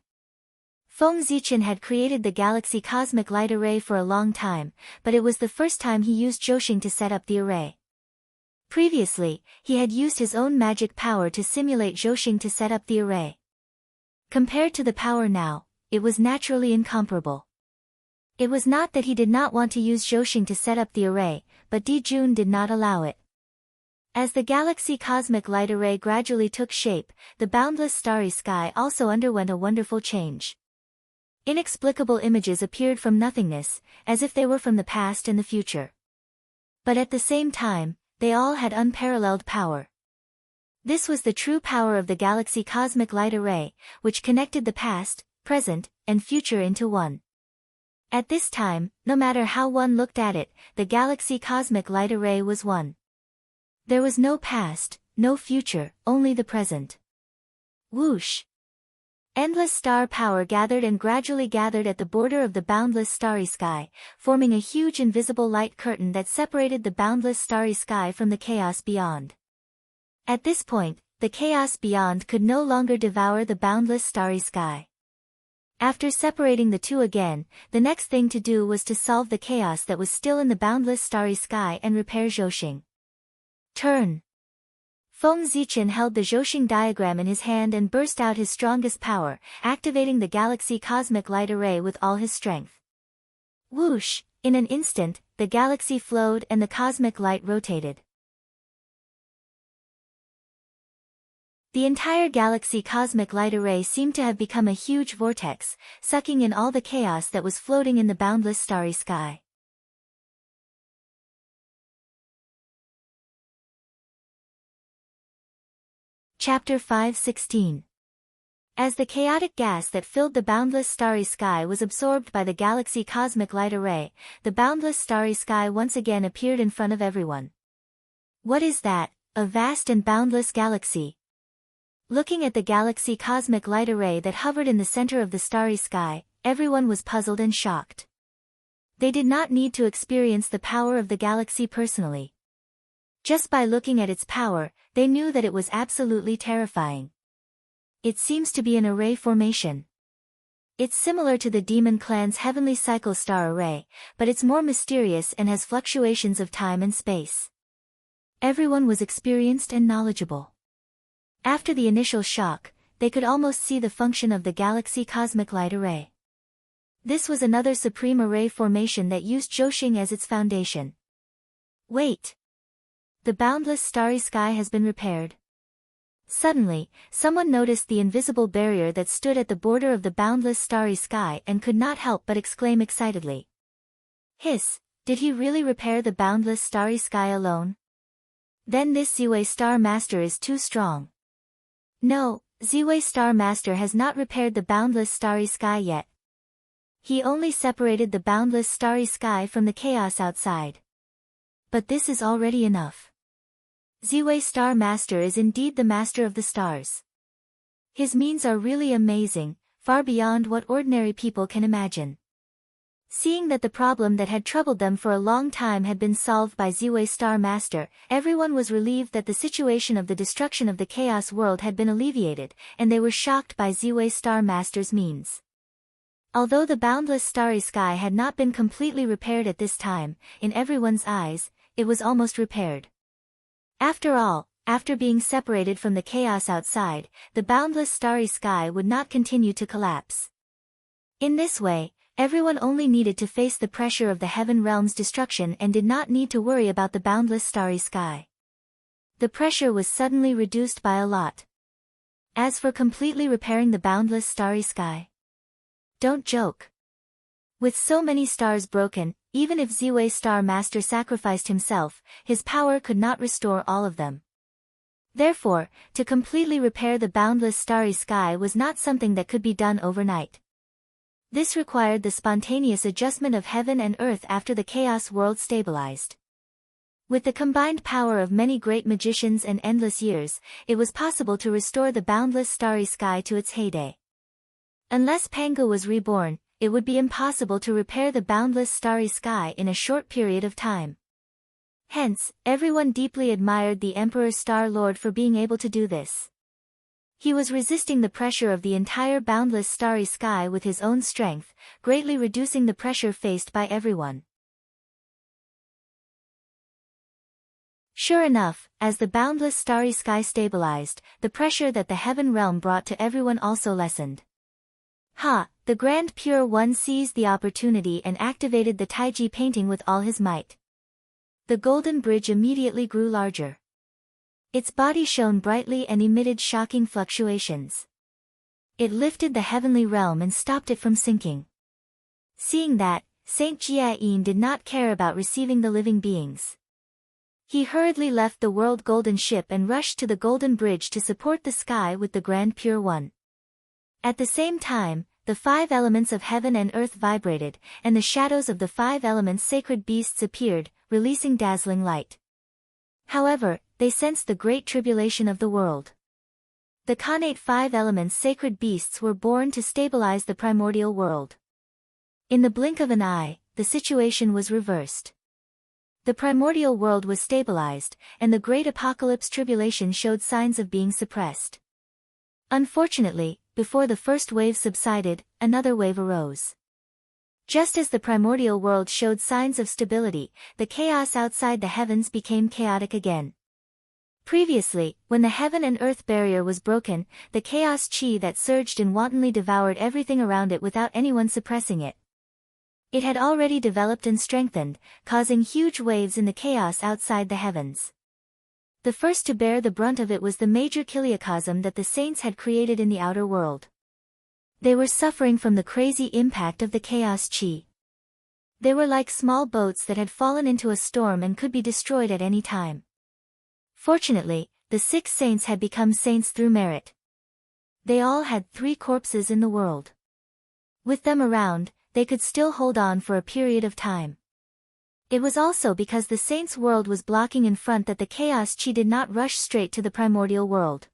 Feng Zichen had created the galaxy cosmic light array for a long time, but it was the first time he used Zhousing to set up the array. Previously, he had used his own magic power to simulate Zhousing to set up the array. Compared to the power now, it was naturally incomparable. It was not that he did not want to use Zhousing to set up the array, but Di Jun did not allow it. As the galaxy cosmic light array gradually took shape, the boundless starry sky also underwent a wonderful change. Inexplicable images appeared from nothingness, as if they were from the past and the future. But at the same time, they all had unparalleled power. This was the true power of the galaxy cosmic light array, which connected the past, present, and future into one. At this time, no matter how one looked at it, the galaxy cosmic light array was one. There was no past, no future, only the present. Whoosh! Endless star power gathered and gradually gathered at the border of the boundless starry sky, forming a huge invisible light curtain that separated the boundless starry sky from the chaos beyond. At this point, the chaos beyond could no longer devour the boundless starry sky. After separating the two again, the next thing to do was to solve the chaos that was still in the boundless starry sky and repair Zhouxing. Turn. Feng Zichen held the Zhouxing diagram in his hand and burst out his strongest power, activating the galaxy cosmic light array with all his strength. Whoosh! In an instant, the galaxy flowed and the cosmic light rotated. The entire galaxy cosmic light array seemed to have become a huge vortex, sucking in all the chaos that was floating in the boundless starry sky. Chapter 5:16. As the chaotic gas that filled the boundless starry sky was absorbed by the galaxy cosmic light array, the boundless starry sky once again appeared in front of everyone. What is that? A vast and boundless galaxy. Looking at the galaxy cosmic light array that hovered in the center of the starry sky, everyone was puzzled and shocked. They did not need to experience the power of the galaxy personally. Just by looking at its power, they knew that it was absolutely terrifying. It seems to be an array formation. It's similar to the Demon Clan's heavenly cycle star array, but it's more mysterious and has fluctuations of time and space. Everyone was experienced and knowledgeable. After the initial shock, they could almost see the function of the galaxy cosmic light array. This was another supreme array formation that used Zhouxing as its foundation. Wait! The boundless starry sky has been repaired. Suddenly, someone noticed the invisible barrier that stood at the border of the boundless starry sky and could not help but exclaim excitedly. Hiss! Did he really repair the boundless starry sky alone? Then this Ziwei Star Master is too strong. No, Ziwei Star Master has not repaired the boundless starry sky yet. He only separated the boundless starry sky from the chaos outside. But this is already enough. Ziwei Star Master is indeed the master of the stars. His means are really amazing, far beyond what ordinary people can imagine. Seeing that the problem that had troubled them for a long time had been solved by Ziwei Star Master, everyone was relieved that the situation of the destruction of the Chaos World had been alleviated, and they were shocked by Ziwei Star Master's means. Although the boundless starry sky had not been completely repaired at this time, in everyone's eyes, it was almost repaired. After all, after being separated from the chaos outside, the boundless starry sky would not continue to collapse. In this way, everyone only needed to face the pressure of the heaven realm's destruction and did not need to worry about the boundless starry sky. The pressure was suddenly reduced by a lot. As for completely repairing the boundless starry sky, don't joke. With so many stars broken, even if Ziwei Star Master sacrificed himself, his power could not restore all of them. Therefore, to completely repair the boundless starry sky was not something that could be done overnight. This required the spontaneous adjustment of heaven and earth after the chaos world stabilized. With the combined power of many great magicians and endless years, it was possible to restore the boundless starry sky to its heyday. Unless Pangu was reborn, it would be impossible to repair the boundless starry sky in a short period of time. Hence, everyone deeply admired the Emperor Star Lord for being able to do this. He was resisting the pressure of the entire boundless starry sky with his own strength, greatly reducing the pressure faced by everyone. Sure enough, as the boundless starry sky stabilized, the pressure that the heaven realm brought to everyone also lessened. The Grand Pure One seized the opportunity and activated the Taiji painting with all his might. The golden bridge immediately grew larger. Its body shone brightly and emitted shocking fluctuations. It lifted the heavenly realm and stopped it from sinking. Seeing that, Saint Jiayin did not care about receiving the living beings. He hurriedly left the world golden ship and rushed to the golden bridge to support the sky with the Grand Pure One. At the same time, the 5 elements of heaven and earth vibrated, and the shadows of the 5 elements' sacred beasts appeared, releasing dazzling light. However, they sensed the great tribulation of the world. The Khanate 5 elements' sacred beasts were born to stabilize the primordial world. In the blink of an eye, the situation was reversed. The primordial world was stabilized, and the great apocalypse tribulation showed signs of being suppressed. Unfortunately, before the first wave subsided, another wave arose. Just as the primordial world showed signs of stability, the chaos outside the heavens became chaotic again. Previously, when the heaven and earth barrier was broken, the chaos chi that surged in wantonly devoured everything around it without anyone suppressing it. It had already developed and strengthened, causing huge waves in the chaos outside the heavens. The first to bear the brunt of it was the major kiliacosm that the saints had created in the outer world. They were suffering from the crazy impact of the chaos chi. They were like small boats that had fallen into a storm and could be destroyed at any time. Fortunately, the 6 saints had become saints through merit. They all had 3 corpses in the world. With them around, they could still hold on for a period of time. It was also because the saints' world was blocking in front that the chaos chi did not rush straight to the primordial world.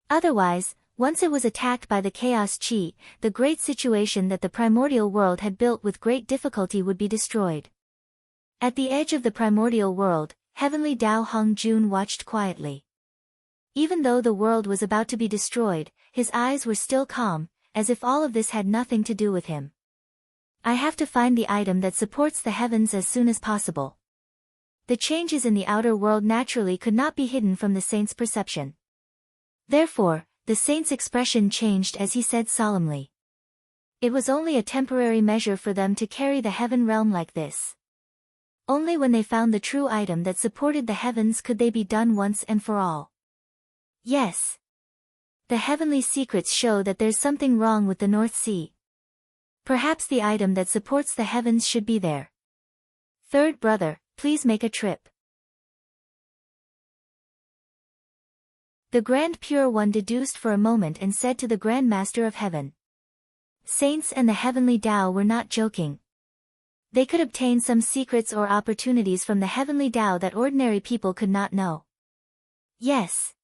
Otherwise, once it was attacked by the chaos chi, the great situation that the primordial world had built with great difficulty would be destroyed. At the edge of the primordial world, Heavenly Tao Hong Jun watched quietly. Even though the world was about to be destroyed, his eyes were still calm, as if all of this had nothing to do with him. I have to find the item that supports the heavens as soon as possible. The changes in the outer world naturally could not be hidden from the saint's perception. Therefore, the saint's expression changed as he said solemnly. It was only a temporary measure for them to carry the heaven realm like this. Only when they found the true item that supported the heavens could they be done once and for all. Yes. The heavenly secrets show that there's something wrong with the North Sea. Perhaps the item that supports the heavens should be there. Third brother, please make a trip. The Grand Pure One deduced for a moment and said to the Grand Master of Heaven. Saints and the Heavenly Tao were not joking. They could obtain some secrets or opportunities from the Heavenly Tao that ordinary people could not know. Yes.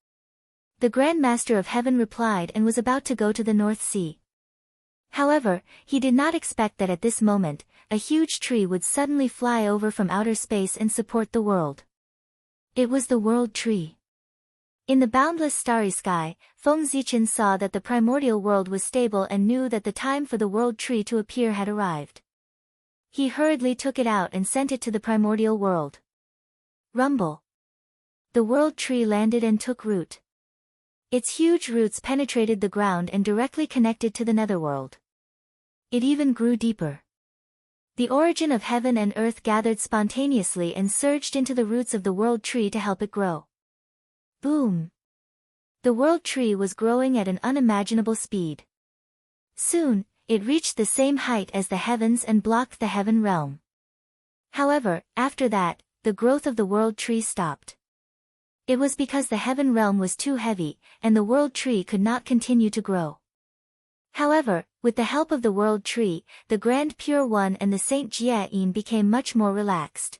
The Grand Master of Heaven replied and was about to go to the North Sea. However, he did not expect that at this moment, a huge tree would suddenly fly over from outer space and support the world. It was the World Tree. In the boundless starry sky, Feng Zichen saw that the primordial world was stable and knew that the time for the World Tree to appear had arrived. He hurriedly took it out and sent it to the primordial world. Rumble. The World Tree landed and took root. Its huge roots penetrated the ground and directly connected to the netherworld. It even grew deeper. The origin of heaven and earth gathered spontaneously and surged into the roots of the World Tree to help it grow. Boom! The World Tree was growing at an unimaginable speed. Soon, it reached the same height as the heavens and blocked the heaven realm. However, after that, the growth of the World Tree stopped. It was because the heaven realm was too heavy, and the World Tree could not continue to grow. However, with the help of the World Tree, the Grand Pure One and the Saint Jia-yin became much more relaxed.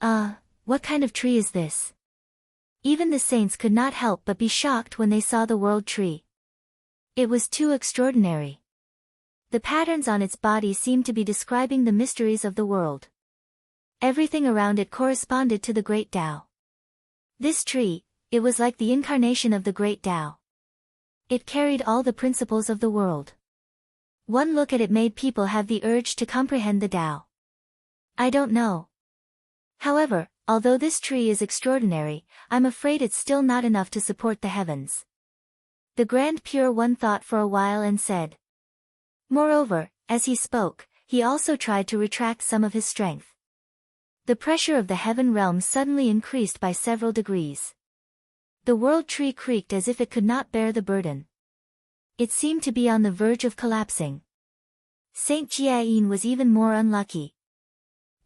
What kind of tree is this? Even the saints could not help but be shocked when they saw the World Tree. It was too extraordinary. The patterns on its body seemed to be describing the mysteries of the world. Everything around it corresponded to the Great Tao. This tree, it was like the incarnation of the Great Tao. It carried all the principles of the world. One look at it made people have the urge to comprehend the Tao. I don't know. However, although this tree is extraordinary, I'm afraid it's still not enough to support the heavens. The Grand Pure One thought for a while and said. Moreover, as he spoke, he also tried to retract some of his strength. The pressure of the heaven realm suddenly increased by several degrees. The World Tree creaked as if it could not bear the burden. It seemed to be on the verge of collapsing. Saint Jia-yin was even more unlucky.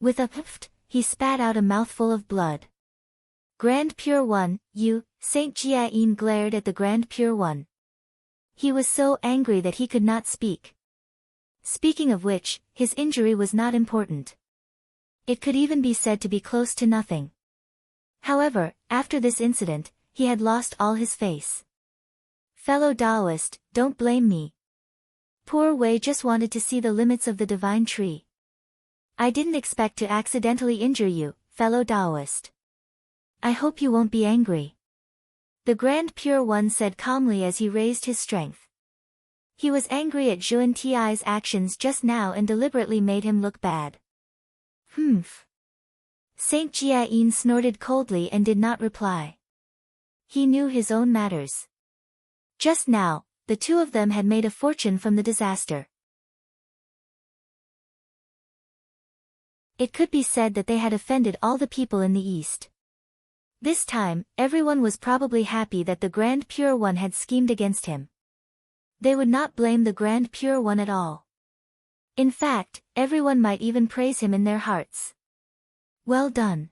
With a pft, he spat out a mouthful of blood. Grand Pure One, you, Saint Jia-yin glared at the Grand Pure One. He was so angry that he could not speak. Speaking of which, his injury was not important. It could even be said to be close to nothing. However, after this incident, he had lost all his face. Fellow Taoist, don't blame me. Poor Wei just wanted to see the limits of the divine tree. I didn't expect to accidentally injure you, fellow Taoist. I hope you won't be angry. The Grand Pure One said calmly as he raised his strength. He was angry at Zhuan Ti's actions just now and deliberately made him look bad. Humph. Saint Jiayin snorted coldly and did not reply. He knew his own matters. Just now, the two of them had made a fortune from the disaster. It could be said that they had offended all the people in the East. This time, everyone was probably happy that the Grand Pure One had schemed against him. They would not blame the Grand Pure One at all. In fact, everyone might even praise him in their hearts. Well done.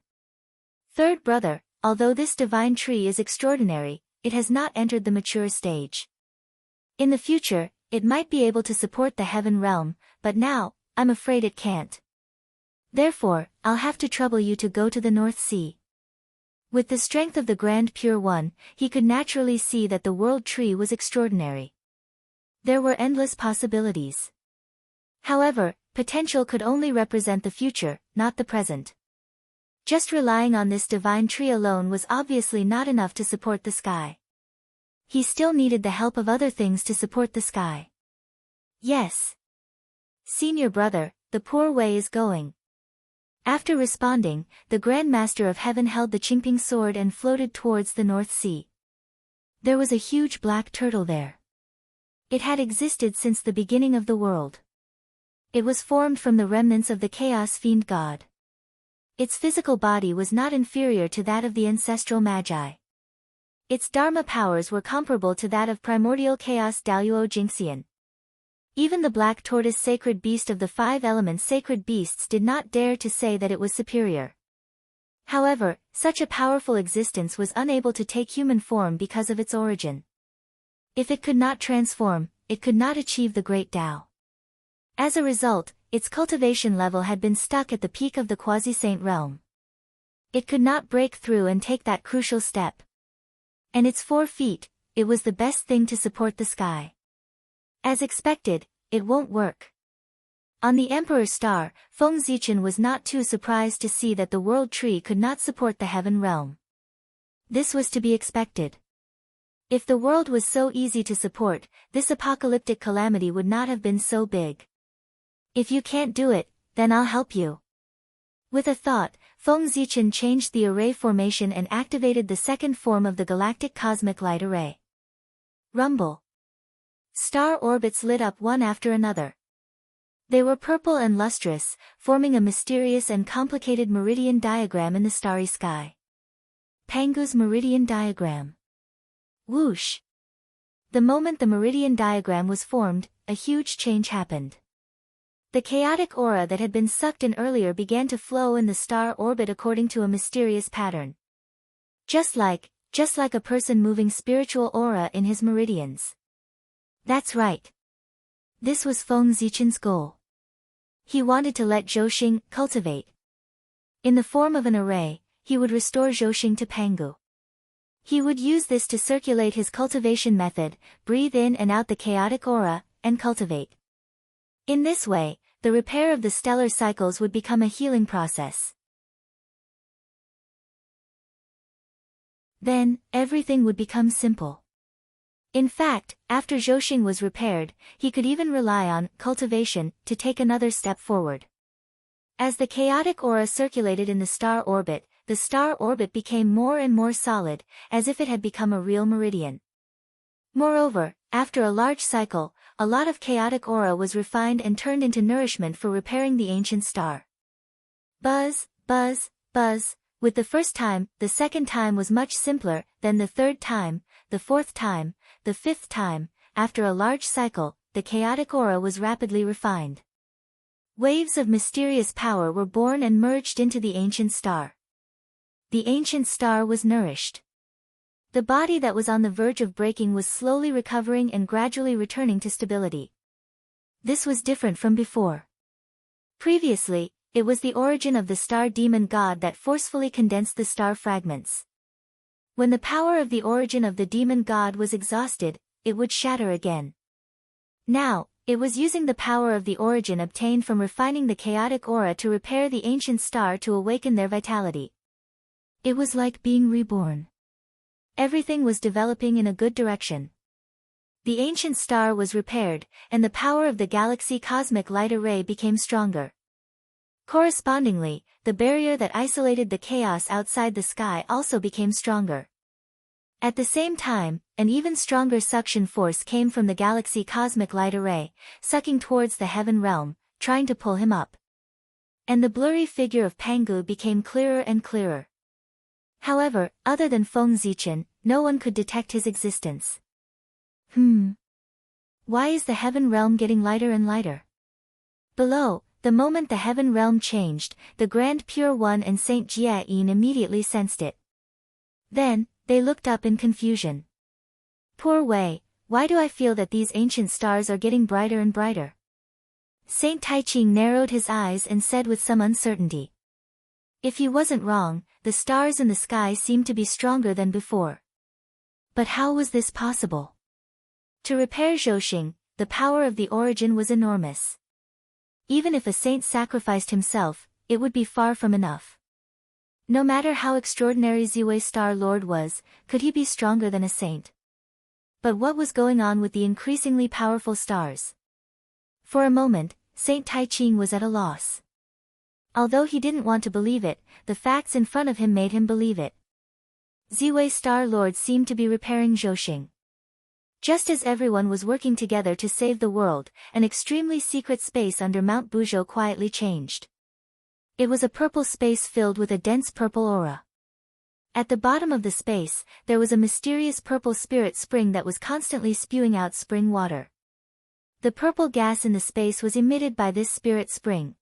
Third brother, although this divine tree is extraordinary, it has not entered the mature stage. In the future, it might be able to support the heaven realm, but now, I'm afraid it can't. Therefore, I'll have to trouble you to go to the North Sea. With the strength of the Grand Pure One, he could naturally see that the world tree was extraordinary. There were endless possibilities. However, potential could only represent the future, not the present. Just relying on this divine tree alone was obviously not enough to support the sky. He still needed the help of other things to support the sky. Yes. Senior brother, the poor way is going. After responding, the Grand Master of Heaven held the Qingping sword and floated towards the North Sea. There was a huge black turtle there. It had existed since the beginning of the world. It was formed from the remnants of the Chaos Fiend God. Its physical body was not inferior to that of the ancestral Magi. Its Dharma powers were comparable to that of primordial Chaos Daluo Jingxian. Even the black tortoise sacred beast of the five elements sacred beasts did not dare to say that it was superior. However, such a powerful existence was unable to take human form because of its origin. If it could not transform, it could not achieve the great Tao. As a result, its cultivation level had been stuck at the peak of the quasi-saint realm. It could not break through and take that crucial step. And its 4 feet, it was the best thing to support the sky. As expected, it won't work. On the Emperor's star, Feng Zichen was not too surprised to see that the world tree could not support the heaven realm. This was to be expected. If the world was so easy to support, this apocalyptic calamity would not have been so big. If you can't do it, then I'll help you. With a thought, Feng Zichen changed the array formation and activated the second form of the galactic cosmic light array. Rumble. Star orbits lit up one after another. They were purple and lustrous, forming a mysterious and complicated meridian diagram in the starry sky. Pangu's meridian diagram. Whoosh! The moment the meridian diagram was formed, a huge change happened. The chaotic aura that had been sucked in earlier began to flow in the star orbit according to a mysterious pattern. Just like a person moving spiritual aura in his meridians. That's right. This was Feng Zichen's goal. He wanted to let Zhou cultivate. In the form of an array, he would restore Zhou to Pangu. He would use this to circulate his cultivation method, breathe in and out the chaotic aura, and cultivate. In this way, the repair of the stellar cycles would become a healing process. Then, everything would become simple. In fact, after Zhou was repaired, he could even rely on cultivation to take another step forward. As the chaotic aura circulated in the star orbit became more and more solid, as if it had become a real meridian. Moreover, after a large cycle, a lot of chaotic aura was refined and turned into nourishment for repairing the ancient star. Buzz, buzz, buzz. With the first time, the second time was much simpler, then the third time, the fourth time, the fifth time. After a large cycle, the chaotic aura was rapidly refined. Waves of mysterious power were born and merged into the ancient star. The ancient star was nourished. The body that was on the verge of breaking was slowly recovering and gradually returning to stability. This was different from before. Previously, it was the origin of the star demon god that forcefully condensed the star fragments. When the power of the origin of the demon god was exhausted, it would shatter again. Now, it was using the power of the origin obtained from refining the chaotic aura to repair the ancient star to awaken their vitality. It was like being reborn. Everything was developing in a good direction. The ancient star was repaired, and the power of the galaxy cosmic light array became stronger. Correspondingly, the barrier that isolated the chaos outside the sky also became stronger. At the same time, an even stronger suction force came from the galaxy cosmic light array, sucking towards the heaven realm, trying to pull him up. And the blurry figure of Pangu became clearer and clearer. However, other than Feng Zichen, no one could detect his existence. Why is the heaven realm getting lighter and lighter? Below, the moment the heaven realm changed, the Grand Pure One and Saint Jia-yin immediately sensed it. Then, they looked up in confusion. Poor Wei, why do I feel that these ancient stars are getting brighter and brighter? Saint Taiching narrowed his eyes and said with some uncertainty. If he wasn't wrong, the stars in the sky seemed to be stronger than before. But how was this possible? To repair Zhouxing, the power of the origin was enormous. Even if a saint sacrificed himself, it would be far from enough. No matter how extraordinary Ziwei Star Lord was, could he be stronger than a saint? But what was going on with the increasingly powerful stars? For a moment, Saint Taiching was at a loss. Although he didn't want to believe it, the facts in front of him made him believe it. Ziwei Star Lord seemed to be repairing Zhouxing. Just as everyone was working together to save the world, an extremely secret space under Mount Buzhou quietly changed. It was a purple space filled with a dense purple aura. At the bottom of the space, there was a mysterious purple spirit spring that was constantly spewing out spring water. The purple gas in the space was emitted by this spirit spring.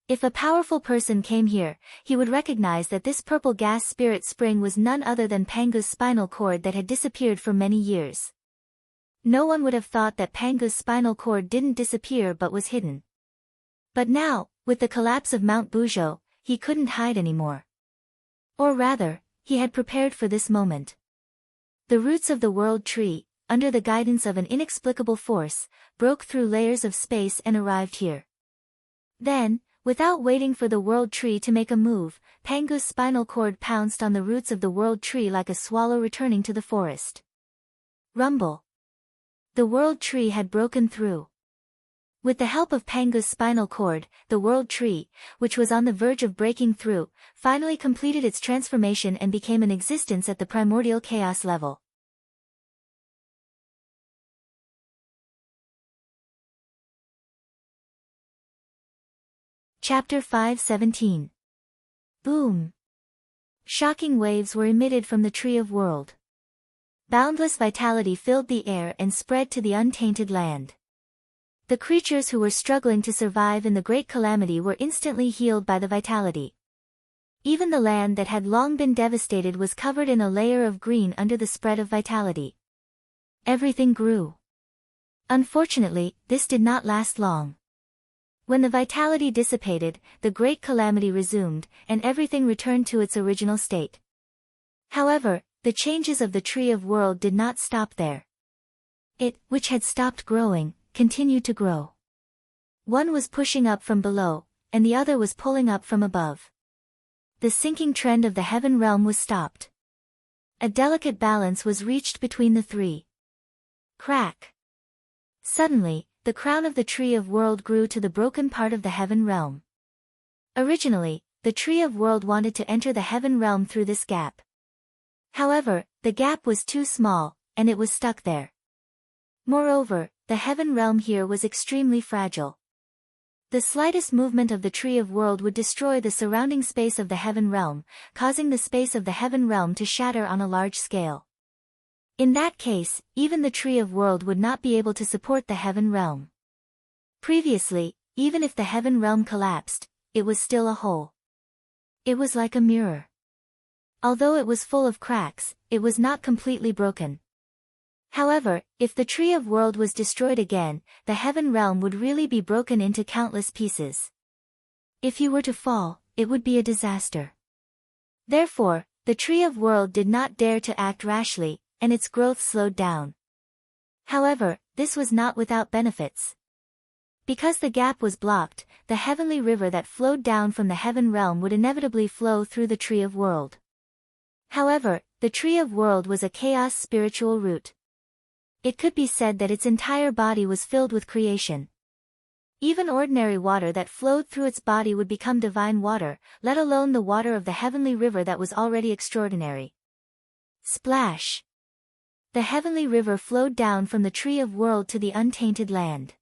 If a powerful person came here, he would recognize that this purple gas spirit spring was none other than Pangu's spinal cord that had disappeared for many years. No one would have thought that Pangu's spinal cord didn't disappear but was hidden. But now, with the collapse of Mount Buzhou, he couldn't hide anymore. Or rather, he had prepared for this moment. The roots of the world tree, under the guidance of an inexplicable force, broke through layers of space and arrived here. Then, without waiting for the world tree to make a move, Pangu's spinal cord pounced on the roots of the world tree like a swallow returning to the forest. Rumble. The world tree had broken through. With the help of Pangu's spinal cord, the world tree, which was on the verge of breaking through, finally completed its transformation and became an existence at the primordial chaos level. Chapter 5:17. Boom! Shocking waves were emitted from the Tree of World. Boundless vitality filled the air and spread to the untainted land. The creatures who were struggling to survive in the great calamity were instantly healed by the vitality. Even the land that had long been devastated was covered in a layer of green under the spread of vitality. Everything grew. Unfortunately, this did not last long. When the vitality dissipated, the great calamity resumed, and everything returned to its original state. However, the changes of the Tree of World did not stop there. It, which had stopped growing, continued to grow. One was pushing up from below, and the other was pulling up from above. The sinking trend of the heaven realm was stopped. A delicate balance was reached between the three. Crack! Suddenly, the crown of the Tree of World grew to the broken part of the heaven realm. Originally, the Tree of World wanted to enter the heaven realm through this gap. However, the gap was too small, and it was stuck there. Moreover, the heaven realm here was extremely fragile. The slightest movement of the Tree of World would destroy the surrounding space of the heaven realm, causing the space of the heaven realm to shatter on a large scale. In that case, even the Tree of World would not be able to support the heaven realm. Previously, even if the heaven realm collapsed, it was still a whole. It was like a mirror. Although it was full of cracks, it was not completely broken. However, if the Tree of World was destroyed again, the heaven realm would really be broken into countless pieces. If you were to fall, it would be a disaster. Therefore, the Tree of World did not dare to act rashly, and its growth slowed down. However, this was not without benefits. Because the gap was blocked, the heavenly river that flowed down from the heaven realm would inevitably flow through the Tree of World. However, The Tree of World was a chaos spiritual root. It could be said that its entire body was filled with creation. Even ordinary water that flowed through its body would become divine water, let alone the water of the heavenly river that was already extraordinary. Splash! The heavenly river flowed down from the Tree of World to the untainted land.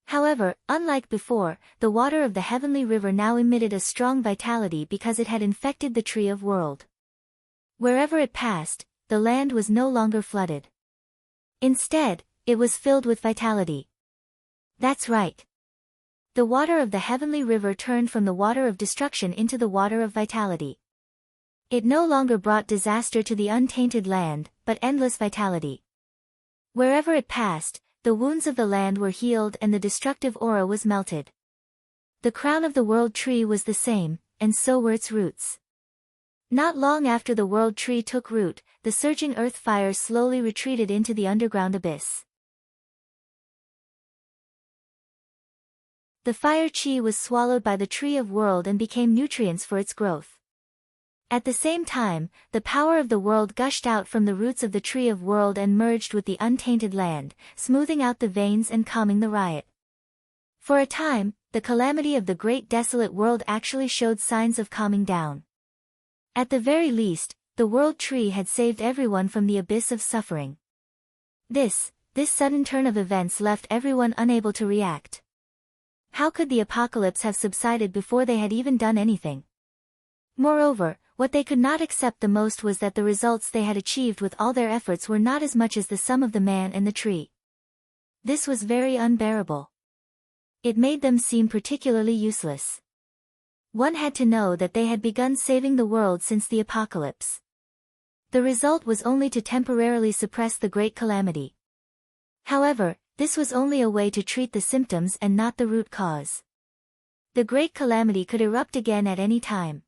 However, unlike before, the water of the heavenly river now emitted a strong vitality because it had infected the Tree of World. Wherever it passed, the land was no longer flooded. Instead, it was filled with vitality. That's right. The water of the heavenly river turned from the water of destruction into the water of vitality. It no longer brought disaster to the untainted land, but endless vitality. Wherever it passed, the wounds of the land were healed and the destructive aura was melted. The crown of the world tree was the same, and so were its roots. Not long after the world tree took root, the surging earth fire slowly retreated into the underground abyss. The fire chi was swallowed by the Tree of World and became nutrients for its growth. At the same time, the power of the world gushed out from the roots of the Tree of World and merged with the untainted land, smoothing out the veins and calming the riot. For a time, the calamity of the great desolate world actually showed signs of calming down. At the very least, the world tree had saved everyone from the abyss of suffering. This sudden turn of events left everyone unable to react. How could the apocalypse have subsided before they had even done anything? Moreover, what they could not accept the most was that the results they had achieved with all their efforts were not as much as the sum of the man and the tree. This was very unbearable. It made them seem particularly useless. One had to know that they had begun saving the world since the apocalypse. The result was only to temporarily suppress the great calamity. However, this was only a way to treat the symptoms and not the root cause. The great calamity could erupt again at any time.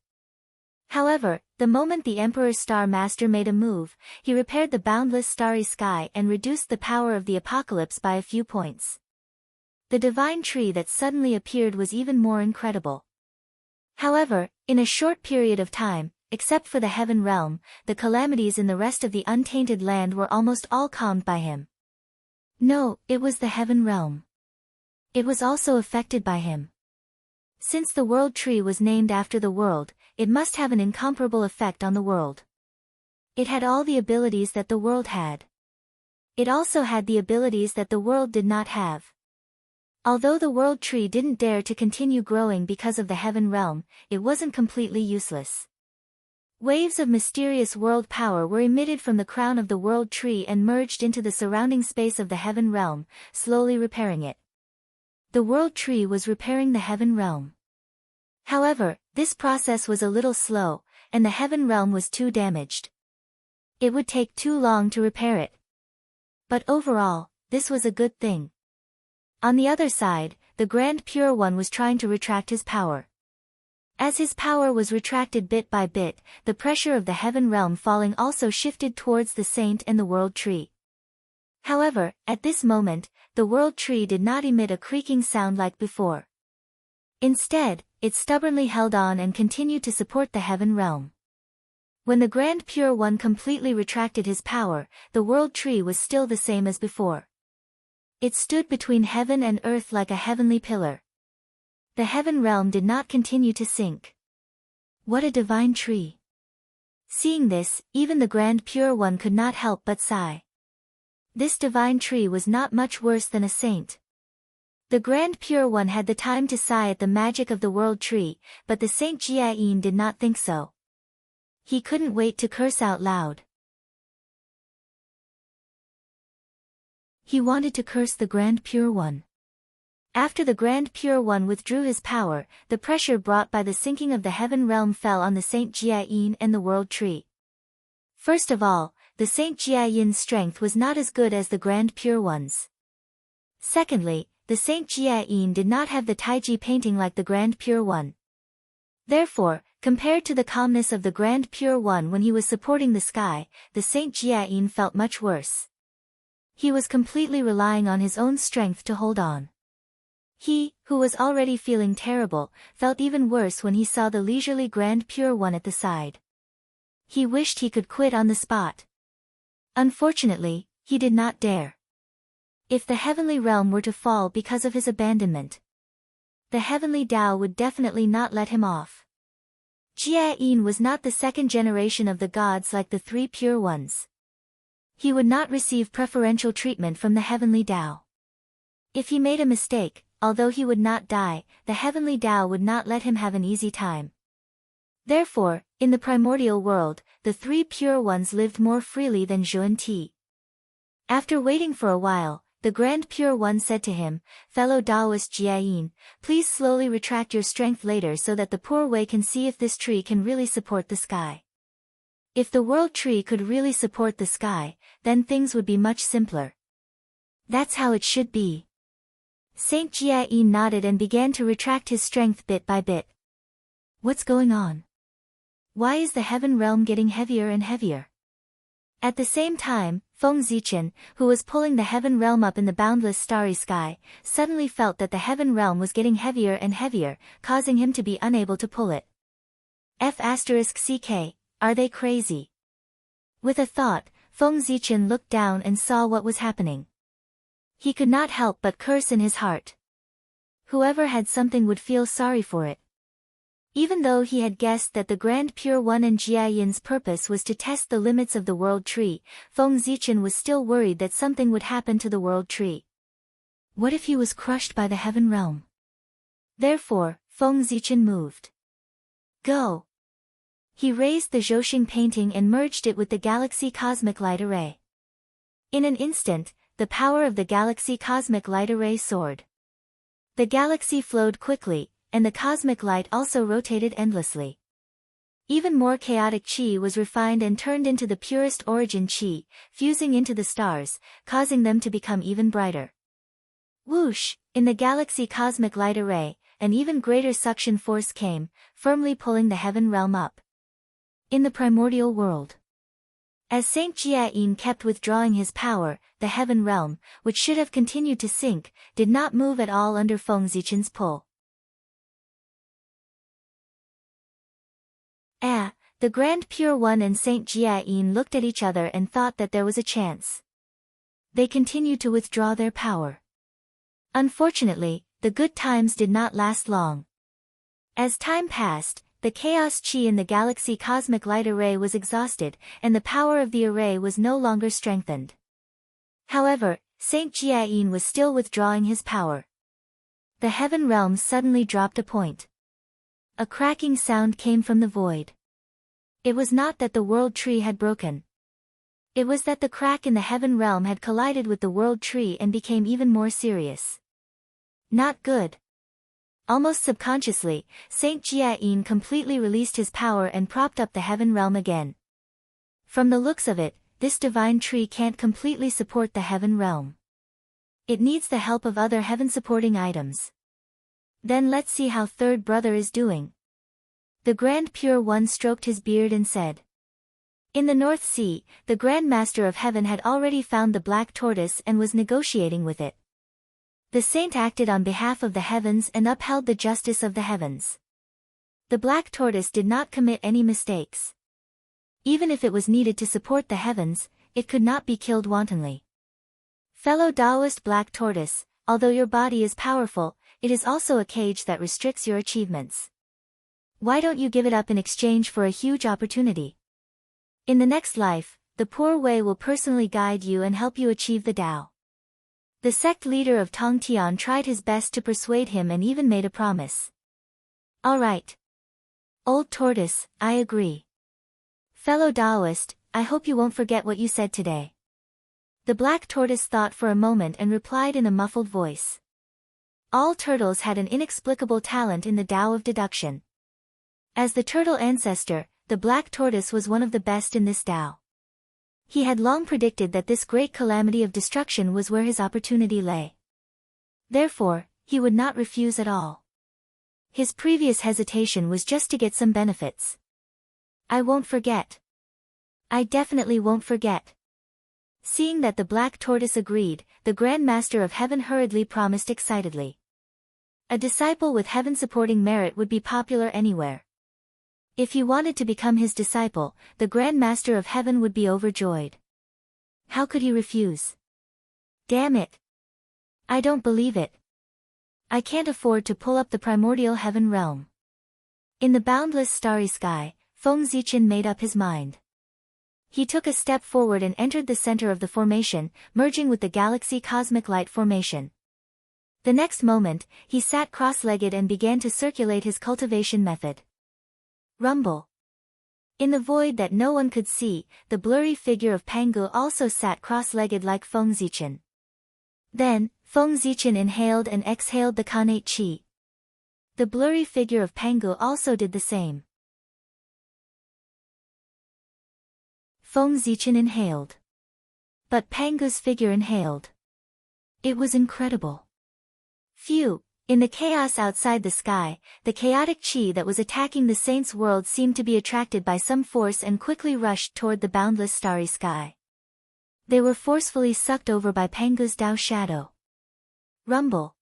However, the moment the Emperor's Star Master made a move, he repaired the boundless starry sky and reduced the power of the apocalypse by a few points. The divine tree that suddenly appeared was even more incredible. However, in a short period of time, except for the heaven realm, the calamities in the rest of the untainted land were almost all calmed by him. No, it was the heaven realm. It was also affected by him. Since the world tree was named after the world, it must have an incomparable effect on the world. It had all the abilities that the world had. It also had the abilities that the world did not have. Although the world tree didn't dare to continue growing because of the heaven realm, it wasn't completely useless. Waves of mysterious world power were emitted from the crown of the world tree and merged into the surrounding space of the heaven realm, slowly repairing it. The world tree was repairing the heaven realm. However, this process was a little slow, and the heaven realm was too damaged. It would take too long to repair it. But overall, this was a good thing. On the other side, the Grand Pure One was trying to retract his power. As his power was retracted bit by bit, the pressure of the heaven realm falling also shifted towards the saint and the world tree. However, at this moment, the world tree did not emit a creaking sound like before. Instead, it stubbornly held on and continued to support the heaven realm. When the Grand Pure One completely retracted his power, the world tree was still the same as before. It stood between heaven and earth like a heavenly pillar. The heaven realm did not continue to sink. What a divine tree! Seeing this, even the Grand Pure One could not help but sigh. This divine tree was not much worse than a saint. The Grand Pure One had the time to sigh at the magic of the world tree, but the Saint Jiayin did not think so. He couldn't wait to curse out loud. He wanted to curse the Grand Pure One. After the Grand Pure One withdrew his power, the pressure brought by the sinking of the heaven realm fell on the Saint Jiayin and the world tree. First of all, the Saint Jiayin's strength was not as good as the Grand Pure One's. Secondly, the Saint Jiayin did not have the Taiji painting like the Grand Pure One. Therefore, compared to the calmness of the Grand Pure One when he was supporting the sky, the Saint Jiayin felt much worse. He was completely relying on his own strength to hold on. He, who was already feeling terrible, felt even worse when he saw the leisurely Grand Pure One at the side. He wished he could quit on the spot. Unfortunately, he did not dare. If the heavenly realm were to fall because of his abandonment, the heavenly Tao would definitely not let him off. Jia-yin was not the second generation of the gods like the three pure ones. He would not receive preferential treatment from the heavenly Tao. If he made a mistake, although he would not die, the heavenly Tao would not let him have an easy time. Therefore, in the primordial world, the three pure ones lived more freely than Zhuan Ti. After waiting for a while, the Grand Pure One said to him, "Fellow Taoist Jia-yin, please slowly retract your strength later so that the poor Wei can see if this tree can really support the sky. If the world tree could really support the sky, then things would be much simpler. That's how it should be." Saint Jia-yin nodded and began to retract his strength bit by bit. What's going on? Why is the heaven realm getting heavier and heavier? At the same time, Feng Zichen, who was pulling the heaven realm up in the boundless starry sky, suddenly felt that the heaven realm was getting heavier and heavier, causing him to be unable to pull it. F***ck, are they crazy? With a thought, Feng Zichen looked down and saw what was happening. He could not help but curse in his heart. Whoever had something would feel sorry for it. Even though he had guessed that the Grand Pure One and Jia-yin's purpose was to test the limits of the World Tree, Feng Zichen was still worried that something would happen to the World Tree. What if he was crushed by the Heaven Realm? Therefore, Feng Zichen moved. Go! He raised the Zhouxing painting and merged it with the Galaxy Cosmic Light Array. In an instant, the power of the Galaxy Cosmic Light Array soared. The galaxy flowed quickly, and the cosmic light also rotated endlessly. Even more chaotic qi was refined and turned into the purest origin qi, fusing into the stars, causing them to become even brighter. Whoosh! In the galaxy cosmic light array, an even greater suction force came, firmly pulling the heaven realm up. In the primordial world. As Saint Jia-yin kept withdrawing his power, the heaven realm, which should have continued to sink, did not move at all under Feng Zichen's pull. The Grand Pure One and Saint Jia-yin looked at each other and thought that there was a chance. They continued to withdraw their power. Unfortunately, the good times did not last long. As time passed, the chaos qi in the galaxy cosmic light array was exhausted, and the power of the array was no longer strengthened. However, Saint Jia-yin was still withdrawing his power. The heaven realm suddenly dropped a point. A cracking sound came from the void. It was not that the world tree had broken. It was that the crack in the heaven realm had collided with the world tree and became even more serious. Not good. Almost subconsciously, Saint Jia-yin completely released his power and propped up the heaven realm again. From the looks of it, this divine tree can't completely support the heaven realm. It needs the help of other heaven-supporting items. Then let's see how third brother is doing. The Grand Pure One stroked his beard and said. In the North Sea, the Grand Master of Heaven had already found the black tortoise and was negotiating with it. The saint acted on behalf of the heavens and upheld the justice of the heavens. The black tortoise did not commit any mistakes. Even if it was needed to support the heavens, it could not be killed wantonly. Fellow Taoist black tortoise, although your body is powerful, it is also a cage that restricts your achievements. Why don't you give it up in exchange for a huge opportunity? In the next life, the poor Wei will personally guide you and help you achieve the Tao. The sect leader of Tongtian tried his best to persuade him and even made a promise. All right. Old tortoise, I agree. Fellow Taoist, I hope you won't forget what you said today. The black tortoise thought for a moment and replied in a muffled voice. All turtles had an inexplicable talent in the Tao of deduction. As the turtle ancestor, the black tortoise was one of the best in this Tao. He had long predicted that this great calamity of destruction was where his opportunity lay. Therefore, he would not refuse at all. His previous hesitation was just to get some benefits. I won't forget. I definitely won't forget. Seeing that the black tortoise agreed, the Grand Master of Heaven hurriedly promised excitedly. A disciple with heaven-supporting merit would be popular anywhere. If he wanted to become his disciple, the Grand Master of Heaven would be overjoyed. How could he refuse? Damn it! I don't believe it. I can't afford to pull up the primordial heaven realm. In the boundless starry sky, Feng Zichen made up his mind. He took a step forward and entered the center of the formation, merging with the galaxy cosmic light formation. The next moment, he sat cross-legged and began to circulate his cultivation method. Rumble. In the void that no one could see, the blurry figure of Pangu also sat cross-legged like Feng Zichen. Then, Feng Zichen inhaled and exhaled the Khanate Qi. The blurry figure of Pangu also did the same. Feng Zichen inhaled. But Pangu's figure inhaled. It was incredible. Phew! In the chaos outside the sky, the chaotic Qi that was attacking the saint's world seemed to be attracted by some force and quickly rushed toward the boundless starry sky. They were forcefully sucked over by Pangu's Tao shadow. Rumble.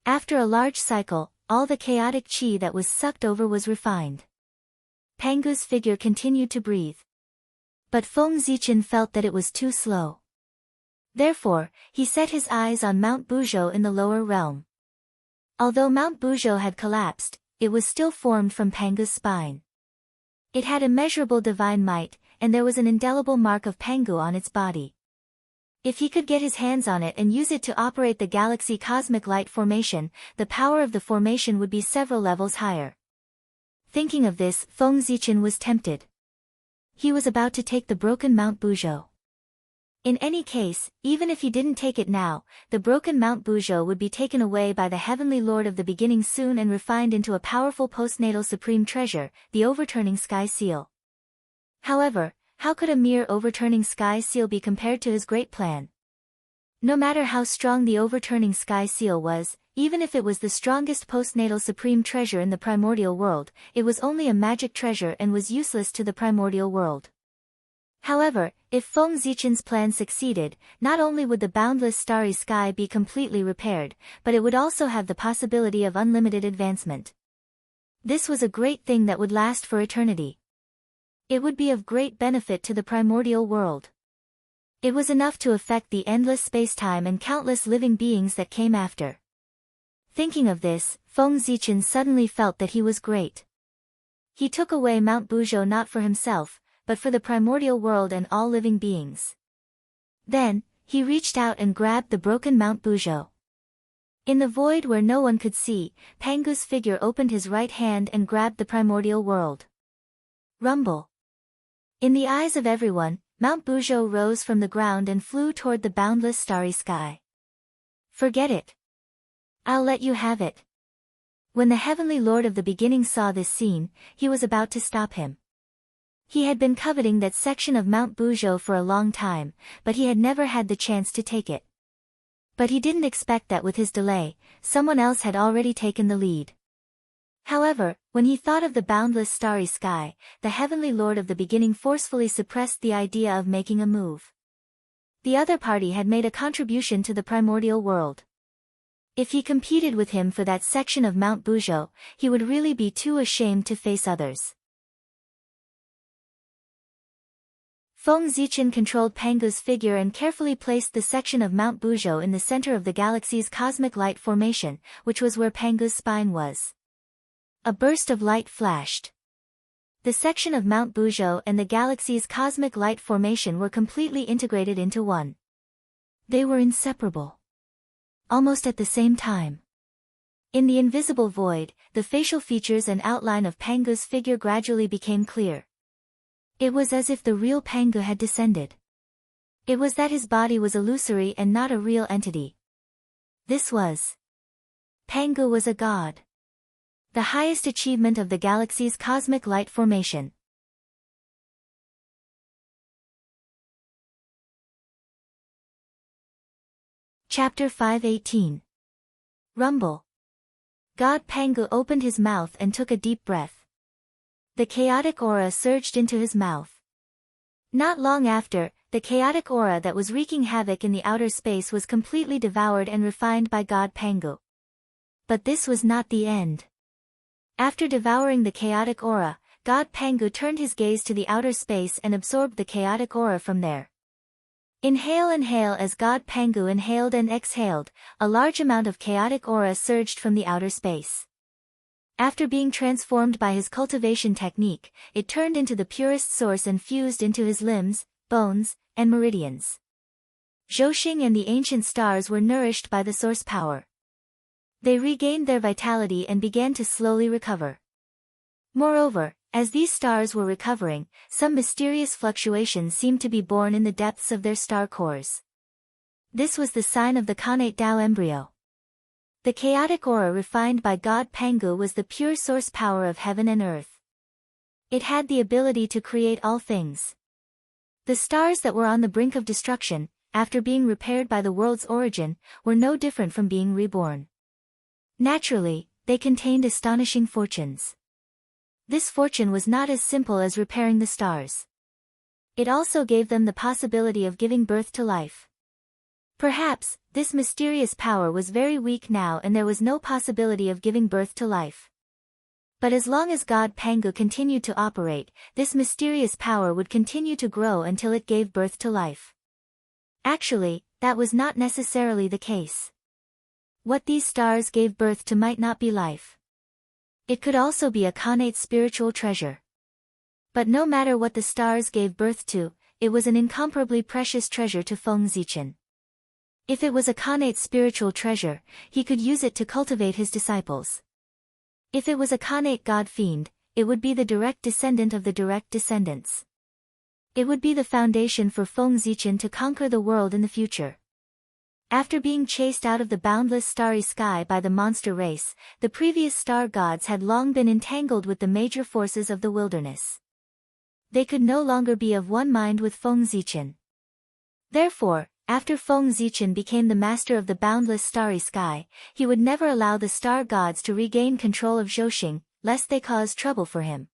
After a large cycle, all the chaotic Qi that was sucked over was refined. Pangu's figure continued to breathe. But Feng Zichen felt that it was too slow. Therefore, he set his eyes on Mount Buzhou in the lower realm. Although Mount Buzhou had collapsed, it was still formed from Pangu's spine. It had immeasurable divine might, and there was an indelible mark of Pangu on its body. If he could get his hands on it and use it to operate the galaxy cosmic light formation, the power of the formation would be several levels higher. Thinking of this, Feng Zichen was tempted. He was about to take the broken Mount Buzhou. In any case, even if he didn't take it now, the broken Mount Buzhou would be taken away by the Heavenly Lord of the Beginning soon and refined into a powerful postnatal supreme treasure, the overturning sky seal. However, how could a mere overturning sky seal be compared to his great plan? No matter how strong the overturning sky seal was, even if it was the strongest postnatal supreme treasure in the primordial world, it was only a magic treasure and was useless to the primordial world. However, if Feng Zichen's plan succeeded, not only would the boundless starry sky be completely repaired, but it would also have the possibility of unlimited advancement. This was a great thing that would last for eternity. It would be of great benefit to the primordial world. It was enough to affect the endless spacetime and countless living beings that came after. Thinking of this, Feng Zichen suddenly felt that he was great. He took away Mount Buzhou not for himself, but for the primordial world and all living beings. Then, he reached out and grabbed the broken Mount Buzhou. In the void where no one could see, Pangu's figure opened his right hand and grabbed the primordial world. Rumble. In the eyes of everyone, Mount Buzhou rose from the ground and flew toward the boundless starry sky. Forget it. I'll let you have it. When the Heavenly Lord of the Beginning saw this scene, he was about to stop him. He had been coveting that section of Mount Buzhou for a long time, but he had never had the chance to take it. But he didn't expect that with his delay, someone else had already taken the lead. However, when he thought of the boundless starry sky, the Heavenly Lord of the Beginning forcefully suppressed the idea of making a move. The other party had made a contribution to the primordial world. If he competed with him for that section of Mount Buzhou, he would really be too ashamed to face others. Feng Zichen controlled Pangu's figure and carefully placed the section of Mount Buzhou in the center of the galaxy's cosmic light formation, which was where Pangu's spine was. A burst of light flashed. The section of Mount Buzhou and the galaxy's cosmic light formation were completely integrated into one. They were inseparable. Almost at the same time. In the invisible void, the facial features and outline of Pangu's figure gradually became clear. It was as if the real Pangu had descended. It was that his body was illusory and not a real entity. This was. Pangu was a god. The highest achievement of the galaxy's cosmic light formation. Chapter 5:18. Rumble. God Pangu opened his mouth and took a deep breath. The chaotic aura surged into his mouth. Not long after, the chaotic aura that was wreaking havoc in the outer space was completely devoured and refined by God Pangu. But this was not the end. After devouring the chaotic aura, God Pangu turned his gaze to the outer space and absorbed the chaotic aura from there. Inhale and hail. As God Pangu inhaled and exhaled, a large amount of chaotic aura surged from the outer space. After being transformed by his cultivation technique, it turned into the purest source and fused into his limbs, bones, and meridians. Zhouxing and the ancient stars were nourished by the source power. They regained their vitality and began to slowly recover. Moreover, as these stars were recovering, some mysterious fluctuations seemed to be born in the depths of their star cores. This was the sign of the Khanate Tao embryo. The chaotic aura refined by God Pangu was the pure source power of heaven and earth. It had the ability to create all things. The stars that were on the brink of destruction, after being repaired by the world's origin, were no different from being reborn. Naturally, they contained astonishing fortunes. This fortune was not as simple as repairing the stars. It also gave them the possibility of giving birth to life. Perhaps, this mysterious power was very weak now and there was no possibility of giving birth to life. But as long as God Pangu continued to operate, this mysterious power would continue to grow until it gave birth to life. Actually, that was not necessarily the case. What these stars gave birth to might not be life. It could also be a Khanate spiritual treasure. But no matter what the stars gave birth to, it was an incomparably precious treasure to Feng Zichen. If it was a Khanate spiritual treasure, he could use it to cultivate his disciples. If it was a Khanate god fiend, it would be the direct descendant of the direct descendants. It would be the foundation for Feng Zichen to conquer the world in the future. After being chased out of the boundless starry sky by the monster race, the previous star gods had long been entangled with the major forces of the wilderness. They could no longer be of one mind with Feng Zichen. Therefore, after Feng Zichen became the master of the boundless starry sky, he would never allow the star gods to regain control of Zhouxing, lest they cause trouble for him.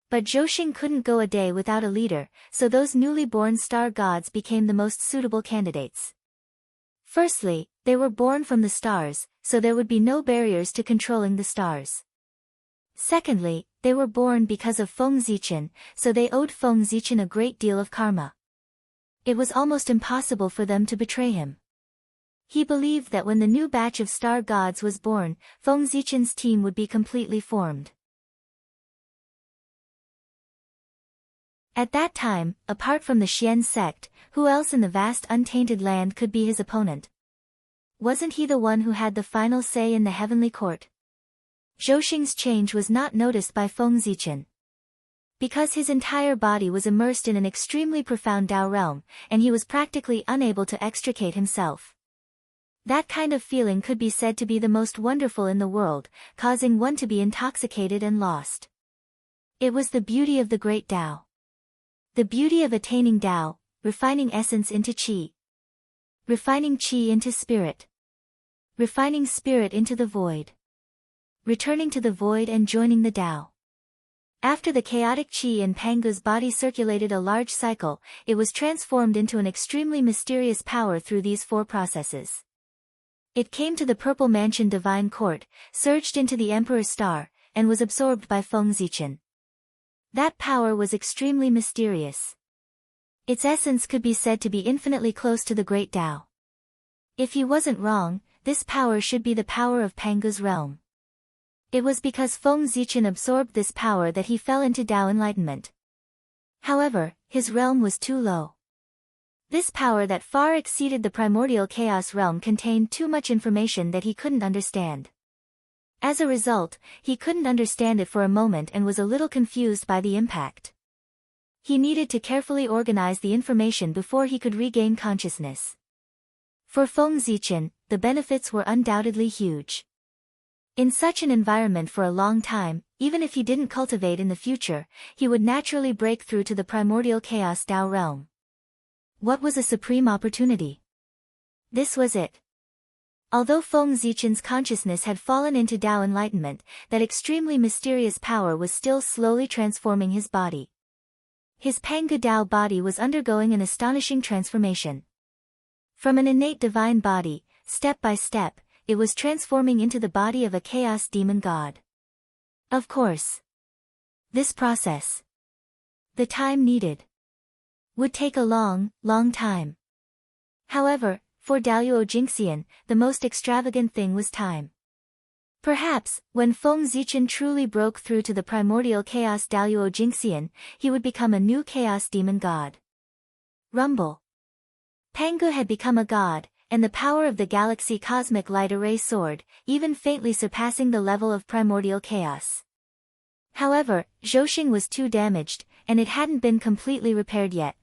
But Zhouxing couldn't go a day without a leader, so those newly born star gods became the most suitable candidates. Firstly, they were born from the stars, so there would be no barriers to controlling the stars. Secondly, they were born because of Feng Zichen, so they owed Feng Zichen a great deal of karma. It was almost impossible for them to betray him. He believed that when the new batch of star gods was born, Feng Zichen's team would be completely formed. At that time, apart from the Xian sect, who else in the vast untainted land could be his opponent? Wasn't he the one who had the final say in the heavenly court? Zhouxing's change was not noticed by Feng Zichen. Because his entire body was immersed in an extremely profound Tao realm, and he was practically unable to extricate himself. That kind of feeling could be said to be the most wonderful in the world, causing one to be intoxicated and lost. It was the beauty of the great Tao. The beauty of attaining Tao, refining essence into Qi. Refining Qi into spirit. Refining spirit into the void. Returning to the void and joining the Tao. After the chaotic Qi in Pangu's body circulated a large cycle, it was transformed into an extremely mysterious power through these four processes. It came to the Purple Mansion Divine Court, surged into the Emperor Star, and was absorbed by Feng Zichen. That power was extremely mysterious. Its essence could be said to be infinitely close to the Great Tao. If he wasn't wrong, this power should be the power of Pangu's realm. It was because Feng Zichen absorbed this power that he fell into Tao enlightenment. However, his realm was too low. This power that far exceeded the primordial chaos realm contained too much information that he couldn't understand. As a result, he couldn't understand it for a moment and was a little confused by the impact. He needed to carefully organize the information before he could regain consciousness. For Feng Zichen, the benefits were undoubtedly huge. In such an environment for a long time, even if he didn't cultivate in the future, he would naturally break through to the primordial chaos Tao realm. What was a supreme opportunity? This was it. Although Feng Zichen's consciousness had fallen into Tao enlightenment, that extremely mysterious power was still slowly transforming his body. His Pangu Tao body was undergoing an astonishing transformation. From an innate divine body, step by step, it was transforming into the body of a chaos demon god. Of course. This process, the time needed, would take a long, long time. However, for Daluo Jingxian, the most extravagant thing was time. Perhaps, when Feng Zichen truly broke through to the primordial chaos Daluo Jingxian, he would become a new chaos demon god. Rumble. Pangu had become a god, and the power of the galaxy cosmic light array soared, even faintly surpassing the level of primordial chaos. However, Zhouxing was too damaged, and it hadn't been completely repaired yet.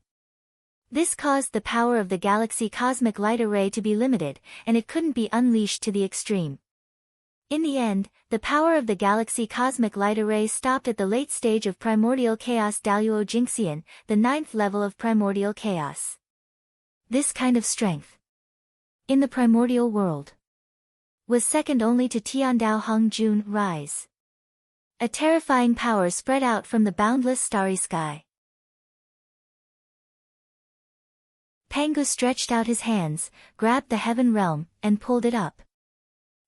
This caused the power of the galaxy cosmic light array to be limited, and it couldn't be unleashed to the extreme. In the end, the power of the galaxy cosmic light array stopped at the late stage of primordial chaos Daluo Jingxian, the 9th level of primordial chaos. This kind of strength, in the primordial world, was second only to Tiandao Hung Jun Rise. A terrifying power spread out from the boundless starry sky. Pangu stretched out his hands, grabbed the heaven realm, and pulled it up.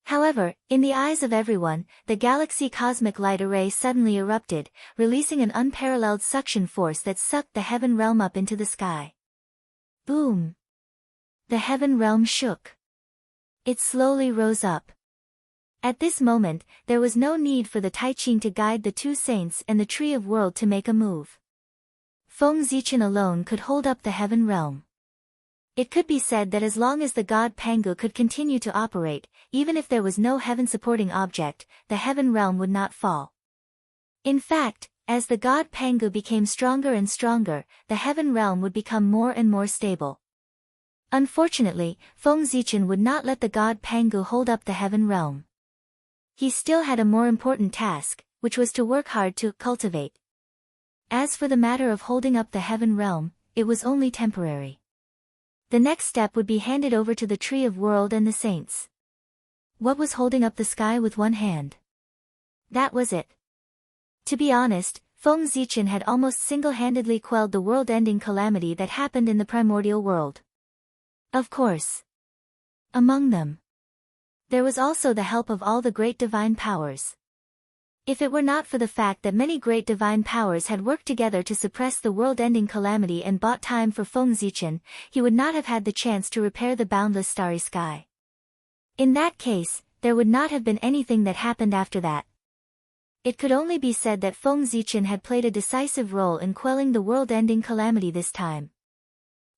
However, in the eyes of everyone, the galaxy cosmic light array suddenly erupted, releasing an unparalleled suction force that sucked the heaven realm up into the sky. Boom! The heaven realm shook. It slowly rose up. At this moment, there was no need for the Taiqing to guide the two saints and the Tree of World to make a move. Feng Zichen alone could hold up the heaven realm. It could be said that as long as the god Pangu could continue to operate, even if there was no heaven-supporting object, the heaven realm would not fall. In fact, as the god Pangu became stronger and stronger, the heaven realm would become more and more stable. Unfortunately, Feng Zichen would not let the god Pangu hold up the heaven realm. He still had a more important task, which was to work hard to cultivate. As for the matter of holding up the heaven realm, it was only temporary. The next step would be handed over to the Tree of World and the saints. What was holding up the sky with one hand? That was it. To be honest, Feng Zichen had almost single-handedly quelled the world-ending calamity that happened in the primordial world. Of course. Among them, there was also the help of all the great divine powers. If it were not for the fact that many great divine powers had worked together to suppress the world-ending calamity and bought time for Feng Zichen, he would not have had the chance to repair the boundless starry sky. In that case, there would not have been anything that happened after that. It could only be said that Feng Zichen had played a decisive role in quelling the world-ending calamity this time.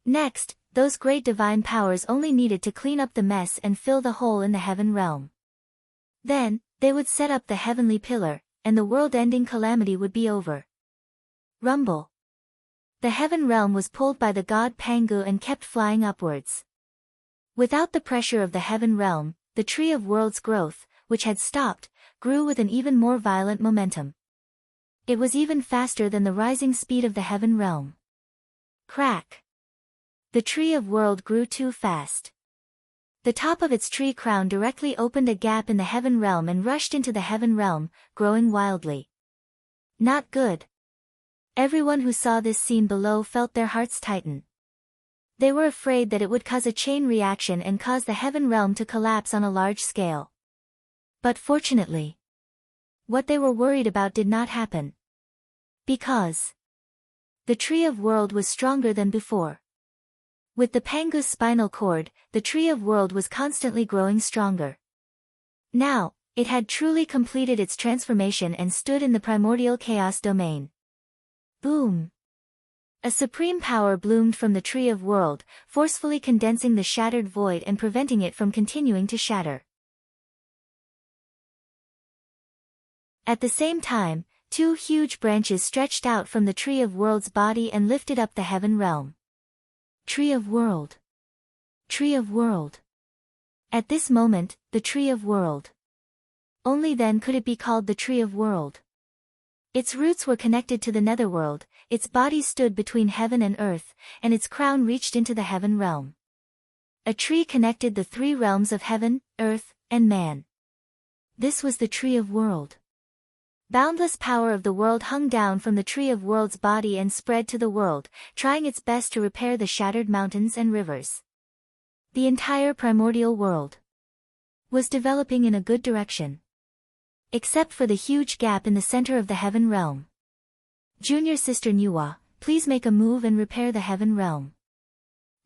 Next, those great divine powers only needed to clean up the mess and fill the hole in the heaven realm. Then, they would set up the heavenly pillar, and the world-ending calamity would be over. Rumble. The heaven realm was pulled by the god Pangu and kept flying upwards. Without the pressure of the heaven realm, the Tree of World's growth, which had stopped, grew with an even more violent momentum. It was even faster than the rising speed of the heaven realm. Crack. The Tree of World grew too fast. The top of its tree crown directly opened a gap in the heaven realm and rushed into the heaven realm, growing wildly. Not good. Everyone who saw this scene below felt their hearts tighten. They were afraid that it would cause a chain reaction and cause the heaven realm to collapse on a large scale. But fortunately, what they were worried about did not happen. Because the Tree of World was stronger than before. With the Pangu's spinal cord, the Tree of World was constantly growing stronger. Now, it had truly completed its transformation and stood in the primordial chaos domain. Boom! A supreme power bloomed from the Tree of World, forcefully condensing the shattered void and preventing it from continuing to shatter. At the same time, two huge branches stretched out from the Tree of World's body and lifted up the heaven realm. Tree of World. Tree of World. At this moment, the Tree of World. Only then could it be called the Tree of World. Its roots were connected to the netherworld, its body stood between heaven and earth, and its crown reached into the heaven realm. A tree connected the three realms of heaven, earth, and man. This was the Tree of World. Boundless power of the world hung down from the Tree of World's body and spread to the world, trying its best to repair the shattered mountains and rivers. The entire primordial world was developing in a good direction. Except for the huge gap in the center of the heaven realm. Junior sister Nuwa, please make a move and repair the heaven realm.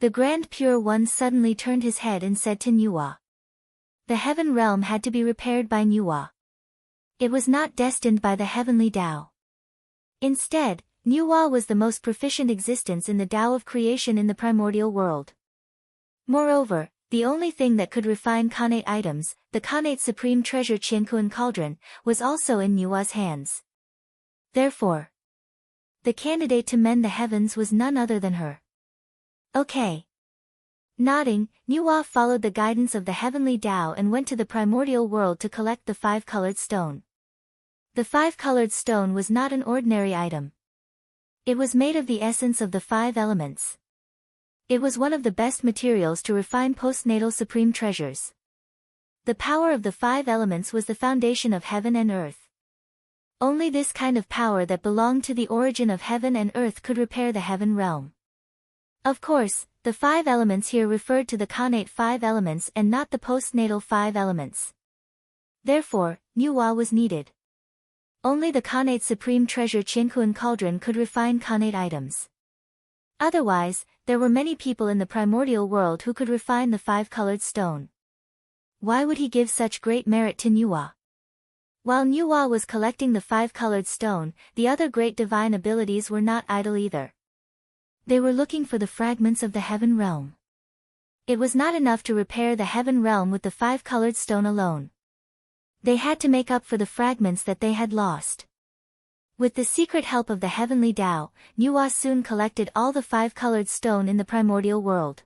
The Grand Pure One suddenly turned his head and said to Nuwa. The heaven realm had to be repaired by Nuwa. It was not destined by the heavenly Tao. Instead, Nuwa was the most proficient existence in the Tao of creation in the primordial world. Moreover, the only thing that could refine Khanate items, the Khanate supreme treasure Qiankuan cauldron, was also in Nuwa's hands. Therefore, the candidate to mend the heavens was none other than her. Okay. Nodding, Nuwa followed the guidance of the heavenly Tao and went to the primordial world to collect the five-colored stone. The five-colored stone was not an ordinary item. It was made of the essence of the five elements. It was one of the best materials to refine postnatal supreme treasures. The power of the five elements was the foundation of heaven and earth. Only this kind of power that belonged to the origin of heaven and earth could repair the heaven realm. Of course, the five elements here referred to the Khanate five elements and not the postnatal five elements. Therefore, Nuwa was needed. Only the Khanate supreme treasure Qiankuan cauldron could refine Khanate items. Otherwise, there were many people in the primordial world who could refine the five-colored stone. Why would he give such great merit to Nuwa? While Nuwa was collecting the five-colored stone, the other great divine abilities were not idle either. They were looking for the fragments of the heaven realm. It was not enough to repair the heaven realm with the five-colored stone alone. They had to make up for the fragments that they had lost. With the secret help of the heavenly Tao, Nuwa soon collected all the five-colored stone in the primordial world.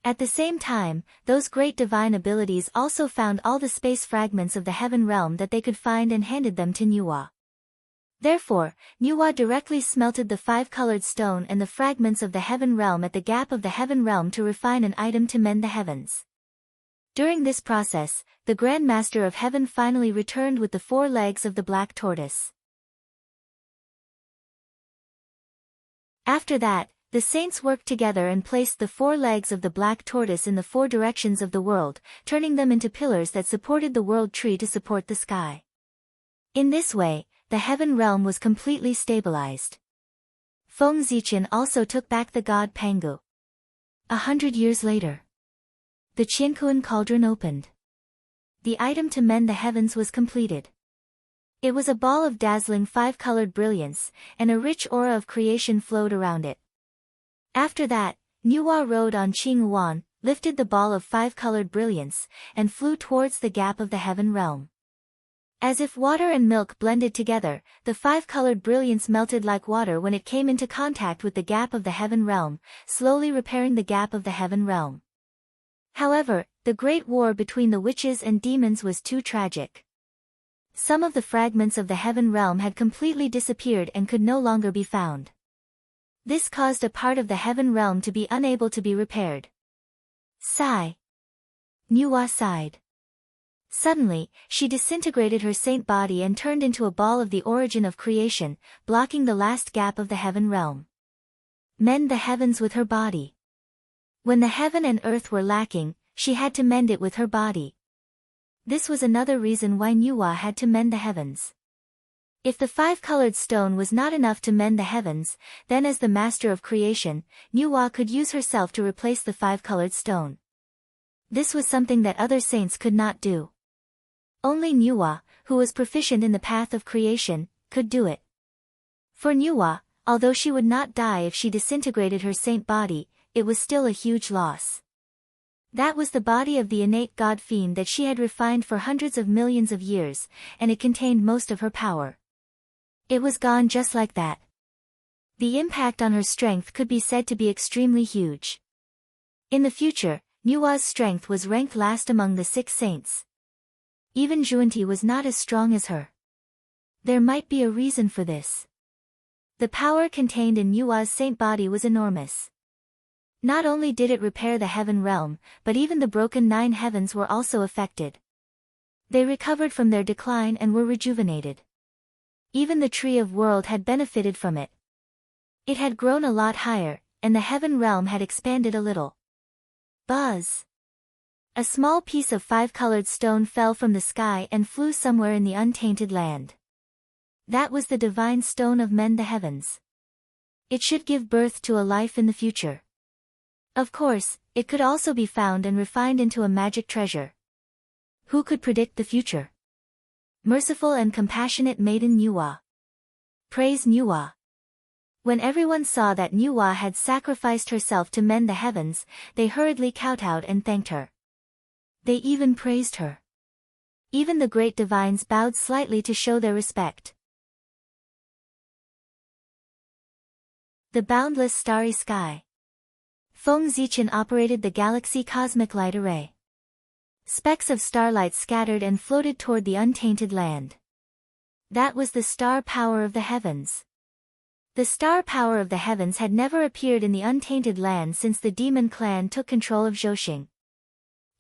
At the same time, those great divine abilities also found all the space fragments of the heaven realm that they could find and handed them to Nuwa. Therefore, Nuwa directly smelted the five-colored stone and the fragments of the heaven realm at the gap of the heaven realm to refine an item to mend the heavens. During this process, the Grand Master of Heaven finally returned with the four legs of the black tortoise. After that, the saints worked together and placed the four legs of the black tortoise in the four directions of the world, turning them into pillars that supported the world tree to support the sky. In this way, the heaven realm was completely stabilized. Feng Zichen also took back the god Pangu. 100 years later, the Qiankuan cauldron opened. The item to mend the heavens was completed. It was a ball of dazzling five-colored brilliance, and a rich aura of creation flowed around it. After that, Nuwa rode on Qingyuan, lifted the ball of five-colored brilliance, and flew towards the gap of the heaven realm. As if water and milk blended together, the five-colored brilliance melted like water when it came into contact with the gap of the heaven realm, slowly repairing the gap of the heaven realm. However, the great war between the witches and demons was too tragic. Some of the fragments of the heaven realm had completely disappeared and could no longer be found. This caused a part of the heaven realm to be unable to be repaired. Sigh. Nuwa sighed. Suddenly, she disintegrated her saint body and turned into a ball of the origin of creation, blocking the last gap of the heaven realm. Mend the heavens with her body. When the heaven and earth were lacking, she had to mend it with her body. This was another reason why Nuwa had to mend the heavens. If the five-colored stone was not enough to mend the heavens, then as the master of creation, Nuwa could use herself to replace the five-colored stone. This was something that other saints could not do. Only Nuwa, who was proficient in the path of creation, could do it. For Nuwa, although she would not die if she disintegrated her saint body, it was still a huge loss. That was the body of the innate god fiend that she had refined for hundreds of millions of years, and it contained most of her power. It was gone just like that. The impact on her strength could be said to be extremely huge. In the future, Nuwa's strength was ranked last among the 6 saints. Even Zhuanti was not as strong as her. There might be a reason for this. The power contained in Nuwa's saint body was enormous. Not only did it repair the heaven realm, but even the broken 9 heavens were also affected. They recovered from their decline and were rejuvenated. Even the tree of world had benefited from it. It had grown a lot higher, and the heaven realm had expanded a little. Buzz! A small piece of five-colored stone fell from the sky and flew somewhere in the untainted land. That was the divine stone of men the heavens. It should give birth to a life in the future. Of course, it could also be found and refined into a magic treasure. Who could predict the future? Merciful and compassionate maiden Nuwa. Praise Nuwa. When everyone saw that Nuwa had sacrificed herself to mend the heavens, they hurriedly kowtowed and thanked her. They even praised her. Even the great divines bowed slightly to show their respect. The boundless starry sky. Feng Zichen operated the galaxy cosmic light array. Specks of starlight scattered and floated toward the untainted land. That was the star power of the heavens. The star power of the heavens had never appeared in the untainted land since the demon clan took control of Zhousing.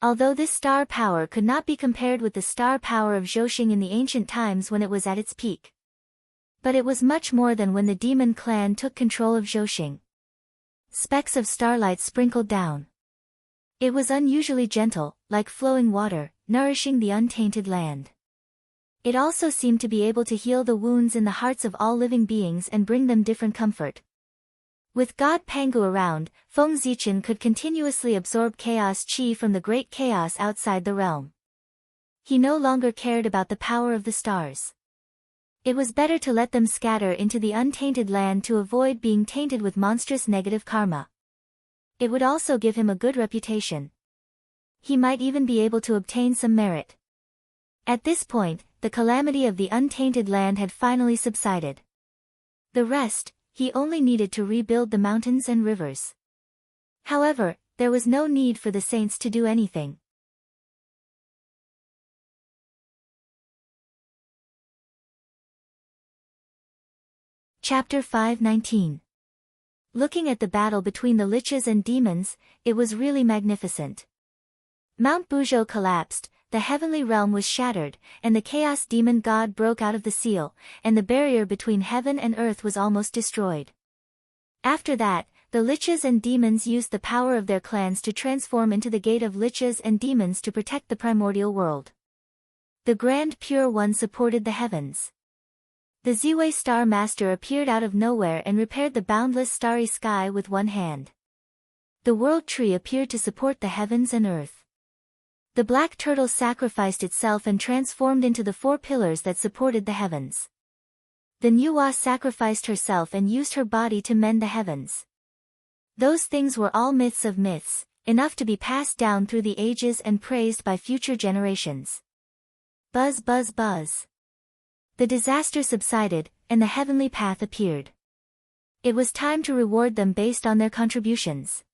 Although this star power could not be compared with the star power of Zhousing in the ancient times when it was at its peak. But it was much more than when the demon clan took control of Zhousing. Specks of starlight sprinkled down. It was unusually gentle, like flowing water, nourishing the untainted land. It also seemed to be able to heal the wounds in the hearts of all living beings and bring them different comfort. With God Pangu around, Feng Zichen could continuously absorb chaos chi from the great chaos outside the realm. He no longer cared about the power of the stars. It was better to let them scatter into the untainted land to avoid being tainted with monstrous negative karma. It would also give him a good reputation. He might even be able to obtain some merit. At this point, the calamity of the untainted land had finally subsided. The rest, he only needed to rebuild the mountains and rivers. However, there was no need for the saints to do anything. Chapter 5:19. Looking at the battle between the liches and demons, it was really magnificent. Mount Buzhou collapsed, the heavenly realm was shattered, and the chaos demon god broke out of the seal, and the barrier between heaven and earth was almost destroyed. After that, the liches and demons used the power of their clans to transform into the gate of liches and demons to protect the primordial world. The Grand Pure One supported the heavens. The Ziwei Star Master appeared out of nowhere and repaired the boundless starry sky with one hand. The World Tree appeared to support the heavens and earth. The Black Turtle sacrificed itself and transformed into the 4 pillars that supported the heavens. The Nuwa sacrificed herself and used her body to mend the heavens. Those things were all myths of myths, enough to be passed down through the ages and praised by future generations. Buzz buzz buzz. The disaster subsided, and the heavenly path appeared. It was time to reward them based on their contributions.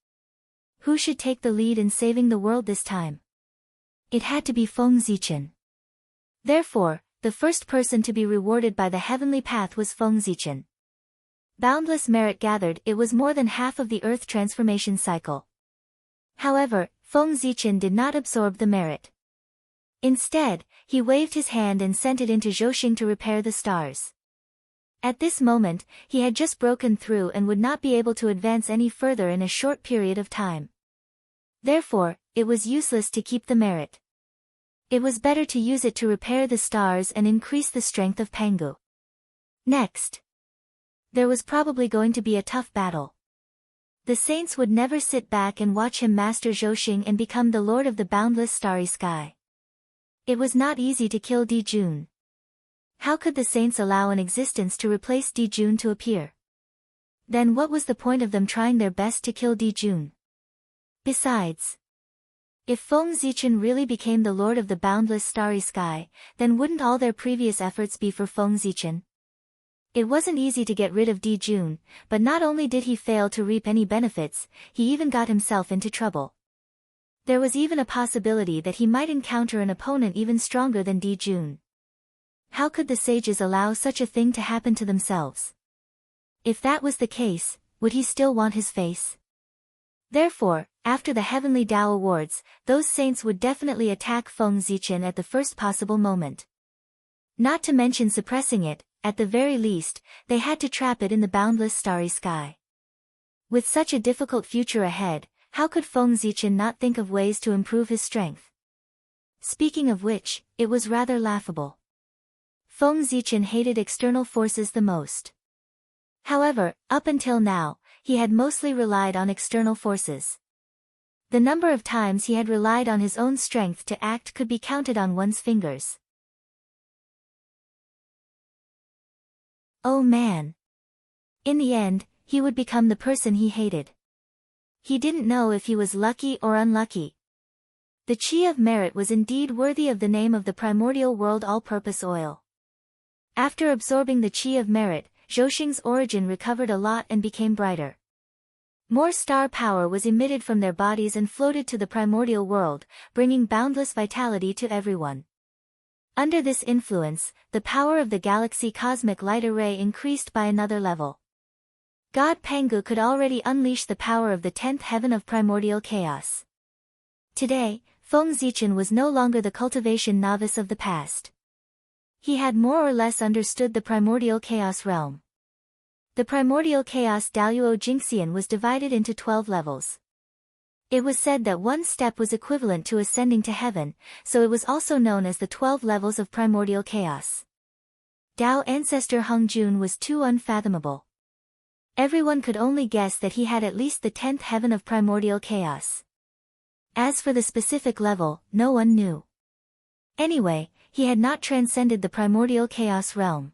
Who should take the lead in saving the world this time? It had to be Feng Zichen. Therefore, the first person to be rewarded by the heavenly path was Feng Zichen. Boundless merit gathered, it was more than half of the earth transformation cycle. However, Feng Zichen did not absorb the merit. Instead, he waved his hand and sent it into Zhousing to repair the stars. At this moment, he had just broken through and would not be able to advance any further in a short period of time. Therefore, it was useless to keep the merit. It was better to use it to repair the stars and increase the strength of Pangu. Next. There was probably going to be a tough battle. The saints would never sit back and watch him master Zhousing and become the lord of the boundless starry sky. It was not easy to kill Di Jun. How could the saints allow an existence to replace Di Jun to appear? Then what was the point of them trying their best to kill Di Jun? Besides, if Feng Zichen really became the lord of the boundless starry sky, then wouldn't all their previous efforts be for Feng Zichen? It wasn't easy to get rid of Di Jun, but not only did he fail to reap any benefits, he even got himself into trouble. There was even a possibility that he might encounter an opponent even stronger than Di Jun. How could the sages allow such a thing to happen to themselves? If that was the case, would he still want his face? Therefore, after the Heavenly Tao Awards, those saints would definitely attack Feng Zichen at the first possible moment. Not to mention suppressing it, at the very least, they had to trap it in the boundless starry sky. With such a difficult future ahead, how could Feng Zichen not think of ways to improve his strength? Speaking of which, it was rather laughable. Feng Zichen hated external forces the most. However, up until now, he had mostly relied on external forces. The number of times he had relied on his own strength to act could be counted on one's fingers. Oh man! In the end, he would become the person he hated. He didn't know if he was lucky or unlucky. The Qi of Merit was indeed worthy of the name of the primordial world all-purpose oil. After absorbing the Qi of Merit, Zhouxing's origin recovered a lot and became brighter. More star power was emitted from their bodies and floated to the primordial world, bringing boundless vitality to everyone. Under this influence, the power of the galaxy cosmic light array increased by another level. God Pengu could already unleash the power of the 10th heaven of primordial chaos. Today, Feng Zichen was no longer the cultivation novice of the past. He had more or less understood the primordial chaos realm. The primordial chaos Daluo Jingxian was divided into 12 levels. It was said that one step was equivalent to ascending to heaven, so it was also known as the 12 levels of primordial chaos. Dao ancestor Hung Jun was too unfathomable. Everyone could only guess that he had at least the 10th heaven of primordial chaos. As for the specific level, no one knew. Anyway, he had not transcended the primordial chaos realm.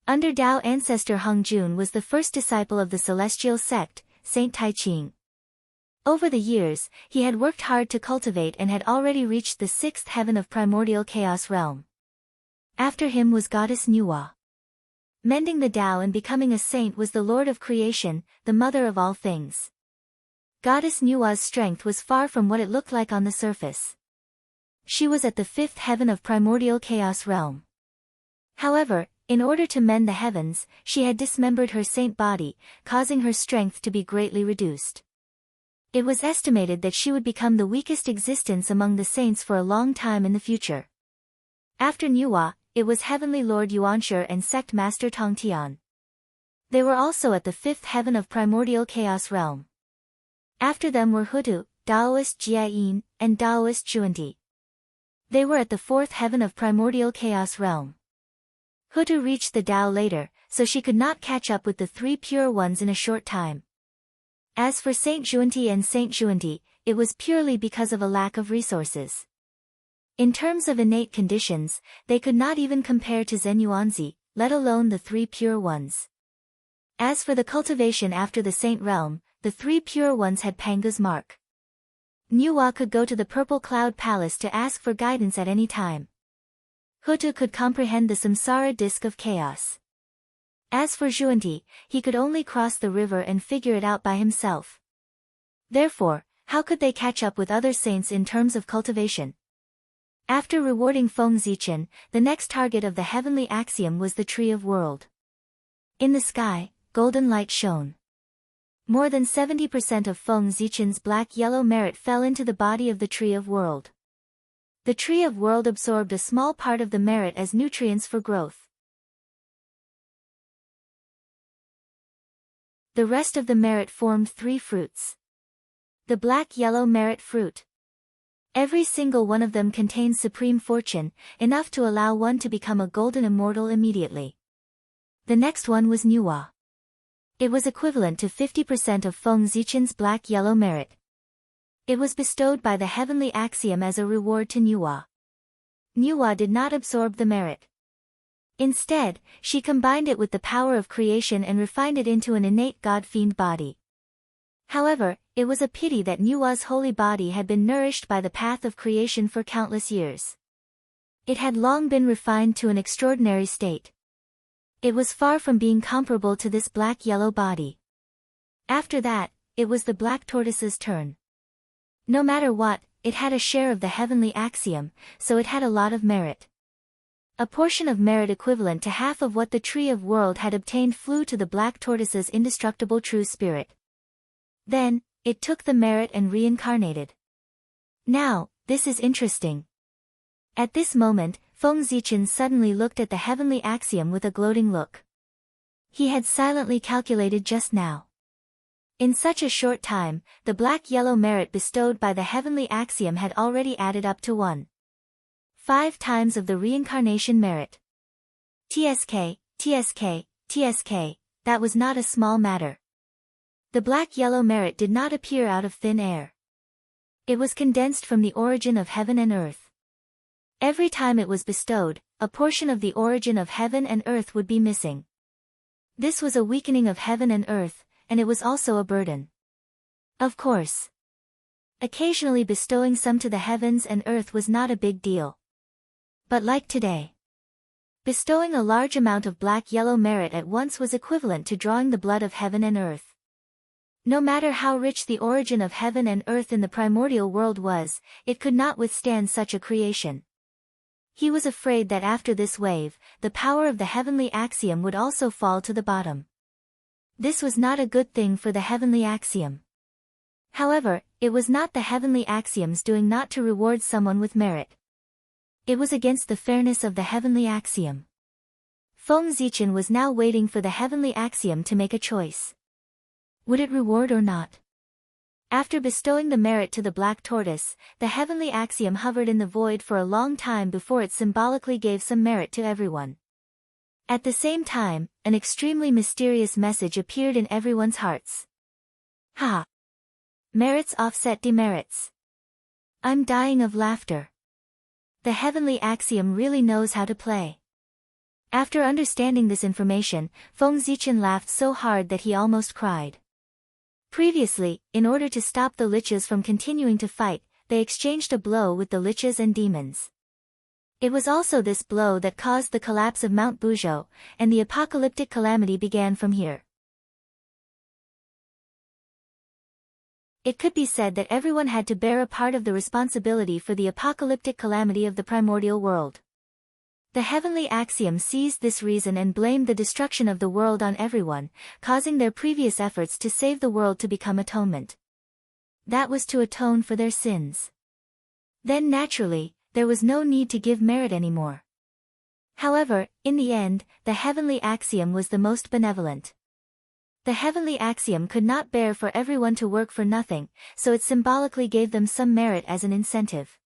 Under Dao ancestor Hung Jun was the first disciple of the celestial sect, Saint Taiqing. Over the years, he had worked hard to cultivate and had already reached the 6th heaven of primordial chaos realm. After him was goddess Nuwa. Mending the Tao and becoming a saint was the Lord of creation, the mother of all things. Goddess Nuwa's strength was far from what it looked like on the surface. She was at the 5th heaven of primordial chaos realm. However, in order to mend the heavens, she had dismembered her saint body, causing her strength to be greatly reduced. It was estimated that she would become the weakest existence among the saints for a long time in the future. After Nuwa, it was Heavenly Lord Yuanshi and Sect Master Tongtian. They were also at the 5th heaven of primordial chaos realm. After them were Hutu, Daoist Jiayin, and Daoist Juanti. They were at the 4th heaven of primordial chaos realm. Hutu reached the Tao later, so she could not catch up with the 3 pure ones in a short time. As for Saint Juanti and Saint Juanti, it was purely because of a lack of resources. In terms of innate conditions, they could not even compare to Zhen Yuanzi, let alone the 3 pure ones. As for the cultivation after the saint realm, the 3 pure ones had Pangu's mark. Nuwa could go to the Purple Cloud Palace to ask for guidance at any time. Hutu could comprehend the samsara disk of chaos. As for Juanti, he could only cross the river and figure it out by himself. Therefore, how could they catch up with other saints in terms of cultivation? After rewarding Feng Zichen, the next target of the heavenly axiom was the Tree of World. In the sky, golden light shone. More than 70% of Feng Zichen's black-yellow merit fell into the body of the Tree of World. The Tree of World absorbed a small part of the merit as nutrients for growth. The rest of the merit formed 3 fruits. The black-yellow merit fruit. Every single one of them contains supreme fortune, enough to allow one to become a golden immortal immediately. The next one was Nuwa. It was equivalent to 50% of Feng Zichen's black-yellow merit. It was bestowed by the heavenly axiom as a reward to Nuwa. Nuwa did not absorb the merit. Instead, she combined it with the power of creation and refined it into an innate god-fiend body. However, it was a pity that Nuwa's holy body had been nourished by the path of creation for countless years. It had long been refined to an extraordinary state. It was far from being comparable to this black-yellow body. After that, it was the black tortoise's turn. No matter what, it had a share of the heavenly axiom, so it had a lot of merit. A portion of merit equivalent to half of what the Tree of World had obtained flew to the black tortoise's indestructible true spirit. Then, it took the merit and reincarnated. Now, this is interesting. At this moment, Feng Zichen suddenly looked at the heavenly axiom with a gloating look. He had silently calculated just now. In such a short time, the black-yellow merit bestowed by the heavenly axiom had already added up to 1.5 times of the reincarnation merit. TSK, that was not a small matter. The black-yellow merit did not appear out of thin air. It was condensed from the origin of heaven and earth. Every time it was bestowed, a portion of the origin of heaven and earth would be missing. This was a weakening of heaven and earth, and it was also a burden. Of course. Occasionally bestowing some to the heavens and earth was not a big deal. But like today, bestowing a large amount of black-yellow merit at once was equivalent to drawing the blood of heaven and earth. No matter how rich the origin of heaven and earth in the primordial world was, it could not withstand such a creation. He was afraid that after this wave, the power of the heavenly axiom would also fall to the bottom. This was not a good thing for the heavenly axiom. However, it was not the heavenly axiom's doing not to reward someone with merit. It was against the fairness of the heavenly axiom. Feng Zichen was now waiting for the heavenly axiom to make a choice. Would it reward or not? After bestowing the merit to the black tortoise, the heavenly axiom hovered in the void for a long time before it symbolically gave some merit to everyone. At the same time, an extremely mysterious message appeared in everyone's hearts. Ha! Merits offset demerits. I'm dying of laughter. The heavenly axiom really knows how to play. After understanding this information, Feng Zichen laughed so hard that he almost cried. Previously, in order to stop the liches from continuing to fight, they exchanged a blow with the liches and demons. It was also this blow that caused the collapse of Mount Buzhou, and the apocalyptic calamity began from here. It could be said that everyone had to bear a part of the responsibility for the apocalyptic calamity of the primordial world. The heavenly axiom seized this reason and blamed the destruction of the world on everyone, causing their previous efforts to save the world to become atonement. That was to atone for their sins. Then naturally, there was no need to give merit anymore. However, in the end, the heavenly axiom was the most benevolent. The heavenly axiom could not bear for everyone to work for nothing, so it symbolically gave them some merit as an incentive.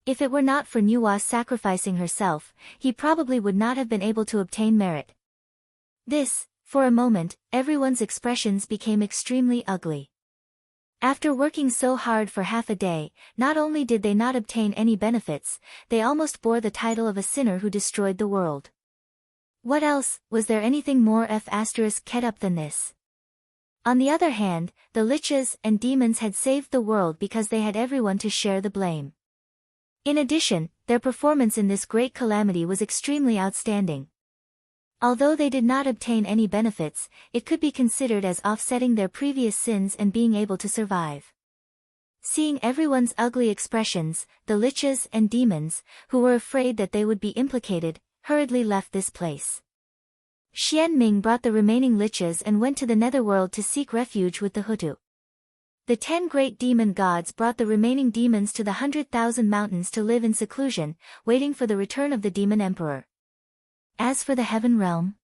If it were not for Nuwa sacrificing herself, he probably would not have been able to obtain merit. This, for a moment, everyone's expressions became extremely ugly. After working so hard for half a day, not only did they not obtain any benefits, they almost bore the title of a sinner who destroyed the world. What else, was there anything more **ket up than this? On the other hand, the liches and demons had saved the world because they had everyone to share the blame. In addition, their performance in this great calamity was extremely outstanding. Although they did not obtain any benefits, it could be considered as offsetting their previous sins and being able to survive. Seeing everyone's ugly expressions, the liches and demons, who were afraid that they would be implicated, hurriedly left this place. Xian Ming brought the remaining liches and went to the netherworld to seek refuge with the Hutu. The 10 great demon gods brought the remaining demons to the 100,000 mountains to live in seclusion, waiting for the return of the demon emperor. As for the heaven realm,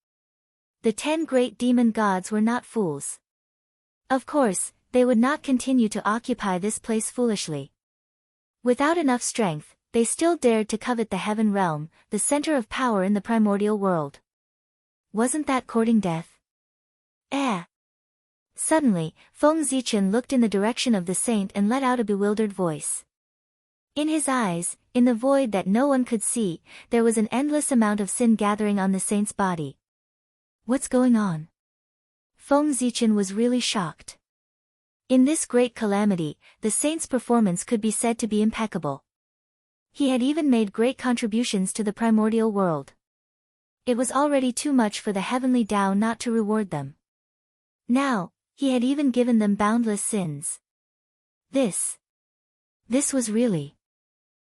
the 10 great demon gods were not fools. Of course, they would not continue to occupy this place foolishly. Without enough strength, they still dared to covet the heaven realm, the center of power in the primordial world. Wasn't that courting death? Suddenly, Feng Zichen looked in the direction of the saint and let out a bewildered voice. In his eyes, in the void that no one could see, there was an endless amount of sin gathering on the saint's body. What's going on? Feng Zichen was really shocked. In this great calamity, the saint's performance could be said to be impeccable. He had even made great contributions to the primordial world. It was already too much for the heavenly Tao not to reward them. Now, he had even given them boundless sins. This was really.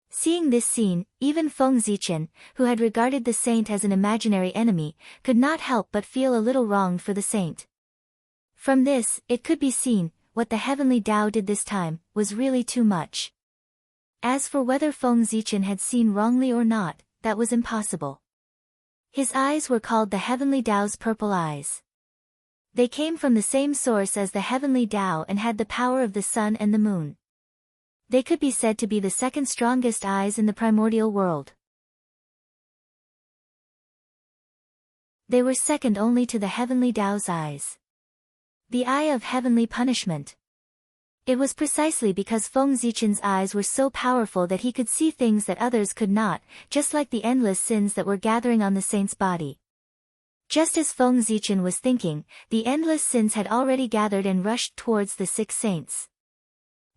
Seeing this scene, even Feng Zichen, who had regarded the saint as an imaginary enemy, could not help but feel a little wronged for the saint. From this, it could be seen, what the heavenly Tao did this time, was really too much. As for whether Feng Zichen had seen wrongly or not, that was impossible. His eyes were called the heavenly Tao's purple eyes. They came from the same source as the heavenly Tao and had the power of the sun and the moon. They could be said to be the second strongest eyes in the primordial world. They were second only to the heavenly Tao's eyes. The eye of heavenly punishment. It was precisely because Feng Zichen's eyes were so powerful that he could see things that others could not, just like the endless sins that were gathering on the saint's body. Just as Feng Zichen was thinking, the endless sins had already gathered and rushed towards the 6 saints.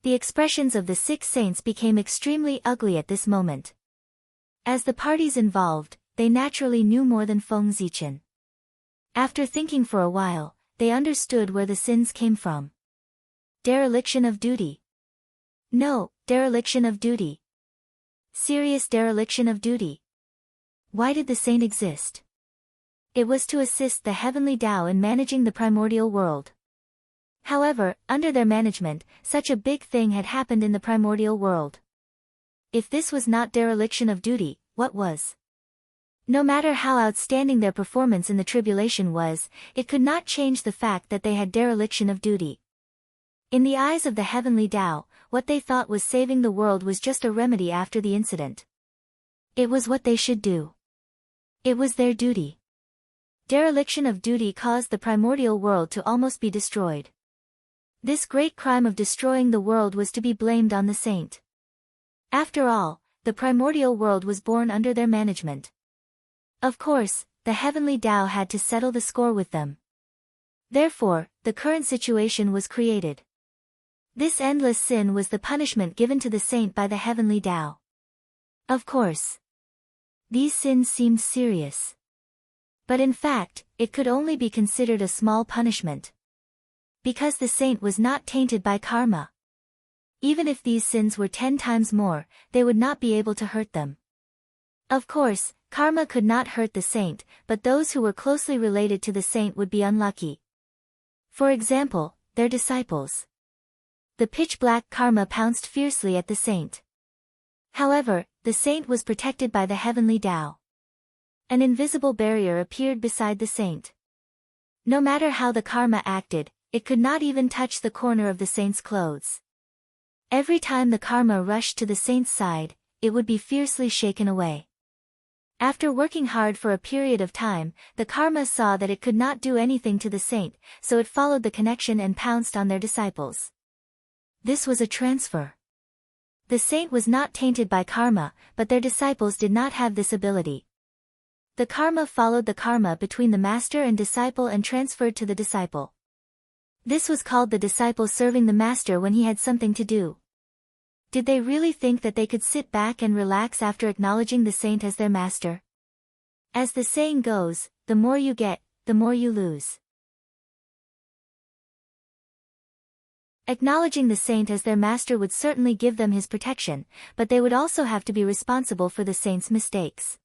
The expressions of the 6 saints became extremely ugly at this moment. As the parties involved, they naturally knew more than Feng Zichen. After thinking for a while, they understood where the sins came from. Dereliction of duty. No, dereliction of duty. Serious dereliction of duty. Why did the saint exist? It was to assist the heavenly Tao in managing the primordial world. However, under their management, such a big thing had happened in the primordial world. If this was not dereliction of duty, what was? No matter how outstanding their performance in the tribulation was, it could not change the fact that they had dereliction of duty. In the eyes of the heavenly Tao, what they thought was saving the world was just a remedy after the incident. It was what they should do. It was their duty. Dereliction of duty caused the primordial world to almost be destroyed. This great crime of destroying the world was to be blamed on the saint. After all, the primordial world was born under their management. Of course, the heavenly Tao had to settle the score with them. Therefore, the current situation was created. This endless sin was the punishment given to the saint by the heavenly Tao. Of course, these sins seemed serious. But in fact, it could only be considered a small punishment. Because the saint was not tainted by karma. Even if these sins were 10 times more, they would not be able to hurt them. Of course, karma could not hurt the saint, but those who were closely related to the saint would be unlucky. For example, their disciples. The pitch-black karma pounced fiercely at the saint. However, the saint was protected by the heavenly Tao. An invisible barrier appeared beside the saint. No matter how the karma acted, it could not even touch the corner of the saint's clothes. Every time the karma rushed to the saint's side, it would be fiercely shaken away. After working hard for a period of time, the karma saw that it could not do anything to the saint, so it followed the connection and pounced on their disciples. This was a transfer. The saint was not tainted by karma, but their disciples did not have this ability. The karma followed the karma between the master and disciple and transferred to the disciple. This was called the disciple serving the master when he had something to do. Did they really think that they could sit back and relax after acknowledging the saint as their master? As the saying goes, the more you get, the more you lose. Acknowledging the saint as their master would certainly give them his protection, but they would also have to be responsible for the saint's mistakes.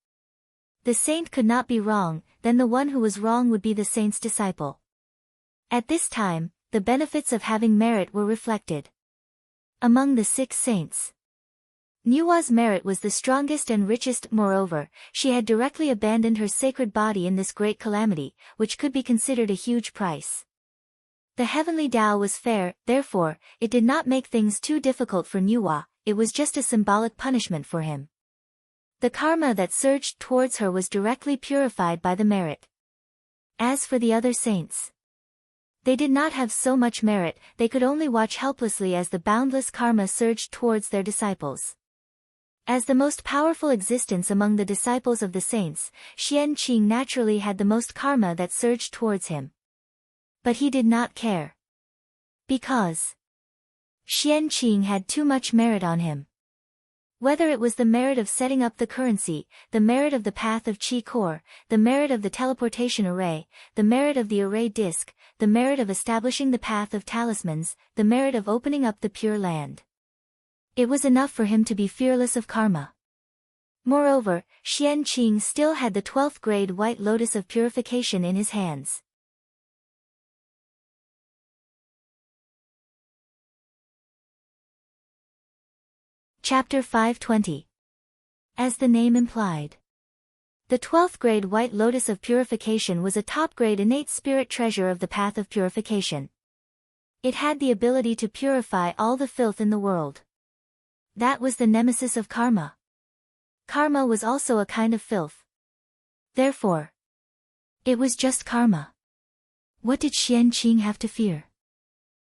The saint could not be wrong, then the one who was wrong would be the saint's disciple. At this time, the benefits of having merit were reflected. Among the 6 saints, Nuwa's merit was the strongest and richest. Moreover, she had directly abandoned her sacred body in this great calamity, which could be considered a huge price. The heavenly Tao was fair, therefore, it did not make things too difficult for Nuwa, it was just a symbolic punishment for him. The karma that surged towards her was directly purified by the merit. As for the other saints, they did not have so much merit, they could only watch helplessly as the boundless karma surged towards their disciples. As the most powerful existence among the disciples of the saints, Xian Qing naturally had the most karma that surged towards him. But he did not care. Because Xian Qing had too much merit on him. Whether it was the merit of setting up the currency, the merit of the path of Qi core, the merit of the teleportation array, the merit of the array disk, the merit of establishing the path of talismans, the merit of opening up the pure land. It was enough for him to be fearless of karma. Moreover, Xian Qing still had the 12th grade white lotus of purification in his hands. Chapter 520. As the name implied, the 12th grade white lotus of purification was a top-grade innate spirit treasure of the path of purification. It had the ability to purify all the filth in the world. That was the nemesis of karma. Karma was also a kind of filth. Therefore, It was just karma. What did Xianqing have to fear?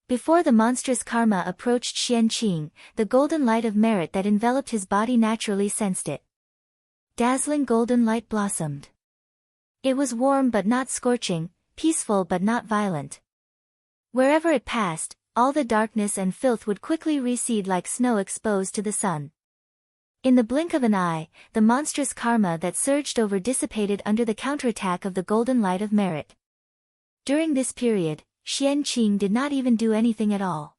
Before the monstrous karma approached Xianqing, the golden light of merit that enveloped his body naturally sensed it. Dazzling golden light blossomed. It was warm but not scorching, peaceful but not violent. Wherever it passed, all the darkness and filth would quickly recede like snow exposed to the sun. In the blink of an eye, the monstrous karma that surged over dissipated under the counterattack of the golden light of merit. During this period, Xianqing did not even do anything at all.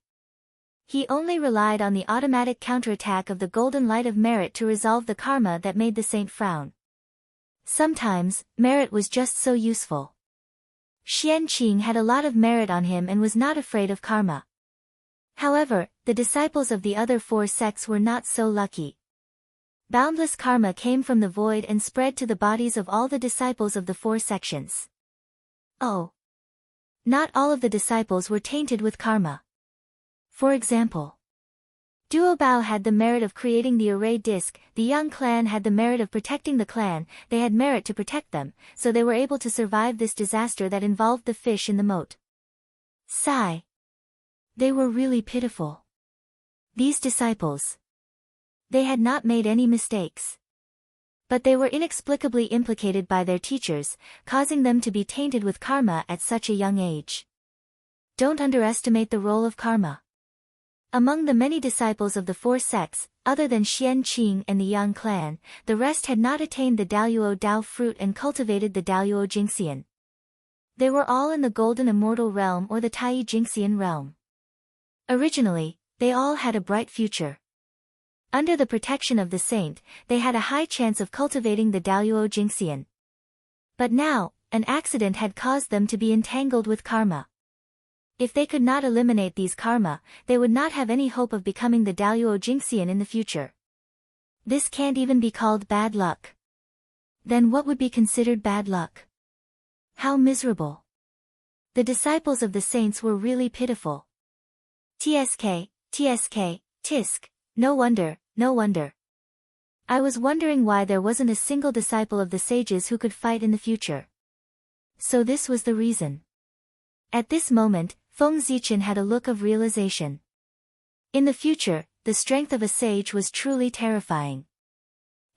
He only relied on the automatic counterattack of the golden light of merit to resolve the karma that made the saint frown. Sometimes, merit was just so useful. Xianqing had a lot of merit on him and was not afraid of karma. However, the disciples of the other 4 sects were not so lucky. Boundless karma came from the void and spread to the bodies of all the disciples of the 4 sections. Oh! Not all of the disciples were tainted with karma. For example, Duobao had the merit of creating the array disc, the Yang clan had the merit of protecting the clan, they had merit to protect them, so they were able to survive this disaster that involved the fish in the moat. Sigh. They were really pitiful. These disciples. They had not made any mistakes. But they were inexplicably implicated by their teachers, causing them to be tainted with karma at such a young age. Don't underestimate the role of karma. Among the many disciples of the 4 sects, other than Xianqing and the Yang clan, the rest had not attained the Daluo Dao fruit and cultivated the Daluo Jingxian. They were all in the Golden Immortal Realm or the Tai Jingxian realm. Originally, they all had a bright future. Under the protection of the saint, they had a high chance of cultivating the Daluo Jingxian. But now, an accident had caused them to be entangled with karma. If they could not eliminate these karma, they would not have any hope of becoming the Daluo Jingxian in the future. This can't even be called bad luck. Then what would be considered bad luck? How miserable. The disciples of the saints were really pitiful. TSK, tisk. No wonder, no wonder. I was wondering why there wasn't a single disciple of the sages who could fight in the future. So this was the reason. At this moment, Feng Zichen had a look of realization. In the future, the strength of a sage was truly terrifying.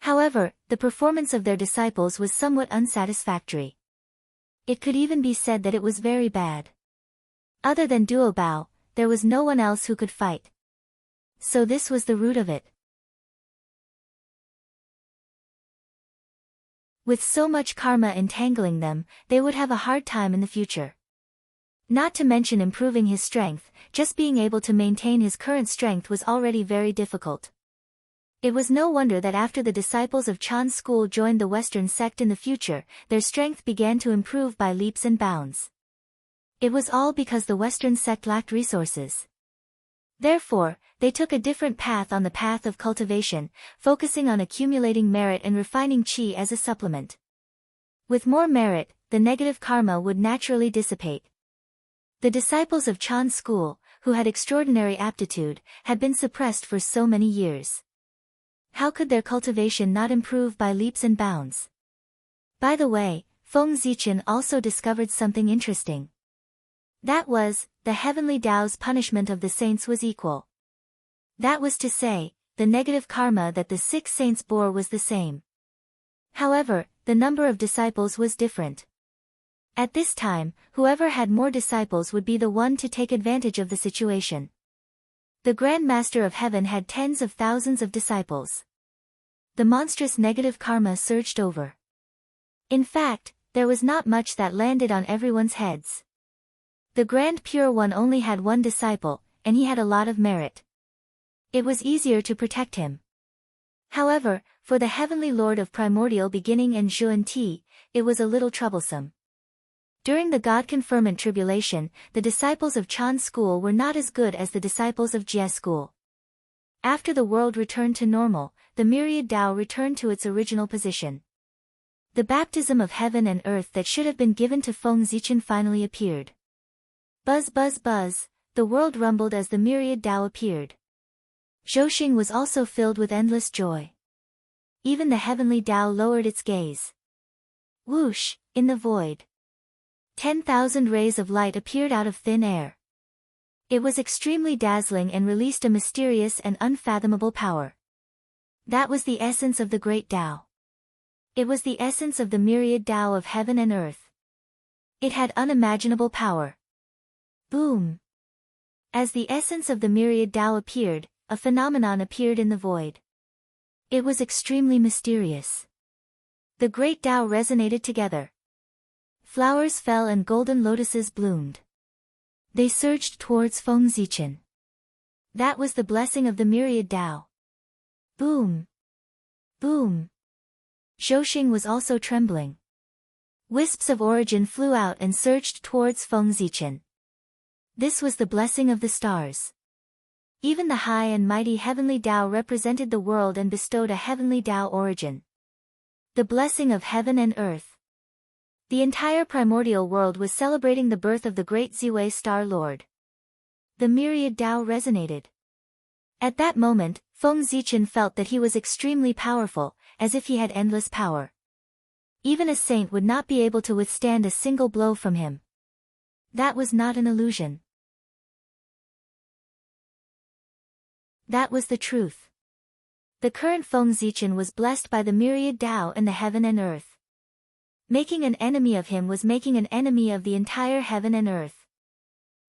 However, the performance of their disciples was somewhat unsatisfactory. It could even be said that it was very bad. Other than Duobao, there was no one else who could fight. So this was the root of it. With so much karma entangling them, they would have a hard time in the future. Not to mention improving his strength, just being able to maintain his current strength was already very difficult. It was no wonder that after the disciples of Chan's school joined the Western sect in the future, their strength began to improve by leaps and bounds. It was all because the Western sect lacked resources. Therefore, they took a different path on the path of cultivation, focusing on accumulating merit and refining qi as a supplement. With more merit, the negative karma would naturally dissipate. The disciples of Chan's school, who had extraordinary aptitude, had been suppressed for so many years. How could their cultivation not improve by leaps and bounds? By the way, Feng Zichen also discovered something interesting. That was, the heavenly Tao's punishment of the saints was equal. That was to say, the negative karma that the 6 saints bore was the same. However, the number of disciples was different. At this time, whoever had more disciples would be the one to take advantage of the situation. The Grand Master of Heaven had tens of thousands of disciples. The monstrous negative karma surged over. In fact, there was not much that landed on everyone's heads. The Grand Pure One only had 1 disciple, and he had a lot of merit. It was easier to protect him. However, for the Heavenly Lord of Primordial Beginning and Zhuan Ti, it was a little troublesome. During the God Conferment Tribulation, the disciples of Chan's school were not as good as the disciples of Jie's school. After the world returned to normal, the myriad Tao returned to its original position. The baptism of heaven and earth that should have been given to Feng Zichen finally appeared. Buzz buzz buzz, the world rumbled as the myriad Tao appeared. Zhouxing was also filled with endless joy. Even the heavenly Tao lowered its gaze. Whoosh, in the void. 10,000 rays of light appeared out of thin air. It was extremely dazzling and released a mysterious and unfathomable power. That was the essence of the great Tao. It was the essence of the myriad Tao of heaven and earth. It had unimaginable power. Boom! As the essence of the myriad Tao appeared, a phenomenon appeared in the void. It was extremely mysterious. The great Tao resonated together. Flowers fell and golden lotuses bloomed. They surged towards Feng Zichen. That was the blessing of the myriad Tao. Boom! Boom! Zhouxing was also trembling. Wisps of origin flew out and surged towards Feng Zichen. This was the blessing of the stars. Even the high and mighty heavenly Tao represented the world and bestowed a heavenly Tao origin. The blessing of heaven and earth. The entire primordial world was celebrating the birth of the great Ziwei Star Lord. The myriad Tao resonated. At that moment, Feng Zichen felt that he was extremely powerful, as if he had endless power. Even a saint would not be able to withstand a single blow from him. That was not an illusion. That was the truth. The current Feng Zichen was blessed by the myriad Tao and the heaven and earth. Making an enemy of him was making an enemy of the entire heaven and earth.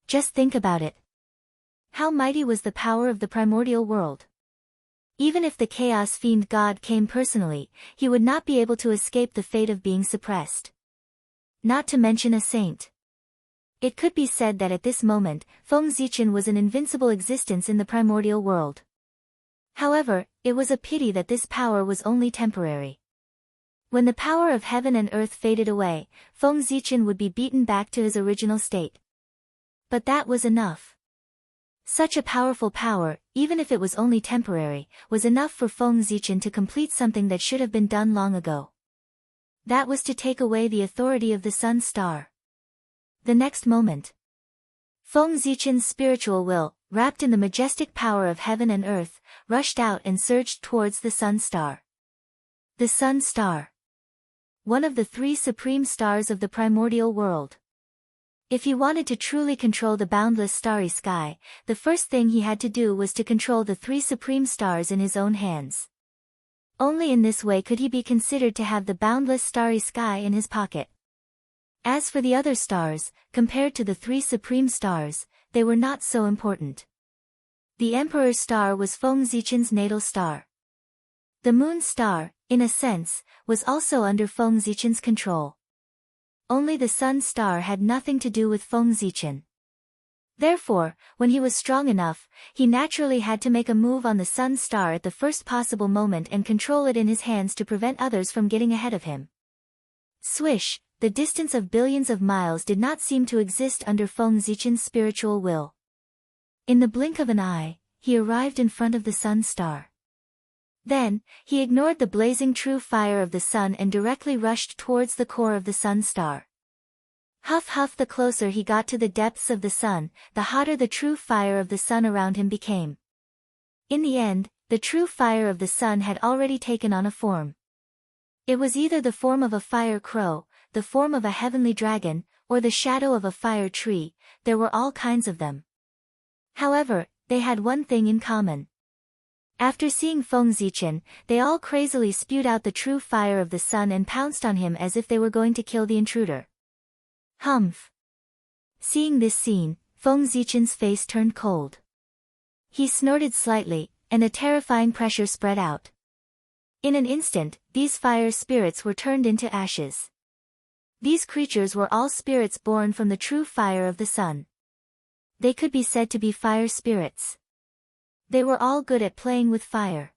Just think about it. How mighty was the power of the primordial world? Even if the chaos fiend god came personally, he would not be able to escape the fate of being suppressed. Not to mention a saint. It could be said that at this moment, Feng Zichen was an invincible existence in the primordial world. However, it was a pity that this power was only temporary. When the power of heaven and earth faded away, Feng Zichen would be beaten back to his original state. But that was enough. Such a powerful power, even if it was only temporary, was enough for Feng Zichen to complete something that should have been done long ago. That was to take away the authority of the sun star. The next moment, Feng Zichen's spiritual will, wrapped in the majestic power of heaven and earth, rushed out and surged towards the sun star. The sun star. One of the three supreme stars of the primordial world. If he wanted to truly control the boundless starry sky, the first thing he had to do was to control the three supreme stars in his own hands. Only in this way could he be considered to have the boundless starry sky in his pocket. As for the other stars, compared to the three supreme stars, they were not so important. The Emperor's star was Feng Zichen's natal star. The moon star, in a sense, was also under Feng Zichen's control. Only the sun star had nothing to do with Feng Zichen. Therefore, when he was strong enough, he naturally had to make a move on the sun star at the first possible moment and control it in his hands to prevent others from getting ahead of him. Swish, the distance of billions of miles did not seem to exist under Feng Zichen's spiritual will. In the blink of an eye, he arrived in front of the sun star. Then, he ignored the blazing true fire of the sun and directly rushed towards the core of the sun star. Huff huff, the closer he got to the depths of the sun, the hotter the true fire of the sun around him became. In the end, the true fire of the sun had already taken on a form. It was either the form of a fire crow, the form of a heavenly dragon, or the shadow of a fire tree. There were all kinds of them. However, they had one thing in common. After seeing Feng Zichen, they all crazily spewed out the true fire of the sun and pounced on him as if they were going to kill the intruder. Humph! Seeing this scene, Feng Zichen's face turned cold. He snorted slightly, and a terrifying pressure spread out. In an instant, these fire spirits were turned into ashes. These creatures were all spirits born from the true fire of the sun. They could be said to be fire spirits. They were all good at playing with fire.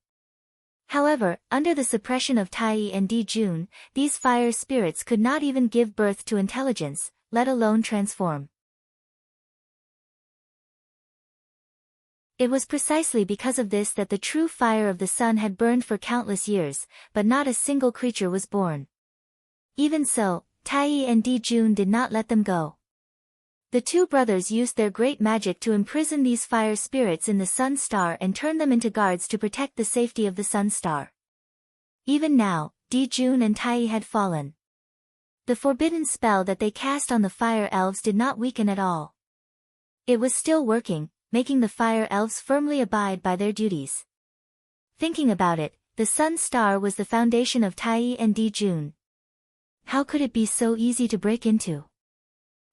However, under the suppression of Tai and Di Jun, these fire spirits could not even give birth to intelligence, let alone transform. It was precisely because of this that the true fire of the sun had burned for countless years, but not a single creature was born. Even so, Tai and Di Jun did not let them go. The two brothers used their great magic to imprison these fire spirits in the sun star and turn them into guards to protect the safety of the sun star. Even now, Di Jun and Tai had fallen. The forbidden spell that they cast on the fire elves did not weaken at all. It was still working, making the fire elves firmly abide by their duties. Thinking about it, the sun star was the foundation of Tai and Dijun. How could it be so easy to break into?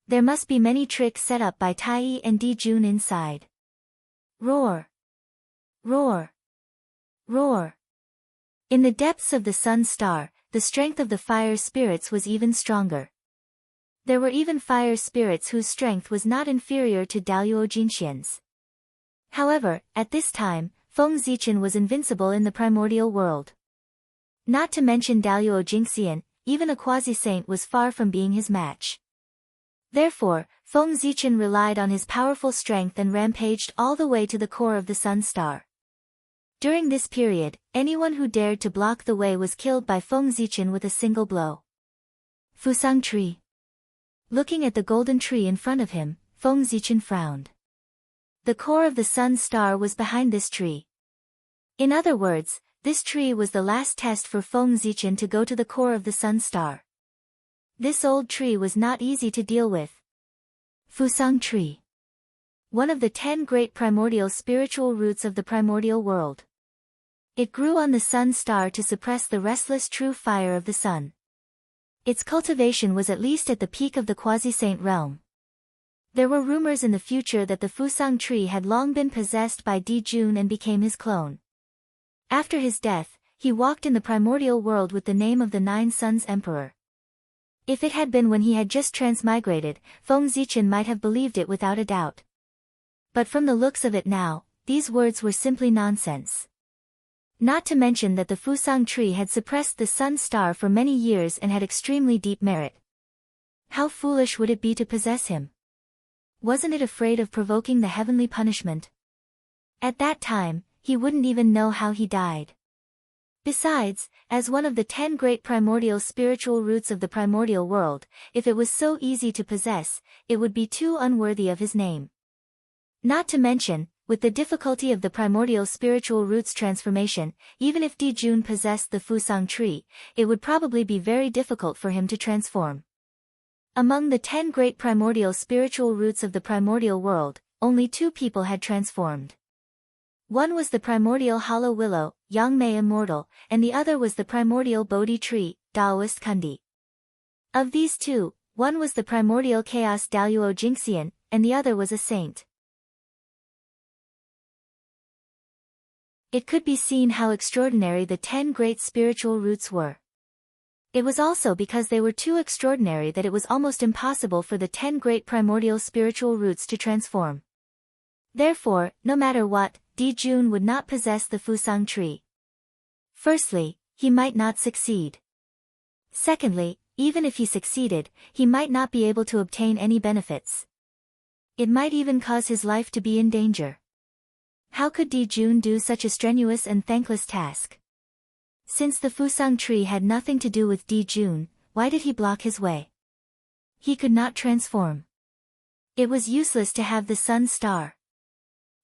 There must be many tricks set up by Tai and Dijun inside. Roar! Roar! Roar! In the depths of the sun star, the strength of the fire spirits was even stronger. There were even fire spirits whose strength was not inferior to Daluo Jinxian's. However, at this time, Feng Zichen was invincible in the primordial world. Not to mention Daluo Jinxian, even a quasi-saint was far from being his match. Therefore, Feng Zichen relied on his powerful strength and rampaged all the way to the core of the sun star. During this period, anyone who dared to block the way was killed by Feng Zichen with a single blow. Fusang Tree. Looking at the golden tree in front of him, Feng Zichen frowned. The core of the sun star was behind this tree. In other words, this tree was the last test for Feng Zichen to go to the core of the sun star. This old tree was not easy to deal with. Fusang Tree. One of the 10 great primordial spiritual roots of the primordial world. It grew on the sun star to suppress the restless true fire of the sun. Its cultivation was at least at the peak of the quasi-saint realm. There were rumors in the future that the Fusang tree had long been possessed by Dijun and became his clone. After his death, he walked in the primordial world with the name of the Nine Suns Emperor. If it had been when he had just transmigrated, Feng Zichen might have believed it without a doubt. But from the looks of it now, these words were simply nonsense. Not to mention that the Fusang tree had suppressed the sun star for many years and had extremely deep merit. How foolish would it be to possess him? Wasn't it afraid of provoking the heavenly punishment? At that time, he wouldn't even know how he died. Besides, as one of the 10 great primordial spiritual roots of the primordial world, if it was so easy to possess, it would be too unworthy of his name. Not to mention, with the difficulty of the primordial spiritual roots transformation, even if Dijun possessed the Fusang tree, it would probably be very difficult for him to transform. Among the 10 great primordial spiritual roots of the primordial world, only 2 people had transformed. One was the primordial hollow willow, Yangmei immortal, and the other was the primordial Bodhi tree, Daoist Kundi. Of these 2, one was the primordial chaos Daluo Jinxian, and the other was a saint. It could be seen how extraordinary the 10 great spiritual roots were. It was also because they were too extraordinary that it was almost impossible for the 10 great primordial spiritual roots to transform. Therefore, no matter what, Dijun would not possess the Fusang tree. Firstly, he might not succeed. Secondly, even if he succeeded, he might not be able to obtain any benefits. It might even cause his life to be in danger. How could Dijun do such a strenuous and thankless task? Since the Fusang tree had nothing to do with Dijun, why did he block his way? He could not transform. It was useless to have the sun star.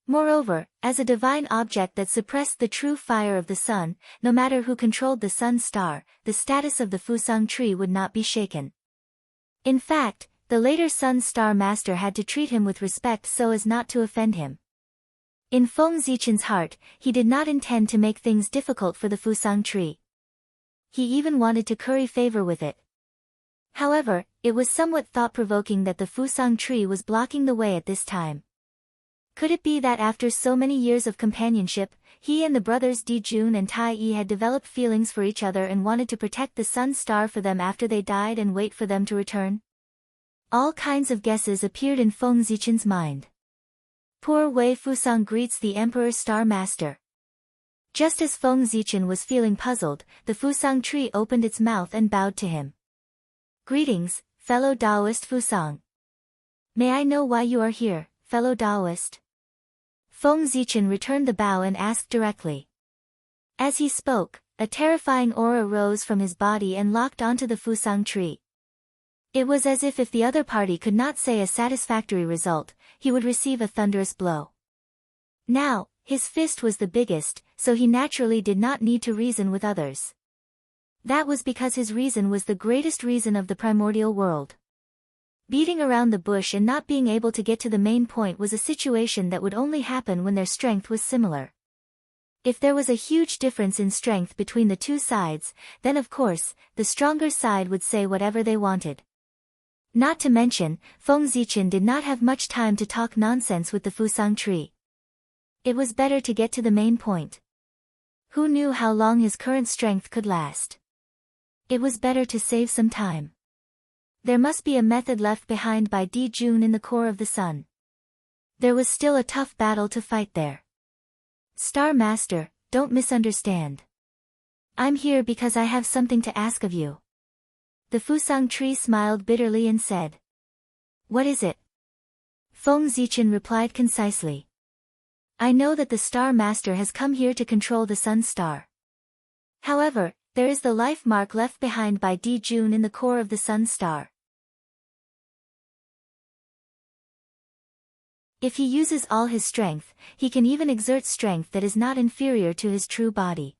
Moreover, as a divine object that suppressed the true fire of the sun, no matter who controlled the sun star, the status of the Fusang tree would not be shaken. In fact, the later sun star master had to treat him with respect so as not to offend him. In Feng Zichen's heart, he did not intend to make things difficult for the Fusang tree. He even wanted to curry favor with it. However, it was somewhat thought-provoking that the Fusang tree was blocking the way at this time. Could it be that after so many years of companionship, he and the brothers Dijun and Tai Yi had developed feelings for each other and wanted to protect the sun star for them after they died and wait for them to return? All kinds of guesses appeared in Feng Zichen's mind. Poor Wei Fusang greets the Emperor Star Master. Just as Feng Zichen was feeling puzzled, the Fusang tree opened its mouth and bowed to him. Greetings, fellow Taoist Fusang. May I know why you are here, fellow Taoist? Feng Zichen returned the bow and asked directly. As he spoke, a terrifying aura rose from his body and locked onto the Fusang tree. It was as if the other party could not say a satisfactory result, he would receive a thunderous blow. Now, his fist was the biggest, so he naturally did not need to reason with others. That was because his reason was the greatest reason of the primordial world. Beating around the bush and not being able to get to the main point was a situation that would only happen when their strength was similar. If there was a huge difference in strength between the two sides, then of course, the stronger side would say whatever they wanted. Not to mention, Feng Zichen did not have much time to talk nonsense with the Fusang tree. It was better to get to the main point. Who knew how long his current strength could last? It was better to save some time. There must be a method left behind by Di Jun in the core of the sun. There was still a tough battle to fight there. Star Master, don't misunderstand. I'm here because I have something to ask of you. The Fusang tree smiled bitterly and said. What is it? Feng Zichen replied concisely. I know that the Star Master has come here to control the Sun Star. However, there is the life mark left behind by Di Jun in the core of the Sun Star. If he uses all his strength, he can even exert strength that is not inferior to his true body.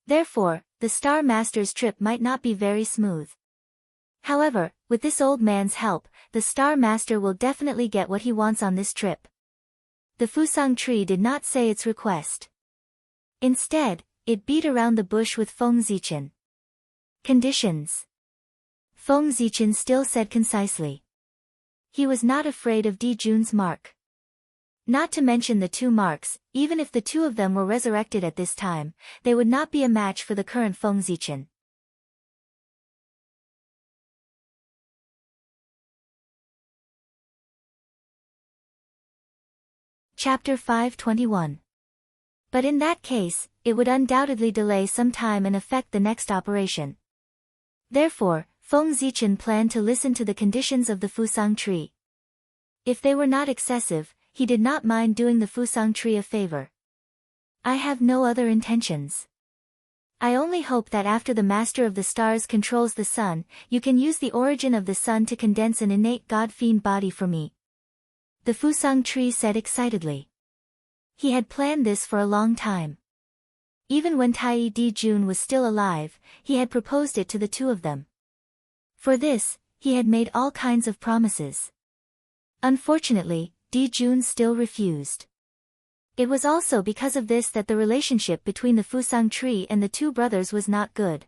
Therefore, the Star Master's trip might not be very smooth. However, with this old man's help, the Star Master will definitely get what he wants on this trip. The Fusang tree did not say its request. Instead, it beat around the bush with Feng Zichen. Conditions. Feng Zichen still said concisely. He was not afraid of Di Jun's mark. Not to mention the two marks, even if the two of them were resurrected at this time, they would not be a match for the current Feng Zichen. Chapter 521. But in that case, it would undoubtedly delay some time and affect the next operation. Therefore, Feng Zichen planned to listen to the conditions of the Fusang tree. If they were not excessive, he did not mind doing the Fusang tree a favor. I have no other intentions. I only hope that after the Master of the Stars controls the sun, you can use the origin of the sun to condense an innate God-fiend body for me. The Fusang tree said excitedly. He had planned this for a long time. Even when Tai Di Jun was still alive, he had proposed it to the two of them. For this, he had made all kinds of promises. Unfortunately, Di Jun still refused. It was also because of this that the relationship between the Fusang tree and the two brothers was not good.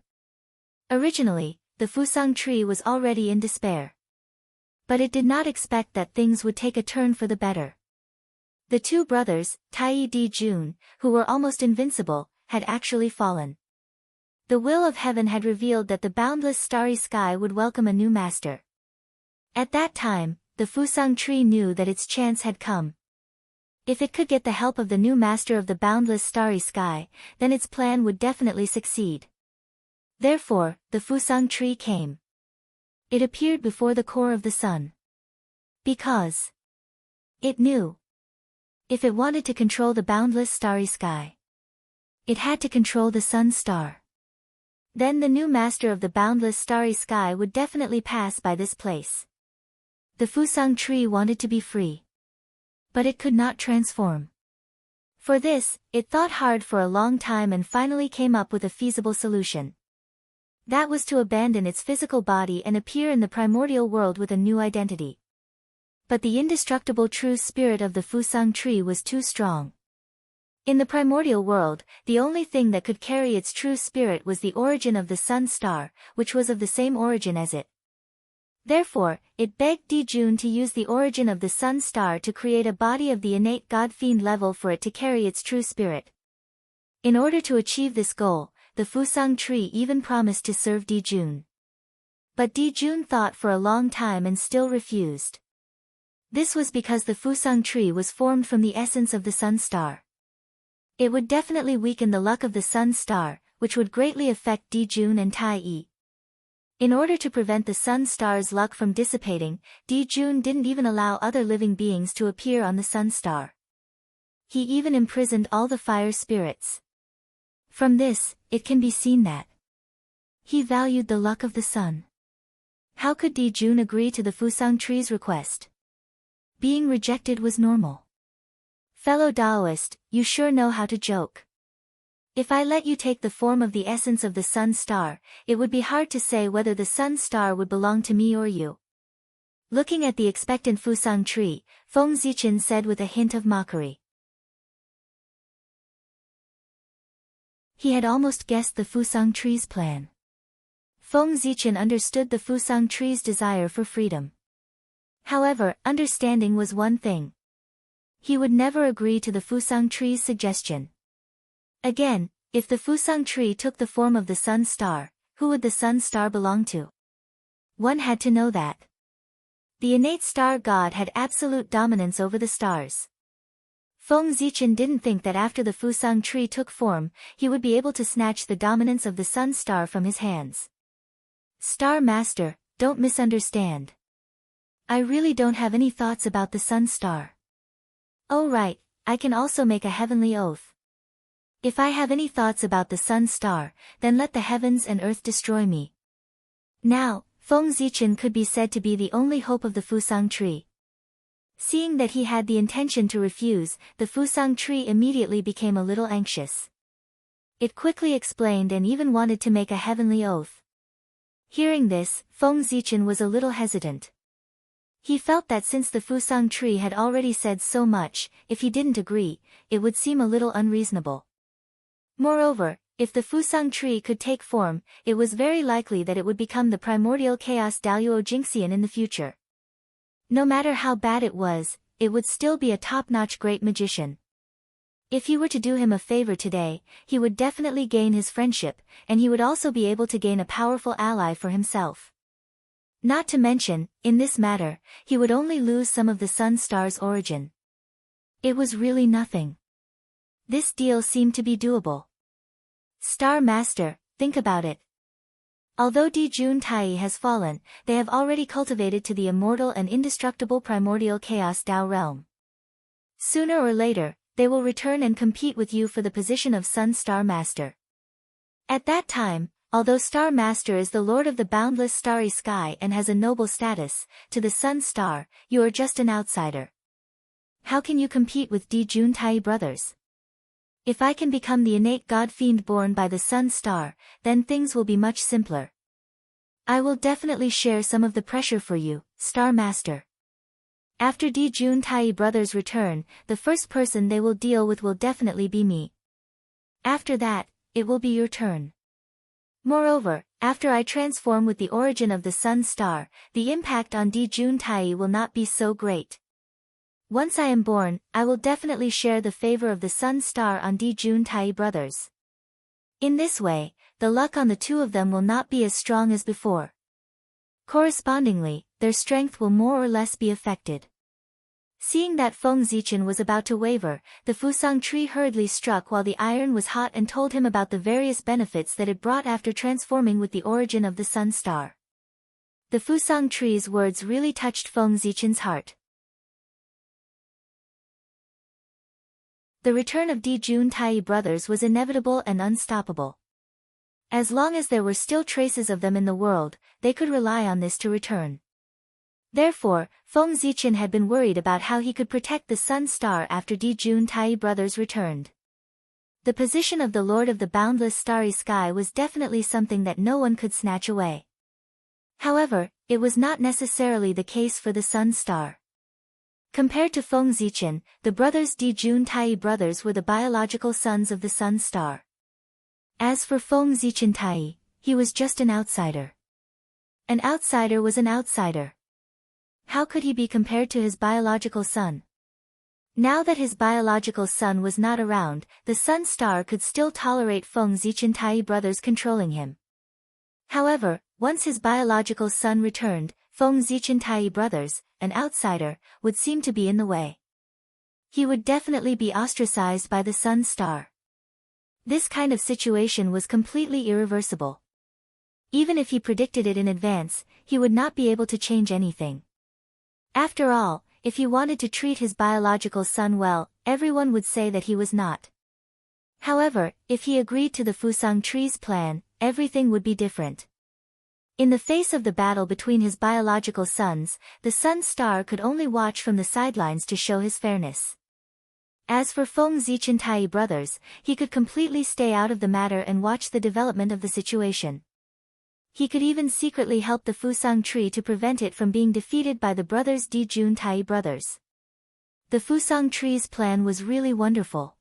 Originally, the Fusang tree was already in despair. But it did not expect that things would take a turn for the better. The two brothers, Tai Di Jun, who were almost invincible, had actually fallen. The will of heaven had revealed that the boundless starry sky would welcome a new master. At that time, the Fusang tree knew that its chance had come. If it could get the help of the new master of the boundless starry sky, then its plan would definitely succeed. Therefore, the Fusang tree came. It appeared before the core of the sun. Because it knew. If it wanted to control the boundless starry sky, it had to control the sun star. Then the new master of the boundless starry sky would definitely pass by this place. The Fusang tree wanted to be free. But it could not transform. For this, it thought hard for a long time and finally came up with a feasible solution. That was to abandon its physical body and appear in the primordial world with a new identity. But the indestructible true spirit of the Fusang tree was too strong. In the primordial world, the only thing that could carry its true spirit was the origin of the sun star, which was of the same origin as it. Therefore, it begged Di Jun to use the origin of the sun star to create a body of the innate God-fiend level for it to carry its true spirit. In order to achieve this goal, the Fusang tree even promised to serve Di Jun. But Di Jun thought for a long time and still refused. This was because the Fusang tree was formed from the essence of the sun star. It would definitely weaken the luck of the sun star, which would greatly affect Di Jun and Tai Yi. In order to prevent the sun star's luck from dissipating, Di Jun didn't even allow other living beings to appear on the sun star. He even imprisoned all the fire spirits. From this, it can be seen that he valued the luck of the sun. How could Di Jun agree to the Fusang tree's request? Being rejected was normal. Fellow Taoist, you sure know how to joke. If I let you take the form of the essence of the sun star, it would be hard to say whether the sun star would belong to me or you. Looking at the expectant Fusang tree, Feng Zichen said with a hint of mockery. He had almost guessed the Fusang tree's plan. Feng Zichen understood the Fusang tree's desire for freedom. However, understanding was one thing. He would never agree to the Fusang tree's suggestion. Again, if the Fusang tree took the form of the sun star, who would the sun star belong to? One had to know that. The innate star god had absolute dominance over the stars. Feng Zichen didn't think that after the Fusang tree took form, he would be able to snatch the dominance of the sun star from his hands. Star Master, don't misunderstand. I really don't have any thoughts about the sun star. Oh right, I can also make a heavenly oath. If I have any thoughts about the sun star, then let the heavens and earth destroy me. Now, Feng Zichen could be said to be the only hope of the Fusang tree. Seeing that he had the intention to refuse, the Fusang tree immediately became a little anxious. It quickly explained and even wanted to make a heavenly oath. Hearing this, Feng Zichen was a little hesitant. He felt that since the Fusang tree had already said so much, if he didn't agree, it would seem a little unreasonable. Moreover, if the Fusang tree could take form, it was very likely that it would become the primordial chaos Daluo Jingxian in the future. No matter how bad it would still be a top-notch great magician. If he were to do him a favor today, he would definitely gain his friendship, and he would also be able to gain a powerful ally for himself. Not to mention, in this matter, he would only lose some of the sun star's origin. It was really nothing. This deal seemed to be doable. Star Master, think about it. Although Dijun Tai has fallen, they have already cultivated to the immortal and indestructible primordial chaos Dao realm. Sooner or later, they will return and compete with you for the position of Sun Star Master. At that time, although Star Master is the lord of the boundless starry sky and has a noble status, to the Sun Star, you are just an outsider. How can you compete with Dijun Tai brothers? If I can become the innate god-fiend born by the sun star, then things will be much simpler. I will definitely share some of the pressure for you, Star Master. After Dijun Tai brothers return, the first person they will deal with will definitely be me. After that, it will be your turn. Moreover, after I transform with the origin of the sun star, the impact on Dijun Tai will not be so great. Once I am born, I will definitely share the favor of the sun star on Dijun Tai brothers. In this way, the luck on the two of them will not be as strong as before. Correspondingly, their strength will more or less be affected. Seeing that Feng Zichen was about to waver, the Fusang tree hurriedly struck while the iron was hot and told him about the various benefits that it brought after transforming with the origin of the sun star. The Fusang tree's words really touched Feng Zichen's heart. The return of Dijun Tai brothers was inevitable and unstoppable. As long as there were still traces of them in the world, they could rely on this to return. Therefore, Feng Zichen had been worried about how he could protect the sun star after Dijun Tai brothers returned. The position of the Lord of the Boundless Starry Sky was definitely something that no one could snatch away. However, it was not necessarily the case for the sun star. Compared to Feng Zichen, the brothers Dijun Tai brothers were the biological sons of the sun star. As for Feng Zichen Tai, he was just an outsider. An outsider was an outsider. How could he be compared to his biological son? Now that his biological son was not around, the sun star could still tolerate Feng Zichen Tai brothers controlling him. However, once his biological son returned, Feng Zichen Tai brothers, an outsider, would seem to be in the way. He would definitely be ostracized by the sun star. This kind of situation was completely irreversible. Even if he predicted it in advance, he would not be able to change anything. After all, if he wanted to treat his biological son well, everyone would say that he was not. However, if he agreed to the Fusang tree's plan, everything would be different. In the face of the battle between his biological sons, the sun star could only watch from the sidelines to show his fairness. As for Feng Zichen Tai brothers, he could completely stay out of the matter and watch the development of the situation. He could even secretly help the Fusang tree to prevent it from being defeated by the brothers Dijun Tai brothers. The Fusang tree's plan was really wonderful.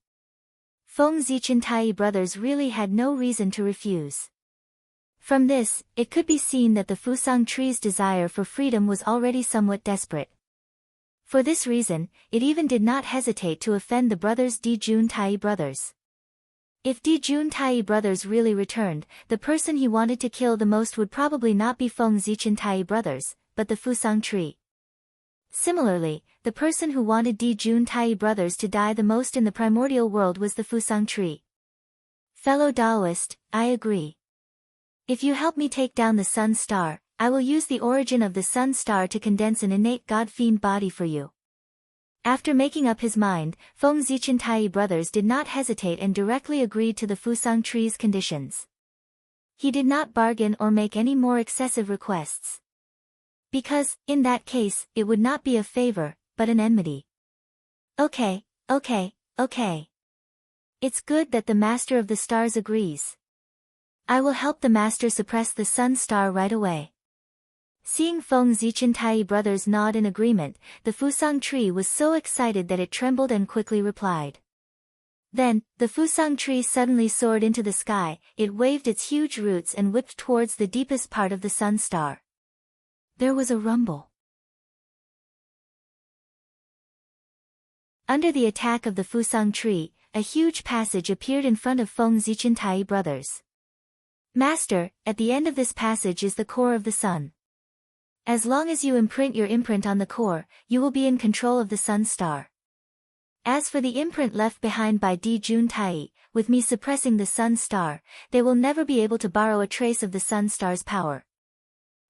Feng Zichen Tai brothers really had no reason to refuse. From this, it could be seen that the Fusang tree's desire for freedom was already somewhat desperate. For this reason, it even did not hesitate to offend the brothers Dijun Tai brothers. If Dijun Tai brothers really returned, the person he wanted to kill the most would probably not be Feng Zichen Tai brothers, but the Fusang tree. Similarly, the person who wanted Dijun Tai brothers to die the most in the primordial world was the Fusang tree. Fellow Taoist, I agree. If you help me take down the Sun Star, I will use the origin of the Sun Star to condense an innate God-fiend body for you. After making up his mind, Feng Zichen Tai brothers did not hesitate and directly agreed to the Fusang tree's conditions. He did not bargain or make any more excessive requests. Because, in that case, it would not be a favor, but an enmity. Okay. It's good that the Master of the Stars agrees. I will help the Master suppress the Sun Star right away. Seeing Feng Zichen Tai brothers nod in agreement, the Fusang tree was so excited that it trembled and quickly replied. Then, the Fusang tree suddenly soared into the sky, it waved its huge roots and whipped towards the deepest part of the Sun Star. There was a rumble. Under the attack of the Fusang tree, a huge passage appeared in front of Feng Zichen Tai brothers. Master, at the end of this passage is the core of the sun. As long as you imprint your imprint on the core, you will be in control of the Sun Star. As for the imprint left behind by Dijun Tai, with me suppressing the Sun Star, they will never be able to borrow a trace of the Sun Star's power.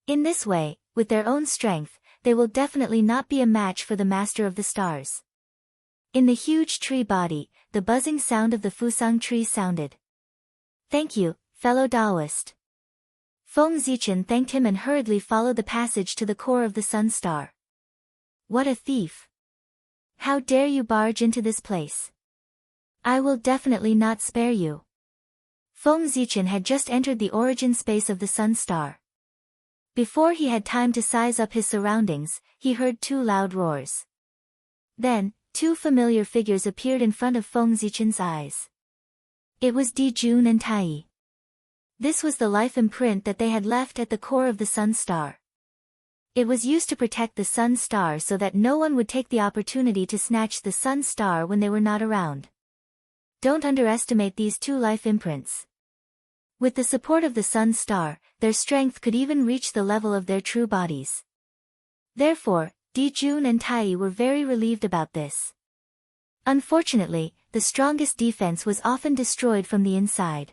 In this way, with their own strength, they will definitely not be a match for the Master of the Stars. In the huge tree body, the buzzing sound of the Fusang tree sounded. Thank you, fellow Taoist. Feng Zichen thanked him and hurriedly followed the passage to the core of the Sun Star. What a thief! How dare you barge into this place? I will definitely not spare you. Feng Zichen had just entered the origin space of the Sun Star. Before he had time to size up his surroundings, he heard two loud roars. Then, two familiar figures appeared in front of Feng Zichen's eyes. It was Dijun and Tai. This was the life imprint that they had left at the core of the Sun Star. It was used to protect the Sun Star so that no one would take the opportunity to snatch the Sun Star when they were not around. Don't underestimate these two life imprints. With the support of the Sun Star, their strength could even reach the level of their true bodies. Therefore, Dijun and Tai were very relieved about this. Unfortunately, the strongest defense was often destroyed from the inside.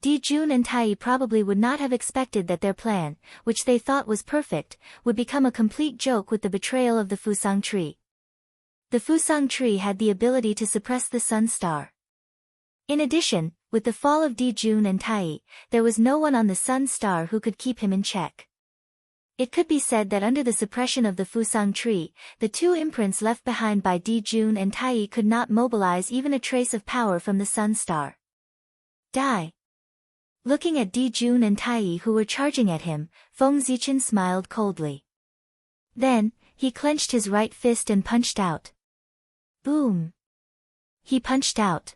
Dijun and Tai probably would not have expected that their plan, which they thought was perfect, would become a complete joke with the betrayal of the Fusang tree. The Fusang tree had the ability to suppress the Sun Star. In addition, with the fall of Dijun and Tai, there was no one on the Sun Star who could keep him in check. It could be said that under the suppression of the Fusang tree, the two imprints left behind by Dijun and Tai could not mobilize even a trace of power from the Sun Star. Die! Looking at Dijun and Tai who were charging at him, Feng Zichen smiled coldly. Then, he clenched his right fist and punched out. Boom! He punched out.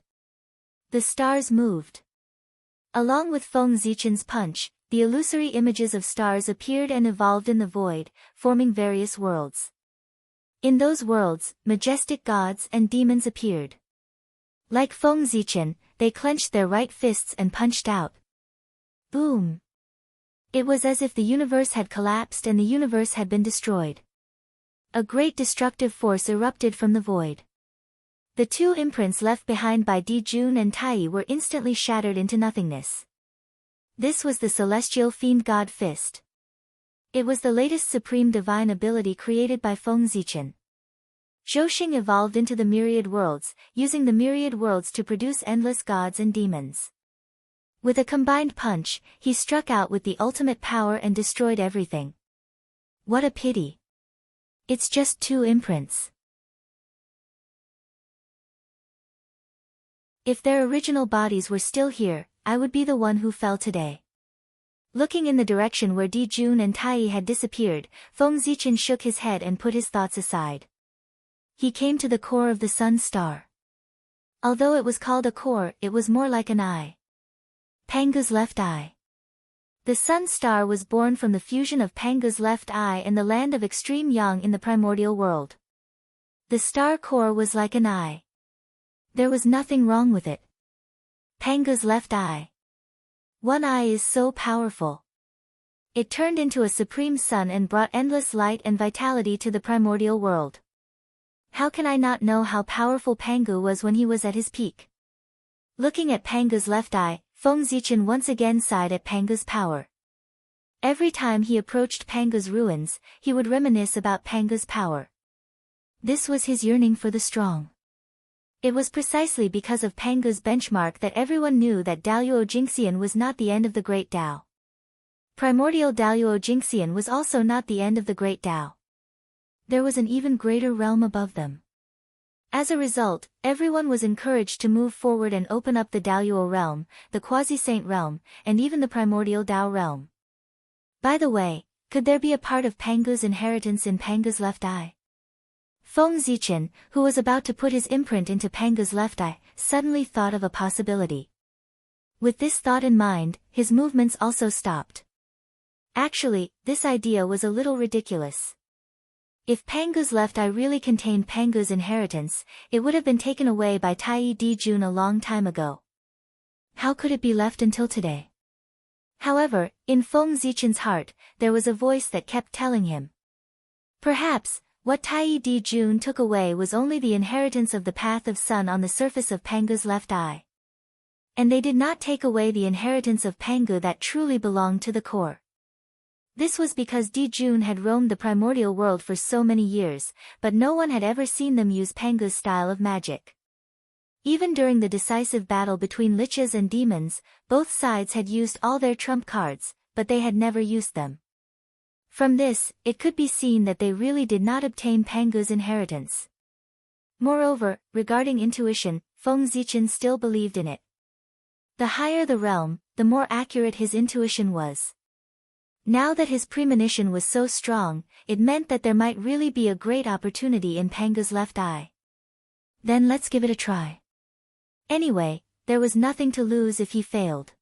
The stars moved. Along with Feng Zichen's punch, the illusory images of stars appeared and evolved in the void, forming various worlds. In those worlds, majestic gods and demons appeared. Like Feng Zichen, they clenched their right fists and punched out. Boom! It was as if the universe had collapsed and the universe had been destroyed. A great destructive force erupted from the void. The two imprints left behind by Dijun and Tai were instantly shattered into nothingness. This was the celestial fiend god fist. It was the latest supreme divine ability created by Feng Zichen. Zhouxing evolved into the myriad worlds, using the myriad worlds to produce endless gods and demons. With a combined punch, he struck out with the ultimate power and destroyed everything. What a pity. It's just two imprints. If their original bodies were still here, I would be the one who fell today. Looking in the direction where Dijun and Tai had disappeared, Feng Zichen shook his head and put his thoughts aside. He came to the core of the sun star. Although it was called a core, it was more like an eye. Pangu's left eye. The sun star was born from the fusion of Pangu's left eye and the land of extreme yang in the primordial world. The star core was like an eye. There was nothing wrong with it. Pangu's left eye. One eye is so powerful. It turned into a supreme sun and brought endless light and vitality to the primordial world. How can I not know how powerful Pangu was when he was at his peak? Looking at Pangu's left eye, Feng Zichen once again sighed at Pangu's power. Every time he approached Pangu's ruins, he would reminisce about Pangu's power. This was his yearning for the strong. It was precisely because of Pangu's benchmark that everyone knew that Daluo Jingxian was not the end of the Great Tao. Primordial Daluo Jingxian was also not the end of the Great Tao. There was an even greater realm above them. As a result, everyone was encouraged to move forward and open up the Daluo realm, the quasi-saint realm, and even the primordial Dao realm. By the way, could there be a part of Pangu's inheritance in Pangu's left eye? Feng Zichen, who was about to put his imprint into Pangu's left eye, suddenly thought of a possibility. With this thought in mind, his movements also stopped. Actually, this idea was a little ridiculous. If Pangu's left eye really contained Pangu's inheritance, it would have been taken away by Tai Dijun a long time ago. How could it be left until today? However, in Feng Zichen's heart, there was a voice that kept telling him. Perhaps, what Tai Dijun took away was only the inheritance of the path of sun on the surface of Pangu's left eye. And they did not take away the inheritance of Pangu that truly belonged to the core. This was because Dijun had roamed the primordial world for so many years, but no one had ever seen them use Pangu's style of magic. Even during the decisive battle between liches and demons, both sides had used all their trump cards, but they had never used them. From this, it could be seen that they really did not obtain Pangu's inheritance. Moreover, regarding intuition, Feng Zichen still believed in it. The higher the realm, the more accurate his intuition was. Now that his premonition was so strong, it meant that there might really be a great opportunity in Pangu's left eye. Then let's give it a try. Anyway, there was nothing to lose if he failed.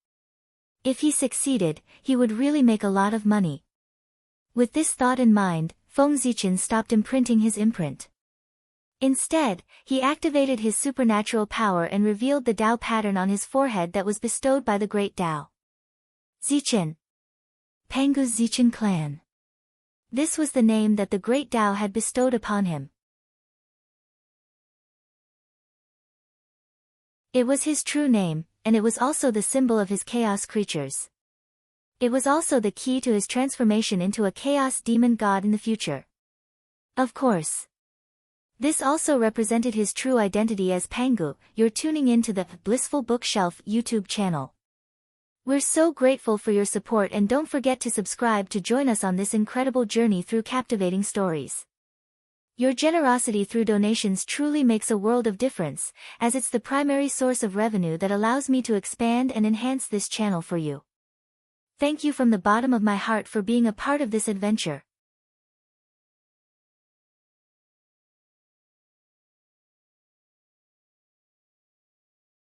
If he succeeded, he would really make a lot of money. With this thought in mind, Feng Zichen stopped imprinting his imprint. Instead, he activated his supernatural power and revealed the Dao pattern on his forehead that was bestowed by the Great Dao. Zichen. Pangu's Zichen clan. This was the name that the Great Dao had bestowed upon him. It was his true name, and it was also the symbol of his chaos creatures. It was also the key to his transformation into a chaos demon god in the future. Of course. This also represented his true identity as Pangu. You're tuning in to the Blissful Bookshelf YouTube channel. We're so grateful for your support, and don't forget to subscribe to join us on this incredible journey through captivating stories. Your generosity through donations truly makes a world of difference, as it's the primary source of revenue that allows me to expand and enhance this channel for you. Thank you from the bottom of my heart for being a part of this adventure.